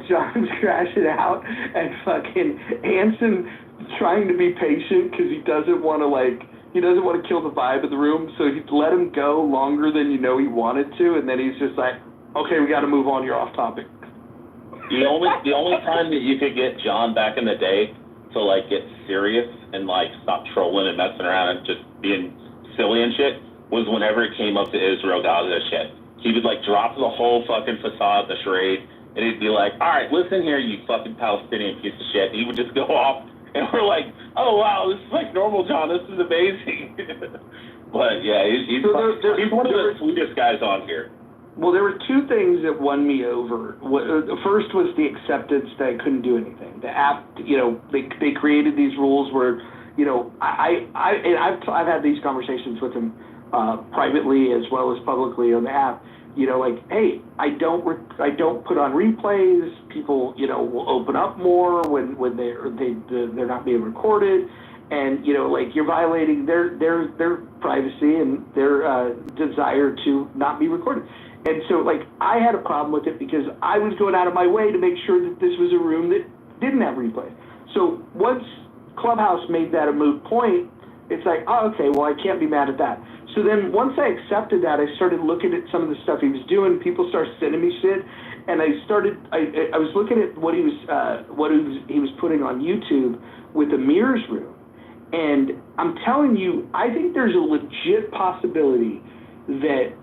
John's crashing out and fucking Anson trying to be patient because he doesn't want to kill the vibe of the room, so he let him go longer than he wanted to, and then he's just like, okay, we got to move on, you're off topic. The only time that you could get John back in the day to like get serious and like stop trolling and messing around and just being silly and shit was whenever it came up to Israel, Gaza shit. He would like drop the whole fucking facade, the charade, and he'd be like, all right, listen here, you fucking Palestinian piece of shit. And he would just go off. And we're like, oh, wow, this is like normal, John. This is amazing. But, yeah, he's one of the sweetest guys on here. Well, there were two things that won me over. The first was the acceptance that I couldn't do anything. The app, they created these rules where, I've had these conversations with him privately as well as publicly on the app. Like, hey, I don't put on replays. People, will open up more when they're not being recorded, and like you're violating their privacy and their desire to not be recorded. And so, like, I had a problem with it because I was going out of my way to make sure that this was a room that didn't have replays. So once Clubhouse made that a moot point, it's like, oh, okay, well, I can't be mad at that. So then once I accepted that, I started looking at some of the stuff he was doing. People started sending me shit, and I was looking at what he was putting on YouTube with the Mirrors room. And I'm telling you, I think there's a legit possibility that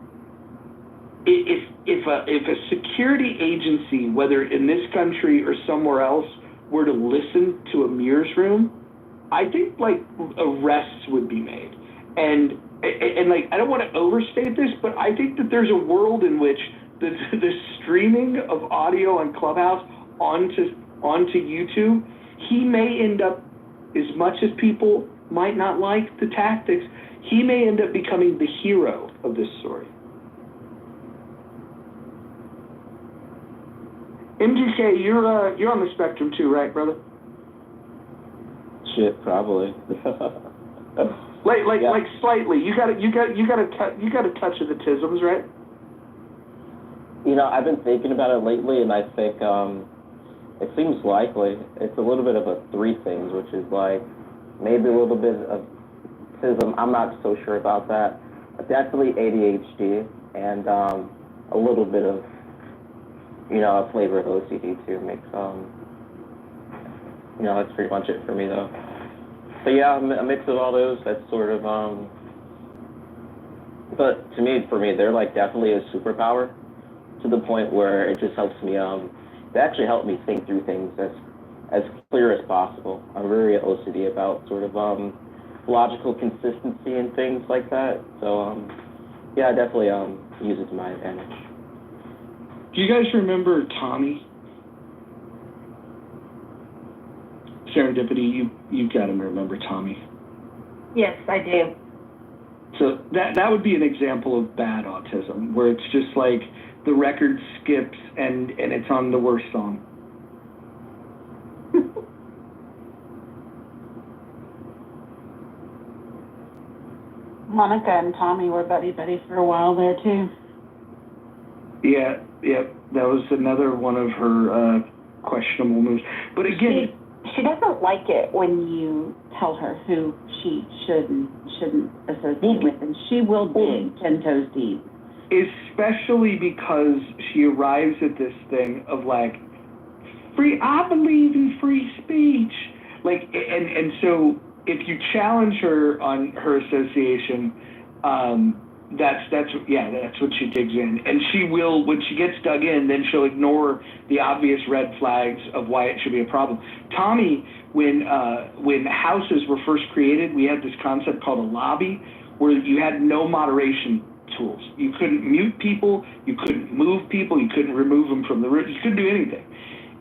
if a security agency, whether in this country or somewhere else, were to listen to a Mirrors room, I think like arrests would be made. And like, I don't want to overstate this, but I think that there's a world in which the streaming of audio on Clubhouse onto YouTube, he may end up, as much as people might not like the tactics, he may end up becoming the hero of this story. MGK, you're on the spectrum too, right, brother? Shit, probably. Like slightly. You got a touch of the tisms, right? I've been thinking about it lately, and I think it seems likely. It's a little bit of a three things, which is like maybe a little bit of autism. I'm not so sure about that. Definitely ADHD and a little bit of, you know, a flavor of OCD too makes, you know, that's pretty much it for me though. So yeah, a mix of all those, that's sort of, but to me, for me, they're like definitely a superpower to the point where it just helps me, they actually help me think through things as clear as possible. I'm very OCD about sort of, logical consistency and things like that. So, yeah, I definitely, use it to my advantage. Do you guys remember Tommy? Serendipity, you gotta remember Tommy. Yes, I do. So that would be an example of bad autism, where it's just like the record skips and it's on the worst song. Monica and Tommy were buddy-buddy for a while there, too. Yeah, that was another one of her questionable moves. But again, she doesn't like it when you tell her who she should and shouldn't associate with, and she will dig 10 toes deep. especially because she arrives at this thing of like, I believe in free speech. Like, and so if you challenge her on her association, that's what she digs in. And she will, when she gets dug in, then she'll ignore the obvious red flags of why it should be a problem. Tommy, when houses were first created, we had this concept called a lobby, where you had no moderation tools. You couldn't mute people, you couldn't move people, you couldn't remove them from the room, you couldn't do anything.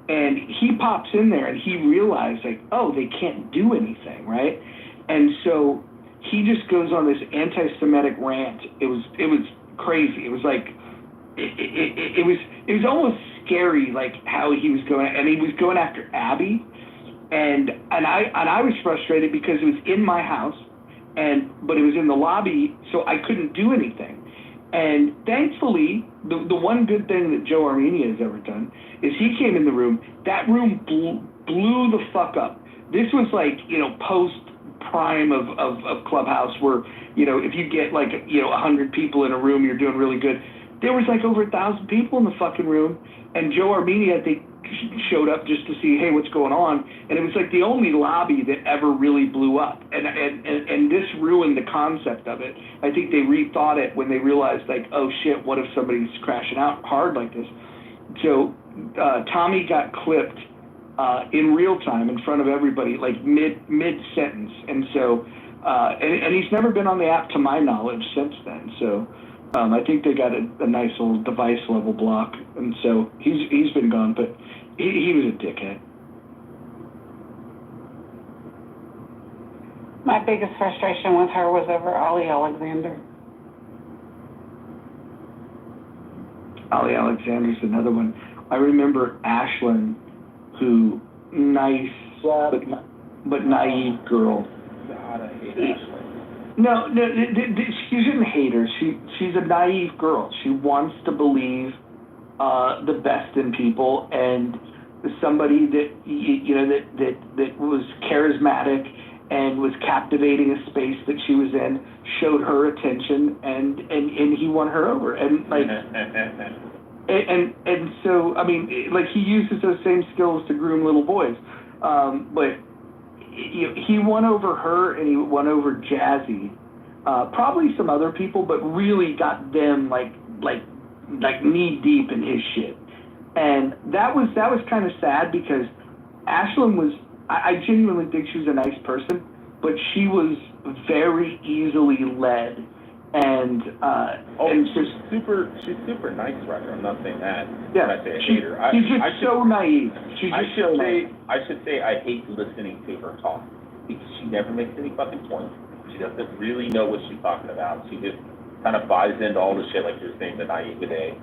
And he pops in there and he realized, like, oh, they can't do anything, right? And so he just goes on this anti-Semitic rant. It was crazy. It was like, it was almost scary, like how he was going, and he was going after Abby, and I was frustrated because it was in my house, but it was in the lobby, so I couldn't do anything. And thankfully, the one good thing that Joe Armenia has ever done is he came in the room. That room blew the fuck up. This was like, post prime of Clubhouse, where, if you get like, 100 people in a room, you're doing really good. There was like over 1,000 people in the fucking room, and Joe Armenia, I think, showed up just to see, hey, what's going on? And it was like the only lobby that ever really blew up, and this ruined the concept of it. I think they rethought it when they realized, like, oh shit, what if somebody's crashing out hard like this? So Tommy got clipped in real time in front of everybody, like mid sentence, and so and he's never been on the app to my knowledge since then. So I think they got a nice little device level block, and so he's been gone, but he was a dickhead. My biggest frustration with her was over Ollie Alexander. Ollie Alexander's another one. I remember Ashlyn, who nice but naive girl. God, I hate Ashlyn. No, she shouldn't hate her. She's a naive girl. She wants to believe the best in people, and somebody that that was charismatic and was captivating a space that she was in showed her attention, and he won her over, and like and so I mean, like, he uses those same skills to groom little boys, but he won over her, and he won over Jazzy, probably some other people, but really got them like knee deep in his shit. And that was kind of sad, because Ashlyn was, I genuinely think she was a nice person, but she was very easily led, and she's super nice, Roger. I'm not saying that. Yeah, when I say I hate her. She's just so naive. I should say I hate listening to her talk, because she never makes any fucking points. She doesn't really know what she's talking about. She just kind of buys into all the shit, like you're saying, the naivete,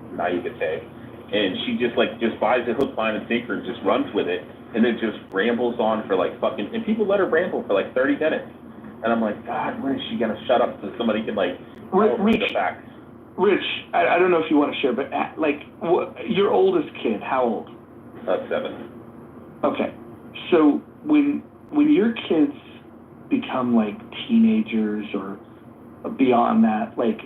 and she just buys it hook, line, and sinker, and just runs with it, and then just rambles on for like fucking, and people let her ramble for like 30 minutes, and I'm like, God, when is she gonna shut up so somebody can like read the facts? Rich, I don't know if you want to share, but like, your oldest kid, how old? 7. Okay, so when your kids become like teenagers or beyond that, like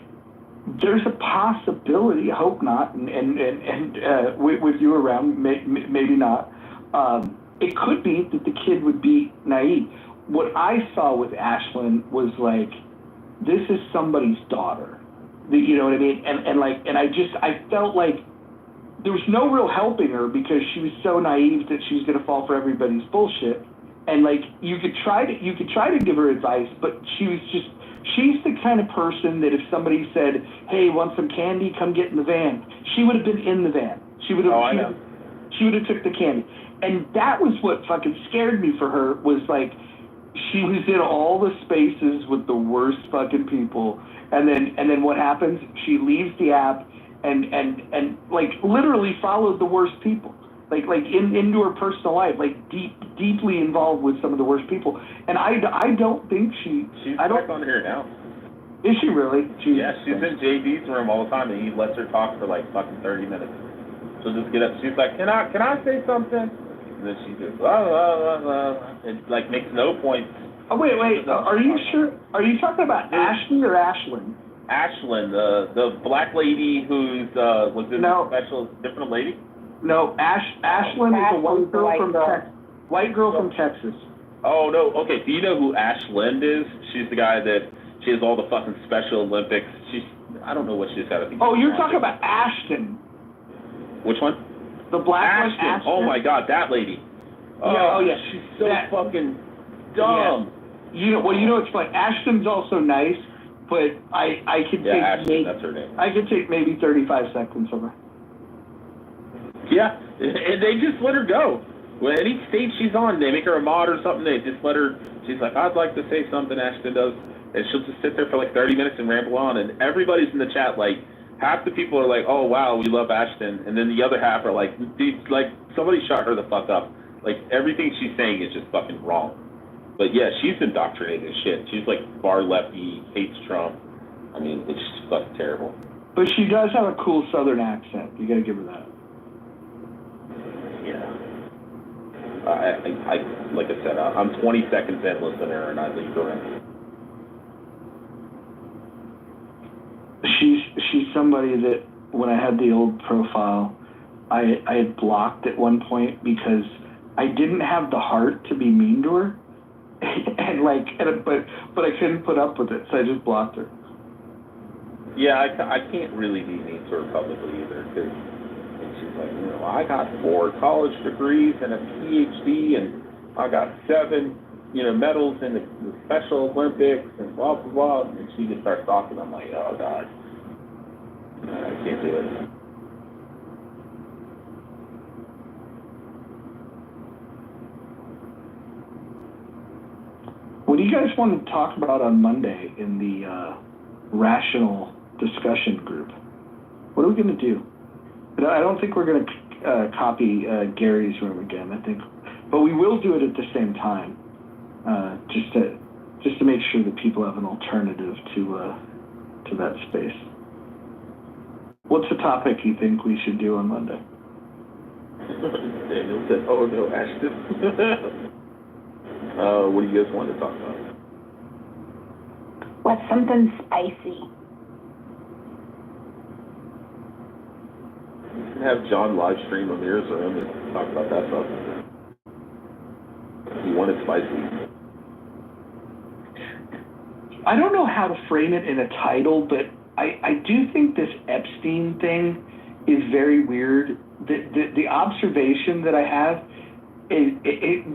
there's a possibility, I hope not, and with you around, maybe not. It could be that the kid would be naive. What I saw with Ashlyn was like, this is somebody's daughter. You know what I mean? And I felt like there was no real helping her because she was so naive that she was going to fall for everybody's bullshit. And like you could try to give her advice, but she's the kind of person that if somebody said, "Hey, want some candy? Come get in the van," she would have been in the van. She would have. She would have took the candy. And that was what fucking scared me for her, was like, she was in all the spaces with the worst fucking people. And then what happens? She leaves the app and like literally followed the worst people. Like into her personal life, like deeply involved with some of the worst people. And I don't think she's back on here now. Is she really? Yeah, she's in JD's room all the time, and he lets her talk for like fucking 30 minutes. She'll just get up. She's like, can I say something? And then she just, it like makes no point. Oh, wait. Are you sure? Are you talking about Ashley or Ashlyn? Ashlyn, the black lady who's, was it a special, different lady? No, Ashlyn is a white girl from Texas. Oh, no. Okay, do you know who Ashlyn is? She's the guy that, she has all the fucking Special Olympics. I don't know what she's got to be. Oh, you're talking about Ashton. Which one? The black one, Ashton. Oh my God, that lady. Yeah, she's so fucking dumb. Yeah. It's like Ashton's also nice, but I could take Ashton, that's her name. I could take maybe 35 seconds from her. Yeah, and they just let her go. Well, any stage she's on, they make her a mod or something. They just let her. She's like, I'd like to say something. Ashton does, and she'll just sit there for like 30 minutes and ramble on. And everybody's in the chat like. Half the people are like, oh, wow, we love Ashton. And then the other half are like, dude, like, somebody shut her the fuck up. Like, everything she's saying is just fucking wrong. But, yeah, she's indoctrinated as shit. She's, like, far lefty, hates Trump. I mean, it's just fucking terrible. But she does have a cool Southern accent. You got to give her that. Yeah. I like I said, I'm 20 seconds in listening to her, and I leave her in. She's somebody that when I had the old profile, I had blocked at one point because I didn't have the heart to be mean to her, but I couldn't put up with it, so I just blocked her. Yeah, I can't really be mean to her publicly either, because she's like, I got 4 college degrees and a PhD, and I got 7, medals in the Special Olympics and blah, blah, blah. And she just starts talking. I'm like, oh, God. I can't do it. What do you guys want to talk about on Monday in the rational discussion group? What are we going to do? I don't think we're going to copy Gary's room again, I think. But we will do it at the same time. Just to make sure that people have an alternative to that space. What's the topic you think we should do on Monday? Daniel said, "Oh no, Ashton." What do you guys want to talk about? What's something spicy? You can have John live stream Amir's room and talk about that stuff. You want it spicy. I don't know how to frame it in a title, but I do think this Epstein thing is very weird. The observation that I have is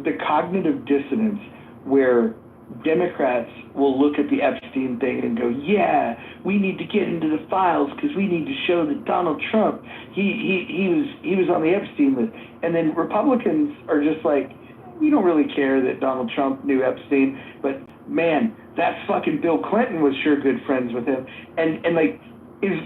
the cognitive dissonance where Democrats will look at the Epstein thing and go, yeah, we need to get into the files because we need to show that Donald Trump, he was on the Epstein list. And then Republicans are just like, we don't really care that Donald Trump knew Epstein, but man, that fucking Bill Clinton was sure good friends with him. And like, is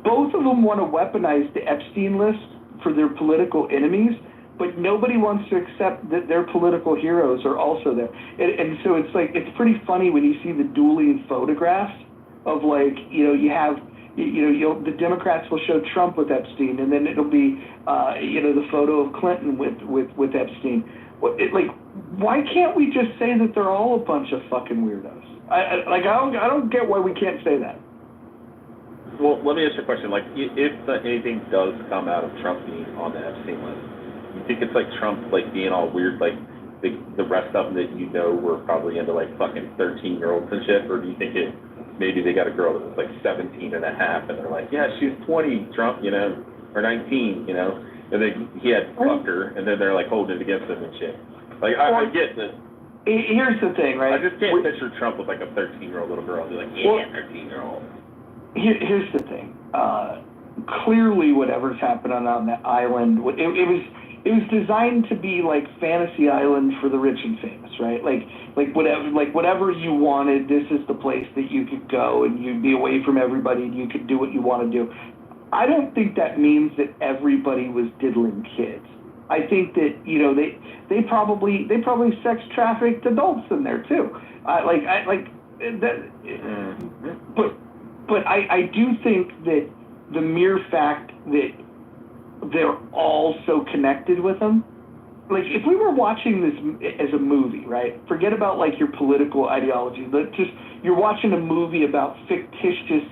both of them want to weaponize the Epstein list for their political enemies, but nobody wants to accept that their political heroes are also there. And so it's like, it's pretty funny when you see the dueling photographs of like, you the Democrats will show Trump with Epstein, and then it'll be, the photo of Clinton with Epstein. Why can't we just say that they're all a bunch of fucking weirdos? I don't get why we can't say that. Well, let me ask you a question. Like, if anything does come out of Trump being on the Epstein list, you think it's like Trump, like, being all weird, like, the rest of them that were probably into, like, fucking 13-year-olds and shit? Or do you think maybe they got a girl that was, like, 17 and a half, and they're like, yeah, she's 20, Trump, or 19, and then he had fucked her, and then they're, like, holding it against him and shit. Like, I get that. Here's the thing, right? I just can't picture Trump with, like, a 13-year-old little girl and be like, yeah, 13-year-old. Here's the thing. Clearly, whatever's happened on that island, it was designed to be like Fantasy Island for the rich and famous, right? Like whatever you wanted, this is the place that you could go and you'd be away from everybody and you could do what you want to do. I don't think that means that everybody was diddling kids. I think that they probably sex trafficked adults in there too. But I do think that the mere fact that they're all so connected with them, like if we were watching this as a movie, right? Forget about like your political ideology. You're watching a movie about fictitious,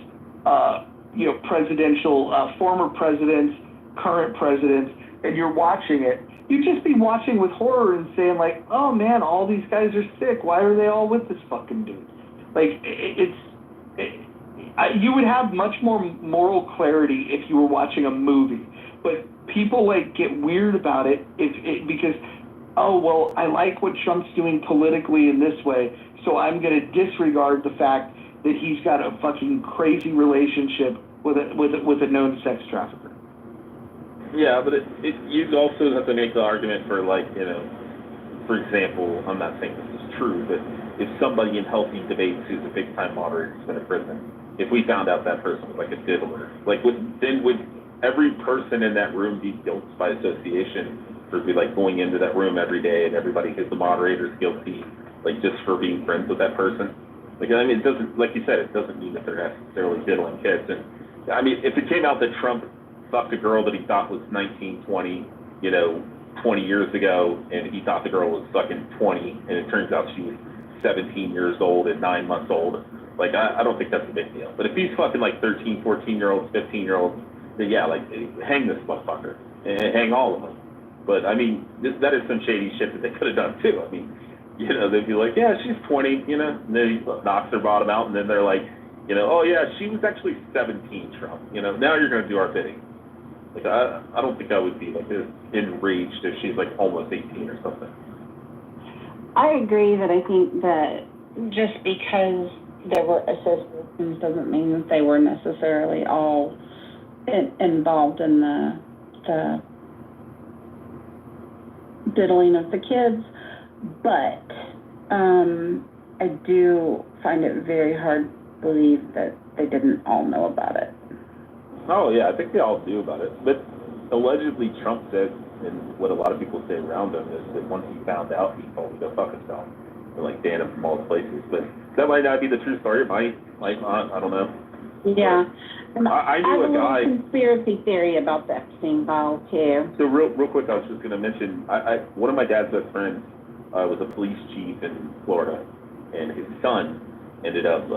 presidential, former presidents, current presidents, and you're watching it. You'd just be watching with horror and saying like, oh man, all these guys are sick. Why are they all with this fucking dude? Like you would have much more moral clarity if you were watching a movie. But people like get weird about it because, oh, well, I like what Trump's doing politically in this way, so I'm going to disregard the fact that he's got a fucking crazy relationship with a known sex trafficker. Yeah, but you also have to make the argument for, like, for example, I'm not saying this is true, but if somebody in healthy debates who's a big-time moderator has been in prison, if we found out that person was like a diddler, like would every person in that room be guilty by association for like going into that room every day and everybody who's the moderator's guilty, like just for being friends with that person? Like, I mean, it doesn't, like you said, it doesn't mean that they're necessarily diddling kids. And I mean, if it came out that Trump fucked a girl that he thought was 19, 20, 20 years ago, and he thought the girl was fucking 20, and it turns out she was 17 years old and 9 months old, like, I don't think that's a big deal. But if he's fucking like 13, 14-year-olds, 15-year-olds, then yeah, like, hang this motherfucker, and hang all of them. But I mean, that is some shady shit that they could have done too. I mean, they'd be like, yeah, she's 20, and then he knocks their bottom out, and then they're like, oh yeah, she was actually 17, Trump, now you're going to do our bidding. Like, I don't think I would be like enraged if she's like almost 18 or something. I agree that I think that just because there were associations doesn't mean that they were necessarily all involved in the diddling of the kids, but I do find it very hard to believe that they didn't all know about it. Oh yeah, I think they all knew about it, but allegedly Trump said, and what a lot of people say around him is that once he found out, he told him to go fuck himself, and like ban him from all the places. But that might not be the true story. It might not. I don't know. Yeah. I knew a guy. Conspiracy theory about the Epstein file too. So real quick, I was just going to mention, one of my dad's best friends was a police chief in Florida, and his son ended up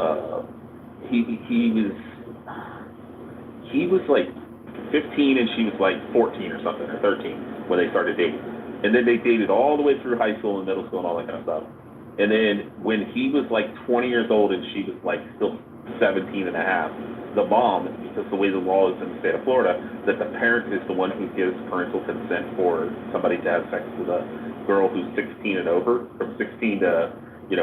he was like 15 and she was like 14 or something, or 13 when they started dating. And then they dated all the way through high school and middle school and all that kind of stuff. And then when he was like 20 years old and she was like still 17 and a half, the mom, because the way the law is in the state of Florida, that the parent is the one who gives parental consent for somebody to have sex with a girl who's 16 and over, from 16 to,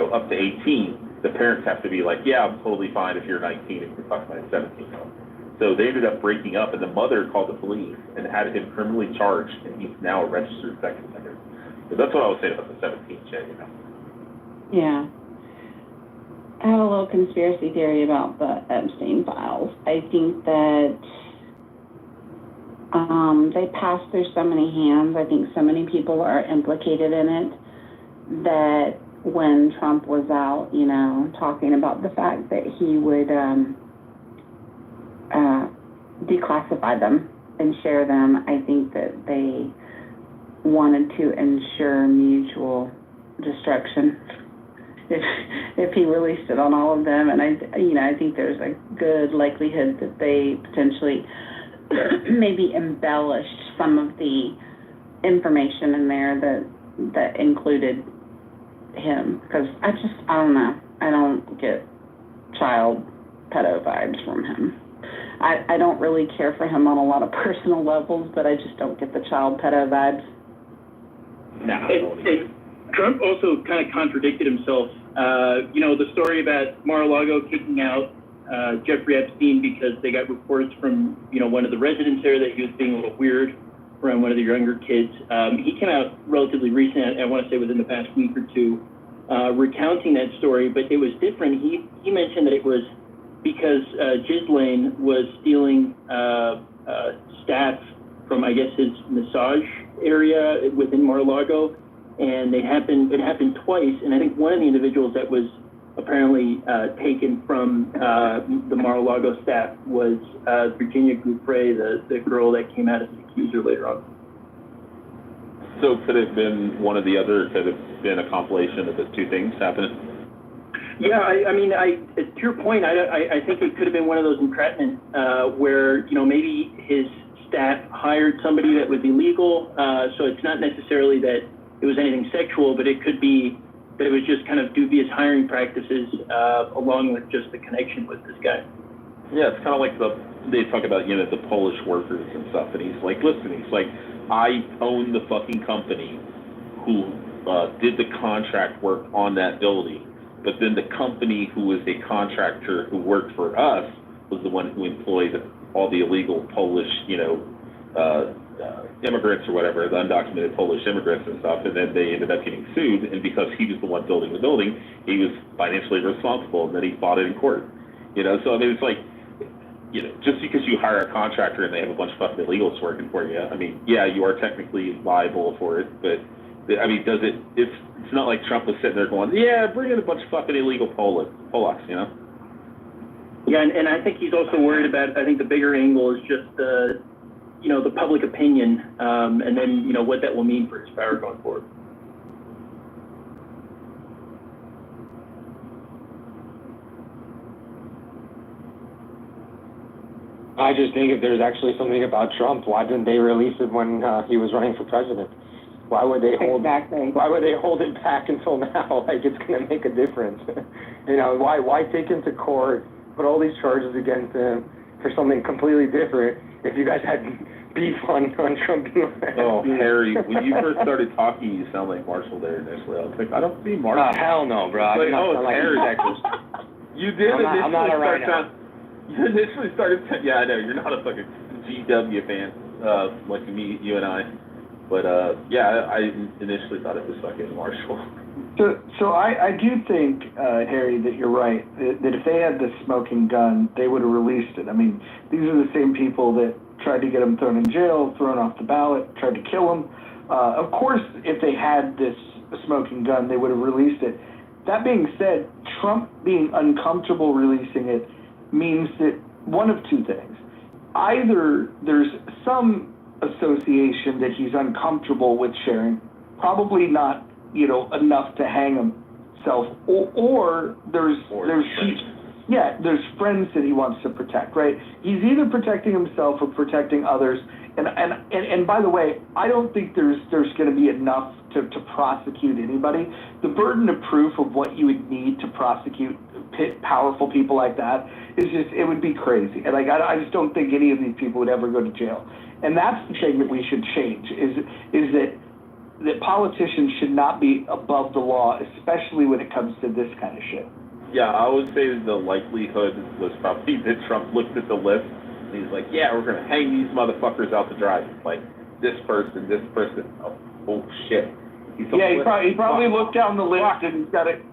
up to 18, the parents have to be like, yeah, I'm totally fine if you're 19 and you're fucking my 17-year-old. So they ended up breaking up, and the mother called the police and had him criminally charged, and he's now a registered sex offender. So that's what I was saying about the 17 shit, Yeah. I have a little conspiracy theory about the Epstein files. I think that they passed through so many hands. I think so many people are implicated in it that when Trump was out, talking about the fact that he would declassify them and share them. I think that they wanted to ensure mutual destruction if he released it on all of them. And I think there's a good likelihood that they potentially maybe embellished some of the information in there that included him, because I don't know. I don't get child pedo vibes from him. I don't really care for him on a lot of personal levels, but I just don't get the child pedo vibes. And Trump also kind of contradicted himself. The story about Mar-a-Lago kicking out Jeffrey Epstein because they got reports from, one of the residents there that he was being a little weird around one of the younger kids. He came out relatively recent, I want to say within the past week or two, recounting that story, but it was different. He mentioned that it was because Ghislaine was stealing staff from, I guess, his massage area within Mar-a-Lago, and it happened twice, and I think one of the individuals that was apparently taken from the Mar-a-Lago staff was Virginia Gouffre, the girl that came out as the accuser later on. So could it have been one or the other? Could it have been a compilation of the two things happening? Yeah, to your point, I think it could have been one of those entrapment where, maybe his staff hired somebody that was illegal, so it's not necessarily that it was anything sexual, but it could be that it was just kind of dubious hiring practices along with just the connection with this guy. Yeah, it's kind of like they talk about, the Polish workers and stuff, and he's like, listen, I own the fucking company who did the contract work on that building, but then the company who was a contractor who worked for us was the one who employed all the illegal Polish, immigrants or whatever, the undocumented Polish immigrants and stuff, and then they ended up getting sued, and because he was the one building the building, he was financially responsible, and then he fought it in court. So I mean, it's like, just because you hire a contractor and they have a bunch of fucking illegals working for you, I mean, yeah, you are technically liable for it, but I mean, it's not like Trump was sitting there going, yeah, bring in a bunch of fucking illegal Polacks, Yeah, and I think he's also worried about, I think the bigger angle is just the public opinion, and then, what that will mean for his power going forward. I just think if there's actually something about Trump, why didn't they release it when he was running for president? Why would they hold it back until now? Like, it's going to make a difference. Why take him to court, put all these charges against him for something completely different if you guys had beef on Trump? Oh, Harry, when you first started talking, you sound like Marshall there initially. I was like, I don't see Marshall. Hell no, bro. I do not sound like Harry. You did I'm not a rhino. You initially started, yeah, I know, you're not a fucking GW fan, like me, you and I. But, yeah, I initially thought it was fucking Marshall. So I do think, Harry, that you're right, that if they had the smoking gun, they would have released it. I mean, these are the same people that tried to get him thrown in jail, thrown off the ballot, tried to kill him. Of course, if they had this smoking gun, they would have released it. That being said, Trump being uncomfortable releasing it means that one of two things. Either there's some association that he's uncomfortable with sharing, probably not, enough to hang himself, or there's friends that he wants to protect, right? He's either protecting himself or protecting others. And by the way, I don't think there's going to be enough to prosecute anybody. The burden of proof of what you would need to prosecute powerful people like that is just, it would be crazy. And I just don't think any of these people would ever go to jail. And that's the thing that we should change, is that politicians should not be above the law, especially when it comes to this kind of shit. Yeah, I would say the likelihood was probably that Trump looked at the list and he's like, yeah, we're going to hang these motherfuckers out to dry. Like, this person. Oh shit. He probably looked down the list and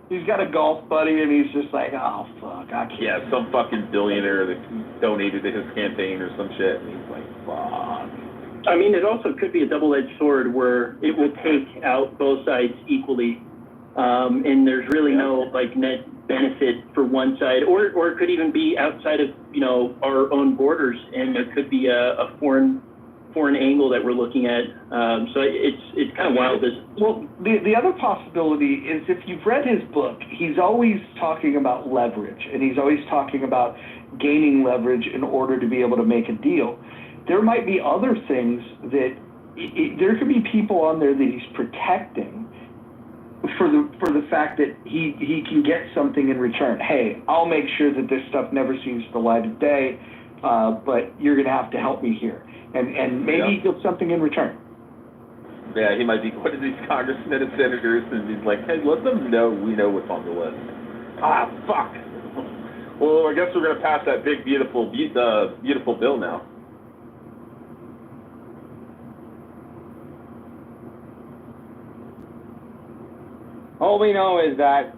he's got a golf buddy and he's just like, oh fuck, I can't. Yeah, some fucking billionaire that donated to his campaign or some shit, and he's like, fuck. I mean, it also could be a double-edged sword where it will take out both sides equally, and there's really no benefit for one side, or it could even be outside of, our own borders, and it could be a foreign angle that we're looking at. So it's kind of wild. Well, the other possibility is, if you've read his book, he's always talking about leverage, and he's always talking about gaining leverage in order to be able to make a deal. There might be other things that there could be people on there that he's protecting for the fact that he can get something in return. Hey, I'll make sure that this stuff never sees the light of day, but you're going to have to help me here. And maybe he gets something in return. Yeah, he might be one of these congressmen and senators, and he's like, hey, let them know we know what's on the list. Ah, fuck. Well, I guess we're going to pass that big, beautiful bill now. All we know is that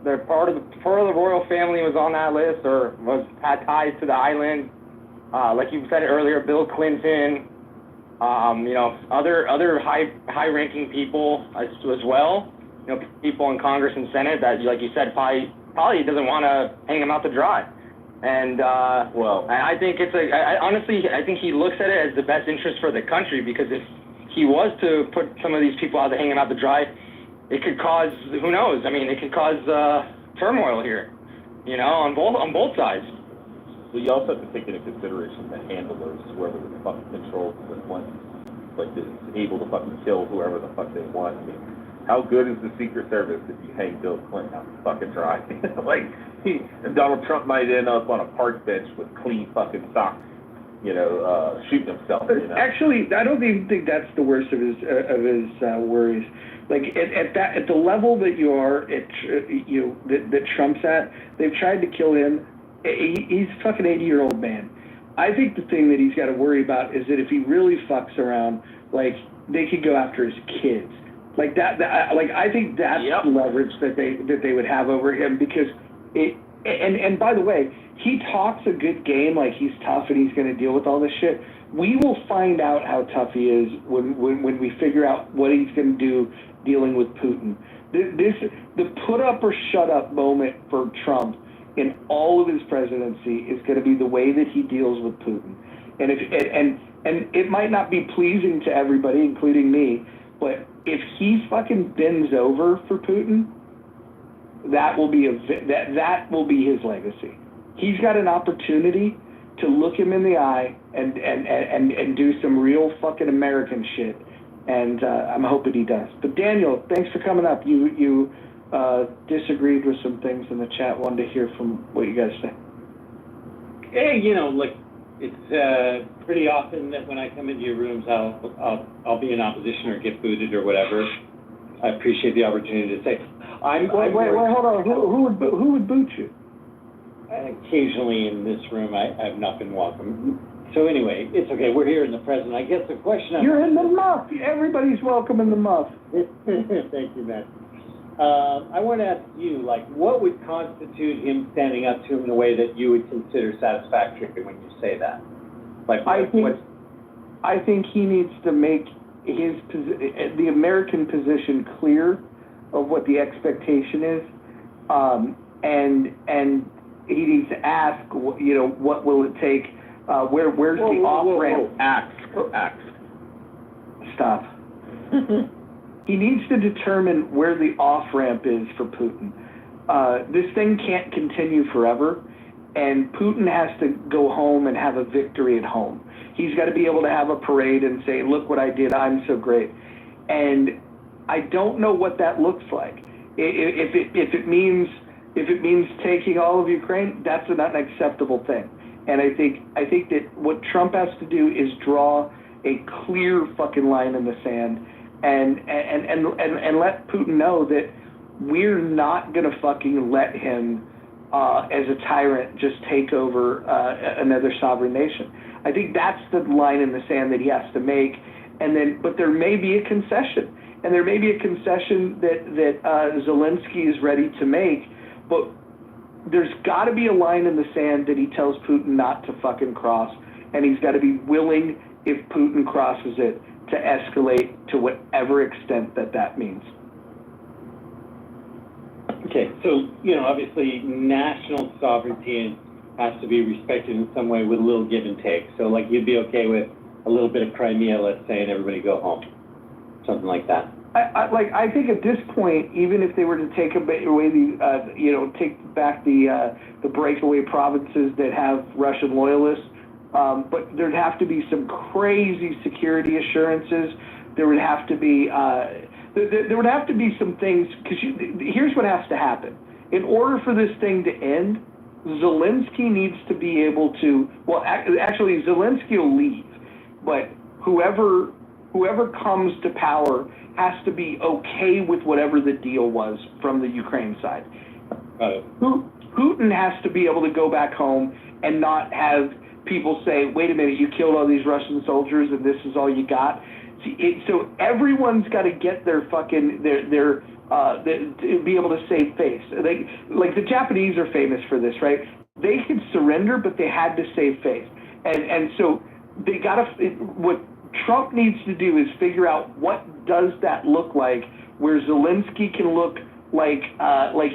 they're part of the royal family was on that list, or had ties to the island. Like you said earlier, Bill Clinton, other high-ranking people as well. People in Congress and Senate that, like you said, probably doesn't want to hang them out to dry. And I think honestly, I think he looks at it as the best interest for the country, because if he was to put some of these people out to hang them out to dry, it could cause, who knows? I mean, it could cause turmoil here, on both sides. Well, you also have to take into consideration the handlers, whoever the fuck controls the Clintons, is able to fucking kill whoever the fuck they want. I mean, how good is the Secret Service if you hang Bill Clinton out to fucking dry? Donald Trump might end up on a park bench with clean fucking socks, shooting himself. Actually, I don't even think that's the worst of his worries. Like at the level that you are that Trump's at, they've tried to kill him. He's a fucking 80-year-old man. I think the thing that he's got to worry about is that if he really fucks around, they could go after his kids. I think that's the leverage that they would have over him, because and by the way, he talks a good game, like he's tough and he's going to deal with all this shit. We will find out how tough he is when we figure out what he's going to do dealing with Putin. The put up or shut up moment for Trump in all of his presidency is going to be the way that he deals with Putin. And it might not be pleasing to everybody, including me, but if he fucking bends over for Putin, that will be that will be his legacy. He's got an opportunity to look him in the eye and do some real fucking American shit, and I'm hoping he does. But Daniel, thanks for coming up. You disagreed with some things in the chat. Wanted to hear from what you guys say. Hey, it's pretty often that when I come into your rooms, I'll be in opposition or get booted or whatever. I appreciate the opportunity to say. Wait, hold on. Who would boot you? Occasionally in this room, I've not been welcome. So anyway, it's okay. We're here in the present. I guess the question. You're in the muff. Everybody's welcome in the muff. Thank you, Matt. I want to ask you, what would constitute him standing up to him in a way that you would consider satisfactory when you say that? I think he needs to make the American position clear of what the expectation is, and he needs to ask, what will it take? Where's the off ramp? Act. Stop. He needs to determine where the off ramp is for Putin. This thing can't continue forever, and Putin has to go home and have a victory at home. He's got to be able to have a parade and say, "Look what I did! I'm so great." And I don't know what that looks like. If it means taking all of Ukraine, that's an unacceptable thing. And I think that what Trump has to do is draw a clear fucking line in the sand, and let Putin know that we're not gonna fucking let him as a tyrant just take over another sovereign nation. I think that's the line in the sand that he has to make, but there may be a concession, and there may be a concession that Zelensky is ready to make, but there's got to be a line in the sand that he tells Putin not to fucking cross, and he's got to be willing, if Putin crosses it, to escalate to whatever extent that means. Okay, so, you know, obviously national sovereignty has to be respected in some way with a little give and take. So like you'd be okay with a little bit of Crimea, let's say, and everybody go home, something like that. I think at this point, even if they were to take away the, take back the breakaway provinces that have Russian loyalists, but there'd have to be some crazy security assurances. There would have to be, there would have to be some things, because here's what has to happen. In order for this thing to end, Zelensky needs to be able to, well, actually, Zelensky will leave, but whoever comes to power has to be okay with whatever the deal was from the Ukraine side. Putin has to be able to go back home and not have people say, wait a minute, you killed all these Russian soldiers and this is all you got. So everyone's got to get their fucking, to be able to save face. Like the Japanese are famous for this, right? They could surrender, but they had to save face. And so they got to, what Trump needs to do is figure out what does that look like, where Zelensky can look like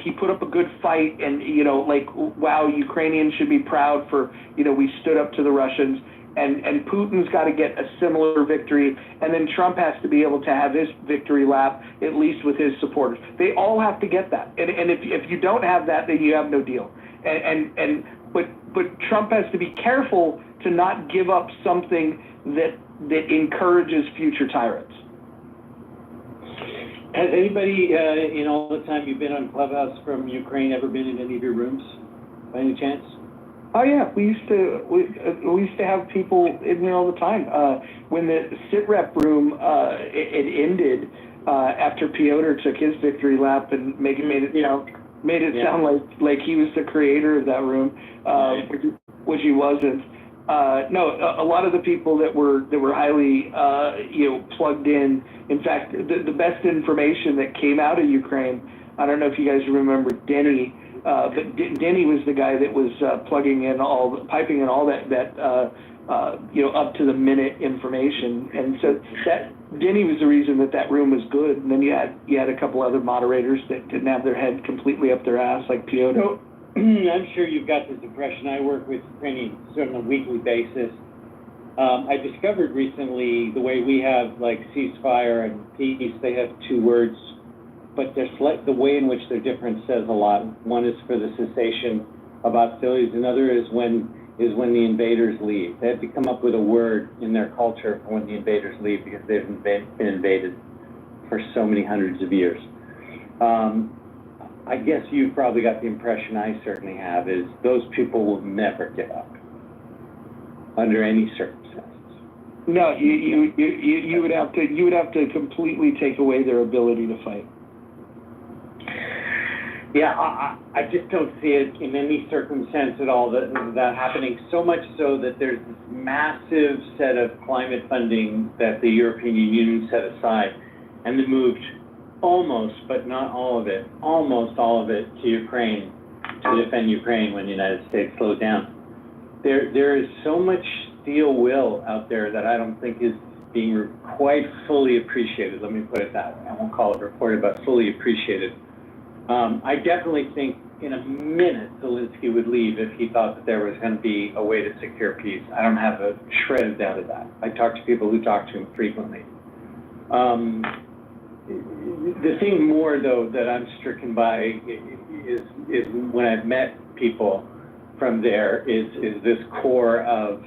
he put up a good fight, and like, wow, Ukrainians should be proud for we stood up to the Russians, and Putin's got to get a similar victory, and then Trump has to be able to have his victory lap, at least with his supporters. They all have to get that, and if you don't have that, then you have no deal. But Trump has to be careful to not give up something that encourages future tyrants. Has anybody, in all the time you've been on Clubhouse from Ukraine, ever been in any of your rooms, by any chance? Oh yeah, we used to have people in there all the time. When the sit-rep room it ended after Piotr took his victory lap and made it sound like he was the creator of that room, which he wasn't. No, a lot of the people that were highly plugged in. In fact, the best information that came out of Ukraine, I don't know if you guys remember Denny, but Denny was the guy that was piping in all that up to the minute information, and so that Denny was the reason that room was good. And then you had a couple other moderators that didn't have their head completely up their ass, like Piotr. So, I'm sure you've got this impression. I work with Ukrainians on a weekly basis. I discovered recently the way we have like ceasefire and peace, they have two words, but the way in which they're different says a lot. One is for the cessation of hostilities. Another is when the invaders leave. They have to come up with a word in their culture for when the invaders leave, because they've been invaded for so many hundreds of years. I guess you've probably got the impression I certainly have is those people will never give up under any circumstances. No, you would have to completely take away their ability to fight. Yeah, I just don't see it in any circumstance at all that happening, so much so that there's this massive set of climate funding that the European Union set aside, and they moved almost, but not all of it, almost all of it to Ukraine, to defend Ukraine when the United States slowed down. There is so much steel will out there that I don't think is being quite fully appreciated. Let me put it that way. I won't call it reported, but fully appreciated. I definitely think in a minute Zelensky would leave if he thought that there was going to be a way to secure peace. I don't have a shred of doubt of that. I talk to people who talk to him frequently. The thing more, though, that I'm stricken by is when I've met people from there is this core of,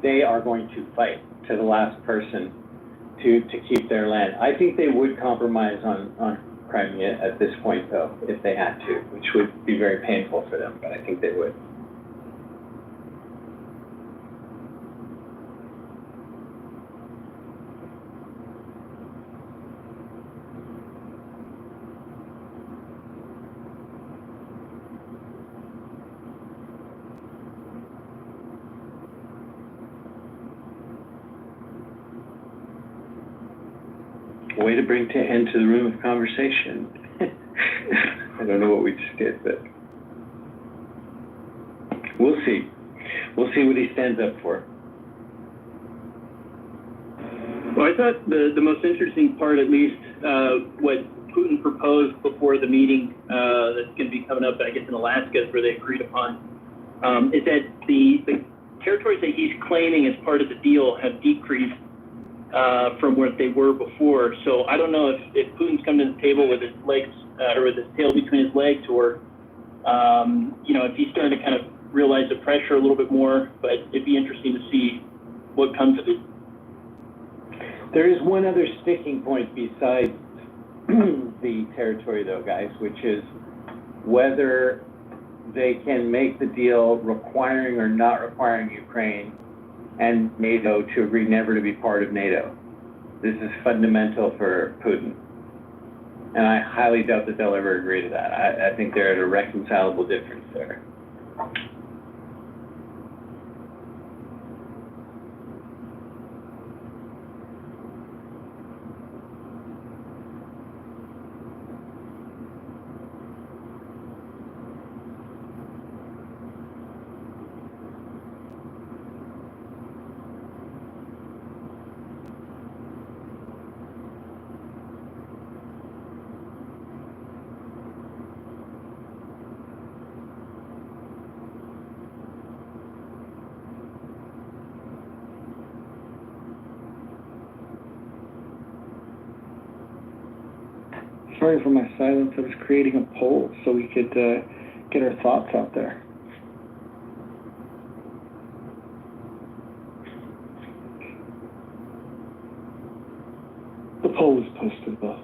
they are going to fight to the last person to keep their land. I think they would compromise on Crimea at this point, though, if they had to, which would be very painful for them, but I think they would. Way to bring to end to the room of conversation. I don't know what we just did, but we'll see. We'll see what he stands up for. Well, I thought the most interesting part, at least what Putin proposed before the meeting that's going to be coming up, I guess in Alaska, is where they agreed upon, is that the territories that he's claiming as part of the deal have decreased from what they were before. So I don't know if Putin's come to the table with his legs or with his tail between his legs, or if he's starting to kind of realize the pressure a little bit more. But it'd be interesting to see what comes of it. There is one other sticking point besides the territory, though, guys, which is whether they can make the deal requiring or not requiring Ukraine and NATO to agree never to be part of NATO. This is fundamental for Putin. And I highly doubt that they'll ever agree to that. I think they're at a reconcilable difference there. Sorry for my silence. I was creating a poll so we could get our thoughts out there. The poll is posted, though.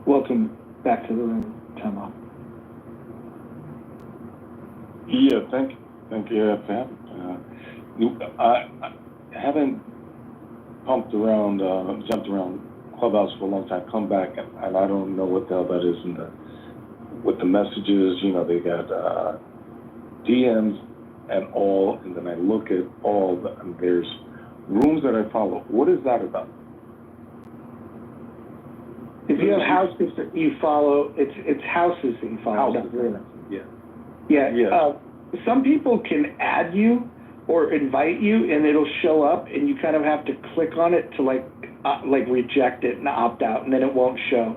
Welcome back to the room, Tom. Yeah, thank you for having I haven't jumped around Clubhouse for a long time. Come back, and I don't know what the hell that is, and what the messages. They got DMs and all, and then I look at all, and there's rooms that I follow. What is that about? If you have houses that you follow, it's houses that you follow. Houses, yeah. Yeah. Some people can add you or invite you, and it'll show up, and you kind of have to click on it to like reject it and opt out, and then it won't show.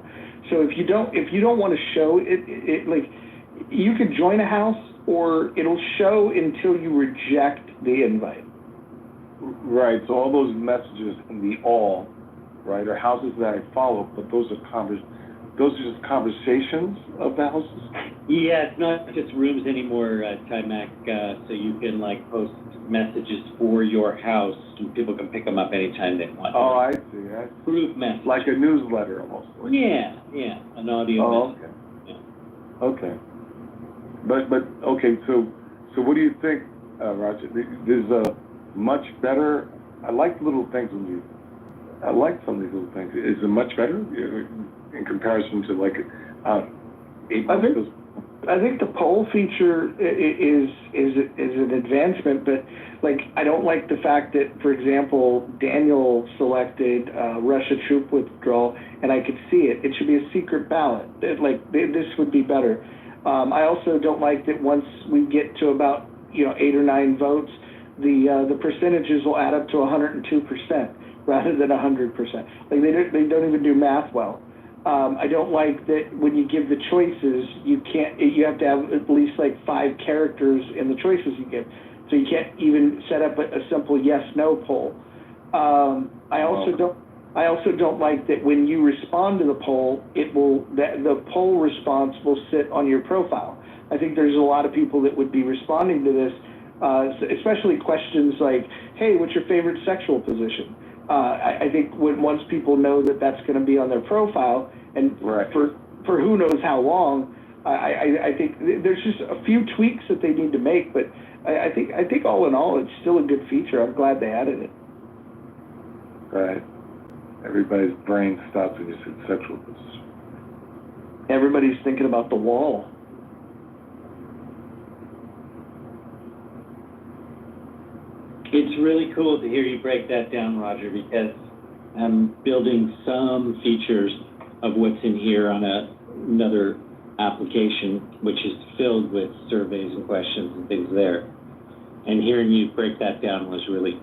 So if you don't want to show it, like you can join a house, or it'll show until you reject the invite. Right. So all those messages in the all, right, are houses that I follow, but those are just conversations of the houses. Yeah, it's not just rooms anymore, Timac. So you can post messages for your house, and people can pick them up anytime they want. Oh, I see. Group message. Like a newsletter almost. Yeah, an audio message. Okay. Yeah. Okay. But okay. So what do you think, Roger? There's a much better. I like little things I like some of these little things. Is it much better in comparison to 8 months ago? I think the poll feature is an advancement, but I don't like the fact that, for example, Daniel selected Russia troop withdrawal, and I could see it. It should be a secret ballot. This would be better. I also don't like that once we get to about 8 or 9 votes, the percentages will add up to 102% rather than 100%. They don't even do math well. I don't like that when you give the choices, you have to have at least 5 characters in the choices you give. So you can't even set up a simple yes/no poll. I also don't like that when you respond to the poll, the poll response will sit on your profile. I think there's a lot of people that would be responding to this, especially questions like, hey, what's your favorite sexual position? I think once people know that that's going to be on their profile, and for who knows how long, I think there's just a few tweaks that they need to make. But I think all in all, it's still a good feature. I'm glad they added it. Right. Everybody's brain stops when you said sexual position. Everybody's thinking about the wall. It's really cool to hear you break that down, Roger, because I'm building some features of what's in here on another application, which is filled with surveys and questions and things there. And hearing you break that down was really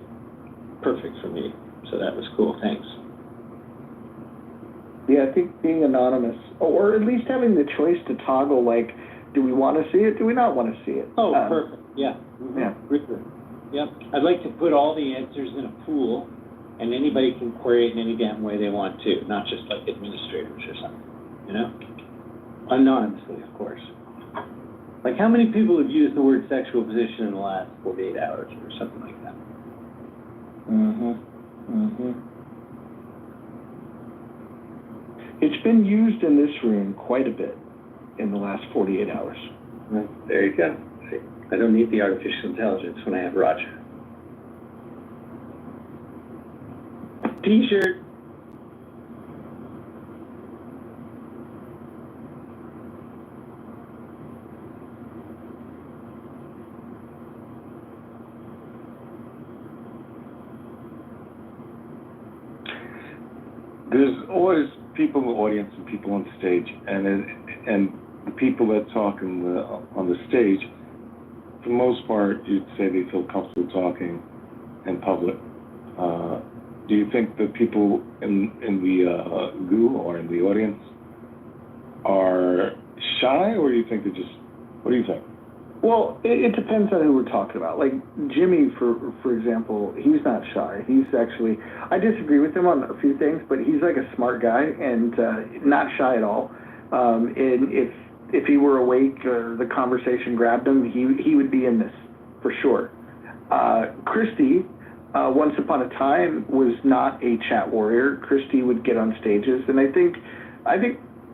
perfect for me. So that was cool. Thanks. Yeah, I think being anonymous, or at least having the choice to toggle, like, do we want to see it? Do we not want to see it? Oh, perfect, yeah. Yeah. Yep, I'd like to put all the answers in a pool, and anybody can query it in any damn way they want to, not just like administrators or something, you know? Anonymously, of course. Like, how many people have used the word sexual position in the last 48 hours or something like that? It's been used in this room quite a bit in the last 48 hours. There you go. See, I don't need the artificial intelligence when I have Roger. T-shirt. There's always people in the audience and people on stage, and the people that talk on the stage, for the most part, you'd say they feel comfortable talking in public. Do you think the people in the goo or in the audience are shy, or do you think they're just? What do you think? Well, it depends on who we're talking about. Like Jimmy, for example, he's not shy. He's actually, I disagree with him on a few things, but he's like a smart guy and not shy at all. And if he were awake or the conversation grabbed him, he would be in this for sure. Christy, once upon a time, was not a chat warrior. Christy would get on stages, and I think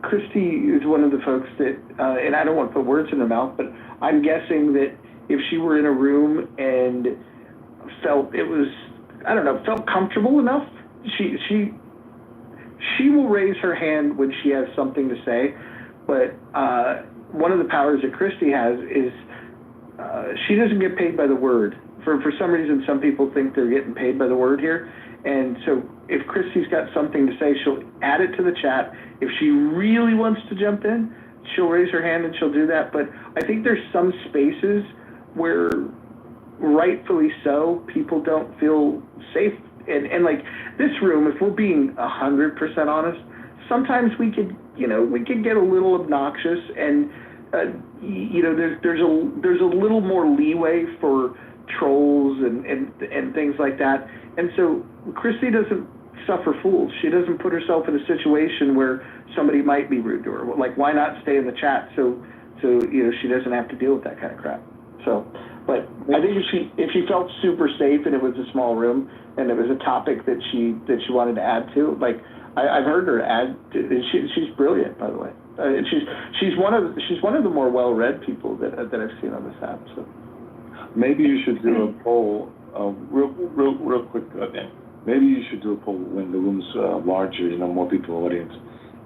Christy is one of the folks that, and I don't want to put words in her mouth, but I'm guessing that if she were in a room and felt it was, I don't know, felt comfortable enough, she will raise her hand when she has something to say. But one of the powers that Christy has is she doesn't get paid by the word. For some reason, some people think they're getting paid by the word here. And so if Christy's got something to say, she'll add it to the chat. If she really wants to jump in, she'll raise her hand and she'll do that. But I think there's some spaces where, rightfully so, people don't feel safe. And like this room, if we're being 100% honest, sometimes we could get a little obnoxious, and there's a little more leeway for trolls and things like that. And so Christy doesn't suffer fools. She doesn't put herself in a situation where somebody might be rude to her. Like, why not stay in the chat so she doesn't have to deal with that kind of crap. So, but I think if she felt super safe and it was a small room and it was a topic that she wanted to add to, like I've heard her add. She's brilliant, by the way. And she's one of the more well-read people that I've seen on this app. So maybe you should do a poll, real quick, Dan. Maybe you should do a poll when the room's larger, more people in the audience,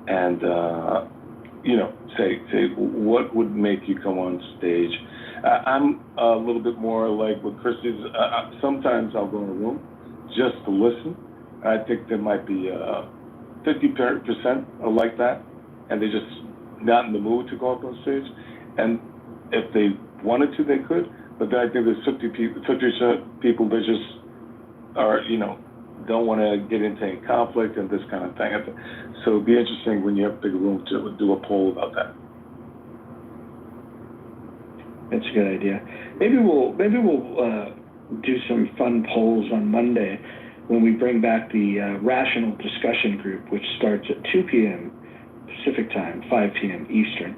and say what would make you come on stage. I'm a little bit more like what Christy's. Sometimes I'll go in a room just to listen. I think there might be 50% are like that, and they're just not in the mood to go up on stage. And if they wanted to, they could. But then I think there's 50% people that just are, don't want to get into any conflict and this kind of thing. So it'd be interesting when you have a big room to do a poll about that. That's a good idea. Maybe we'll do some fun polls on Monday when we bring back the Rational Discussion Group, which starts at 2 p.m. Pacific Time, 5 p.m. Eastern.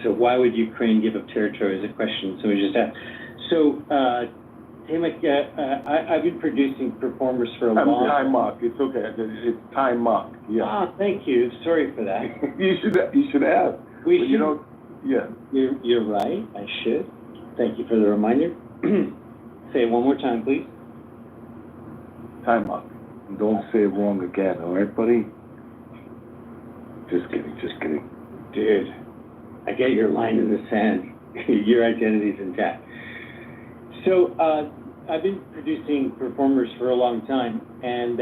So why would Ukraine give up territory is a question. So we just asked. So, I've been producing performers for a long time. Time mock. It's okay. It's time mock. Yeah. Ah, thank you. Sorry for that. You should have. We should. You don't. Yeah. You're right. I should. Thank you for the reminder. Say it one more time, please. Time mock. Don't say it wrong again. All right, buddy. Just kidding. Dude, I get your line in the sand. Your identity's intact. So I've been producing performers for a long time, and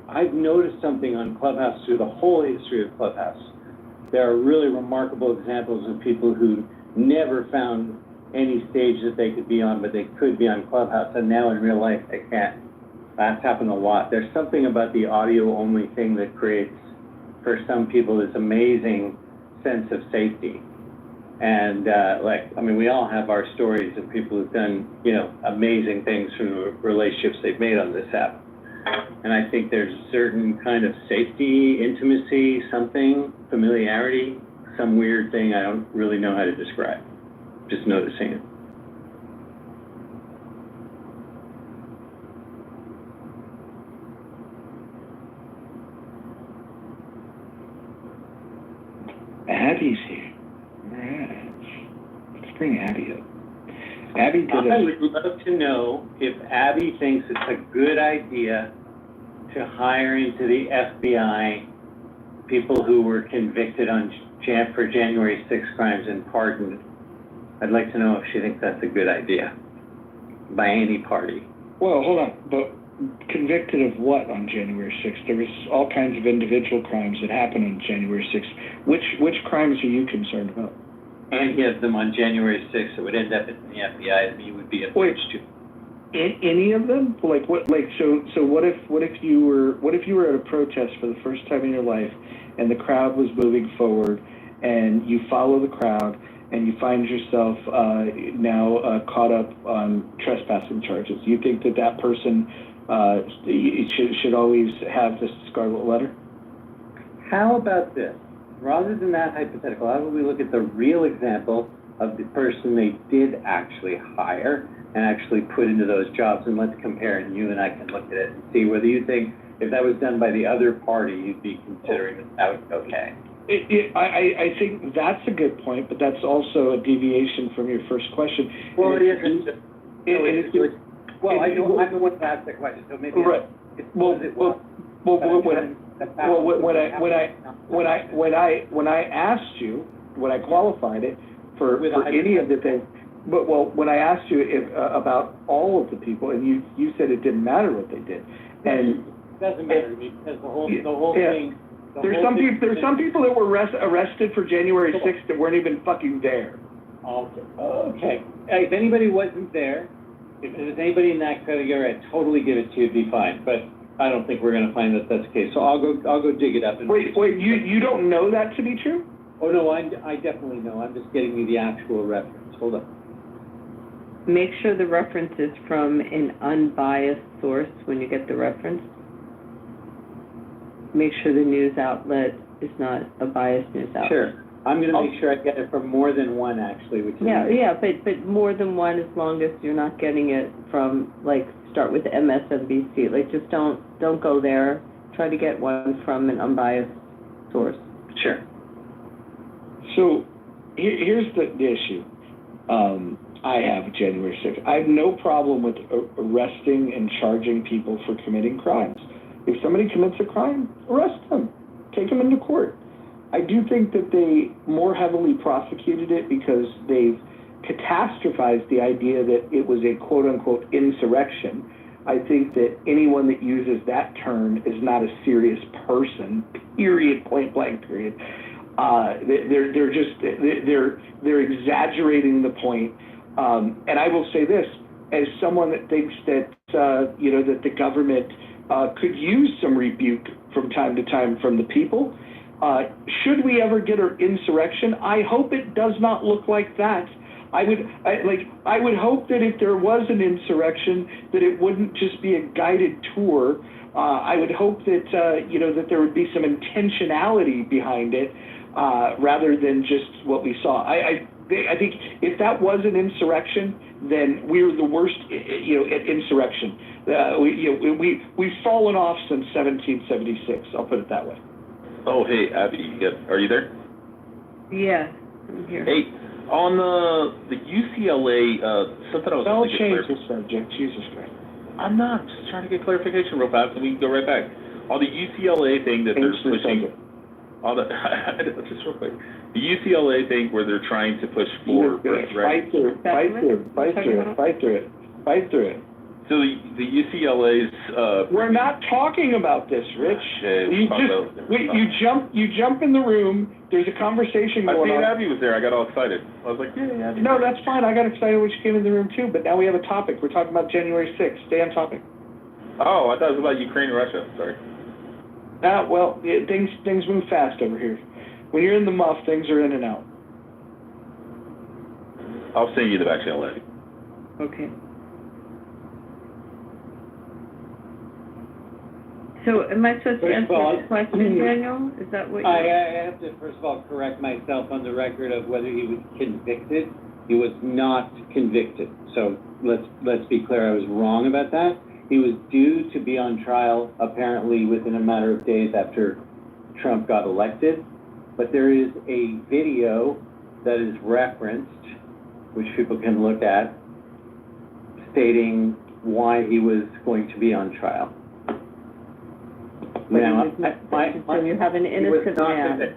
I've noticed something on Clubhouse through the whole history of Clubhouse. There are really remarkable examples of people who never found any stage that they could be on, but they could be on Clubhouse, and now in real life they can. That's happened a lot. There's something about the audio-only thing that creates, for some people, this amazing sense of safety. And we all have our stories of people who've done, amazing things from the relationships they've made on this app. And I think there's a certain kind of safety, intimacy, something, familiarity, some weird thing I don't really know how to describe. Just noticing it. Abby's here. All right. Let's bring Abby up. Abby did I would love to know if Abby thinks it's a good idea to hire into the FBI people who were convicted for January 6 crimes and pardoned. I'd like to know if she thinks that's a good idea by any party. Well, hold on. But convicted of what on January 6th? There was all kinds of individual crimes that happened on January 6th. Which crimes are you concerned about? Any of them on January 6th that would end up in the FBI that you would be approached to. Any of them? Like what? Like so what if you were at a protest for the first time in your life, and the crowd was moving forward, and you follow the crowd, and you find yourself now caught up on trespassing charges? You think that person should always have this scarlet letter? How about this? Rather than that hypothetical, how about we look at the real example of the person they did actually hire and actually put into those jobs, and let's compare, and you and I can look at it and see whether you think if that was done by the other party, you'd be considering that okay. I think that's a good point, but that's also a deviation from your first question. Well, it isn't. I'm the one to ask the question, so maybe right. When I asked you, when I qualified it for any of the things, when I asked you about all of the people, and you said it didn't matter what they did, and it doesn't matter to me because the whole thing. There's some people that were arrested for January 6th that weren't even fucking there. Okay. If anybody wasn't there, if there's anybody in that category, I'd totally give it to you. It'd be fine, but I don't think we're going to find that that's the case. So I'll go dig it up. And wait, you don't know that to be true? Oh no, I definitely know. I'm just getting you the actual reference. Hold on. Make sure the reference is from an unbiased source when you get the reference. Make sure the news outlet is not a biased news outlet. Sure. I'm going to make sure I get it from more than one, actually. Which is but more than one, as long as you're not getting it from, start with MSNBC. Just don't go there. Try to get one from an unbiased source. Sure. So here's the issue. I have January 6th. I have no problem with arresting and charging people for committing crimes. If somebody commits a crime, arrest them. Take them into court. I do think that they more heavily prosecuted it because they've catastrophized the idea that it was a quote-unquote insurrection. I think that anyone that uses that term is not a serious person, period, point blank, period. They're exaggerating the point. And I will say this, as someone that thinks that, that the government could use some rebuke from time to time from the people. Should we ever get an insurrection? I hope it does not look like that. I would hope that if there was an insurrection, that it wouldn't just be a guided tour. I would hope that that there would be some intentionality behind it, rather than just what we saw. I think if that was an insurrection, then we're the worst, at insurrection. We've fallen off since 1776. I'll put it that way. Oh, hey, Abby, are you there? Yeah, I'm here. Hey, on the UCLA, something I was Don't thinking. change the subject, Jesus Christ. I'm not. Just trying to get clarification real fast, and we can go right back. On the UCLA thing that they're pushing, just real quick, the UCLA thing where they're trying to push for fight through it. So the UCLA's. We're not talking about this, Rich. You jump in the room. There's a conversation going on. I think Abby was there. I got all excited. I was like, yeah, Abby. No, that's fine. I got excited when she came in the room too. But now we have a topic. We're talking about January 6th. Stay on topic. Oh, I thought it was about Ukraine and Russia. Sorry. Well, things move fast over here. When you're in the muff, things are in and out. I'll send you the back channel later. Okay. So am I supposed to First of answer all, the question, Daniel? Is that what I you're... have to, first of all, correct myself on the record of whether he was convicted. He was not convicted. So let's be clear, I was wrong about that. He was due to be on trial apparently within a matter of days after Trump got elected. But there is a video that is referenced, which people can look at, stating why he was going to be on trial. Now, so you have an innocent man.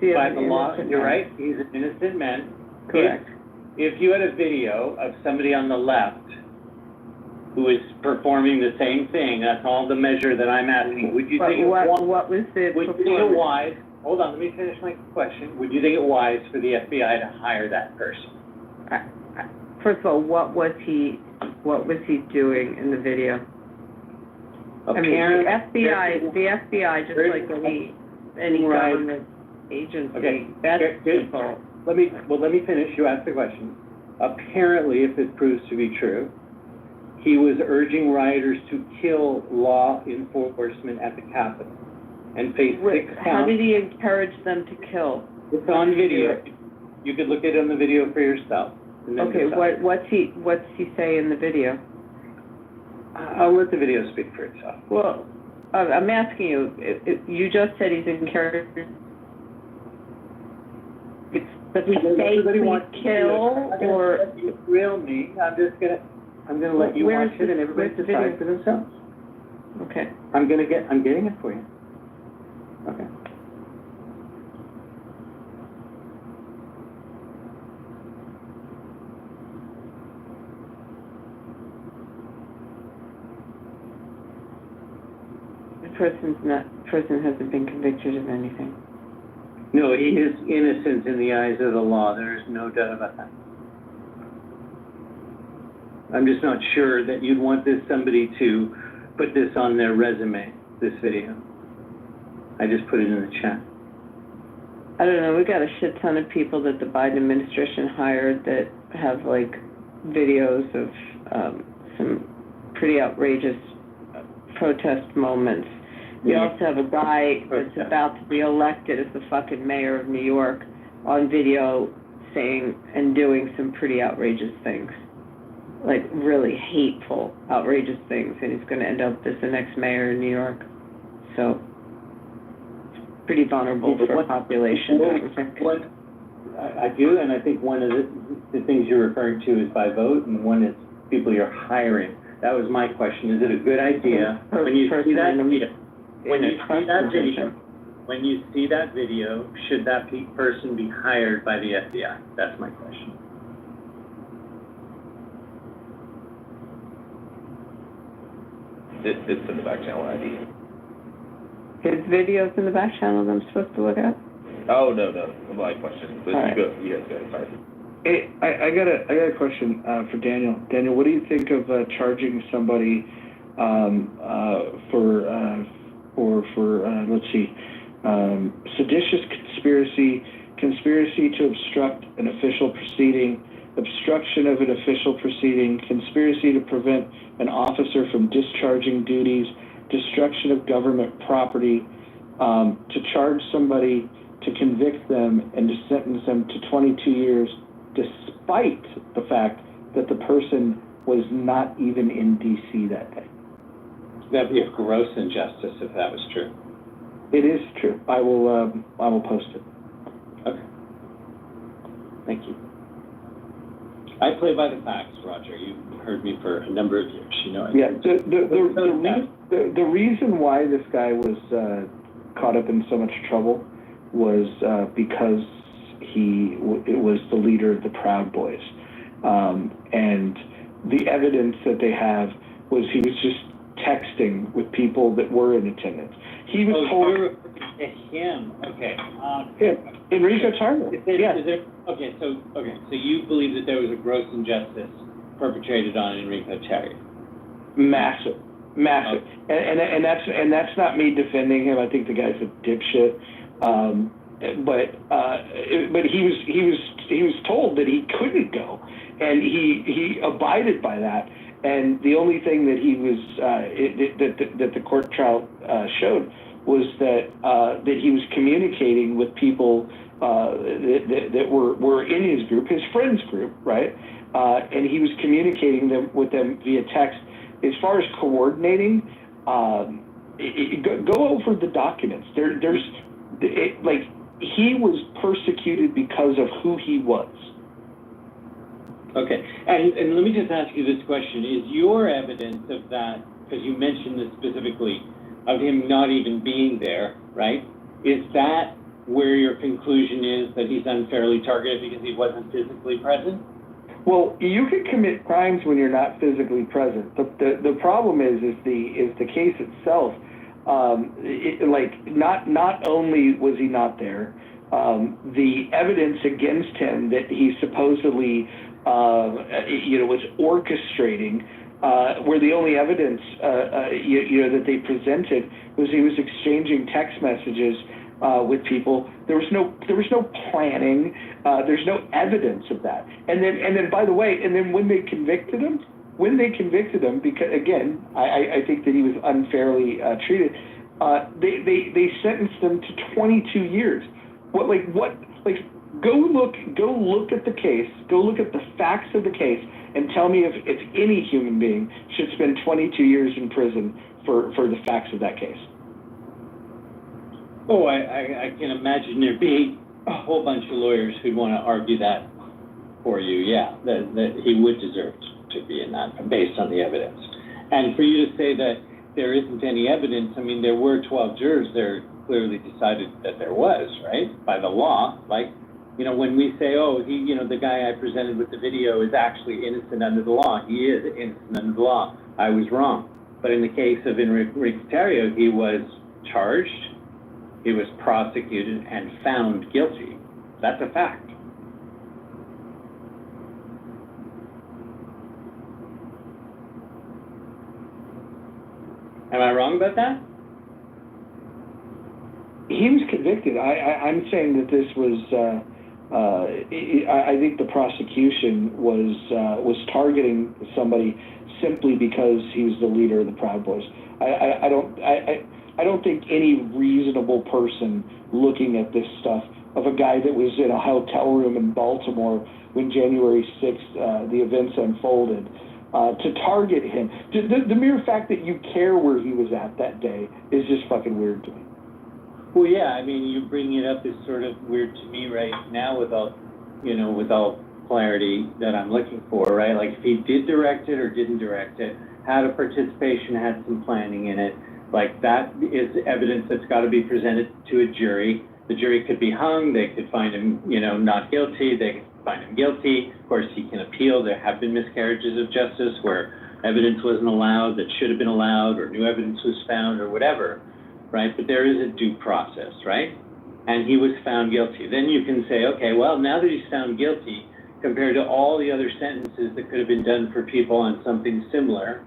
By the law, you're right, he's an innocent man. Correct. If you had a video of somebody on the left who is performing the same thing, that's all the measure that I'm asking, would you think what was the would you think it wise, hold on, let me finish my question, would you think it wise for the FBI to hire that person? First of all, what was he doing in the video? Apparently, the FBI, just like any government agency, okay. that's Good. Let me finish. You asked the question. Apparently, if it proves to be true, he was urging rioters to kill law enforcement at the Capitol and face 6 counts. How did he encourage them to kill? It's on video. You could look at it on the video for yourself. Okay, what's he say in the video? I'll let the video speak for itself. Well, I'm asking you. You just said he's encouraging. Does he say please kill or grill me? I'm gonna let you watch it and everybody decide for themselves. Okay. I'm getting it for you. Okay. The person hasn't been convicted of anything. No, he is innocent in the eyes of the law. There is no doubt about that. I'm just not sure that you'd want somebody to put this on their resume, this video. I just put it in the chat. I don't know. We got a shit ton of people that the Biden administration hired that have like videos of some pretty outrageous protest moments. We also have a guy that's about to be elected as the fucking mayor of New York on video saying and doing some pretty outrageous things. Like really hateful, outrageous things. And he's going to end up as the next mayor in New York. So, pretty vulnerable for a population. I do, and I think one of the things you're referring to is by vote, and one is people you're hiring. That was my question. Is it a good idea when you see that video? When you see that video, should that person be hired by the FBI? That's my question. It's in the back channel ID. His videos in the back channel I'm supposed to look at? Oh, no, my question. But right. You guys go, sorry. Hey, I got a question for Daniel. Daniel, what do you think of charging somebody for let's see, seditious conspiracy to obstruct an official proceeding, obstruction of an official proceeding, conspiracy to prevent an officer from discharging duties, destruction of government property, to charge somebody, to convict them, and to sentence them to 22 years, despite the fact that the person was not even in D.C. that day. That'd be a gross injustice if that was true. It is true. I will post it. Okay. Thank you. I play by the facts, Roger. You've heard me for a number of years. You know it. Yeah. The reason why this guy was caught up in so much trouble was because it was the leader of the Proud Boys, and the evidence that they have was he was just texting with people that were in attendance. He was told to him. Okay. Enrico Tarver. Yes. So you believe that there was a gross injustice perpetrated on Enrico Tarver? Massive. Massive. And that's not me defending him. I think the guy's a dipshit. But he was told that he couldn't go, and he abided by that. And the only thing that he was that the court trial showed was that he was communicating with people that were in his group, his friends group, right? And he was communicating with them via text. As far as coordinating, go over the documents. He was persecuted because of who he was. Okay, and let me just ask you this question. Is your evidence of that, because you mentioned this specifically, of him not even being there, right? Is that where your conclusion is that he's unfairly targeted because he wasn't physically present? Well, you can commit crimes when you're not physically present. The problem is the case itself. Not only was he not there, the evidence against him that he supposedly was orchestrating, where the only evidence that they presented was he was exchanging text messages with people. There was no planning. There's no evidence of that. And then by the way, when they convicted him, because again, I think that he was unfairly treated. They sentenced him to 22 years. Go look at the case. Go look at the facts of the case, and tell me if any human being should spend 22 years in prison for the facts of that case. Oh, I can imagine there being a whole bunch of lawyers who'd want to argue that for you, yeah, that he would deserve to be in that based on the evidence. And for you to say that there isn't any evidence, I mean, there were 12 jurors there clearly decided that there was, right, by the law. Like, when we say, oh, the guy I presented with the video is actually innocent under the law, he is innocent under the law. I was wrong. But in the case of Enrique Terrio, he was charged, he was prosecuted, and found guilty. That's a fact. Am I wrong about that? He was convicted. I'm saying that this was. I think the prosecution was targeting somebody simply because he was the leader of the Proud Boys. I don't think any reasonable person looking at this stuff of a guy that was in a hotel room in Baltimore when January 6th the events unfolded. To target him. The mere fact that you care where he was at that day is just fucking weird to me. Well, yeah, I mean, you bringing it up is sort of weird to me right now without clarity that I'm looking for, right? Like if he did direct it or didn't direct it, had a participation, had some planning in it, like that is evidence that's got to be presented to a jury. The jury could be hung, they could find him, not guilty, they could find him guilty. Of course, he can appeal. There have been miscarriages of justice where evidence wasn't allowed that should have been allowed, or new evidence was found, or whatever, right? But there is a due process, right? And he was found guilty. Then you can say, okay, well, now that he's found guilty, compared to all the other sentences that could have been done for people on something similar,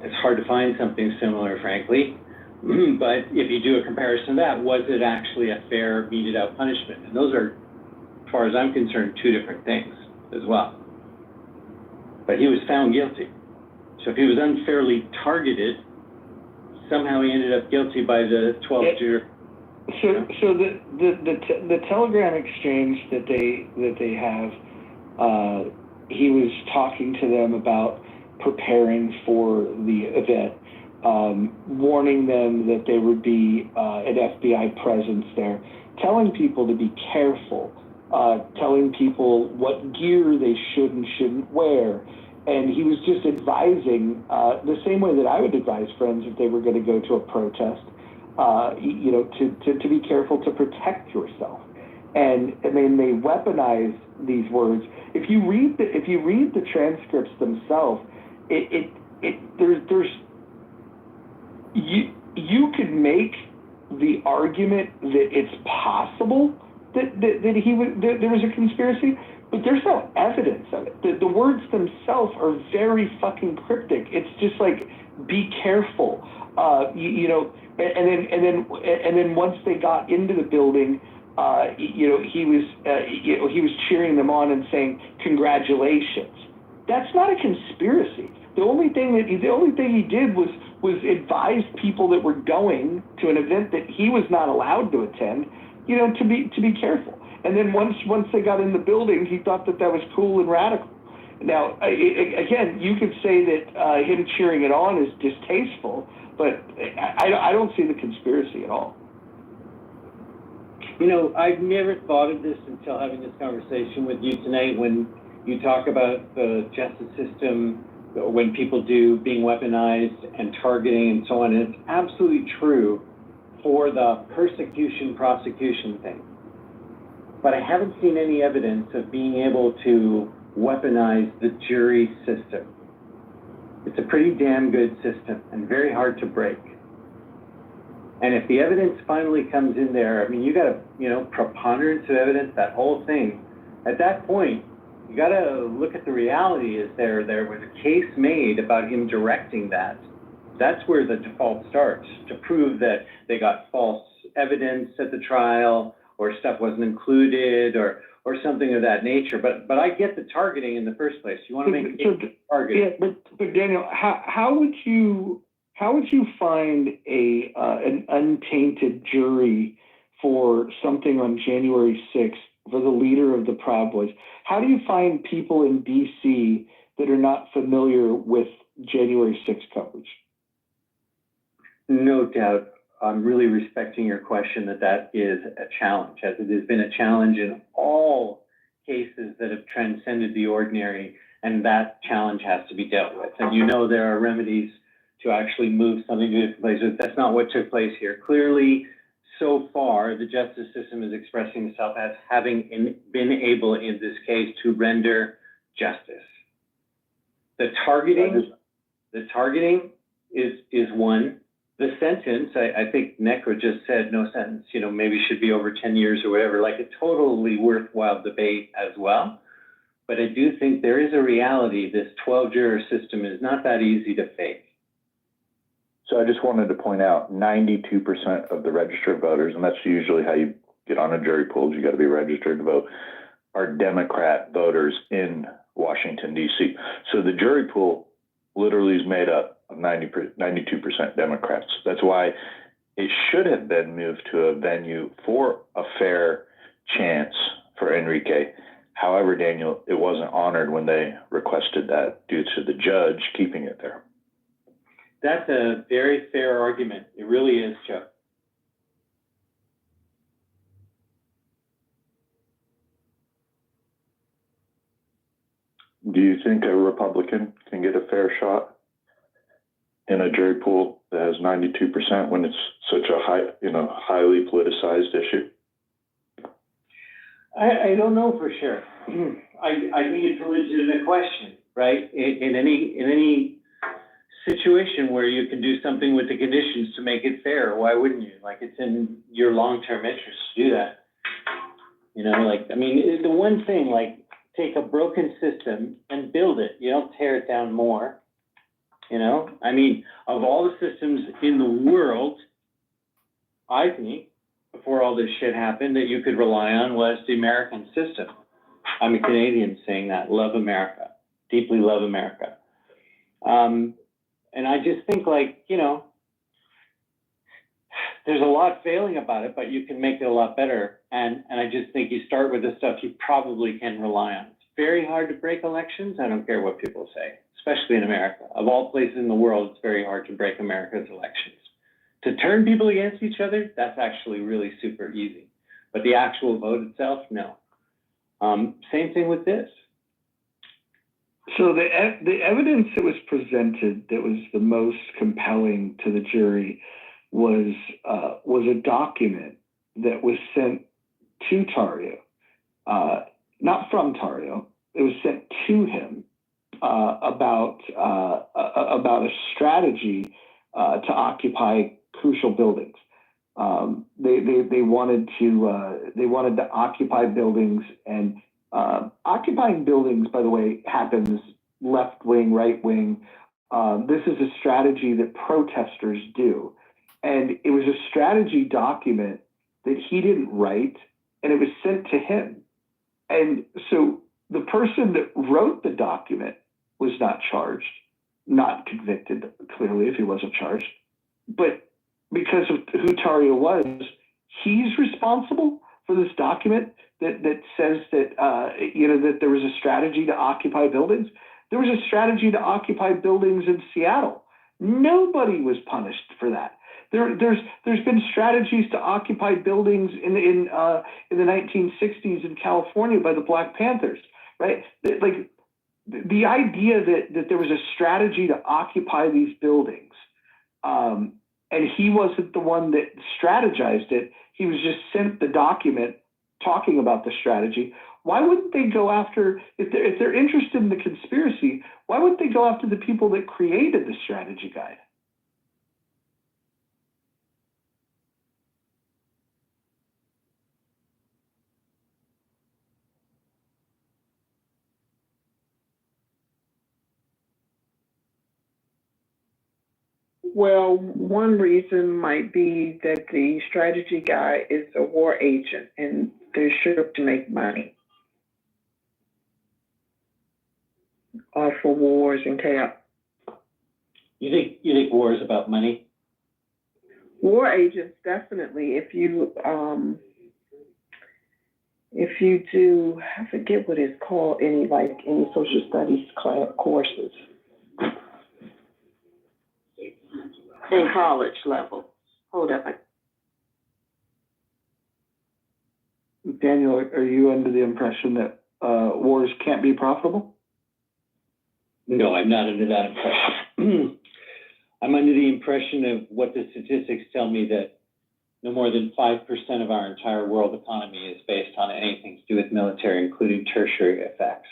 it's hard to find something similar, frankly. But if you do a comparison to that, was it actually a fair, meted out punishment? And those are, as far as I'm concerned, two different things as well. But he was found guilty. So if he was unfairly targeted, somehow he ended up guilty by the 12th jury. So the telegram exchange that they have, he was talking to them about preparing for the event, warning them that there would be an FBI presence there, telling people to be careful, telling people what gear they should and shouldn't wear. And he was just advising, the same way that I would advise friends if they were going to go to a protest, to be careful to protect yourself. And I mean, they weaponize these words. If you read the transcripts themselves, you could make the argument that it's possible that there was a conspiracy, but there's no evidence of it. The words themselves are very fucking cryptic. It's just like be careful. And then once they got into the building, he was cheering them on and saying congratulations. That's not a conspiracy. The only thing he did was advise people that were going to an event that he was not allowed to attend, to be careful. And then once they got in the building, he thought that was cool and radical. Now, again, you could say that him cheering it on is distasteful, but I don't see the conspiracy at all. I've never thought of this until having this conversation with you tonight. When you talk about the justice system, when people do being weaponized and targeting and so on, and it's absolutely true for the prosecution thing. But I haven't seen any evidence of being able to weaponize the jury system. It's a pretty damn good system and very hard to break. And if the evidence finally comes in there, I mean, you got a, preponderance of evidence, that whole thing. At that point, you got to look at the reality. Is there was a case made about him directing that? That's where the default starts, to prove that they got false evidence at the trial, or stuff wasn't included, or something of that nature. But I get the targeting in the first place. You want to make a case target. Yeah, but Daniel, how would you find an untainted jury for something on January 6th for the leader of the Proud Boys? How do you find people in D.C. that are not familiar with January 6th coverage? No doubt. I'm really respecting your question that is a challenge, as it has been a challenge in all cases that have transcended the ordinary, and that challenge has to be dealt with. And there are remedies to actually move something to different places. That's not what took place here. Clearly, so far, the justice system is expressing itself as having been able, in this case, to render justice. The targeting is one. The sentence, I think Necro just said no sentence, maybe should be over 10 years or whatever, like a totally worthwhile debate as well. But I do think there is a reality. This 12-juror system is not that easy to fake. So I just wanted to point out 92% of the registered voters, and that's usually how you get on a jury pool, you got to be registered to vote, are Democrat voters in Washington, D.C. So the jury pool literally is made up of 92% Democrats. That's why it should have been moved to a venue for a fair chance for Enrique. However, Daniel, it wasn't honored when they requested that due to the judge keeping it there. That's a very fair argument. It really is, Chuck. Do you think a Republican can get a fair shot in a jury pool that has 92% when it's such a highly politicized issue? I don't know for sure. I think it's a legitimate question, right? In any situation where you can do something with the conditions to make it fair, why wouldn't you? Like, it's in your long-term interest to do that. The one thing, take a broken system and build it. You don't tear it down more. Of all the systems in the world, I think, before all this shit happened, that you could rely on was the American system. I'm a Canadian saying that. Love America. Deeply love America. And I just think, there's a lot failing about it, but you can make it a lot better. And I just think you start with the stuff you probably can rely on. It's very hard to break elections. I don't care what people say, especially in America. Of all places in the world, it's very hard to break America's elections. To turn people against each other, that's actually really super easy. But the actual vote itself, no. Same thing with this. So the evidence that was presented that was the most compelling to the jury was a document that was sent to Tarrio, not from Tarrio. It was sent to him about a strategy to occupy crucial buildings. They wanted to occupy buildings, and occupying buildings, by the way, happens left wing, right wing. This is a strategy that protesters do. And it was a strategy document that he didn't write, and it was sent to him. And so the person that wrote the document was not charged, not convicted, clearly, if he wasn't charged. But because of who Taria was, he's responsible for this document that says that, that there was a strategy to occupy buildings. There was a strategy to occupy buildings in Seattle. Nobody was punished for that. There's been strategies to occupy buildings in the 1960s in California by the Black Panthers, right? Like the idea that there was a strategy to occupy these buildings, and he wasn't the one that strategized it. He was just sent the document talking about the strategy. Why wouldn't they go after, if they're interested in the conspiracy, why wouldn't they go after the people that created the strategy guide? Well, one reason might be that the strategy guy is a war agent and they're sure to make money off of wars and chaos. You think war is about money? War agents, definitely. If you do, I forget what it's called, any social studies courses in college level. Hold up. Daniel, are you under the impression that wars can't be profitable? No, I'm not under that impression. I'm under the impression of what the statistics tell me, that no more than 5% of our entire world economy is based on anything to do with military, including tertiary effects.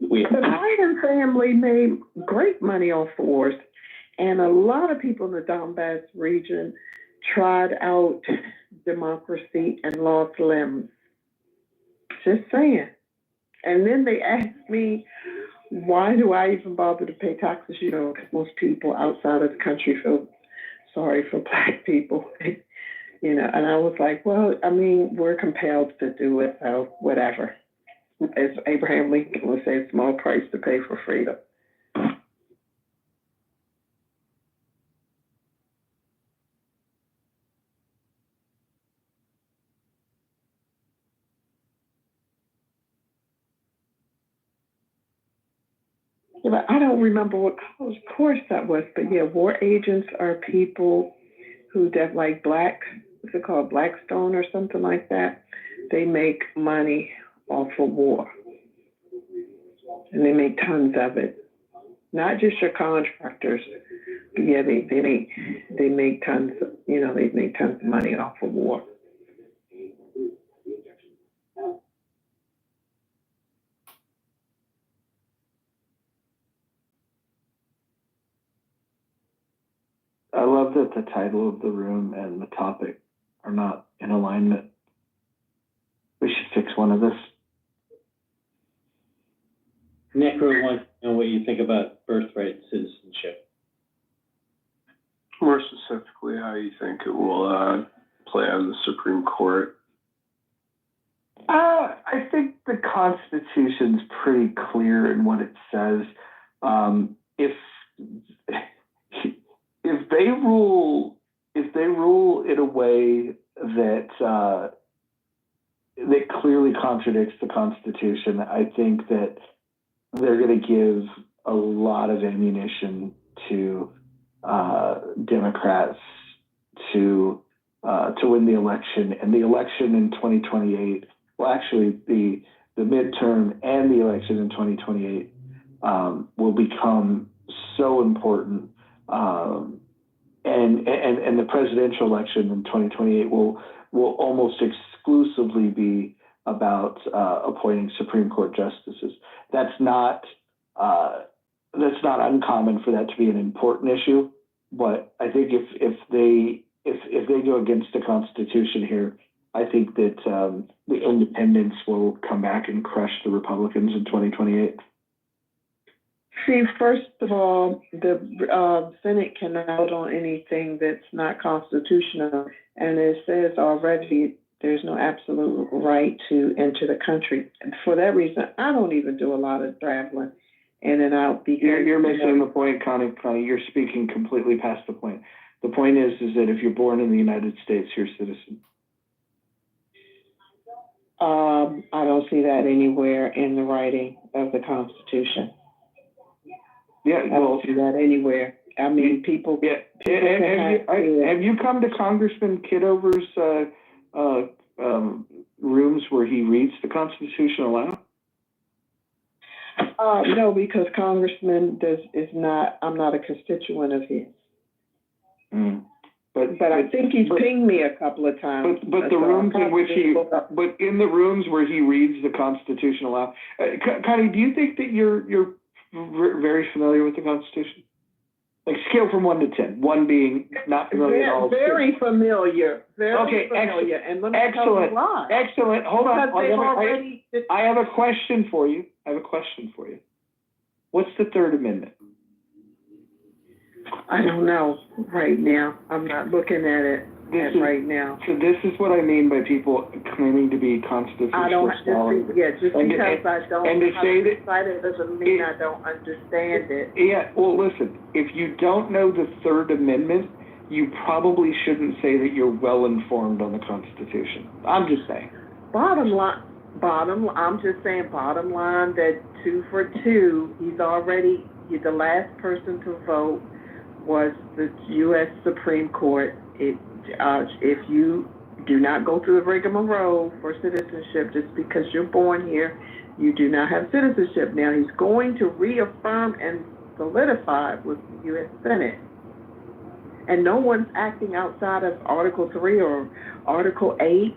The Biden family made great money off wars, and a lot of people in the Donbass region tried out democracy and lost limbs. Just saying. And then they asked me, why do I even bother to pay taxes? Because most people outside of the country feel sorry for Black people. And I was like, well, I mean, we're compelled to do it, so whatever. As Abraham Lincoln would say, small price to pay for freedom. Yeah, but I don't remember what course that was, but yeah, war agents are people who like what's it called, Blackstone or something like that. They make money off of war, and they make tons of it. Not just your contractors, but yeah, they make tons. They make tons of money off of war. I love that the title of the room and the topic are not in alignment. We should fix one of this. Necro wants to know what you think about birthright citizenship. More specifically, how you think it will play on the Supreme Court? I think the Constitution's pretty clear in what it says. If they rule in a way that clearly contradicts the Constitution, I think that they're going to give a lot of ammunition to Democrats to win the election. And the election in 2028, well, actually the midterm and the election in 2028 will become so important. And the presidential election in 2028 will almost exclusively be about appointing Supreme Court justices. That's not uncommon for that to be an important issue, but I think if they go against the Constitution here, I think that the independents will come back and crush the Republicans in 2028. See, first of all, the Senate cannot vote on anything that's not constitutional, and it says already there's no absolute right to enter the country. And for that reason, I don't even do a lot of traveling in and out. Because, You're missing the point, Connie. Connie, you're speaking completely past the point. The point is that if you're born in the United States, you're a citizen. I don't see that anywhere in the writing of the Constitution. Yeah, I don't see that anywhere. I mean, people. Yeah. Have you come to Congressman Kitover's rooms where he reads the Constitution aloud? No, because Congressman I'm not a constituent of his. Mm. But I think he's pinged me a couple of times. But the rooms in which but in the rooms where he reads the Constitution aloud, Connie, do you think that you're very familiar with the Constitution? Like scale from 1 to 10, 1 being not familiar at all. Very familiar. Very familiar. And let me tell you why. Excellent. Hold on. Because I have a question for you. What's the Third Amendment? I don't know right now. I'm not looking at it right now. So this is what I mean by people claiming to be constitutional scholars. Just because I don't and to say that it doesn't mean I don't understand it. Yeah, well, listen, if you don't know the Third Amendment, you probably shouldn't say that you're well informed on the Constitution. I'm just saying. I'm just saying bottom line that 2 for 2, he's the last person to vote was the U.S. Supreme Court. If you do not go through the rigmarole for citizenship just because you're born here, you do not have citizenship. Now, he's going to reaffirm and solidify with the U.S. Senate. And no one's acting outside of Article 3 or Article 8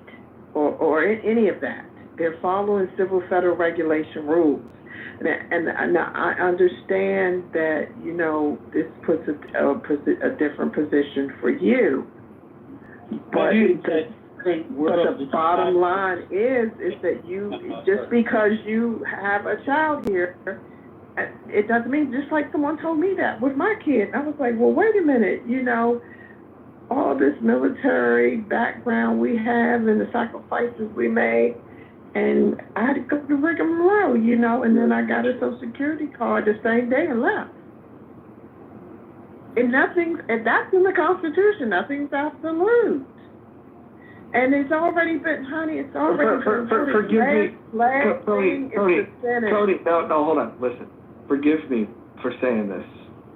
or any of that. They're following civil federal regulation rules. And I understand that, this puts a different position for you. But the bottom line is that you, just because you have a child here, it doesn't mean, just like someone told me that with my kid. I was like, well, wait a minute, all this military background we have and the sacrifices we made, and I had to go to rigmarole, and then I got a Social Security card the same day and left. And that's in the Constitution, nothing's absolute. And it's already been, honey, it's already been. Forgive me, Tony, no, hold on, listen. Forgive me for saying this.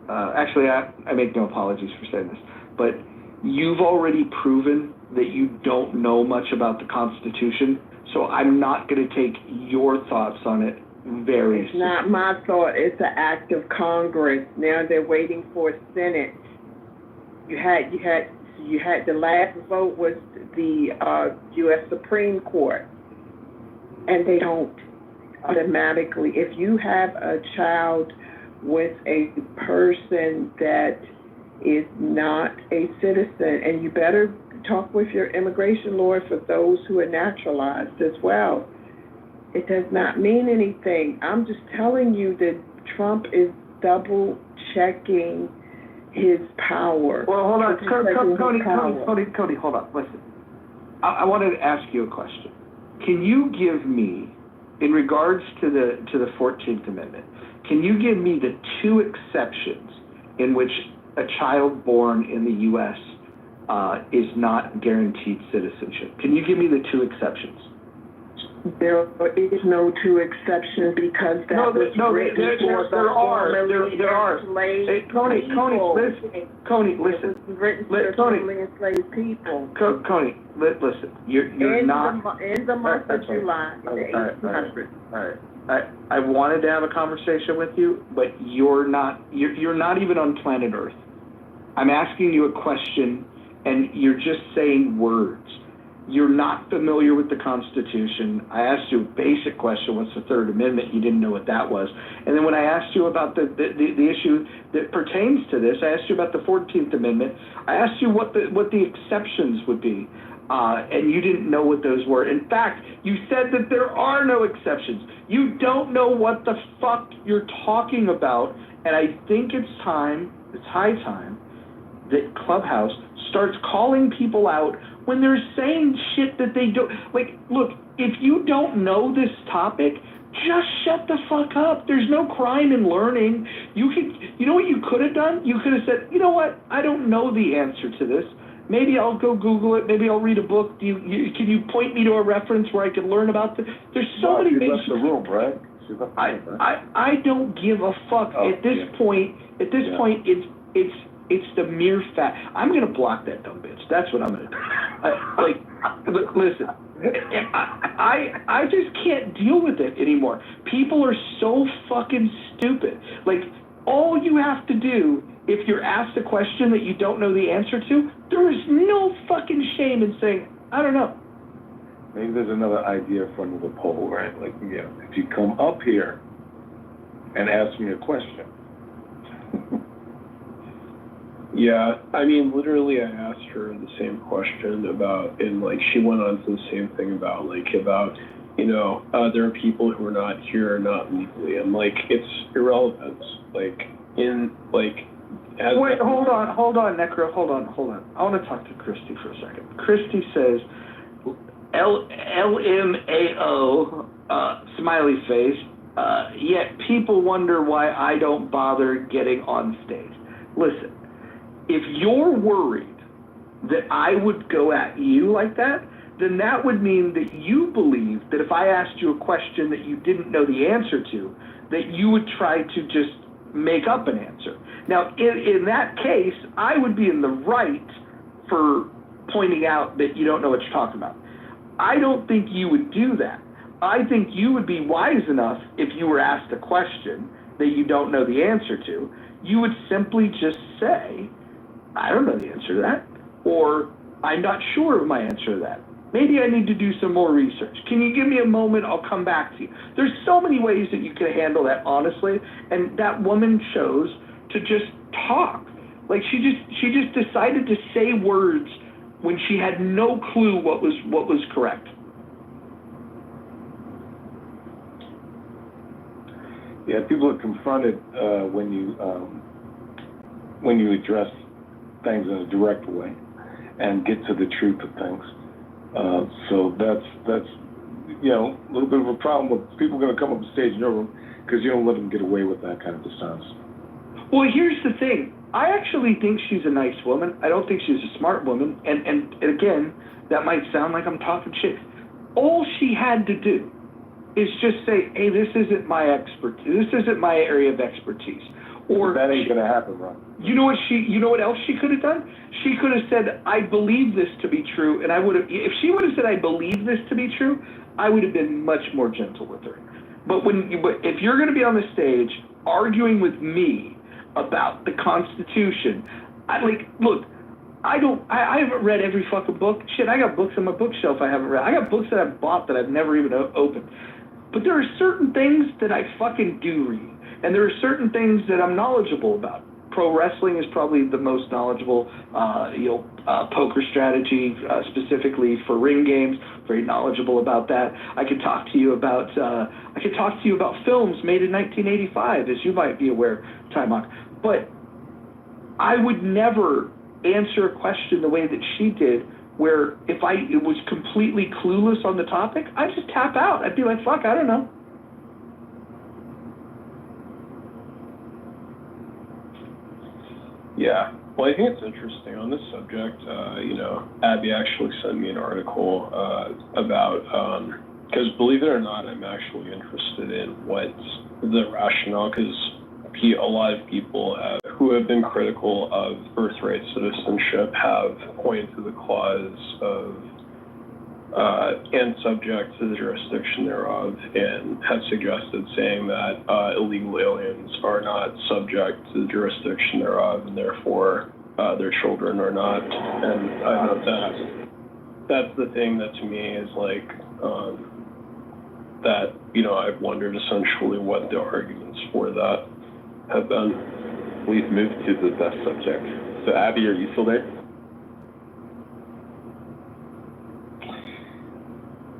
Actually, I make no apologies for saying this, but you've already proven that you don't know much about the Constitution, so I'm not going to take your thoughts on it very seriously. It's not my thought, it's an act of Congress. Now they're waiting for a Senate. You had the last vote was the U.S. Supreme Court, and they don't automatically. If you have a child with a person that is not a citizen, and you better talk with your immigration lawyer for those who are naturalized as well. It does not mean anything. I'm just telling you that Trump is double checking his power. Well, hold on, Cody, hold on, listen. I wanted to ask you a question. Can you give me, in regards to the 14th Amendment, can you give me the 2 exceptions in which a child born in the U.S. Is not guaranteed citizenship? Can you give me the 2 exceptions? There is no 2 exceptions because that there are. Hey, Coney, listen. Formerly enslaved people. Coney, listen. You're not. In the month of July, in the 1800s. All right. I wanted to have a conversation with you, but you're not even on planet Earth. I'm asking you a question, and you're just saying words. You're not familiar with the Constitution. I asked you a basic question, what's the Third Amendment? You didn't know what that was. And then when I asked you about the issue that pertains to this, I asked you about the 14th Amendment. I asked you what the exceptions would be, and you didn't know what those were. In fact, you said that there are no exceptions. You don't know what the fuck you're talking about, and I think it's high time, that Clubhouse starts calling people out when they're saying shit that they don't, like, look, if you don't know this topic, just shut the fuck up. There's no crime in learning. You know what you could have done? You could have said, you know what, I don't know the answer to this. Maybe I'll go Google it. Maybe I'll read a book. Can you point me to a reference where I can learn about this? There's so many she things. left the room, right? She left the room, right? I don't give a fuck at this point. At this point, it's the mere fact. I'm gonna block that dumb bitch. That's what I'm gonna do. Listen, I just can't deal with it anymore. People are so fucking stupid. Like, all you have to do, if you're asked a question that you don't know the answer to, there is no fucking shame in saying, I don't know. Maybe there's another idea for another poll, right? Like, if you come up here and ask me a question. Yeah, I mean, literally, I asked her the same question about, and like, she went on to the same thing about, there are people who are not here, not legally. I'm like, it's irrelevant. Like, Wait, hold on, Necro, hold on. I want to talk to Christy for a second. Christy says, LMAO, smiley face, yet people wonder why I don't bother getting on stage. Listen, if you're worried that I would go at you like that, then that would mean that you believe that if I asked you a question that you didn't know the answer to, that you would try to just make up an answer. Now, in that case, I would be in the right for pointing out that you don't know what you're talking about. I don't think you would do that. I think you would be wise enough if you were asked a question that you don't know the answer to, you would simply just say, I don't know the answer to that, or I'm not sure of my answer to that. Maybe I need to do some more research. Can you give me a moment? I'll come back to you. There's so many ways that you can handle that, honestly, and that woman chose to just talk. Like, she just decided to say words when she had no clue what was correct. Yeah, people are confronted when you address things in a direct way and get to the truth of things. So that's a little bit of a problem with people going to come up on stage in your room because you don't let them get away with that kind of distance. Well, here's the thing. I actually think she's a nice woman. I don't think she's a smart woman. And again, that might sound like I'm talking shit. All she had to do is just say, hey, this isn't my expertise. This isn't my area of expertise. Or that ain't going to happen, Ron. You know what else she could have done? She could have said, I believe this to be true. And if she would have said, I believe this to be true, I would have been much more gentle with her. But if you're going to be on the stage arguing with me about the Constitution, I haven't read every fucking book. Shit, I got books on my bookshelf I haven't read. I got books that I've bought that I've never even opened. But there are certain things that I fucking do read. And there are certain things that I'm knowledgeable about. Pro wrestling is probably the most knowledgeable, poker strategy, specifically for ring games, very knowledgeable about that. I could talk to you about films made in 1985, as you might be aware, Timok. But I would never answer a question the way that she did, where if I was completely clueless on the topic, I'd just tap out. I'd be like, fuck, I don't know. Yeah, well, I think it's interesting on this subject. Abby actually sent me an article about, because believe it or not, I'm actually interested in what the rationale, because a lot of people who have been critical of birthright citizenship have pointed to the clause of and subject to the jurisdiction thereof, and have suggested saying that illegal aliens are not subject to the jurisdiction thereof, and therefore their children are not. And I know that's the thing that to me is like that, I've wondered essentially what the arguments for that have been. We've moved to the best subject. So Abby, are you still there?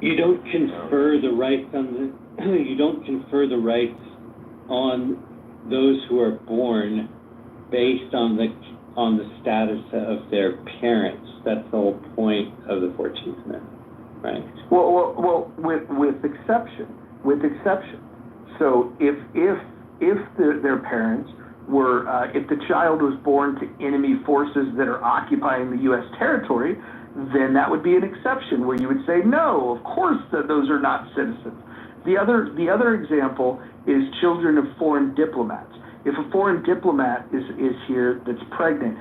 You don't confer the rights on you don't confer the rights on those who are born based on the status of their parents. That's the whole point of the 14th Amendment, right? Well, with exception. So if their parents were, if the child was born to enemy forces that are occupying the U.S. territory, then that would be an exception where you would say, no, of course that those are not citizens. The other example is children of foreign diplomats. If a foreign diplomat is here that's pregnant,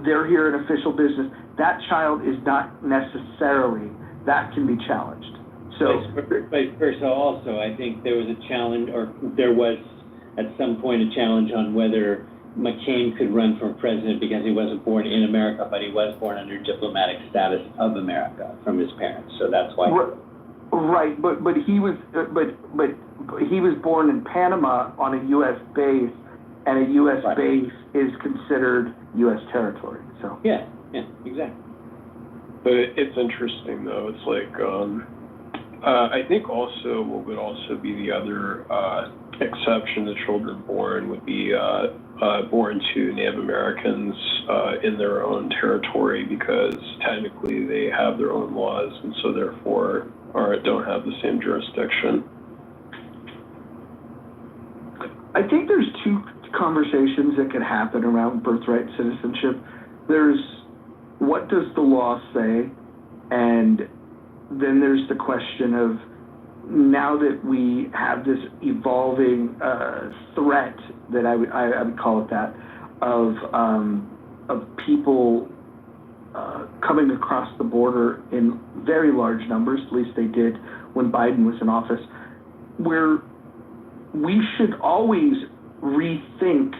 they're here in official business, that child is not necessarily, that can be challenged. So, vice versa also, I think there was a challenge, or there was at some point a challenge on whether McCain could run for president because he wasn't born in America, but he was born under diplomatic status of America from his parents. So that's why. Right, but he was he was born in Panama on a U.S. base, and a U.S. base is considered U.S. territory. So yeah, exactly. But it's interesting though. It's like I think also what would also be the other exception to children born would be born to Native Americans in their own territory, because technically they have their own laws and so therefore don't have the same jurisdiction. I think there's two conversations that could happen around birthright citizenship. There's what does the law say, and then there's the question of, now that we have this evolving threat, that I would call it that, of people coming across the border in very large numbers, at least they did when Biden was in office, where we should always rethink,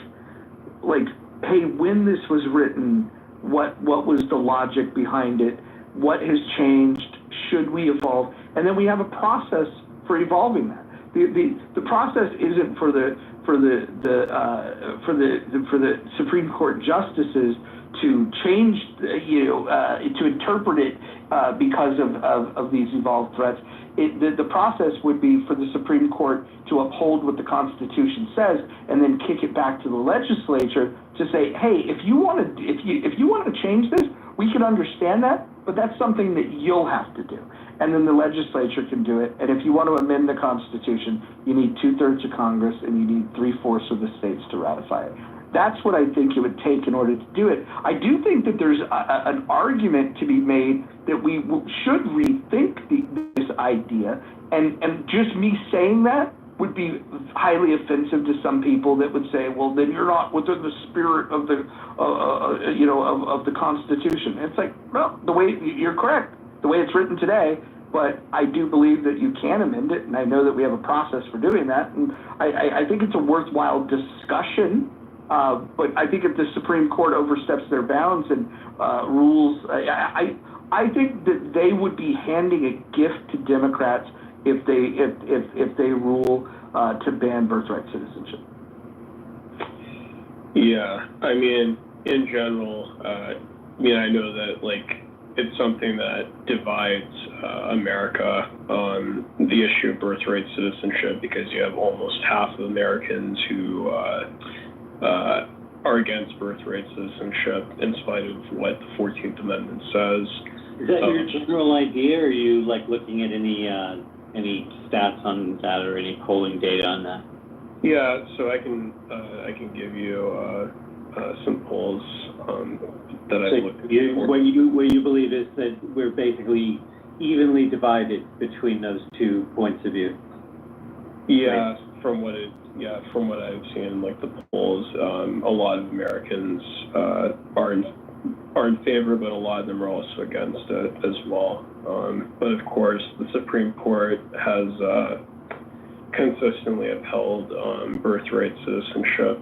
like, hey, when this was written, what was the logic behind it? What has changed? Should we evolve? And then we have a process for evolving that. The process isn't for the Supreme Court justices to change, to interpret it because of these evolved threats. The process would be for the Supreme Court to uphold what the Constitution says, and then kick it back to the legislature to say, hey, if you want to change this, we can understand that, but that's something that you'll have to do. And then the legislature can do it. And if you want to amend the Constitution, you need 2/3 of Congress and you need 3/4 of the states to ratify it. That's what I think it would take in order to do it. I do think that there's an argument to be made that we should rethink this idea. And just me saying that would be highly offensive to some people that would say, well, then you're not within the spirit of the, of the Constitution. And it's like, well, you're correct, the way it's written today, but I do believe that you can amend it, and I know that we have a process for doing that, and I think it's a worthwhile discussion, but I think if the Supreme Court oversteps their bounds and rules, I think that they would be handing a gift to Democrats if they rule to ban birthright citizenship. Yeah, I mean, in general, I know that, like, it's something that divides America on the issue of birthright citizenship, because you have almost half of Americans who are against birthright citizenship in spite of what the 14th Amendment says. Is that your general idea, or are you, like, looking at any stats on that or any polling data on that? Yeah, so I can give you some polls that I looked at. What you believe is that we're basically evenly divided between those 2 points of view. Yeah, from what I've seen, like the polls, a lot of Americans are in favor, but a lot of them are also against it as well. But of course, the Supreme Court has consistently upheld birthright citizenship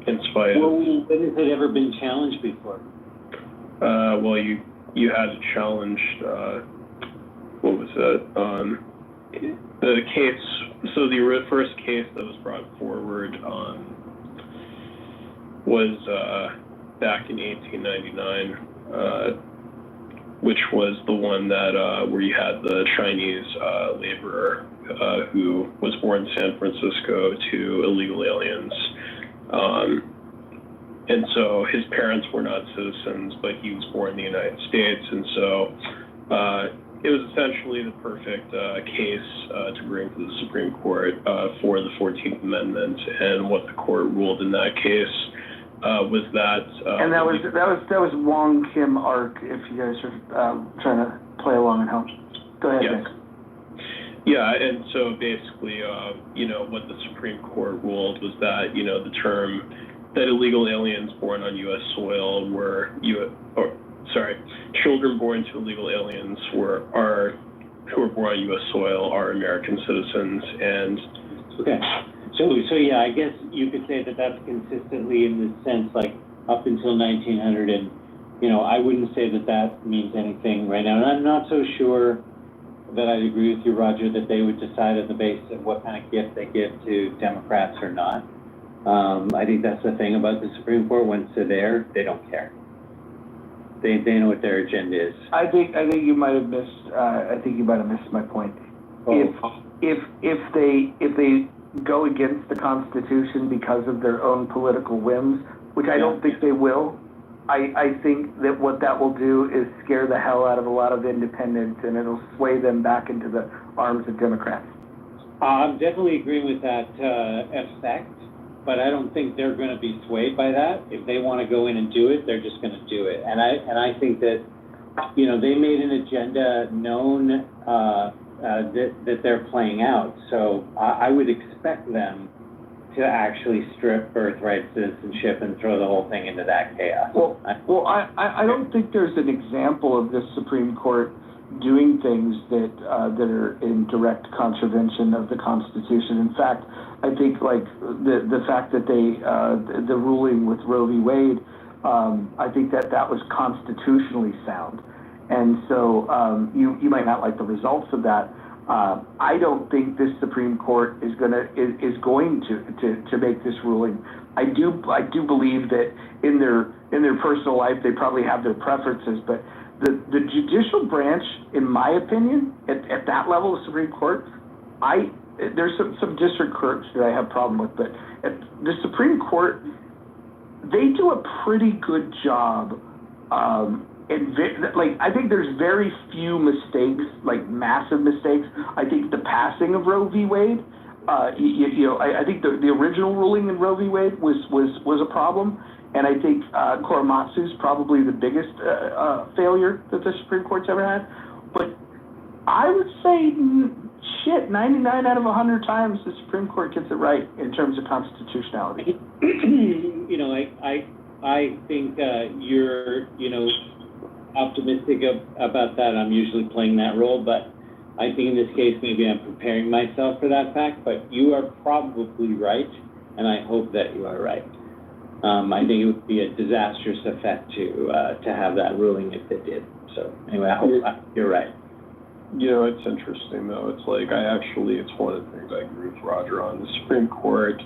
in spite of. Well, when has it ever been challenged before? Well, you had it challenged. What was it? The case. So the first case that was brought forward was back in 1899. which was the one that where you had the Chinese laborer who was born in San Francisco to illegal aliens. And so his parents were not citizens, but he was born in the United States. And so it was essentially the perfect case to bring to the Supreme Court for the 14th Amendment. And what the court ruled in that case was that. And that was Wong Kim Ark. If you guys are trying to play along and help, go ahead, Nick. Yeah, and so basically, what the Supreme Court ruled was that, the term that illegal aliens born on U.S. soil were children born to illegal aliens who were born on U.S. soil are American citizens, and okay. So yeah, I guess you could say that that's consistently in the sense, like up until 1900, and I wouldn't say that that means anything right now, and I'm not so sure that I'd agree with you, Roger, that they would decide on the basis of what kind of gift they give to Democrats or not. I think that's the thing about the Supreme Court. Once they're there, they don't care. They know what their agenda is. I think you might have missed. I think you might have missed my point. Oh. If they go against the Constitution because of their own political whims, which I don't think they will, I think that what that will do is scare the hell out of a lot of independents, and it'll sway them back into the arms of Democrats. I'm definitely agreeing with that effect, but I don't think they're going to be swayed by that. If they want to go in and do it, they're just going to do it. And I think that, they made an agenda known that they're playing out. So I would expect them to actually strip birthright citizenship and throw the whole thing into that chaos. Well, I don't think there's an example of this Supreme Court doing things that are in direct contravention of the Constitution. In fact, I think like the fact that the ruling with Roe v. Wade, I think that was constitutionally sound, and so you might not like the results of that. I don't think this Supreme Court is going to make this ruling. I do believe that in their personal life they probably have their preferences, but the judicial branch, in my opinion, at that level of Supreme Court, there's some district courts that I have problem with, but at the Supreme Court, they do a pretty good job. I think there's very few mistakes, like massive mistakes. I think the passing of Roe v. Wade, I think the original ruling in Roe v. Wade was a problem, and I think Korematsu's probably the biggest failure that the Supreme Court's ever had. But I would say, 99 out of 100 times the Supreme Court gets it right in terms of constitutionality. I think you're, optimistic about that. I'm usually playing that role, but I think in this case maybe I'm preparing myself for that fact, but you are probably right, and I hope that you are right. I think it would be a disastrous effect to have that ruling if it did. So anyway, I hope you're right. It's interesting though. It's like it's one of the things I agree with Roger on. The Supreme Court,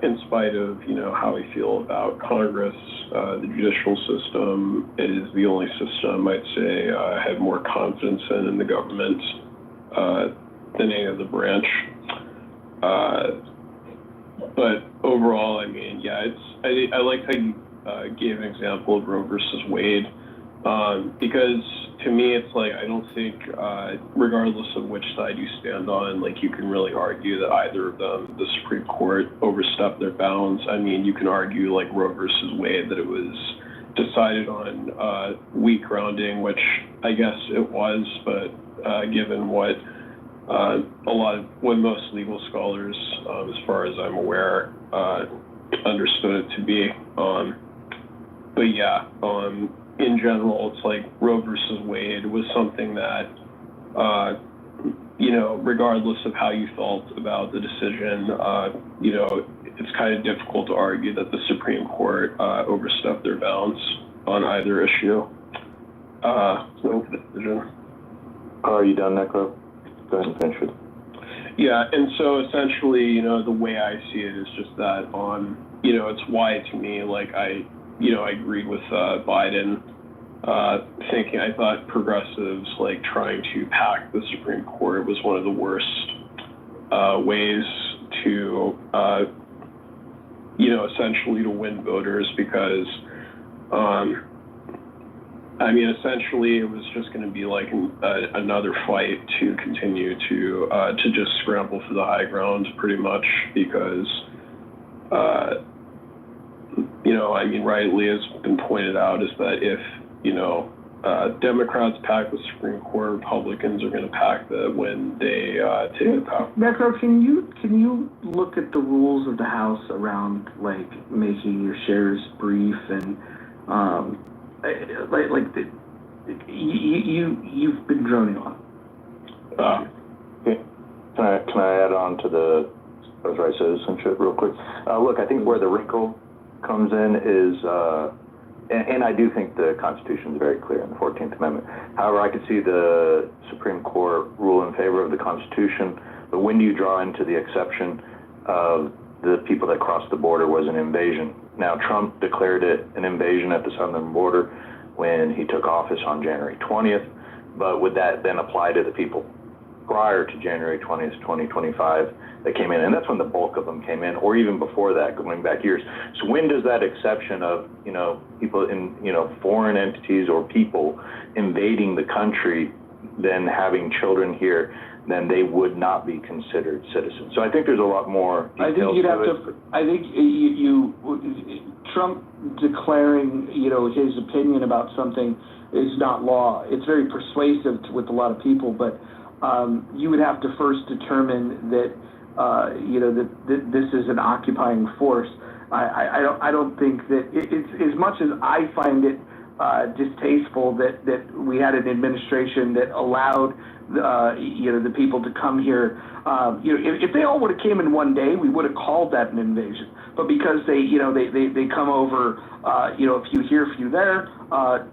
in spite of, how we feel about Congress, the judicial system, it is the only system I'd say I have more confidence in the government than any other branch. But overall, I like how you gave an example of Roe versus Wade, because to me, it's like, I don't think, regardless of which side you stand on, you can really argue that either of them, the Supreme Court, overstepped their bounds. I mean, you can argue, like Roe versus Wade, that it was decided on weak grounding, which I guess it was, but given what most legal scholars, as far as I'm aware, understood it to be. But yeah, in general, it's like Roe versus Wade was something that, regardless of how you felt about the decision, it's kind of difficult to argue that the Supreme Court overstepped their bounds on either issue. With the decision. Are you done, Necro? Go ahead and finish it. Yeah, and so essentially, the way I see it is just that, it's why to me, I agreed with Biden thinking, I thought progressives like trying to pack the Supreme Court was one of the worst ways to, essentially to win voters because, essentially it was just going to be like another fight to continue to just scramble for the high ground pretty much because, rightly has been pointed out is that if, Democrats pack the Supreme Court, Republicans are going to pack when they take the power. Necro, can you look at the rules of the House around like making your shares brief and you've been droning on. Can I add on to the birthright citizenship real quick? Look, I think where the wrinkle comes in is. And I do think the Constitution is very clear in the 14th Amendment. However, I could see the Supreme Court rule in favor of the Constitution, but when do you draw into the exception of the people that crossed the border was an invasion? Now, Trump declared it an invasion at the southern border when he took office on January 20th, but would that then apply to the people prior to January 20th, 2025 that came in? And that's when the bulk of them came in, or even before that, going back years. So when does that exception of, people in, foreign entities or people invading the country, then having children here, then they would not be considered citizens? So I think there's a lot more details Trump declaring, his opinion about something is not law. It's very persuasive with a lot of people, but you would have to first determine that, that this is an occupying force. I don't think that it's as much as I find it distasteful that we had an administration that allowed the people to come here. If they all would have came in one day, we would have called that an invasion. But because they come over, a few here, a few there,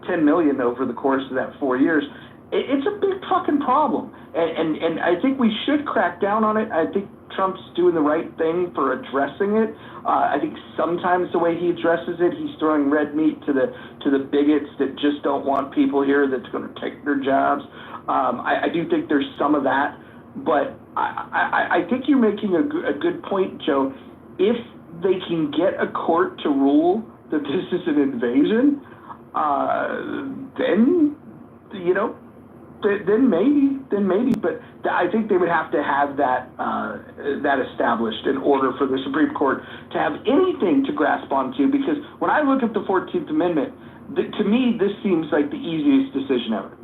10 million over the course of that 4 years. It's a big fucking problem, and I think we should crack down on it. I think Trump's doing the right thing for addressing it. I think sometimes the way he addresses it, he's throwing red meat to the bigots that just don't want people here that's going to take their jobs. I do think there's some of that, but I think you're making a good point, Joe. If they can get a court to rule that this is an invasion, then maybe, but I think they would have to have that established in order for the Supreme Court to have anything to grasp onto, because when I look at the 14th Amendment, to me, this seems like the easiest decision ever.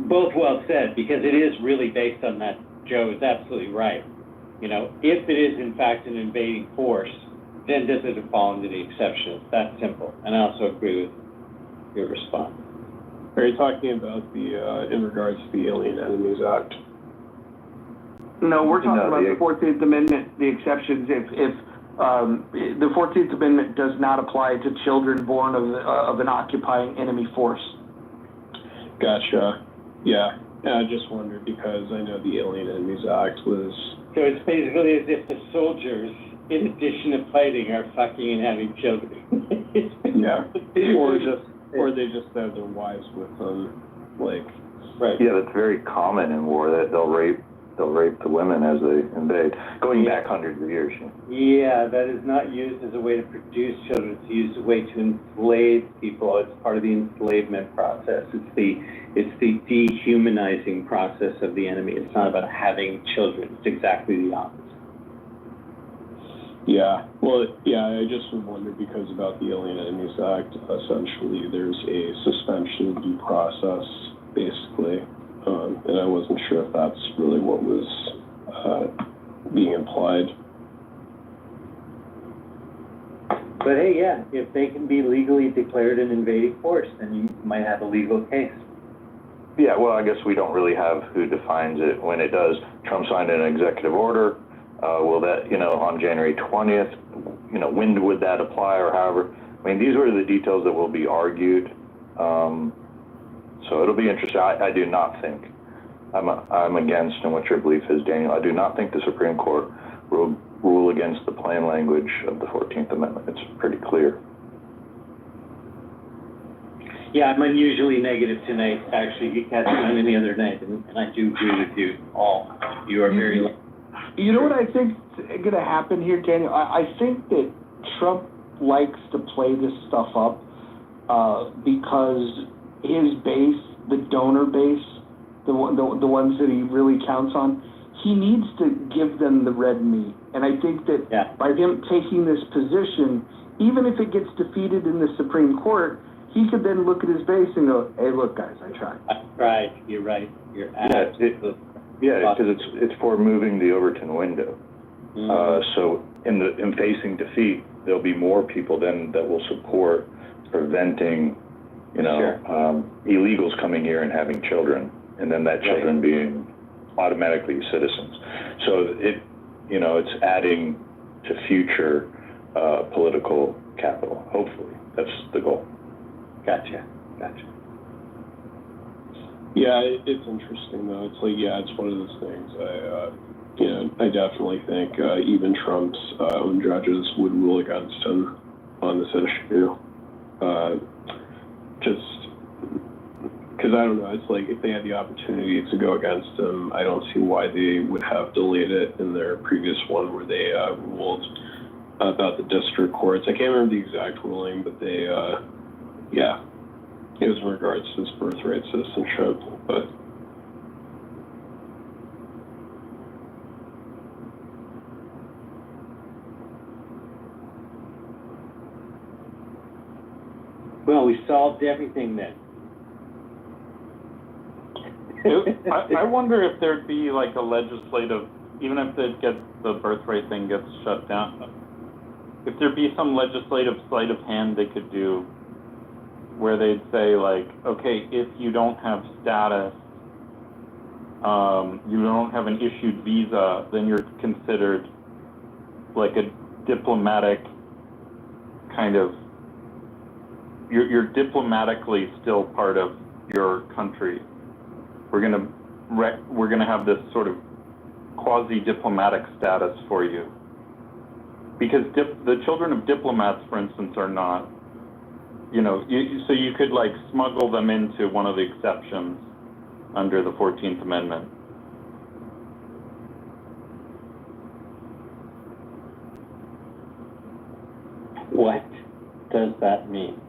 Both well said, because it is really based on that. Joe is absolutely right. If it is in fact an invading force, then does it fall into the exception? It's that simple. And I also agree with your response. Are you talking about the, in regards to the Alien Enemies Act? No, we're talking about the 14th Amendment, the exceptions. If the 14th Amendment does not apply to children born of an occupying enemy force. Gotcha. Yeah. I just wondered because I know the Alien Enemies Act was... So it's basically as if the soldiers, in addition to fighting, are fucking and having children. Yeah. Or they just have their wives with them, like... Right. Yeah, that's very common in war, that they'll rape the women as they invade, going back hundreds of years. Yeah, that is not used as a way to produce children. It's used as a way to enslave people. It's part of the enslavement process. It's the dehumanizing process of the enemy. It's not about having children. It's exactly the opposite. Yeah, well, I just wondered because about the Alien Enemies Act, essentially there's a suspension of due process, basically, and I wasn't sure if that's really what was being implied. But hey, yeah, if they can be legally declared an invading force, then you might have a legal case. Yeah, well, I guess we don't really have who defines it when it does. Trump signed an executive order. Will that, on January 20th, when would that apply or however? I mean, these are the details that will be argued. So it'll be interesting. I do not think, I'm against in what your belief is, Daniel. I do not think the Supreme Court will rule against the plain language of the 14th Amendment. It's pretty clear. Yeah, I'm unusually negative tonight. Actually, you catch me on any other night, and I do agree with you all. You are very lucky. You know what I think is going to happen here, Daniel? I think that Trump likes to play this stuff up because his base, the donor base, the ones that he really counts on, he needs to give them the red meat. And I think that by him taking this position, even if it gets defeated in the Supreme Court, he could then look at his base and go, hey, look, guys, I tried. Right, you're right. You're absolutely Yeah, because it's for moving the Overton window. So in facing defeat, there'll be more people then that will support preventing, illegals coming here and having children, and then that children being automatically citizens. So it's adding to future political capital. Hopefully, that's the goal. Gotcha. Yeah, it's interesting though. It's like, it's one of those things. I definitely think even Trump's own judges would rule against him on this issue. Just because I don't know. It's like if they had the opportunity to go against him, I don't see why they would have delayed it in their previous one where they ruled about the district courts. I can't remember the exact ruling, but they, it was in regards to his birthright citizenship, but. Well, we solved everything then. I wonder if there'd be like a legislative, even if the birthright thing gets shut down, if there'd be some legislative sleight of hand they could do where they'd say like, okay, if you don't have status, you don't have an issued visa, then you're considered like a diplomatic kind of, you're diplomatically still part of your country. We're gonna have this sort of quasi-diplomatic status for you, because the children of diplomats, for instance, are not. So you could like smuggle them into one of the exceptions under the 14th Amendment. What does that mean?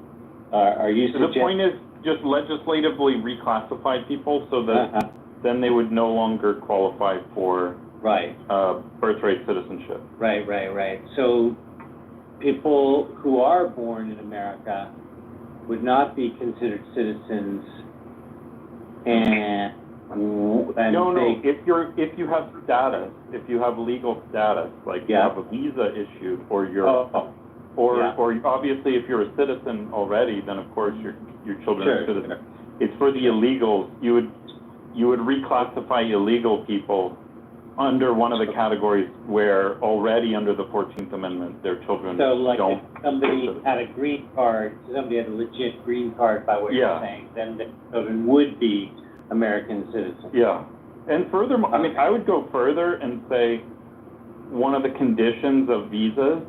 Are you The point is just legislatively reclassify people so that then they would no longer qualify for birthright citizenship. Right. So people who are born in America would not be considered citizens, and no. If you have status, if you have legal status, like you have a visa issued, or you're, or obviously if you're a citizen already, then of course your children are citizens. It's for the illegals. You would reclassify illegal people under one of the categories where already under the 14th Amendment their children so like don't. If somebody had a green card, somebody had a legit green card by what you're saying, then the children would be American citizens. Yeah, and furthermore, I mean, I would go further and say one of the conditions of visas,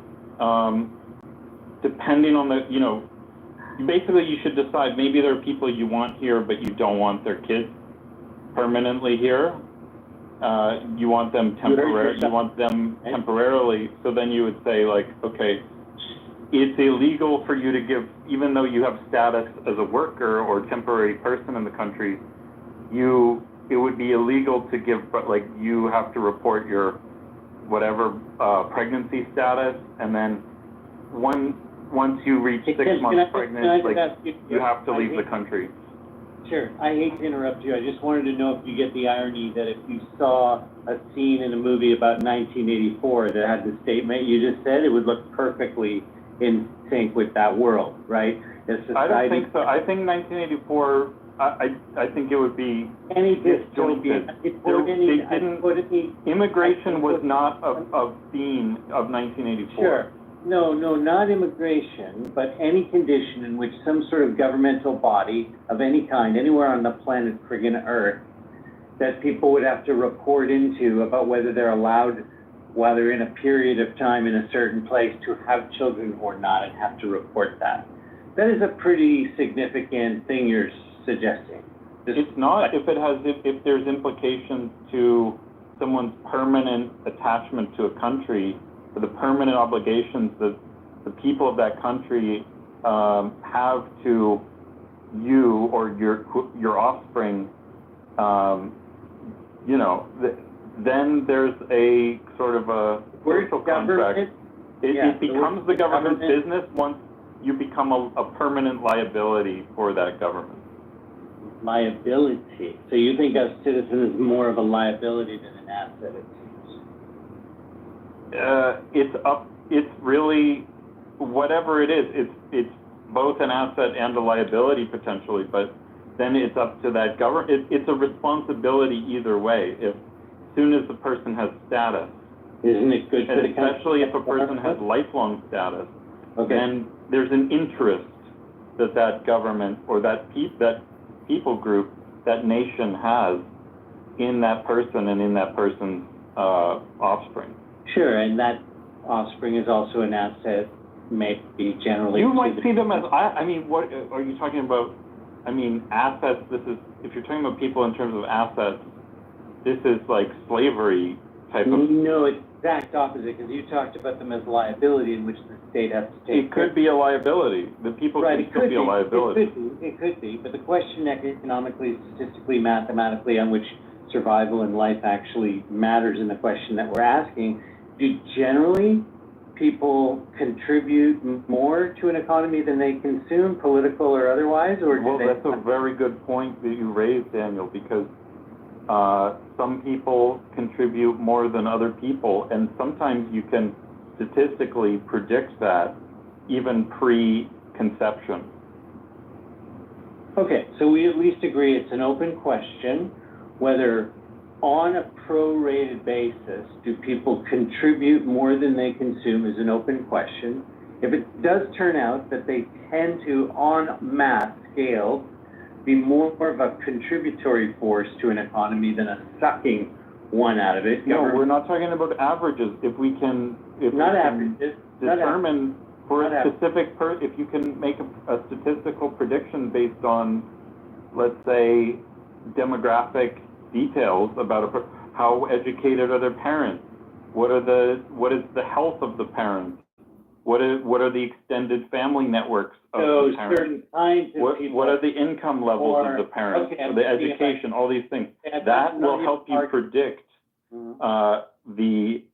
depending on the, basically you should decide maybe there are people you want here, but you don't want their kids permanently here. You want them temporarily, so then you would say like, okay, it's illegal for you to give, even though you have status as a worker or temporary person in the country, it would be illegal to give, but like you have to report your whatever pregnancy status, and then once you reach 6 months pregnant, you have to leave the country. Sure. I hate to interrupt you. I just wanted to know if you get the irony that if you saw a scene in a movie about 1984 that had the statement you just said, it would look perfectly in sync with that world, right? I don't think so. I think 1984, I think it would be disjointed. Immigration was not a theme of 1984. Sure. No, not immigration, but any condition in which some sort of governmental body of any kind, anywhere on the planet friggin' Earth, that people would have to report into about whether they're allowed, while they're in a period of time in a certain place, to have children or not, and have to report that. That is a pretty significant thing you're suggesting. It's not if there's implications to someone's permanent attachment to a country, or the permanent obligations that the people of that country have to you or your offspring. Then there's a sort of a social contract. It becomes the government's business once you become a permanent liability for that government. Liability. So you think a citizen is more of a liability than an asset, it seems. It's really, whatever it is, it's both an asset and a liability potentially, but then it's up to that government. It's a responsibility either way. As soon as the person has status. Isn't it good for the country? Especially if a person has lifelong status, then there's an interest that government or that people group, that nation has in that person and in that person's offspring. Sure, and that offspring is also an asset, maybe generally. You might see them as, I mean, what are you talking about? I mean, assets, if you're talking about people in terms of assets, this is like slavery type of. No, it's the exact opposite, because you talked about them as liability in which the state has to take. It could be a liability. The people can still be a liability. It could be, but the question economically, statistically, mathematically, on which survival and life actually matters in the question that we're asking, do generally people contribute more to an economy than they consume, political or otherwise, or well, that's a very good point that you raised, Daniel, because some people contribute more than other people, and sometimes you can statistically predict that even pre-conception. Okay, so we at least agree it's an open question whether on a prorated basis do people contribute more than they consume is an open question. If it does turn out that they tend to, on mass scale, be more of a contributory force to an economy than a sucking one out of it. No, we're not talking about averages. If we can, determine for a specific if you can make a statistical prediction based on, let's say, demographic details about how educated are their parents, what is the health of the parents, what are the extended family networks of the parents? Certain kinds of people. What are the income levels of the parents, the education, all these things. That will help you predict the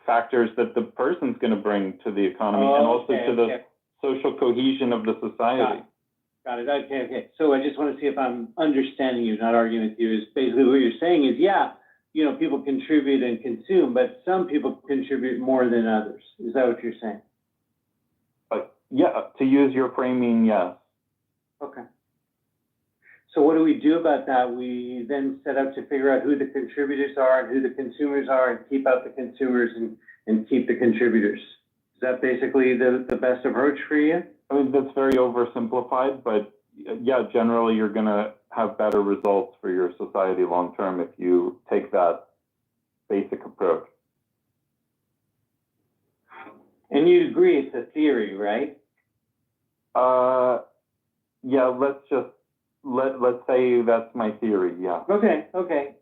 factors that the person's going to bring to the economy and also to the social cohesion of the society. Got it. Okay. So I just want to see if I'm understanding you, not arguing with you. Is basically what you're saying is, people contribute and consume, but some people contribute more than others. Is that what you're saying? Yeah, to use your framing, yes. Okay. So what do we do about that? We then set out to figure out who the contributors are and who the consumers are and keep out the consumers and keep the contributors. Is that basically the best approach for you? I mean, that's very oversimplified, but yeah, generally you're going to have better results for your society long term if you take that basic approach. And you'd agree it's a theory, right? Yeah, let's say that's my theory, yeah. Okay.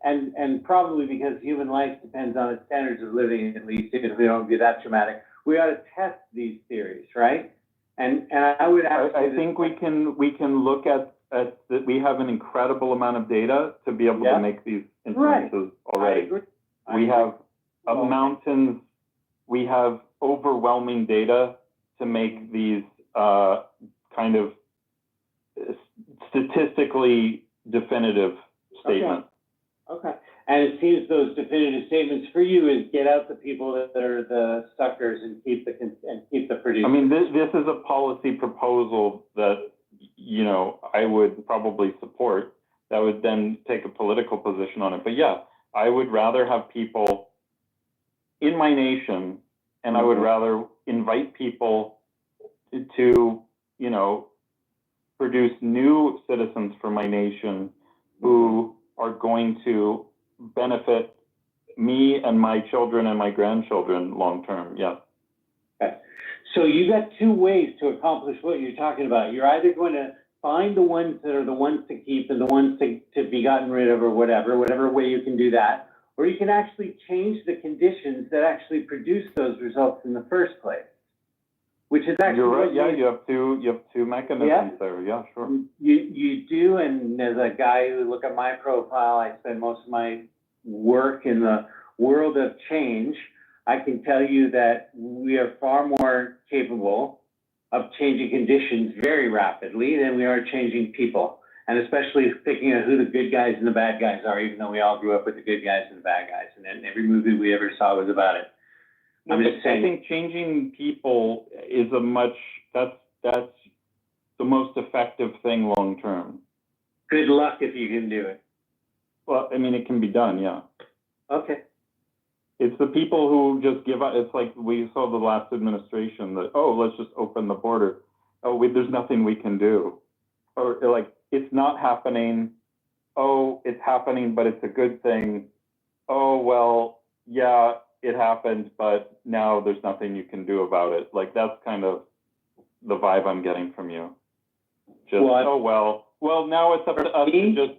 And probably because human life depends on its standards of living, at least, if we don't be that dramatic, we ought to test these theories, right? And I would ask. I think we can look at that. We have an incredible amount of data to be able to make these inferences already. We have mountains. We have overwhelming data to make these kind of statistically definitive statements. Okay. And it seems those definitive statements for you is get out the people that are the suckers and keep the producers. I mean, this is a policy proposal that, I would probably support. That would then take a political position on it. But yeah, I would rather have people in my nation, and I would rather invite people to, produce new citizens for my nation who are going to benefit me and my children and my grandchildren long term. Yes. Okay. So you got two ways to accomplish what you're talking about. You're either going to find the ones that are the ones to keep and the ones to be gotten rid of or whatever way you can do that, or you can actually change the conditions that actually produce those results in the first place, which is actually— You're right, yeah, you have two mechanisms there, yeah, sure. You do, and as a guy who look at my profile, I spend most of my work in the world of change. I can tell you that we are far more capable of changing conditions very rapidly than we are changing people, and especially picking out who the good guys and the bad guys are, even though we all grew up with the good guys and the bad guys, and then every movie we ever saw was about it. I'm just saying. I think changing people is that's the most effective thing long term. Good luck if you can do it. Well, I mean, it can be done, yeah. Okay. It's the people who just give up. It's like we saw the last administration that, oh, let's just open the border. Oh, there's nothing we can do. Or like, it's not happening. Oh, it's happening, but it's a good thing. Oh, well, yeah, it happened, but now there's nothing you can do about it. Like, that's kind of the vibe I'm getting from you. Just, well, now it's up to us to just,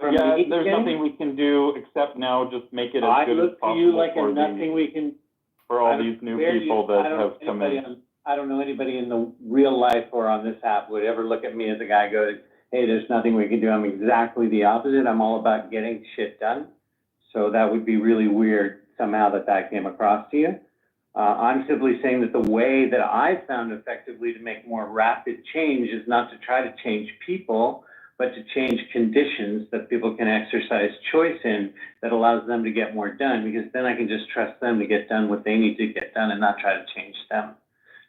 there's nothing we can do except now just make it as good as possible. I look to you like a nothing we can. For all these new people that have come in. I don't know anybody in the real life or on this app would ever look at me as a guy who goes, hey, there's nothing we can do. I'm exactly the opposite. I'm all about getting shit done. So that would be really weird somehow that came across to you. I'm simply saying that the way that I've found effectively to make more rapid change is not to try to change people, but to change conditions that people can exercise choice in that allows them to get more done, because then I can just trust them to get done what they need to get done and not try to change them.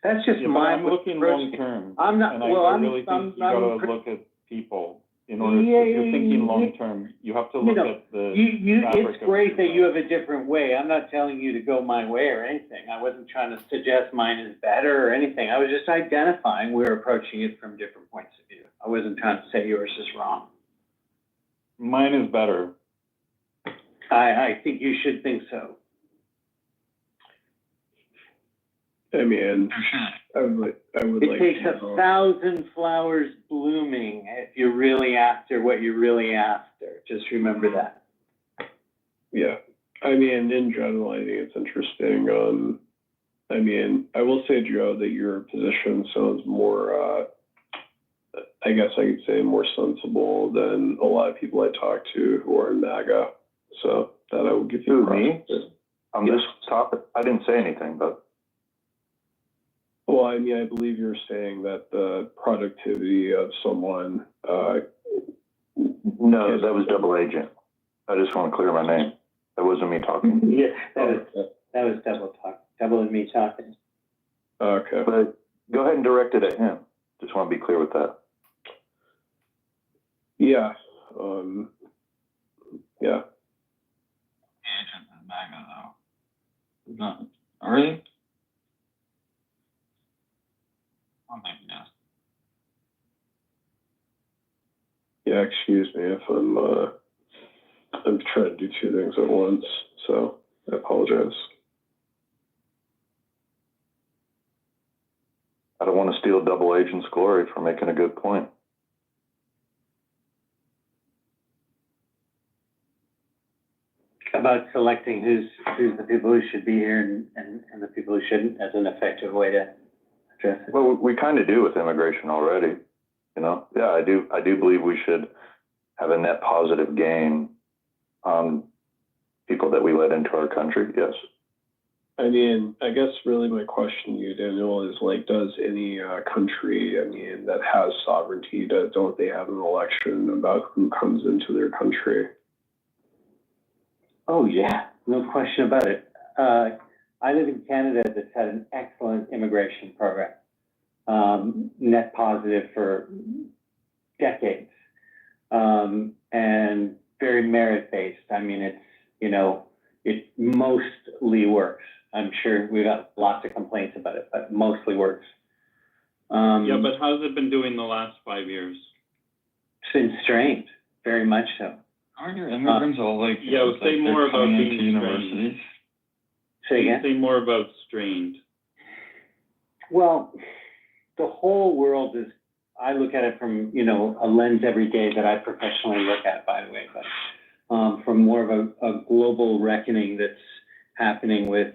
That's just my— I'm looking long term. I'm not, and well, I really think you gotta look at people in order to, you're thinking long term. You have to look at the it's great that you have a different way. I'm not telling you to go my way or anything. I wasn't trying to suggest mine is better or anything. I was just identifying we're approaching it from different points of view. I wasn't trying to say yours is wrong. Mine is better. I think you should think so. I mean, I would it takes 1,000 flowers blooming if you're really after what you're really after. Just remember that. Yeah. I mean, in general, I think it's interesting. I mean, I will say, Joe, that your position sounds more, I guess I could say more sensible than a lot of people I talk to who are in MAGA. So that I would give you me? On this topic, I didn't say anything, but. Well, I mean, I believe you're saying that the productivity of someone. No, that was double agent. I just want to clear my name. That wasn't me talking. Yeah, that was double talk. Double and me talking. Okay. But go ahead and direct it at him. Just want to be clear with that. Yeah. Yeah. Agent in MAGA, though. No. Are they? Yeah, excuse me if I'm trying to do two things at once, so I apologize. I don't want to steal double agent's glory for making a good point. About selecting who's the people who should be here and the people who shouldn't as an effective way to address it. Well, we kind of do with immigration already. You know, yeah, I do believe we should have a net positive gain on people that we let into our country. Yes. I mean, I guess really my question to you, Daniel, is like, does any country, I mean, that has sovereignty, don't they have an election about who comes into their country? Oh yeah, no question about it. I live in Canada that's had an excellent immigration program. Net positive for decades, and very merit-based. I mean, it's, you know, it mostly works. I'm sure we've got lots of complaints about it, but mostly works. Yeah, but how's it been doing the last 5 years? It's been strained, very much so. Aren't your immigrants all like, say more about being universities? Say again? Say more about strained. Well, the whole world is, I look at it from, a lens every day that I professionally look at, by the way, but from more of a global reckoning that's happening with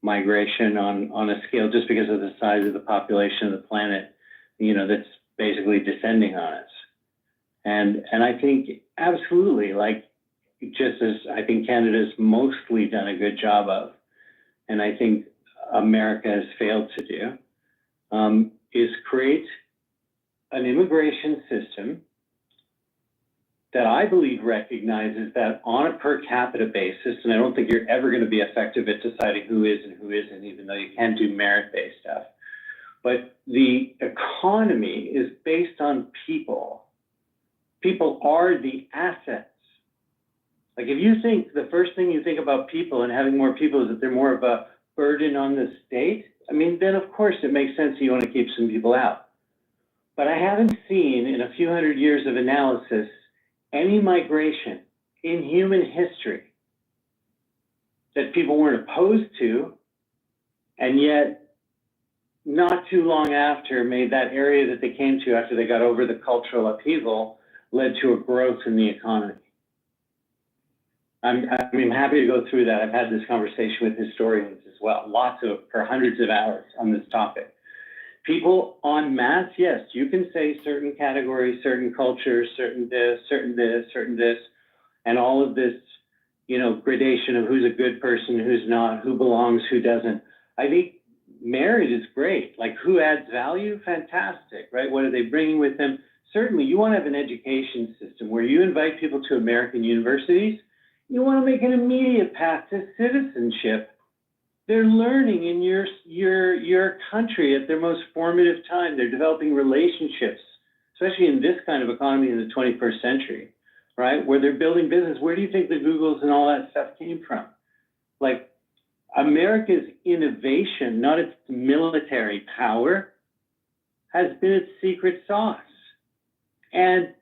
migration on a scale just because of the size of the population of the planet, that's basically descending on us. And I think absolutely, like, just as I think Canada's mostly done a good job of, and I think America has failed to do, is create an immigration system that I believe recognizes that on a per capita basis, and I don't think you're ever going to be effective at deciding who is and who isn't, even though you can do merit-based stuff, but the economy is based on people. People are the assets. Like, if you think the first thing you think about people and having more people is that they're more of a burden on the state, then of course it makes sense that you want to keep some people out. But I haven't seen in a few hundred years of analysis any migration in human history that people weren't opposed to, and yet not too long after made that area that they came to after they got over the cultural upheaval led to a growth in the economy. I'm happy to go through that. I've had this conversation with historians as well, for hundreds of hours on this topic. People en masse, yes, you can say certain categories, certain cultures, certain this, certain this, certain this, and all of this, gradation of who's a good person, who's not, who belongs, who doesn't. I think merit is great. Like, who adds value? Fantastic, right? What are they bringing with them? Certainly, you want to have an education system where you invite people to American universities. You want to make an immediate path to citizenship. They're learning in your country at their most formative time. They're developing relationships, especially in this kind of economy in the 21st century, right? Where they're building business. Where do you think the Googles and all that stuff came from? Like, America's innovation, not its military power, has been its secret sauce. And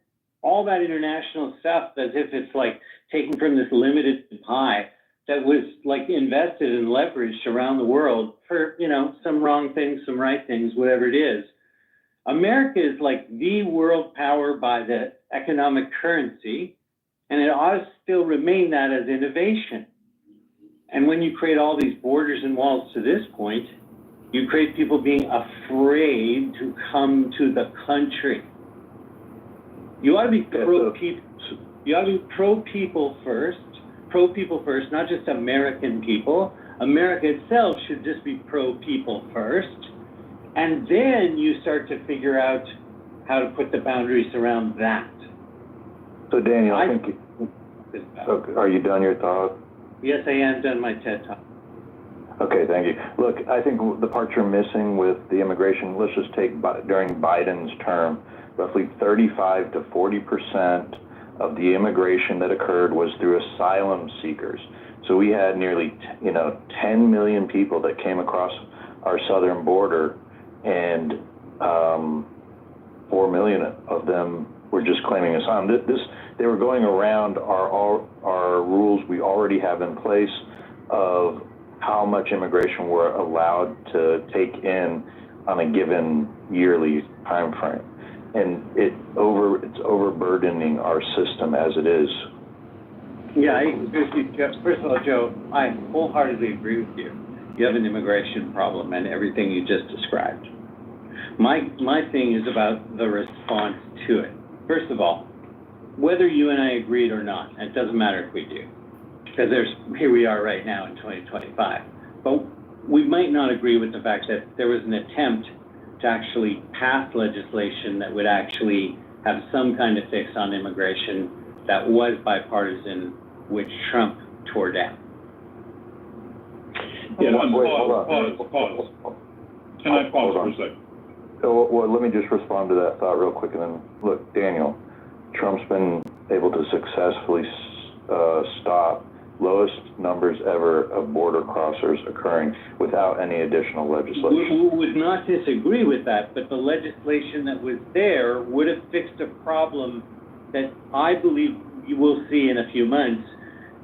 all that international stuff, as if it's like taken from this limited pie that was like invested and leveraged around the world for, some wrong things, some right things, whatever it is. America is like the world power by the economic currency, and it ought to still remain that as innovation. And when you create all these borders and walls to this point, you create people being afraid to come to the country. You ought to be pro-people. You ought to be pro-people first, not just American people. America itself should just be pro-people first. And then you start to figure out how to put the boundaries around that. So Daniel, are you done your thought? Yes, I am done my TED Talk. Okay, thank you. Look, I think the part you're missing with the immigration, let's just take during Biden's term, roughly 35 to 40% of the immigration that occurred was through asylum seekers. So we had nearly, 10 million people that came across our southern border, and 4 million of them were just claiming asylum. They were going around our rules we already have in place of how much immigration we're allowed to take in on a given yearly time frame. And it's overburdening our system as it is. Yeah, I agree with you, Jeff. First of all, Joe, I wholeheartedly agree with you. You have an immigration problem and everything you just described. My thing is about the response to it. First of all, whether you and I agreed or not, and it doesn't matter if we do, because here we are right now in 2025. But we might not agree with the fact that there was an attempt to actually pass legislation that would actually have some kind of fix on immigration that was bipartisan, which Trump tore down. Yeah, pause. Can I pause for a second? So, well, let me just respond to that thought real quick, and then, look, Daniel, Trump's been able to successfully stop lowest numbers ever of border crossers occurring without any additional legislation. We would not disagree with that, but the legislation that was there would have fixed a problem that I believe you will see in a few months,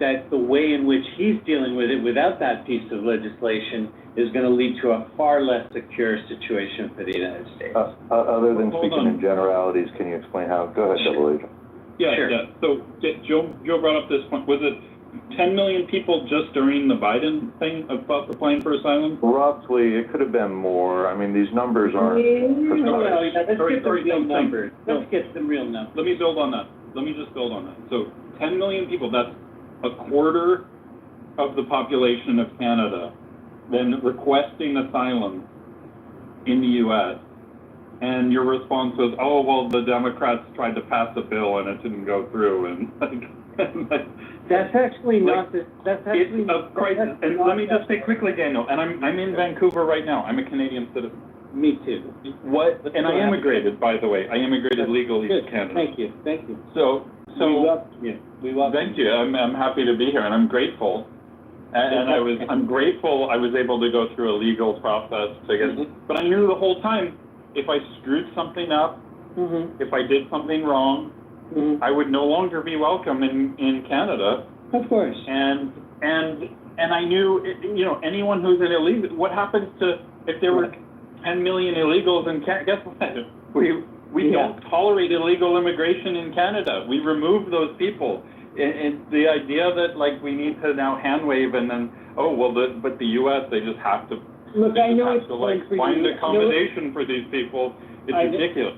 that the way in which he's dealing with it without that piece of legislation is going to lead to a far less secure situation for the United States. Other than Hold speaking on. in generalities, can you explain how? Go ahead, Double Agent. Yeah, Sure. yeah. So Joe brought up this point. Was it 10 million people just during the Biden thing about applying for asylum? Roughly, it could have been more. I mean, these numbers aren't precise. Let's Sorry, get the real same thing. numbers. No. Let's get the real numbers. Let me build on that. Let me just build on that. So 10 million people, that's a quarter of the population of Canada, then requesting asylum in the U.S. And your response was, oh, well, the Democrats tried to pass a bill and it didn't go through. And That's actually not the, that's actually. it's a crisis. And let me just say quickly, Daniel, and I'm in Vancouver right now. I'm a Canadian citizen. Me too. And I immigrated, by the way. I immigrated legally to Canada. Thank you, thank you. So We welcome you. We welcome thank you. I'm happy to be here, and I'm grateful. And I'm grateful I was able to go through a legal process to get. But I knew the whole time, if I screwed something up, if I did something wrong, I would no longer be welcome in Canada. Of course. And I knew, anyone who's an illegal. What happens to if there were 10 million illegals in Canada? Guess what? We don't tolerate illegal immigration in Canada. We remove those people. And the idea that we need to now hand wave and then but the U.S. they just have to find accommodation for these people. It's ridiculous.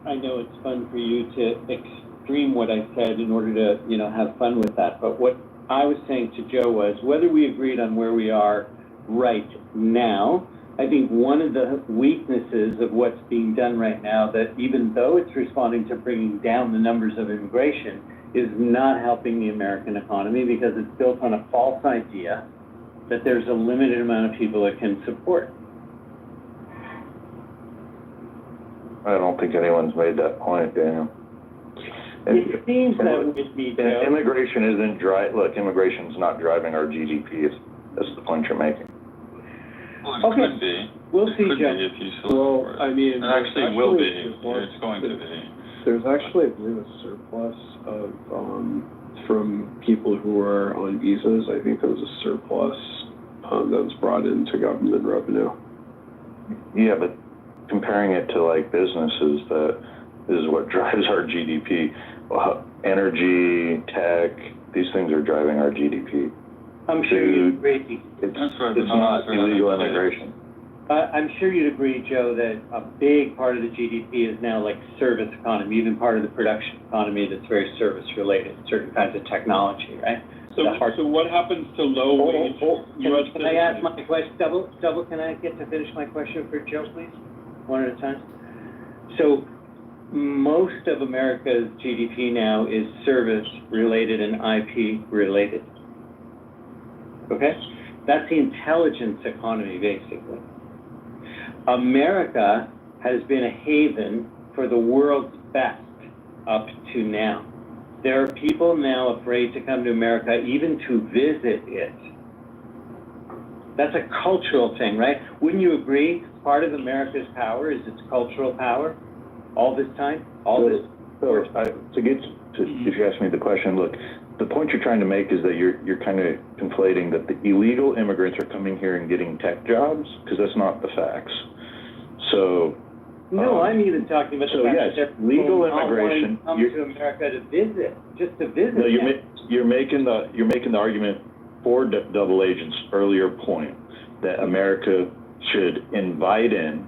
I know it's fun for you to extreme what I said in order to have fun with that. But what I was saying to Joe was whether we agreed on where we are right now. I think one of the weaknesses of what's being done right now, that even though it's responding to bringing down the numbers of immigration, is not helping the American economy because it's built on a false idea that there's a limited amount of people it can support. I don't think anyone's made that point, Daniel. It seems that with me, Joe. Immigration isn't immigration's not driving our GDP. That's the point you're making. Well, it Okay. could be. We'll see, It could Joe. be if you select for it. I mean, It actually will be. It's going to be. There's actually, I believe, a surplus of, from people who are on visas. I think there was a surplus that was brought into government revenue. Yeah, but comparing it to businesses, that is what drives our GDP. Energy, tech, these things are driving our GDP. I'm sure you'd agree. It's not illegal immigration. I'm sure you'd agree, Joe, that a big part of the GDP is now service economy, even part of the production economy that's very service related, certain kinds of technology, right? So what happens to low wage U.S. Can I ask my question, double, can I get to finish my question for Joe, please? One at a time. So most of America's GDP now is service related and IP related. Okay? That's the intelligence economy, basically. America has been a haven for the world's best up to now. There are people now afraid to come to America even to visit it. That's a cultural thing, right? Wouldn't you agree? Part of America's power is its cultural power all this time? If you ask me the question, look, the point you're trying to make is that you're kind of conflating that the illegal immigrants are coming here and getting tech jobs, because that's not the facts. So. No, I'm even talking about the fact that legal immigration. Come to America to visit, just to visit. No, you're making the argument for double agent's earlier point that America should invite in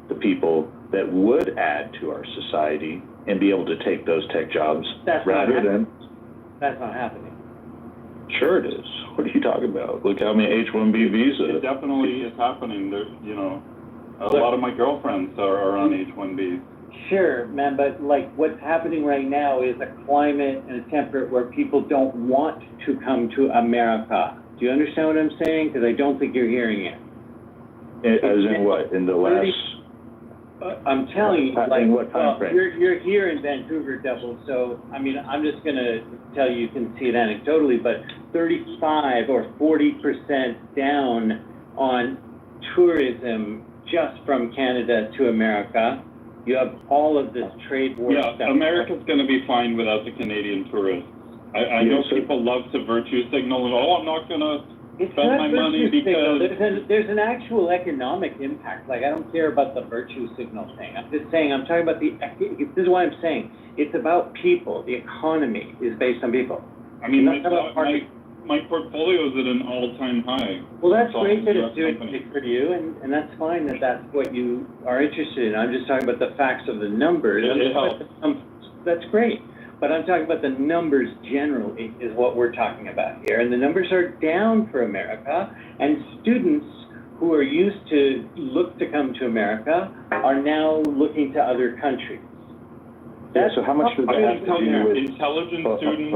the people that would add to our society and be able to take those tech jobs rather than. That's not happening. Sure it is. What are you talking about? Look how many H-1B visas. It definitely is happening. There, a lot of my girlfriends are on H-1Bs. Sure, man, but what's happening right now is a climate and a temperate where people don't want to come to America. Do you understand what I'm saying? Because I don't think you're hearing it. As in what? In the last... I'm telling you, in what time frame? You're here in Vancouver, Devil, so, I'm just going to tell you can see it anecdotally, but 35 or 40% down on tourism just from Canada to America. You have all of this trade war stuff. America's going to be fine without the Canadian tourists. I know people love to virtue signal and, I'm not gonna It's spend not my money virtue signal. because. There's an actual economic impact. Like, I don't care about the virtue signal thing. I'm just saying, I'm talking about this is what I'm saying. It's about people. The economy is based on people. I mean, It's not about my portfolio is at an all-time high. Well, that's Across great that the it's doing company. it for you, and that's fine that that's what you are interested in. I'm just talking about the facts of the numbers. It helps. That's great, but I'm talking about the numbers generally is what we're talking about here. And the numbers are down for America, and students who are used to look to come to America are now looking to other countries. So how much does that have to do with? Intelligent students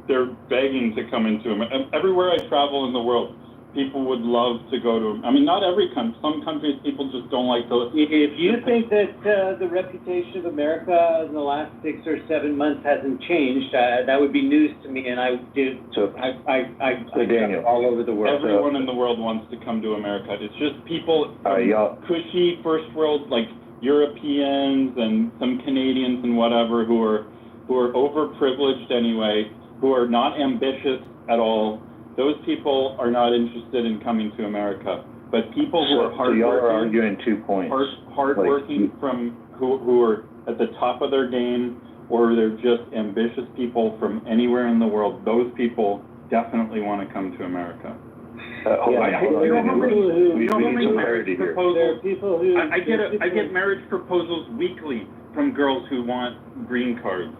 they're begging to come into America. Everywhere I travel in the world, people would love to go to. I mean, not every country. Some countries people just don't like to. If you think that the reputation of America in the last 6 or 7 months hasn't changed, that would be news to me, and I did. So Daniel, all over the world. Everyone in the world wants to come to America. It's just people cushy first world, like Europeans and some Canadians and whatever, who are overprivileged anyway, who are not ambitious at all. Those people are not interested in coming to America. But people who are hardworking, y'all are arguing 2 points. Hardworking who are at the top of their game, or they're just ambitious people from anywhere in the world. Those people definitely want to come to America. I get marriage proposals weekly from girls who want green cards.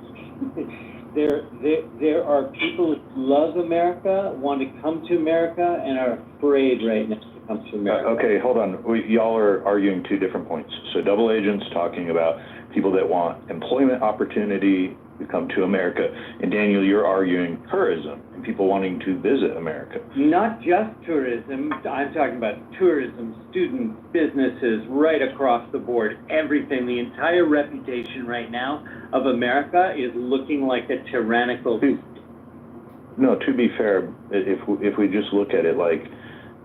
There are people who love America, want to come to America, and are afraid right now to come to America. Okay, hold on. Y'all are arguing 2 different points. So double agents talking about people that want employment opportunity to come to America, and Daniel, you're arguing tourism and people wanting to visit America. Not just tourism. I'm talking about tourism, students, businesses, right across the board. Everything. The entire reputation right now of America is looking like a tyrannical. No, to be fair, if we just look at it, like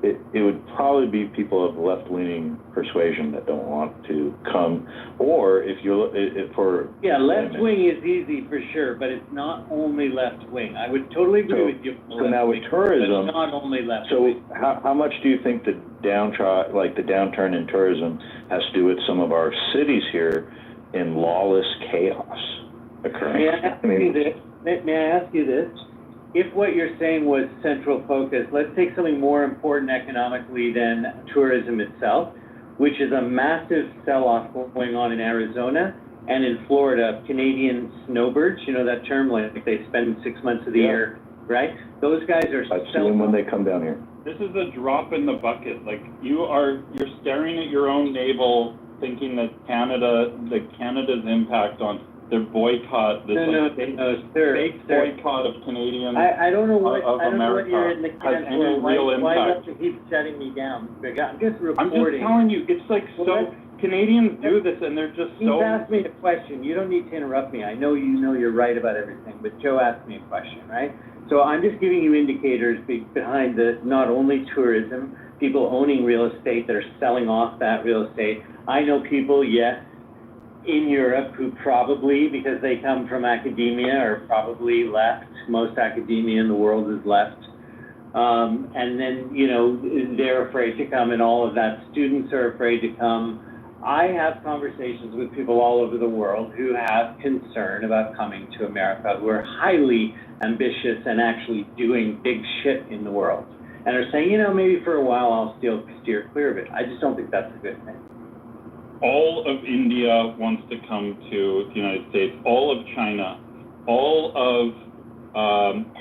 it would probably be people of left-leaning persuasion that don't want to come, or if you look for left-wing is easy for sure, but it's not only left-wing. I would totally agree with you. So now with tourism, but not only left-wing. So how much do you think the downturn in tourism has to do with some of our cities here in lawless chaos occurring? May I ask you this? If what you're saying was central focus, let's take something more important economically than tourism itself, which is a massive sell-off going on in Arizona and in Florida. Canadian snowbirds, you know that term, like they spend 6 months of the year, right? Those guys are selling when they come down here. This is a drop in the bucket. Like you're staring at your own navel, thinking that Canada's impact on their boycott, this fake boycott of Canadians. I don't know what you're in the has camp any for. real Why impact. do you keep shutting me down? I'm just reporting. I'm just telling you, it's like Canadians do this, and they're just so. He's asked me a question. You don't need to interrupt me. I know you know you're right about everything, but Joe asked me a question, right? So I'm just giving you indicators behind the not only tourism, people owning real estate that are selling off that real estate. I know people, yes, in Europe who probably, because they come from academia, are probably left. Most academia in the world is left. And then, they're afraid to come and all of that. Students are afraid to come. I have conversations with people all over the world who have concern about coming to America, who are highly ambitious and actually doing big shit in the world. And are saying, maybe for a while I'll still steer clear of it. I just don't think that's a good thing. All of India wants to come to the United States, all of China, all of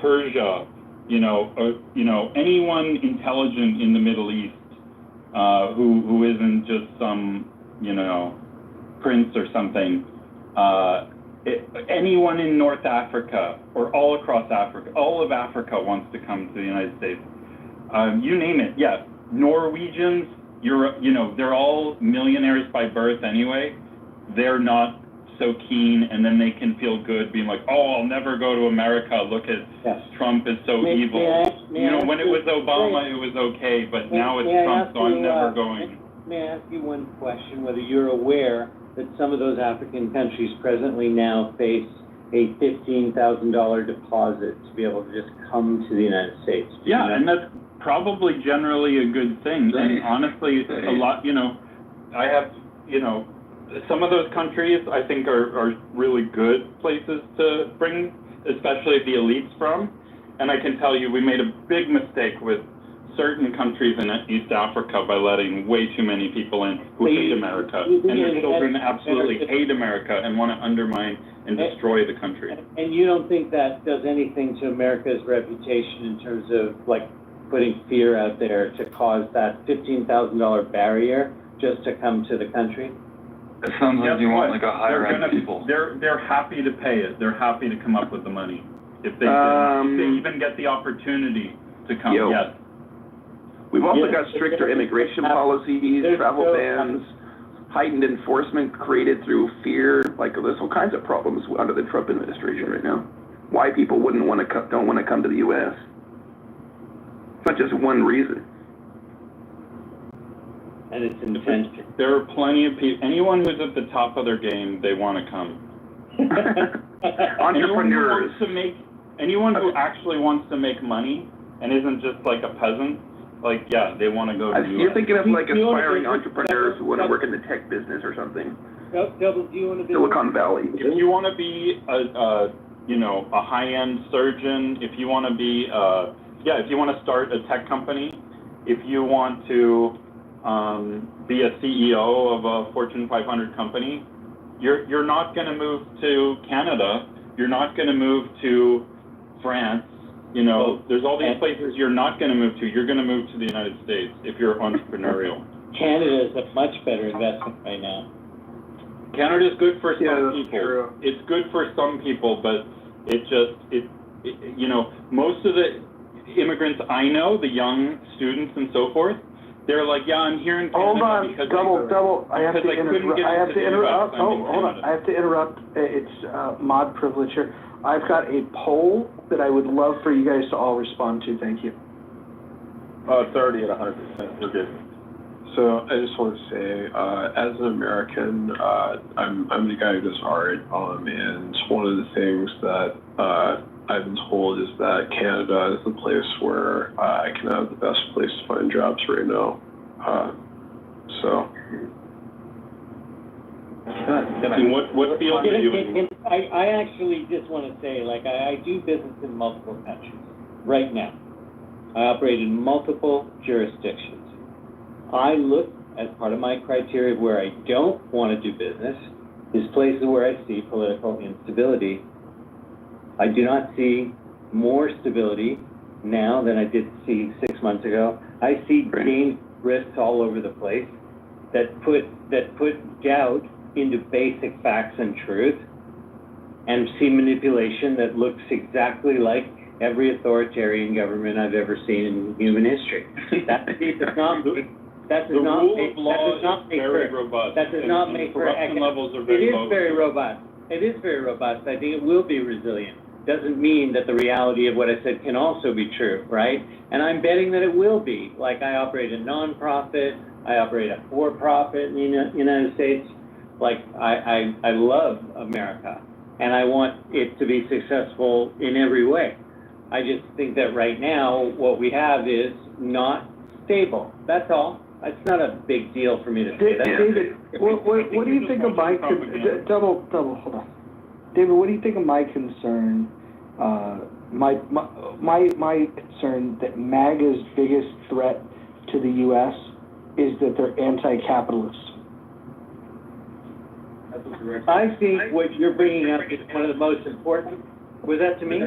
Persia, anyone intelligent in the Middle East who isn't just some, prince or something. Anyone in North Africa or all across Africa, all of Africa wants to come to the United States. You name it, yes. Norwegians, they're all millionaires by birth anyway. They're not so keen, and then they can feel good being like, I'll never go to America. Look at Trump is so evil. When it was Obama, it was okay, but now it's Trump, so I'm never going. May I ask you one question, whether you're aware that some of those African countries presently now face a $15,000 deposit to be able to just come to the United States. Yeah, and that's probably generally a good thing. And honestly, a lot, I have, some of those countries I think are really good places to bring, especially the elites from. And I can tell you, we made a big mistake with certain countries in East Africa by letting way too many people in who hate America. And their children absolutely hate America and want to undermine and destroy the country. And you don't think that does anything to America's reputation in terms of like putting fear out there to cause that $15,000 barrier just to come to the country? It sounds like you want like a higher end people. They're happy to pay it. They're happy to come up with the money. If they even get the opportunity to come, yes. We've also got stricter immigration policies, travel bans, heightened enforcement created through fear. Like there's all kinds of problems under the Trump administration right now. Why people don't want to come to the U.S. It's not just one reason. And it's intentional. There are plenty of people. Anyone who's at the top of their game, they want to come. Entrepreneurs. Anyone who actually wants to make money and isn't just like a peasant. Like, yeah, they want to go to the You're US. thinking of like aspiring entrepreneurs who want to work in the tech business or something. Double, do you want to be Silicon Valley. If you want to be a high-end surgeon, if you want to be, if you want to start a tech company, if you want to be a CEO of a Fortune 500 company, you're not going to move to Canada. You're not going to move to France. There's all these places you're not going to move to. You're going to move to the United States if you're entrepreneurial. Canada is a much better investment right now. Canada is good for some people. True. It's good for some people, but most of the immigrants I know, the young students and so forth, they're like, yeah, I'm here in Canada. Hold on, because double. I have to interrupt. Hold on. I have to interrupt. It's mod privilege here. I've got a poll that I would love for you guys to all respond to. Thank you. It's already at 100%. We're good. So I just want to say, as an American, I'm the guy who does art, and one of the things that I've been told is that Canada is the place where I can have the best place to find jobs right now. And what field are you in? I actually just want to say, like, I do business in multiple countries right now. I operate in multiple jurisdictions. I look, as part of my criteria of where I don't want to do business, is places where I see political instability. I do not see more stability now than I did see 6 months ago. I see game risks all over the place that put doubt into basic facts and truth, and see manipulation that looks exactly like every authoritarian government I've ever seen in human history. That does not make for corruption levels are very low. It is very robust. It is very robust. I think it will be resilient. Doesn't mean that the reality of what I said can also be true, right? And I'm betting that it will be. Like, I operate a nonprofit, I operate a for-profit in the United States. Like, I love America, and I want it to be successful in every way. I just think that right now, what we have is not stable. That's all. It's not a big deal for me to say that. David, what do you think of my double? Hold on, David. What do you think of my concern? My concern that MAGA's biggest threat to the U.S. is that they're anti-capitalist. I think what you're bringing up is one of the most important. Was that to me?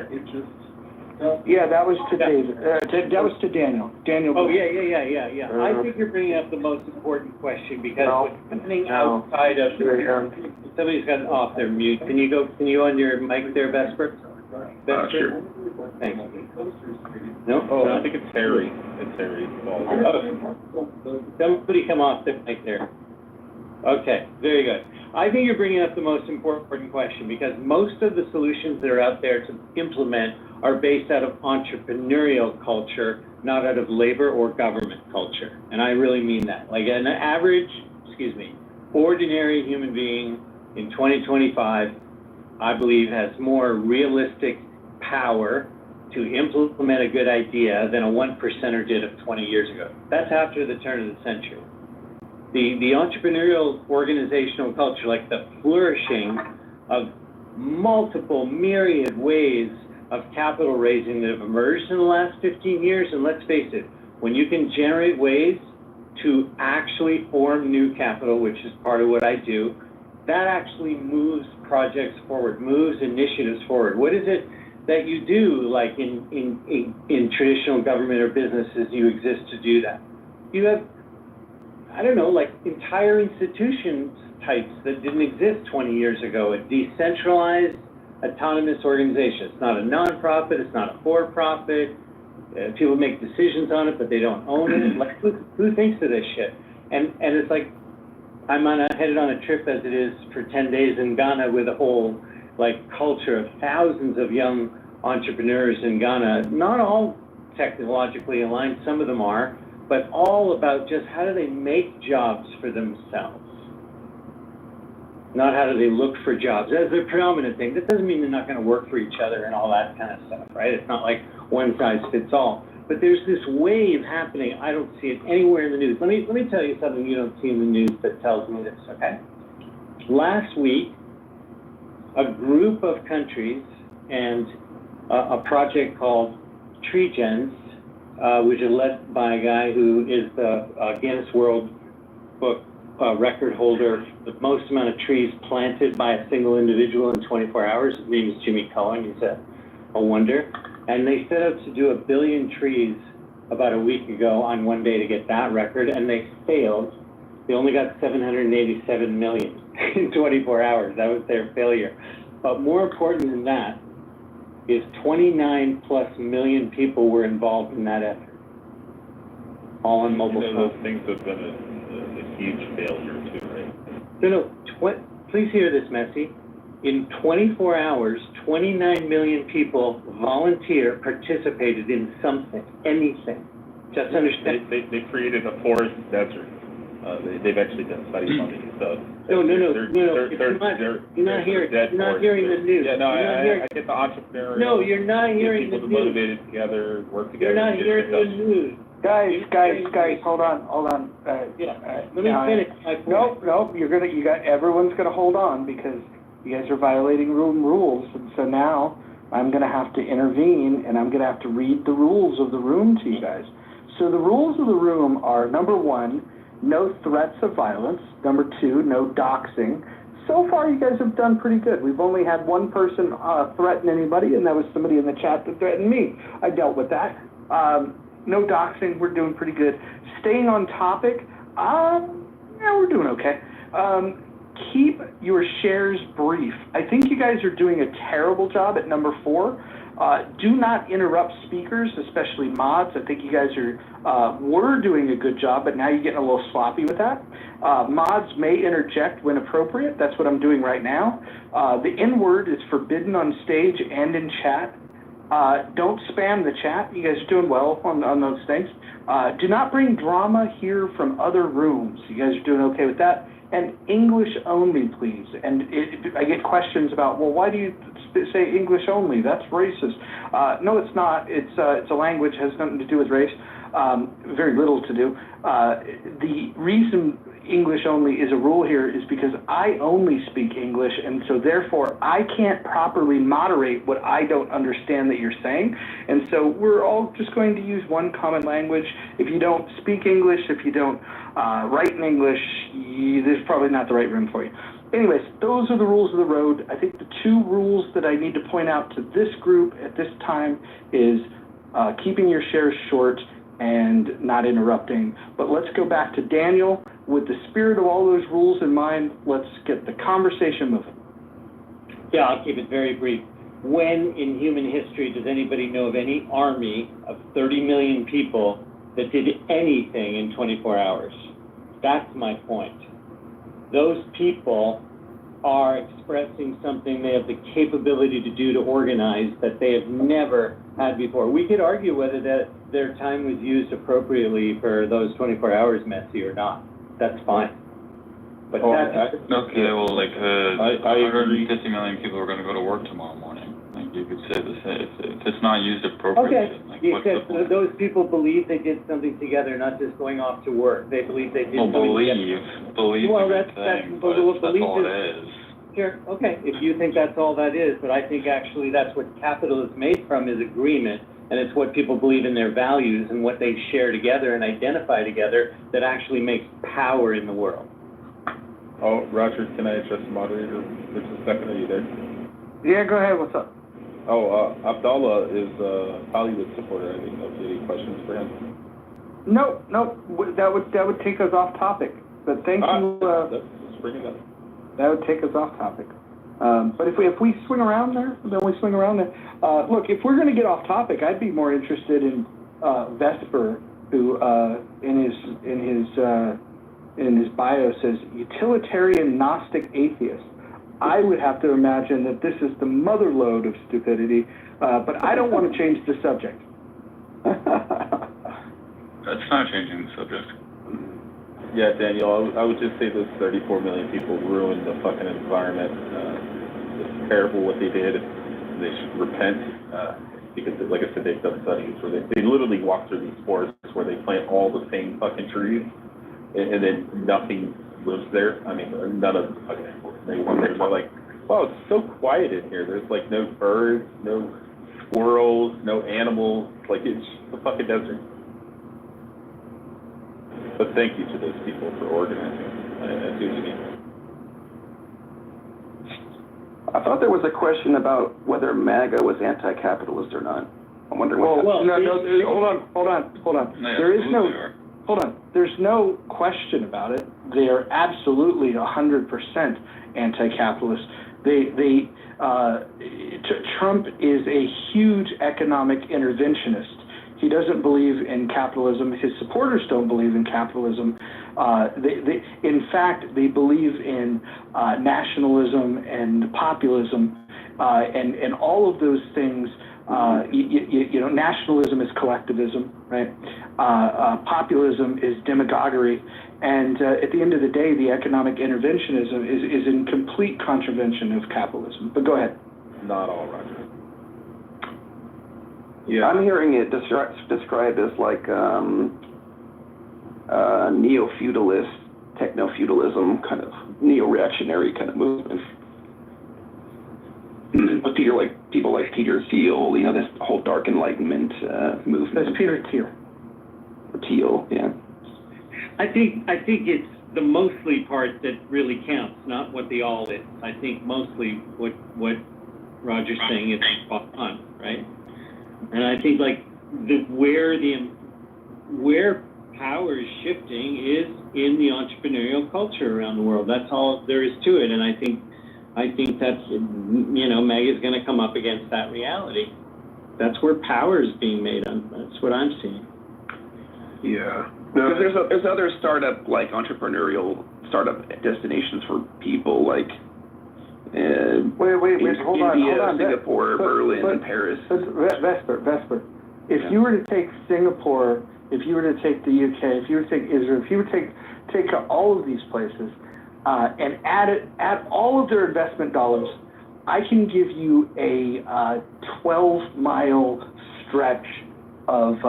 Yeah, that was to David. That was to Daniel. Daniel. Oh, yeah. I think you're bringing up the most important question, because what's happening outside of somebody's got off their mute. Can you on your mic there, Vesper? Sure. Thanks. No? Oh, I think it's Harry. It's Harry. Somebody come off their mic there. Okay, very good. I think you're bringing up the most important question, because most of the solutions that are out there to implement are based out of entrepreneurial culture, not out of labor or government culture. And I really mean that. Like an average, ordinary human being in 2025 I believe, has more realistic power to implement a good idea than a 1%er did of 20 years ago. That's after the turn of the century. The entrepreneurial organizational culture, like the flourishing of multiple myriad ways of capital raising that have emerged in the last 15 years, and let's face it, when you can generate ways to actually form new capital, which is part of what I do, that actually moves projects forward, moves initiatives forward. What is it that you do, like in traditional government or businesses, you exist to do that? You have, I don't know, like entire institutions types that didn't exist 20 years ago, a decentralized, autonomous organization. It's not a nonprofit, it's not a for-profit. People make decisions on it, but they don't own it. Like, who thinks of this shit? And it's like, I'm headed on a trip as it is for 10 days in Ghana with a whole like culture of thousands of young entrepreneurs in Ghana, not all technologically aligned, some of them are, but all about just how do they make jobs for themselves, not how do they look for jobs as their predominant thing. That doesn't mean they're not going to work for each other and all that kind of stuff, right? It's not like one size fits all. But there's this wave happening. I don't see it anywhere in the news. Let me tell you something you don't see in the news that tells me this, okay? Last week, a group of countries and a project called TreeGens, which is led by a guy who is the Guinness World Book record holder, the most amount of trees planted by a single individual in 24 hours. His name is Jimmy Cohen. He's a wonder. And they set out to do 1 billion trees about a week ago on one day to get that record, and they failed. They only got 787 million in 24 hours. That was their failure. But more important than that is 29 plus million people were involved in that effort, all on mobile phones. Those things have been a huge failure too, right? No, please hear this, Messi. In 24 hours, 29 million people participated in something, anything. Just understand. They created a forest desert. They've actually done studies on it. So No. You're not hearing the news. Yeah, no, I get the entrepreneur. No, you're not hearing the news. People motivated together, work together. You're not hearing the news. Guys, hold on. Let me finish my point. Nope, everyone's gonna hold on because you guys are violating room rules, and so now I'm gonna have to intervene, and I'm gonna have to read the rules of the room to you guys. So the rules of the room are, number 1, no threats of violence. Number 2, no doxing. So far, you guys have done pretty good. We've only had one person threaten anybody, and that was somebody in the chat that threatened me. I dealt with that. No doxing. We're doing pretty good. Staying on topic. Yeah, we're doing okay. Keep your shares brief. I think you guys are doing a terrible job at number 4. Do not interrupt speakers, especially mods. I think you guys were doing a good job, but now you're getting a little sloppy with that. Mods may interject when appropriate. That's what I'm doing right now. The N-word is forbidden on stage and in chat. Don't spam the chat. You guys are doing well on those things. Do not bring drama here from other rooms. You guys are doing okay with that. And English only, please. And I get questions about, well, why do you say English only? That's racist. No, it's not. It's a language, has nothing to do with race. Very little to do. The reason English only is a rule here is because I only speak English, and so therefore I can't properly moderate what I don't understand that you're saying. And so we're all just going to use one common language. If you don't speak English, if you don't write in English, this is probably not the right room for you. Anyways, those are the rules of the road. I think the 2 rules that I need to point out to this group at this time is keeping your shares short and not interrupting. But let's go back to Daniel. With the spirit of all those rules in mind, let's get the conversation moving. Yeah, I'll keep it very brief. When in human history does anybody know of any army of 30 million people that did anything in 24 hours? That's my point. Those people are expressing something they have the capability to do, to organize, that they have never had before. We could argue whether their time was used appropriately for those 24 hours, Messi, or not. That's fine. But Oh, that's, Okay, well, like, I agree. 150 million people are gonna go to work tomorrow morning. Like, you could say this, if it's not used appropriately, okay, like, what's the because point? those people believe they did something together, not just going off to work. They believe they did Well, something together. believe Well, a good that's thing, but but that's belief all is- it is. Sure, okay, if you think that's all that is, but I think actually that's what capital is made from, is agreement, and it's what people believe in their values and what they share together and identify together that actually makes power in the world. Oh, Roger, can I address the moderator for just a second? Are you there? Yeah, go ahead, what's up? Oh, Abdallah is a Hollywood supporter. I didn't know if you had any questions for him. No, that would take us off topic, but thank you, Let's bring it up. that would take us off topic. But if we swing around there, then we swing around there. Look, if we're gonna get off topic, I'd be more interested in, Vesper, who, in his bio says utilitarian Gnostic atheist. I would have to imagine that this is the mother lode of stupidity, but I don't want to change the subject. That's not changing the subject. Yeah, Daniel, I would just say those 34 million people ruined the fucking environment. It's terrible what they did. They should repent, because, like I said, they've done studies where they literally walk through these forests where they plant all the same fucking trees, and then nothing lives there. I mean, none of the fucking animals. They wonder, they're like, wow, it's so quiet in here. There's like no birds, no squirrels, no animals. Like, it's just a fucking desert. But thank you to those people for organizing and doing it. I thought there was a question about whether MAGA was anti-capitalist or not. I'm wondering what. Hold on. There's no question about it. They are absolutely 100% anti-capitalist. Trump is a huge economic interventionist. He doesn't believe in capitalism. His supporters don't believe in capitalism. In fact, they believe in nationalism and populism, and all of those things. Nationalism is collectivism, right? Populism is demagoguery, and at the end of the day, the economic interventionism is in complete contravention of capitalism. But go ahead. Not all, Roger. Yeah, I'm hearing it described as like neo-feudalist, techno-feudalism, kind of neo-reactionary kind of movement. But people like Peter Thiel, this whole dark enlightenment movement. That's Peter Thiel. Thiel, yeah. I think it's the mostly part that really counts, not what the all is. I think mostly what Roger's saying is spot on, right? And I think like where power is shifting is in the entrepreneurial culture around the world. That's all there is to it. And I think that's, MAGA is going to come up against that reality. That's where power is being made on. That's what I'm seeing. Yeah. Because there's other entrepreneurial startup destinations for people like Wait, hold on. Singapore, Berlin, and Paris. Vesper. If you were to take Singapore, if you were to take the UK, if you were to take Israel, if you were to take all of these places and add all of their investment dollars, I can give you a 12-mile stretch of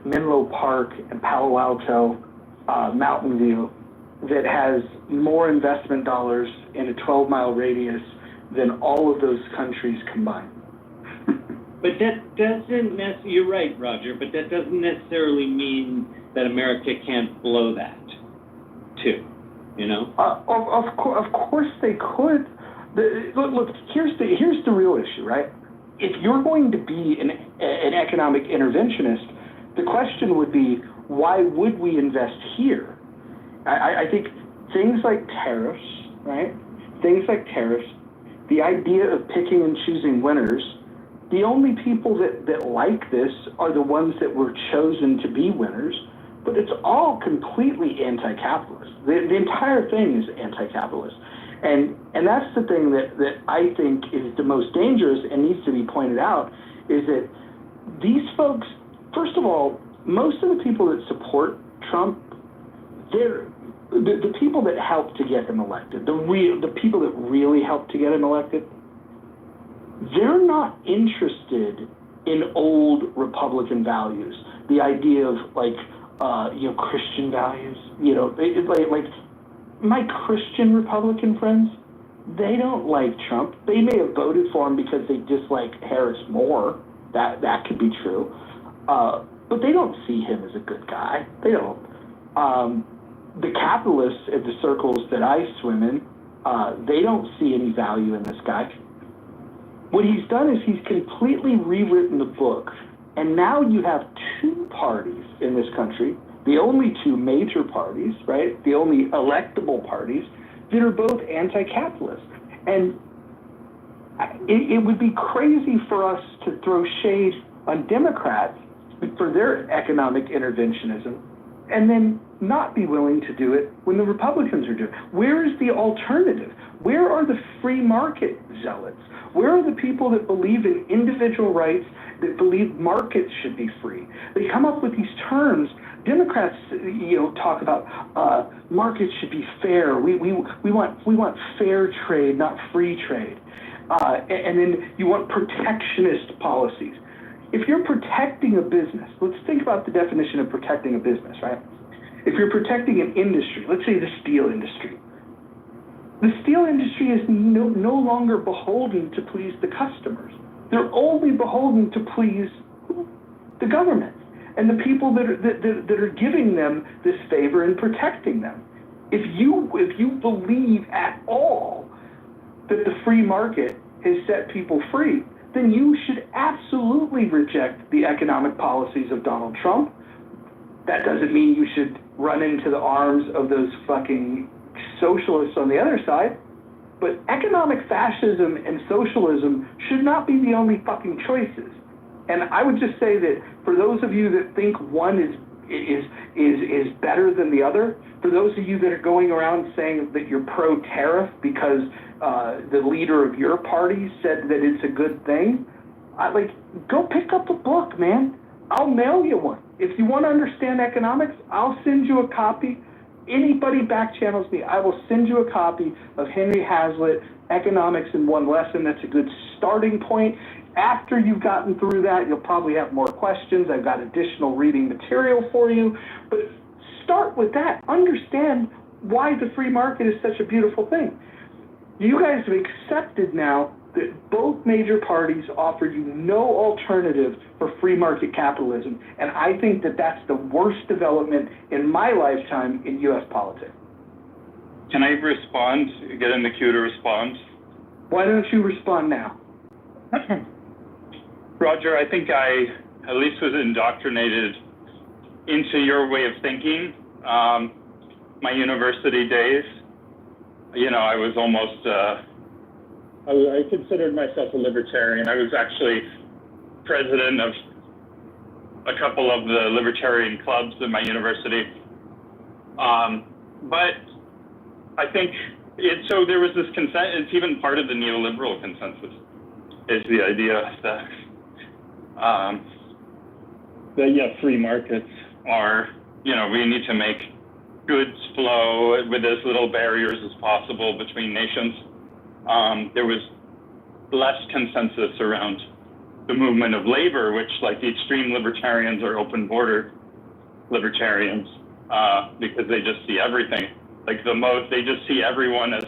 Menlo Park and Palo Alto, Mountain View, that has more investment dollars in a 12-mile radius than all of those countries combined. But that doesn't necessarily, you're right, Roger, but that doesn't necessarily mean that America can't blow that, too, Of course they could. Look, here's the real issue, right? If you're going to be an economic interventionist, the question would be, why would we invest here? I think things like tariffs, right? Things like tariffs, the idea of picking and choosing winners, the only people that like this are the ones that were chosen to be winners, but it's all completely anti-capitalist. The entire thing is anti-capitalist. And that's the thing that I think is the most dangerous and needs to be pointed out, is that these folks, first of all, most of the people that support Trump, the people that helped to get him elected, the people that really helped to get him elected, they're not interested in old Republican values. The idea of Christian values, like my Christian Republican friends, they don't like Trump. They may have voted for him because they dislike Harris more. That could be true. But they don't see him as a good guy. They don't. The capitalists at the circles that I swim in, they don't see any value in this guy. What he's done is he's completely rewritten the book, and now you have two parties in this country, the only two major parties, right? The only electable parties that are both anti-capitalist. And it would be crazy for us to throw shade on Democrats for their economic interventionism and then not be willing to do it when the Republicans are doing it. Where is the alternative? Where are the free market zealots? Where are the people that believe in individual rights, that believe markets should be free? They come up with these terms. Democrats, talk about markets should be fair. We want fair trade, not free trade. And then you want protectionist policies. If you're protecting a business, let's think about the definition of protecting a business, right? If you're protecting an industry, let's say the steel industry. The steel industry is no longer beholden to please the customers. They're only beholden to please the government and the people that are giving them this favor and protecting them. If you believe at all that the free market has set people free, then you should absolutely reject the economic policies of Donald Trump. That doesn't mean you should run into the arms of those fucking socialists on the other side, but economic fascism and socialism should not be the only fucking choices. And I would just say that for those of you that think one is better than the other, for those of you that are going around saying that you're pro-tariff because the leader of your party said that it's a good thing, go pick up a book, man. I'll mail you one. If you want to understand economics, I'll send you a copy. Anybody back channels me, I will send you a copy of Henry Hazlitt, Economics in One Lesson. That's a good starting point. After you've gotten through that, you'll probably have more questions. I've got additional reading material for you. But start with that. Understand why the free market is such a beautiful thing. You guys have accepted now that both major parties offer you no alternative for free market capitalism. And I think that that's the worst development in my lifetime in U.S. politics. Can I respond, get in the queue to respond? Why don't you respond now? Roger, I think I at least was indoctrinated into your way of thinking. My university days, I was almost, I considered myself a libertarian. I was actually president of a couple of the libertarian clubs in my university. But I think so there was this it's even part of the neoliberal consensus, is the idea that free markets are, we need to make goods flow with as little barriers as possible between nations. There was less consensus around the movement of labor, which, like the extreme libertarians, are open border libertarians, because they just see everything. They just see everyone as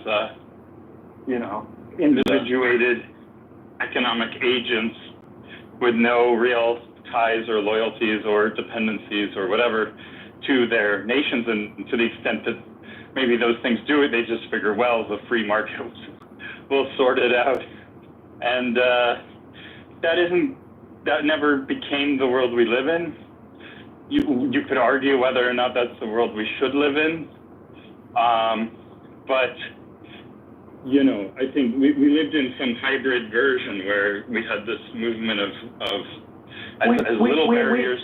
individuated economic agents with no real ties or loyalties or dependencies or whatever to their nations, and to the extent that maybe those things do it, they just figure, well, the free market will sort it out. And that never became the world we live in. You could argue whether or not that's the world we should live in. But I think we lived in some hybrid version where we had this movement of little barriers.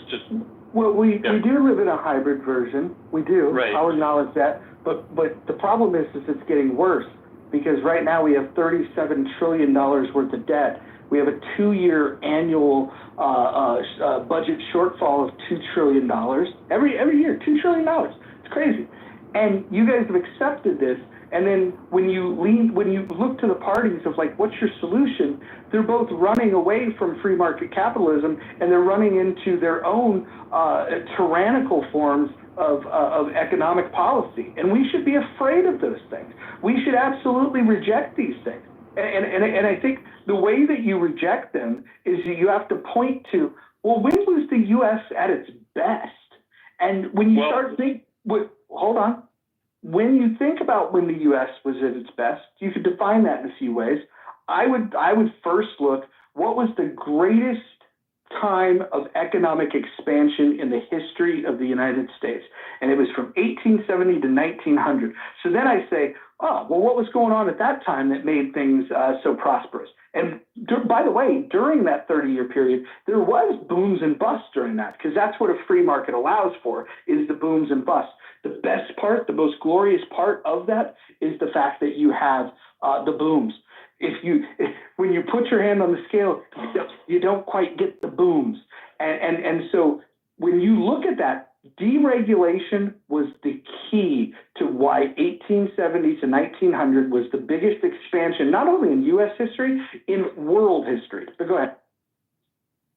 We do live in a hybrid version. We do. Right. I'll acknowledge that. But the problem is it's getting worse, because right now we have $37 trillion worth of debt. We have a 2-year annual budget shortfall of $2 trillion every year. $2 trillion. It's crazy. And you guys have accepted this, and then when you look to the parties of like, what's your solution? They're both running away from free market capitalism, and they're running into their own tyrannical forms of economic policy. And we should be afraid of those things. We should absolutely reject these things. And I think the way that you reject them is you have to point to, well, when was the U.S. at its best? And when you hold on. When you think about when the U.S. was at its best, you could define that in a few ways. I would first look, what was the greatest time of economic expansion in the history of the United States? And it was from 1870 to 1900. So then I say, oh, well, what was going on at that time that made things so prosperous? And by the way, during that 30-year period, there was booms and busts during that, because that's what a free market allows for, is the booms and busts. The best part, the most glorious part of that is the fact that you have the booms. When you put your hand on the scale, you don't quite get the booms. And so when you look at that, deregulation was the key to why 1870 to 1900 was the biggest expansion, not only in U.S. history, in world history. But go ahead.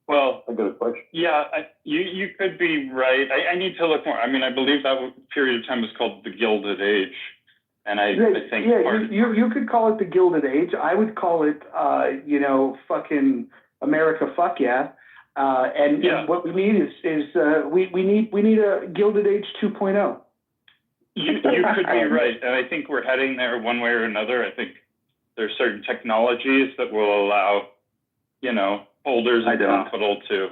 Well, I got a question. Yeah, you could be right. I need to look more. I mean, I believe that period of time was called the Gilded Age. And I think... Yeah, you could call it the Gilded Age. I would call it, fucking America, fuck yeah. And what we need is we need a Gilded Age 2.0. You could be right, and I think we're heading there one way or another. I think there's certain technologies that will allow, holders of capital to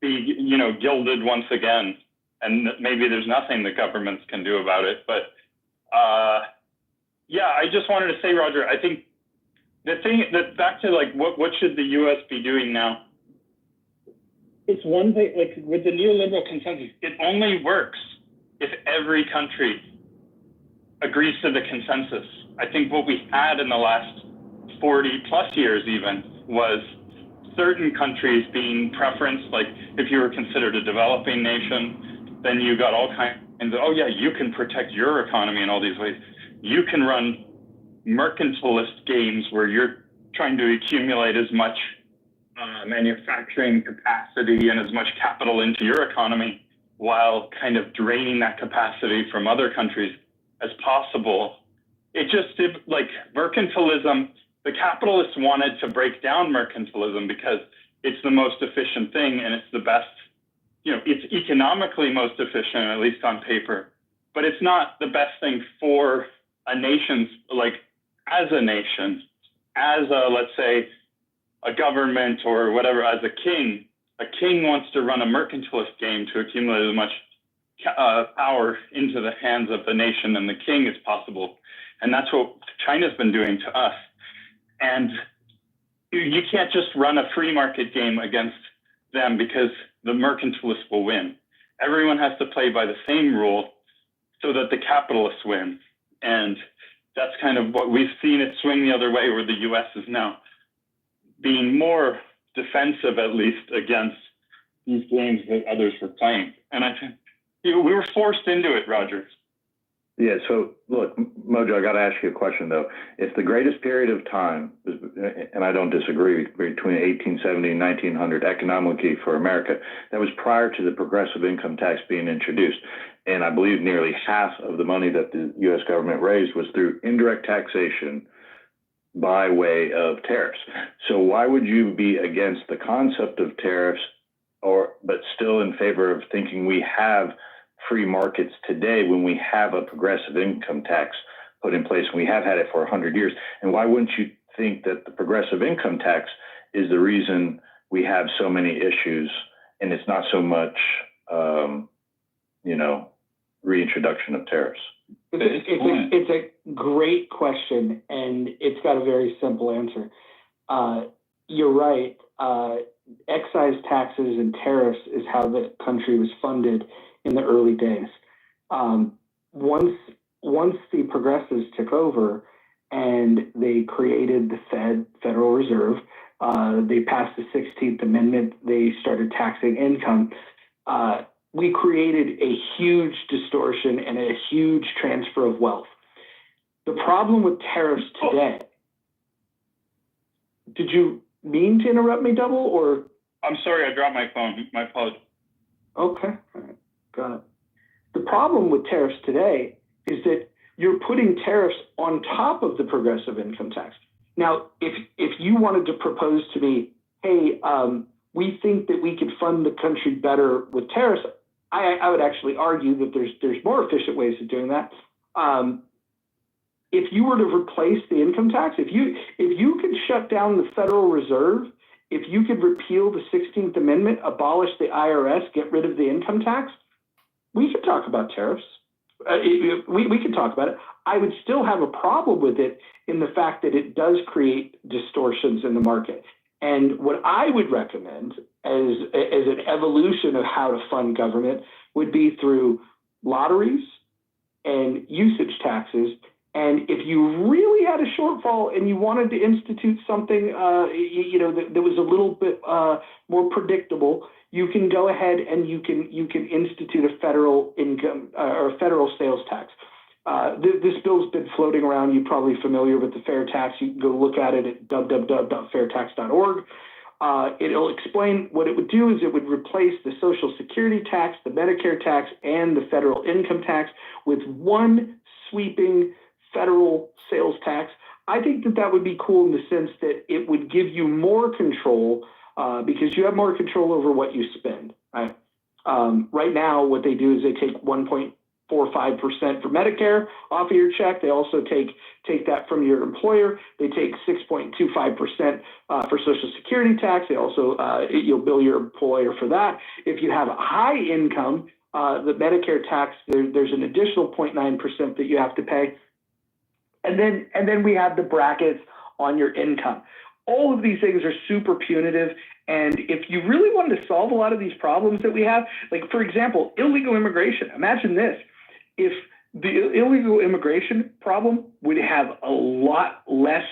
be, gilded once again, and maybe there's nothing that governments can do about it. But I just wanted to say, Roger, I think the thing that back to like what should the U.S. be doing now? It's one thing, like with the neoliberal consensus, it only works if every country agrees to the consensus. I think what we had in the last 40 plus years even was certain countries being preferenced. Like if you were considered a developing nation, then you got all kinds of, oh yeah, you can protect your economy in all these ways. You can run mercantilist games where you're trying to accumulate as much manufacturing capacity and as much capital into your economy while kind of draining that capacity from other countries as possible. It just did, like mercantilism, the capitalists wanted to break down mercantilism because it's the most efficient thing and it's the best, it's economically most efficient, at least on paper, but it's not the best thing for a nation's, like as a nation, as a, let's say, a government or whatever, as a king wants to run a mercantilist game to accumulate as much power into the hands of the nation and the king as possible. And that's what China's been doing to us. And you can't just run a free market game against them because the mercantilists will win. Everyone has to play by the same rule so that the capitalists win. And that's kind of what we've seen it swing the other way, where the U.S. is now being more defensive, at least, against these games that others were playing. And I think we were forced into it, Roger. Yeah, so look, Mojo, I got to ask you a question, though. If the greatest period of time, and I don't disagree, between 1870 and 1900 economically for America, that was prior to the progressive income tax being introduced. And I believe nearly half of the money that the U.S. government raised was through indirect taxation by way of tariffs. So why would you be against the concept of tariffs, but still in favor of thinking we have free markets today when we have a progressive income tax put in place, and we have had it for 100 years? And why wouldn't you think that the progressive income tax is the reason we have so many issues, and it's not so much, reintroduction of tariffs? It's a great question, and it's got a very simple answer. You're right. Excise taxes and tariffs is how the country was funded in the early days. Once the progressives took over and they created the Federal Reserve, they passed the 16th Amendment, they started taxing income. we created a huge distortion and a huge transfer of wealth. The problem with tariffs today, did you mean to interrupt me, Double, or? I'm sorry, I dropped my phone. My apologies. Okay, all right, got it. The problem with tariffs today is that you're putting tariffs on top of the progressive income tax. Now, if you wanted to propose to me, hey, we think that we could fund the country better with tariffs, I would actually argue that there's more efficient ways of doing that. If you were to replace the income tax, if you could shut down the Federal Reserve, if you could repeal the 16th Amendment, abolish the IRS, get rid of the income tax, we could talk about tariffs. We could talk about it. I would still have a problem with it in the fact that it does create distortions in the market. And what I would recommend as an evolution of how to fund government would be through lotteries and usage taxes. And if you really had a shortfall and you wanted to institute something, that was a little bit more predictable, you can go ahead and you can institute a federal income or a federal sales tax. This bill's been floating around. You're probably familiar with the fair tax. You can go look at it at www.fairtax.org. It'll explain what it would do is it would replace the Social Security tax, the Medicare tax, and the federal income tax with one sweeping federal sales tax. I think that would be cool in the sense that it would give you more control because you have more control over what you spend. Right? Right now, what they do is they take 1.45% for Medicare off of your check. They also take that from your employer. They take 6.25% for Social Security tax. They also you'll bill your employer for that. If you have a high income, the Medicare tax there's an additional 0.9% that you have to pay. And then we have the brackets on your income. All of these things are super punitive. And if you really wanted to solve a lot of these problems that we have, like, for example, illegal immigration, imagine this. If the illegal immigration problem would have a lot less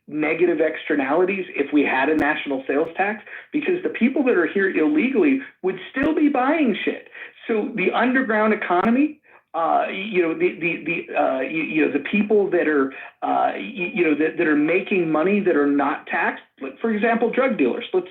negative externalities if we had a national sales tax, because the people that are here illegally would still be buying shit. So the underground economy, the people that are, that are making money that are not taxed, like, for example, drug dealers, let's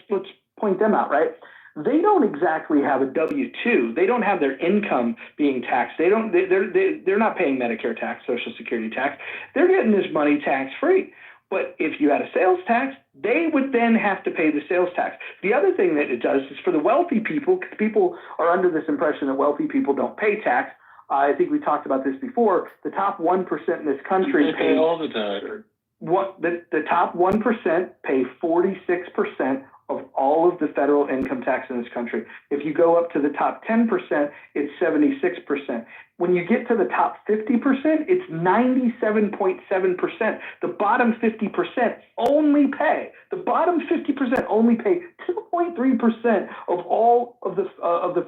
point them out, right? They don't exactly have a W-2. They don't have their income being taxed. They're not paying Medicare tax, Social Security tax. They're getting this money tax-free. But if you had a sales tax, they would then have to pay the sales tax. The other thing that it does is for the wealthy people, because people are under this impression that wealthy people don't pay tax. I think we talked about this before. The top 1% in this country pay all the time. The top 1% pay 46% of all of the federal income tax in this country. If you go up to the top 10%, it's 76%. When you get to the top 50%, it's 97.7%. The bottom 50% only pay. The bottom 50% only pay 2.3% of all of the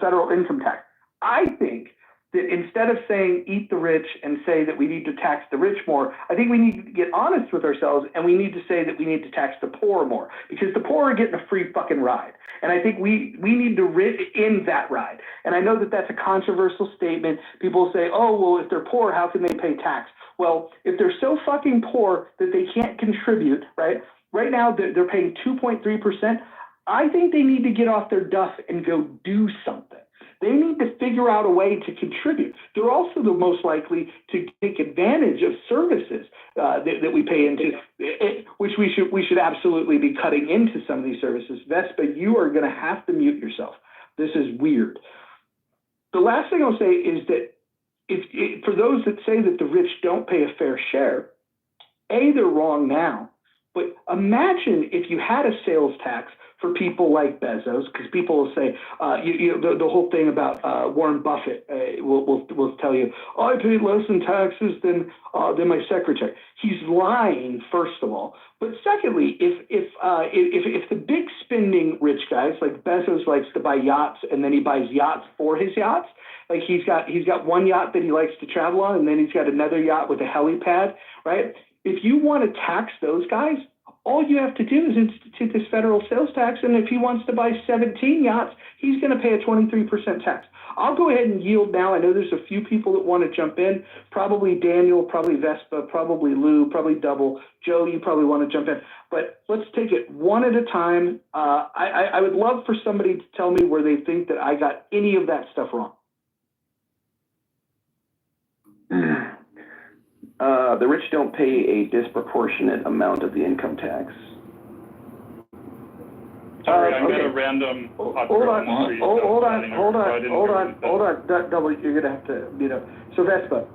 federal income tax. I think that instead of saying eat the rich and say that we need to tax the rich more, I think we need to get honest with ourselves and we need to say that we need to tax the poor more, because the poor are getting a free fucking ride. And I think we need to end that ride. And I know that that's a controversial statement. People say, oh, well, if they're poor, how can they pay tax? Well, if they're so fucking poor that they can't contribute, right? Right now, they're paying 2.3%. I think they need to get off their duff and go do something. They need to figure out a way to contribute. They're also the most likely to take advantage of services that we pay into, which we should absolutely be cutting into some of these services. Vespa, you are going to have to mute yourself. This is weird. The last thing I'll say is that for those that say that the rich don't pay a fair share, they're wrong now. But imagine if you had a sales tax for people like Bezos, because people will say, the whole thing about Warren Buffett will tell you, oh, I paid less in taxes than my secretary. He's lying, first of all. But secondly, if the big spending rich guys like Bezos likes to buy yachts and then he buys yachts for his yachts, like he's got one yacht that he likes to travel on and then he's got another yacht with a helipad, right? If you want to tax those guys, all you have to do is institute this federal sales tax, and if he wants to buy 17 yachts, he's going to pay a 23% tax. I'll go ahead and yield now. I know there's a few people that want to jump in. Probably Daniel, probably Vespa, probably Lou, probably Double. Joe, you probably want to jump in. But let's take it one at a time. I would love for somebody to tell me where they think that I got any of that stuff wrong. The rich don't pay a disproportionate amount of the income tax. Sorry, I got okay. a random. Hold on, Double, you're gonna have to, So Vespa,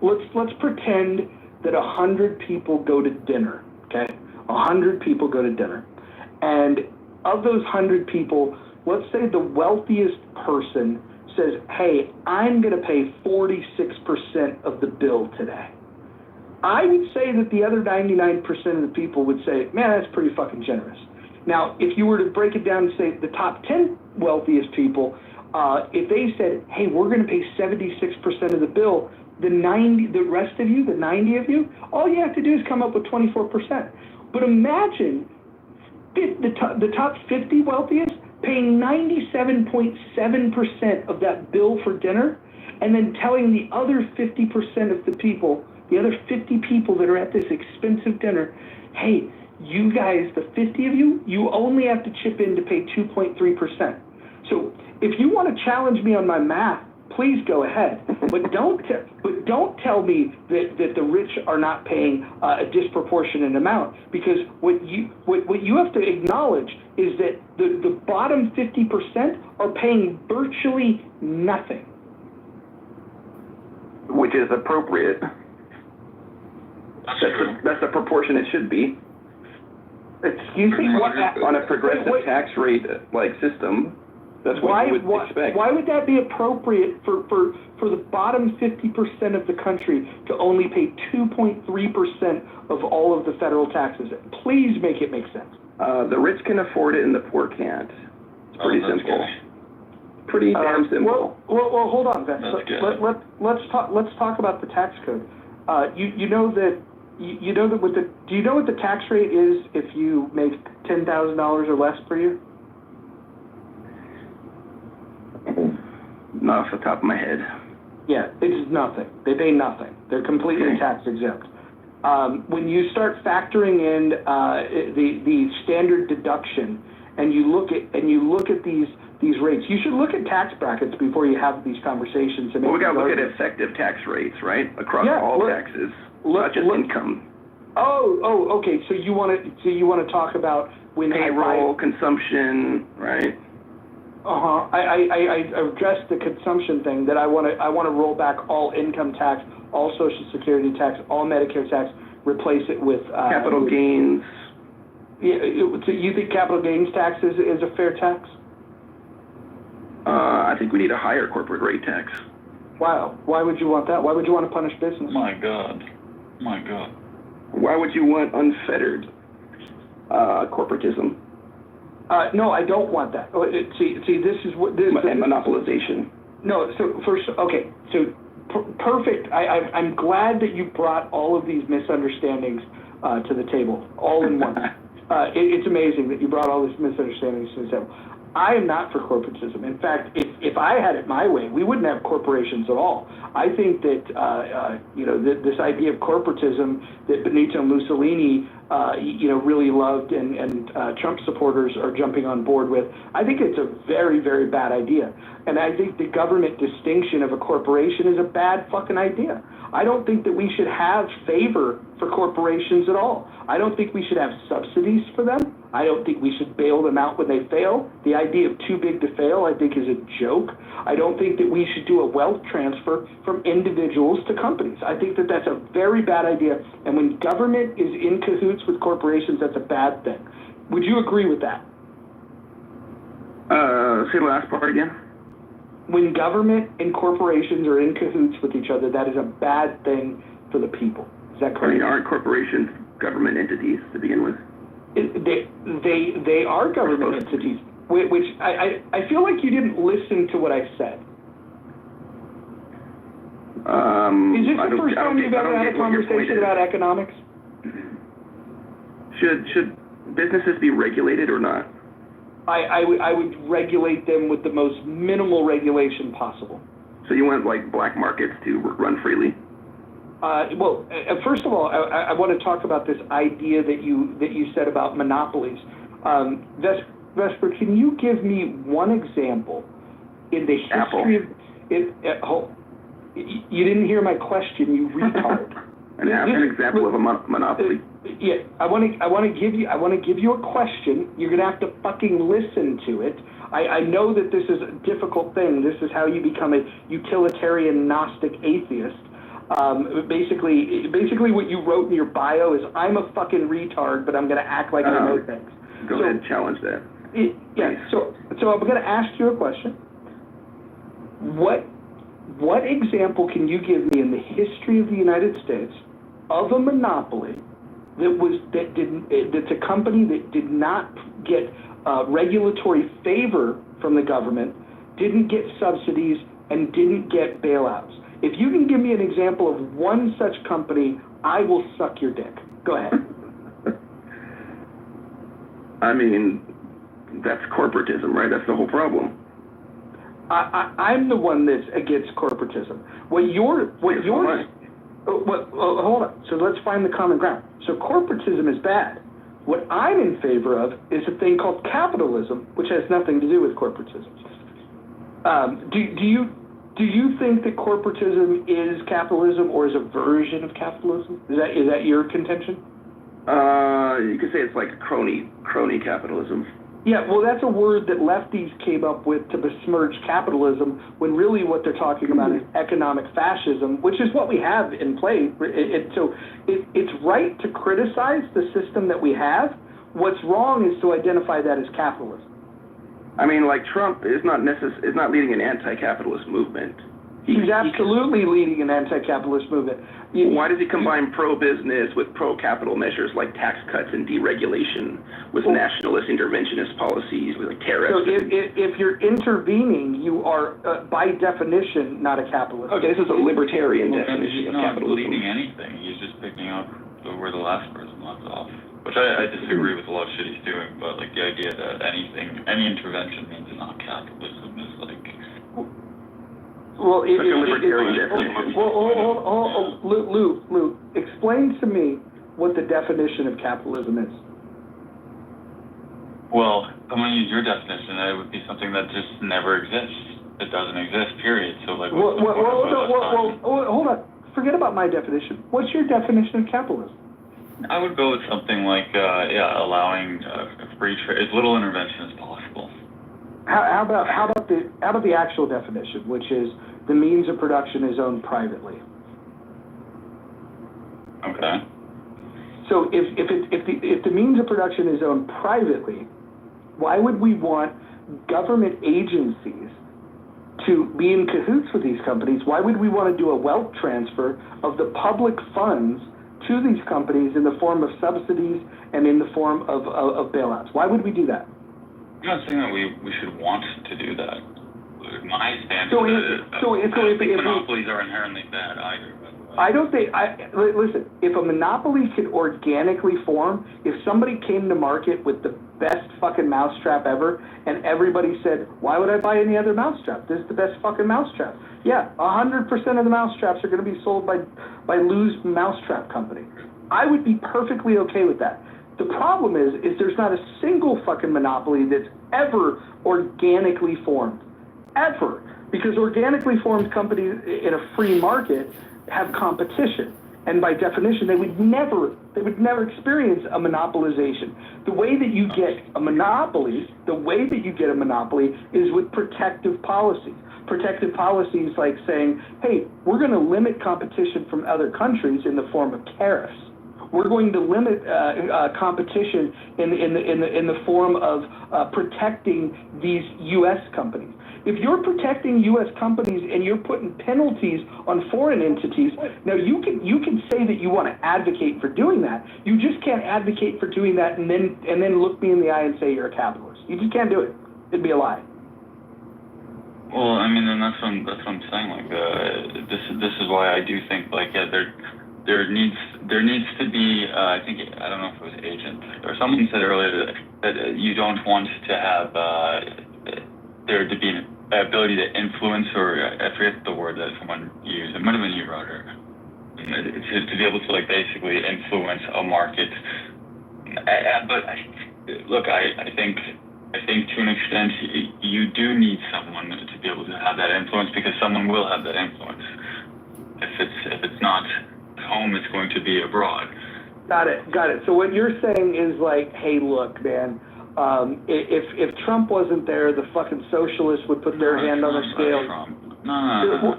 let's pretend that 100 people go to dinner, okay? 100 people go to dinner, and of those 100 people, let's say the wealthiest person says, "Hey, I'm gonna pay 46% of the bill today." I would say that the other 99% of the people would say, "Man, that's pretty fucking generous." Now, if you were to break it down and say the top 10 wealthiest people, if they said, "Hey, we're going to pay 76% of the bill," the rest of you, the 90 of you, all you have to do is come up with 24%. But imagine the top 50 wealthiest paying 97.7% of that bill for dinner, and then telling the other 50% of the people, the other 50 people that are at this expensive dinner, "Hey, you guys, the 50 of you, you only have to chip in to pay 2.3%. So if you want to challenge me on my math, please go ahead. But don't tell me that the rich are not paying a disproportionate amount, because what you have to acknowledge is that the bottom 50% are paying virtually nothing. Which is appropriate. That's the proportion it should be. Excuse me? On a progressive tax rate system, that's what you would expect. Why would that be appropriate for the bottom 50% of the country to only pay 2.3% of all of the federal taxes? Please make it make sense. The rich can afford it and the poor can't. It's pretty simple. Pretty damn simple. Well, hold on, Vess. Let's talk about the tax code. Do you know what the tax rate is if you make $10,000 or less per year? Not off the top of my head. Yeah, it's nothing. They pay nothing. They're completely tax exempt. When you start factoring in the standard deduction, and you look at these rates, you should look at tax brackets before you have these conversations. Well, we got to look at effective tax rates, right, across all taxes. Not just income. Okay. So you want to talk about when payroll, consumption, right? I addressed the consumption thing. That I want to roll back all income tax, all Social Security tax, all Medicare tax, replace it with capital gains. Yeah. So you think capital gains tax is a fair tax? I think we need a higher corporate rate tax. Wow. Why would you want that? Why would you want to punish business? My God. Why would you want unfettered corporatism? No, I don't want that. See, this is what this and monopolization. No, so first, okay, so perfect. I'm glad that you brought all of these misunderstandings to the table, all in one. It's amazing that you brought all these misunderstandings to the table. I am not for corporatism. In fact, if I had it my way, we wouldn't have corporations at all. I think that this idea of corporatism that Benito Mussolini really loved and Trump supporters are jumping on board with, I think it's a very, very bad idea. And I think the government distinction of a corporation is a bad fucking idea. I don't think that we should have favor for corporations at all. I don't think we should have subsidies for them. I don't think we should bail them out when they fail. The idea of too big to fail, I think, is a joke. I don't think that we should do a wealth transfer from individuals to companies. I think that that's a very bad idea. And when government is in cahoots with corporations, that's a bad thing. Would you agree with that? Say the last part again. When government and corporations are in cahoots with each other, that is a bad thing for the people. Is that correct? Aren't corporations government entities to begin with? They are government entities, which I feel like you didn't listen to what I said. Is this the first time you've ever had a conversation about economics? Should businesses be regulated or not? I would regulate them with the most minimal regulation possible. So you want like black markets to run freely? First of all, I want to talk about this idea that you said about monopolies. Vesper, can you give me one example in the history of you didn't hear my question, you retard. An example of a monopoly. Yeah, I want to give you a question. You're gonna have to fucking listen to it. I know that this is a difficult thing. This is how you become a utilitarian Gnostic atheist. Basically what you wrote in your bio is, I'm a fucking retard, but I'm gonna act like I know things. Go ahead and challenge that. So I'm gonna ask you a question. What example can you give me in the history of the United States of a monopoly that's a company that did not get regulatory favor from the government, didn't get subsidies, and didn't get bailouts? If you can give me an example of one such company, I will suck your dick. Go ahead. I mean, that's corporatism, right? That's the whole problem. I'm the one that's against corporatism. Hold on. So let's find the common ground. So corporatism is bad. What I'm in favor of is a thing called capitalism, which has nothing to do with corporatism. Do you think that corporatism is capitalism or is a version of capitalism? Is that your contention? You could say it's like crony capitalism. Yeah, well, that's a word that lefties came up with to besmirch capitalism, when really what they're talking about is economic fascism, which is what we have in play. So it's right to criticize the system that we have. What's wrong is to identify that as capitalism. I mean, like Trump is not leading an anti-capitalist movement. He's absolutely leading an anti-capitalist movement. Why does he combine pro-business with pro-capital measures like tax cuts and deregulation with nationalist interventionist policies with like tariffs? So if you're intervening, you are, by definition, not a capitalist. Okay, this is a libertarian definition of He's not capitalism. leading anything. He's just picking up where the last person left off. Which I disagree with a lot of shit he's doing, but like the idea that any intervention means not capitalism is like... Well, Lou, explain to me what the definition of capitalism is. Well, I'm going to use your definition. It would be something that just never exists. It doesn't exist, period. So, like, hold on. Forget about my definition. What's your definition of capitalism? I would go with something like, allowing free trade, as little intervention as possible. How about the actual definition, which is the means of production is owned privately? Okay. So if the means of production is owned privately, why would we want government agencies to be in cahoots with these companies? Why would we want to do a wealth transfer of the public funds to these companies in the form of subsidies and in the form of bailouts? Why would we do that? I'm not saying that we should want to do that. My stance is that monopolies are inherently bad either. Listen, if a monopoly could organically form, if somebody came to market with the best fucking mousetrap ever, and everybody said, why would I buy any other mousetrap? This is the best fucking mousetrap. Yeah, 100% of the mousetraps are going to be sold by Lou's Mousetrap Company. I would be perfectly okay with that. The problem is there's not a single fucking monopoly that's ever organically formed. Ever. Because organically formed companies in a free market have competition. And by definition, they would never experience a monopolization. The way that you get a monopoly is with protective policies. Protective policies like saying, hey, we're going to limit competition from other countries in the form of tariffs. We're going to limit competition in the form of protecting these U.S. companies. If you're protecting U.S. companies and you're putting penalties on foreign entities, now you can say that you want to advocate for doing that. You just can't advocate for doing that and then look me in the eye and say you're a capitalist. You just can't do it. It'd be a lie. Well, I mean, and that's what I'm saying. Like, this is why I do think, like, there needs to be, I don't know if it was Agent, or someone said earlier that you don't want to have, there to be an ability to influence, or I forget the word that someone used, it might have been you, Roger, to be able to like basically influence a market. But look, I think to an extent you do need someone to be able to have that influence, because someone will have that influence. If it's not at home, it's going to be abroad. Got it. So what you're saying is like, hey, look, man, if Trump wasn't there, the fucking socialists would put their hand on the scale. No.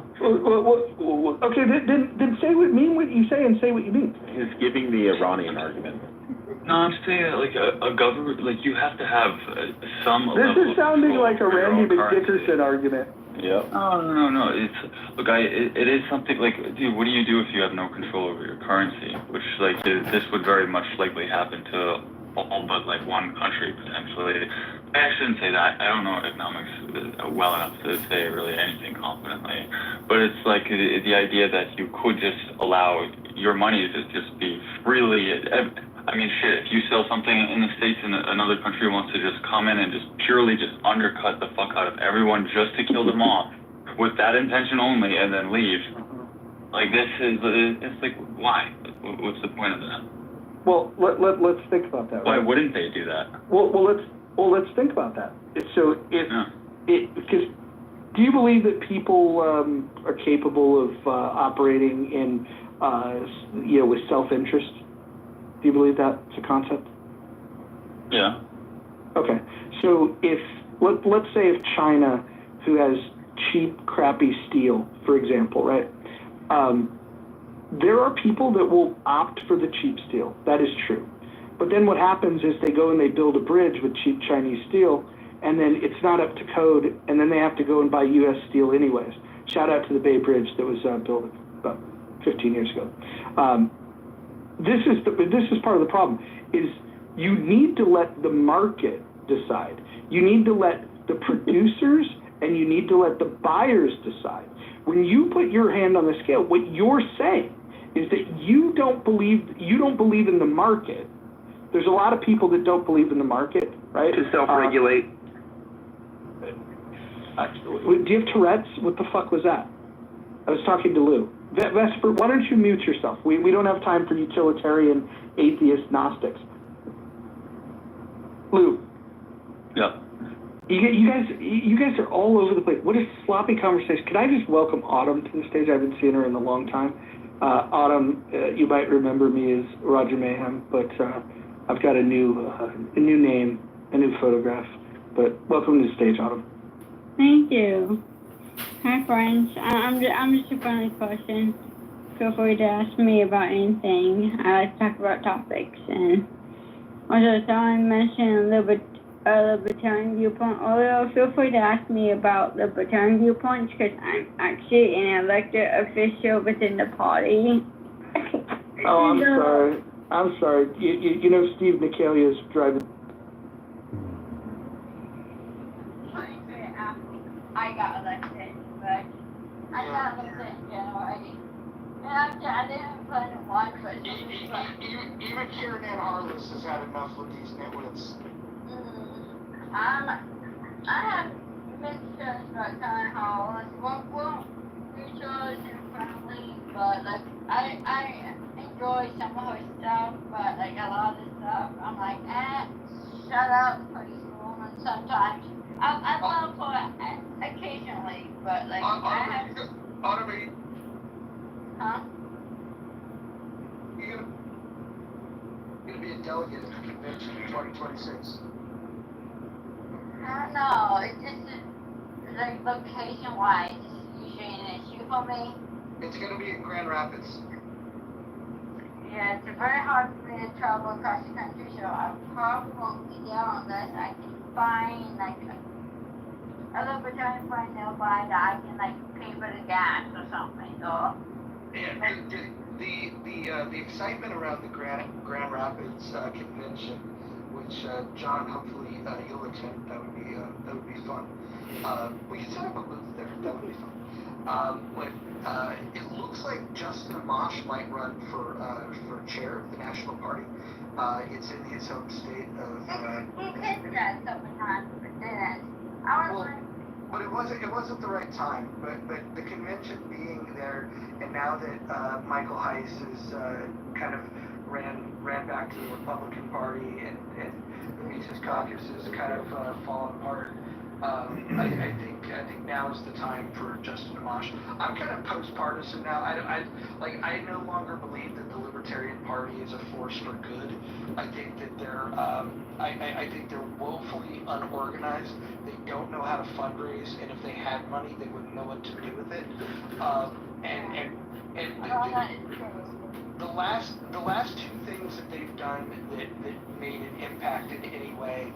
Okay, then say what you say and say what you mean. He's giving the Iranian argument. No, I'm saying that like a government, like you have to have some. This is sounding like a Randy McDickerson argument. Yeah. Oh, no. It is something like, dude, what do you do if you have no control over your currency? Which, like, this would very much likely happen to all but, like, one country, potentially. I shouldn't say that. I don't know economics well enough to say really anything confidently. But it's, like, the idea that you could just allow your money to just be freely... I mean, shit, if you sell something in the States and another country wants to just come in and just purely just undercut the fuck out of everyone just to kill them off with that intention only and then leave, like it's like, why? What's the point of that? Well, let's think about that. Why right? wouldn't they do that? Let's think about that. So because do you believe that people are capable of operating in with self-interest? Do you believe that's a concept? Yeah. Okay. So let's say if China, who has cheap, crappy steel, for example, right? There are people that will opt for the cheap steel. That is true. But then what happens is they go and they build a bridge with cheap Chinese steel, and then it's not up to code, and then they have to go and buy U.S. steel anyways. Shout out to the Bay Bridge that was built about 15 years ago. This is part of the problem, is you need to let the market decide. You need to let the producers and you need to let the buyers decide. When you put your hand on the scale, what you're saying is that you don't believe in the market. There's a lot of people that don't believe in the market, right? To self-regulate. Do you have Tourette's? What the fuck was that? I was talking to Lou. Vesper, why don't you mute yourself? We don't have time for utilitarian, atheist, Gnostics. Lou. Yeah. You guys are all over the place. What a sloppy conversation. Could I just welcome Autumn to the stage? I haven't seen her in a long time. Autumn, you might remember me as Roger Mayhem, but I've got a new name, a new photograph. But welcome to the stage, Autumn. Thank you. Hi, friends. I'm just a friendly person. Feel free to ask me about anything. I like to talk about topics. And also, someone mentioned libertarian viewpoint earlier. Feel free to ask me about libertarian viewpoints, because I'm actually an elected official within the party. Oh, I'm sorry. You know Steve Nicalia is driving. I got elected, but I got elected in January. And I didn't plan to watch, but even Kieran Ann Harless has had enough with these nitwits. I have mixed feelings about Kieran Harless. Well, mutual and friendly, but like I enjoy some of her stuff, but like a lot of the stuff, I'm like, shut up, policewoman. Sometimes I love her occasionally, but like I have. Automate. Huh? You're gonna be a delegate at the convention in 2026. I don't know. It's just like location-wise, it's usually an issue for me. It's gonna be in Grand Rapids. Yeah, it's very hard for me to travel across the country, so I probably won't be there unless I can find like a libertarian friend nearby that I can like pay for the gas or something. Or the excitement around the Grand Rapids convention, which John, hopefully you'll attend. That would be fun. We can set up a booth there. That would be fun. It looks like Justin Amash might run for chair of the National Party. It's in his home state of. He did that sometimes, but didn't. But it wasn't the right time. But the convention being there, and now that Michael Heiss is kind of ran back to the Republican Party, and the Mises Caucus is kind of fallen apart. I think now is the time for Justin Amash. I'm kind of post-partisan now. I no longer believe that the Libertarian Party is a force for good. I think that I think they're woefully unorganized. They don't know how to fundraise, and if they had money, they wouldn't know what to do with it. The last two things that they've done that made an impact in any way,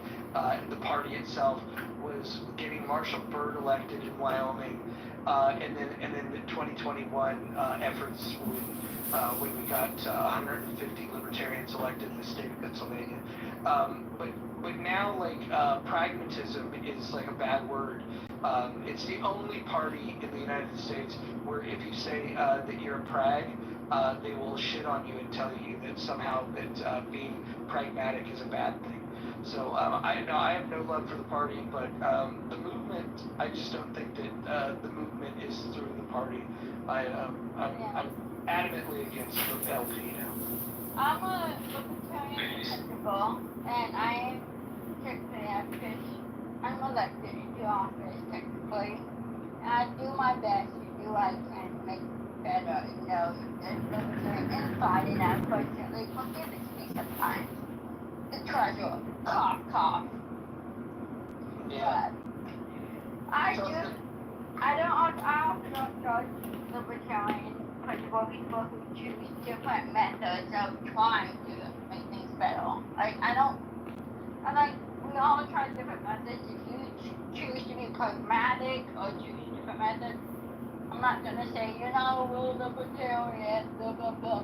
the party itself, was getting Marshall Byrd elected in Wyoming, and then the 2021 efforts when we got 150 libertarians elected in the state of Pennsylvania. But now, pragmatism is like a bad word. It's the only party in the United States where if you say that you're a prag, they will shit on you and tell you that somehow that being pragmatic is a bad thing. So I have no love for the party, but the movement, I just don't think that the movement is through the party. I'm adamantly against the LP now. I'm a libertarian principal, and I am technically active. I'm elected into office technically, and I do my best to do what I can to make it better. You know, there's libertarian inside, and unfortunately prohibits me sometimes. The treasurer, cough. Yeah. But I also don't judge libertarian principal people who choose different methods of trying to make things better. We all try different methods. If you choose to be pragmatic or choose different methods, I'm not gonna say, we're libertarian, blah, blah, blah.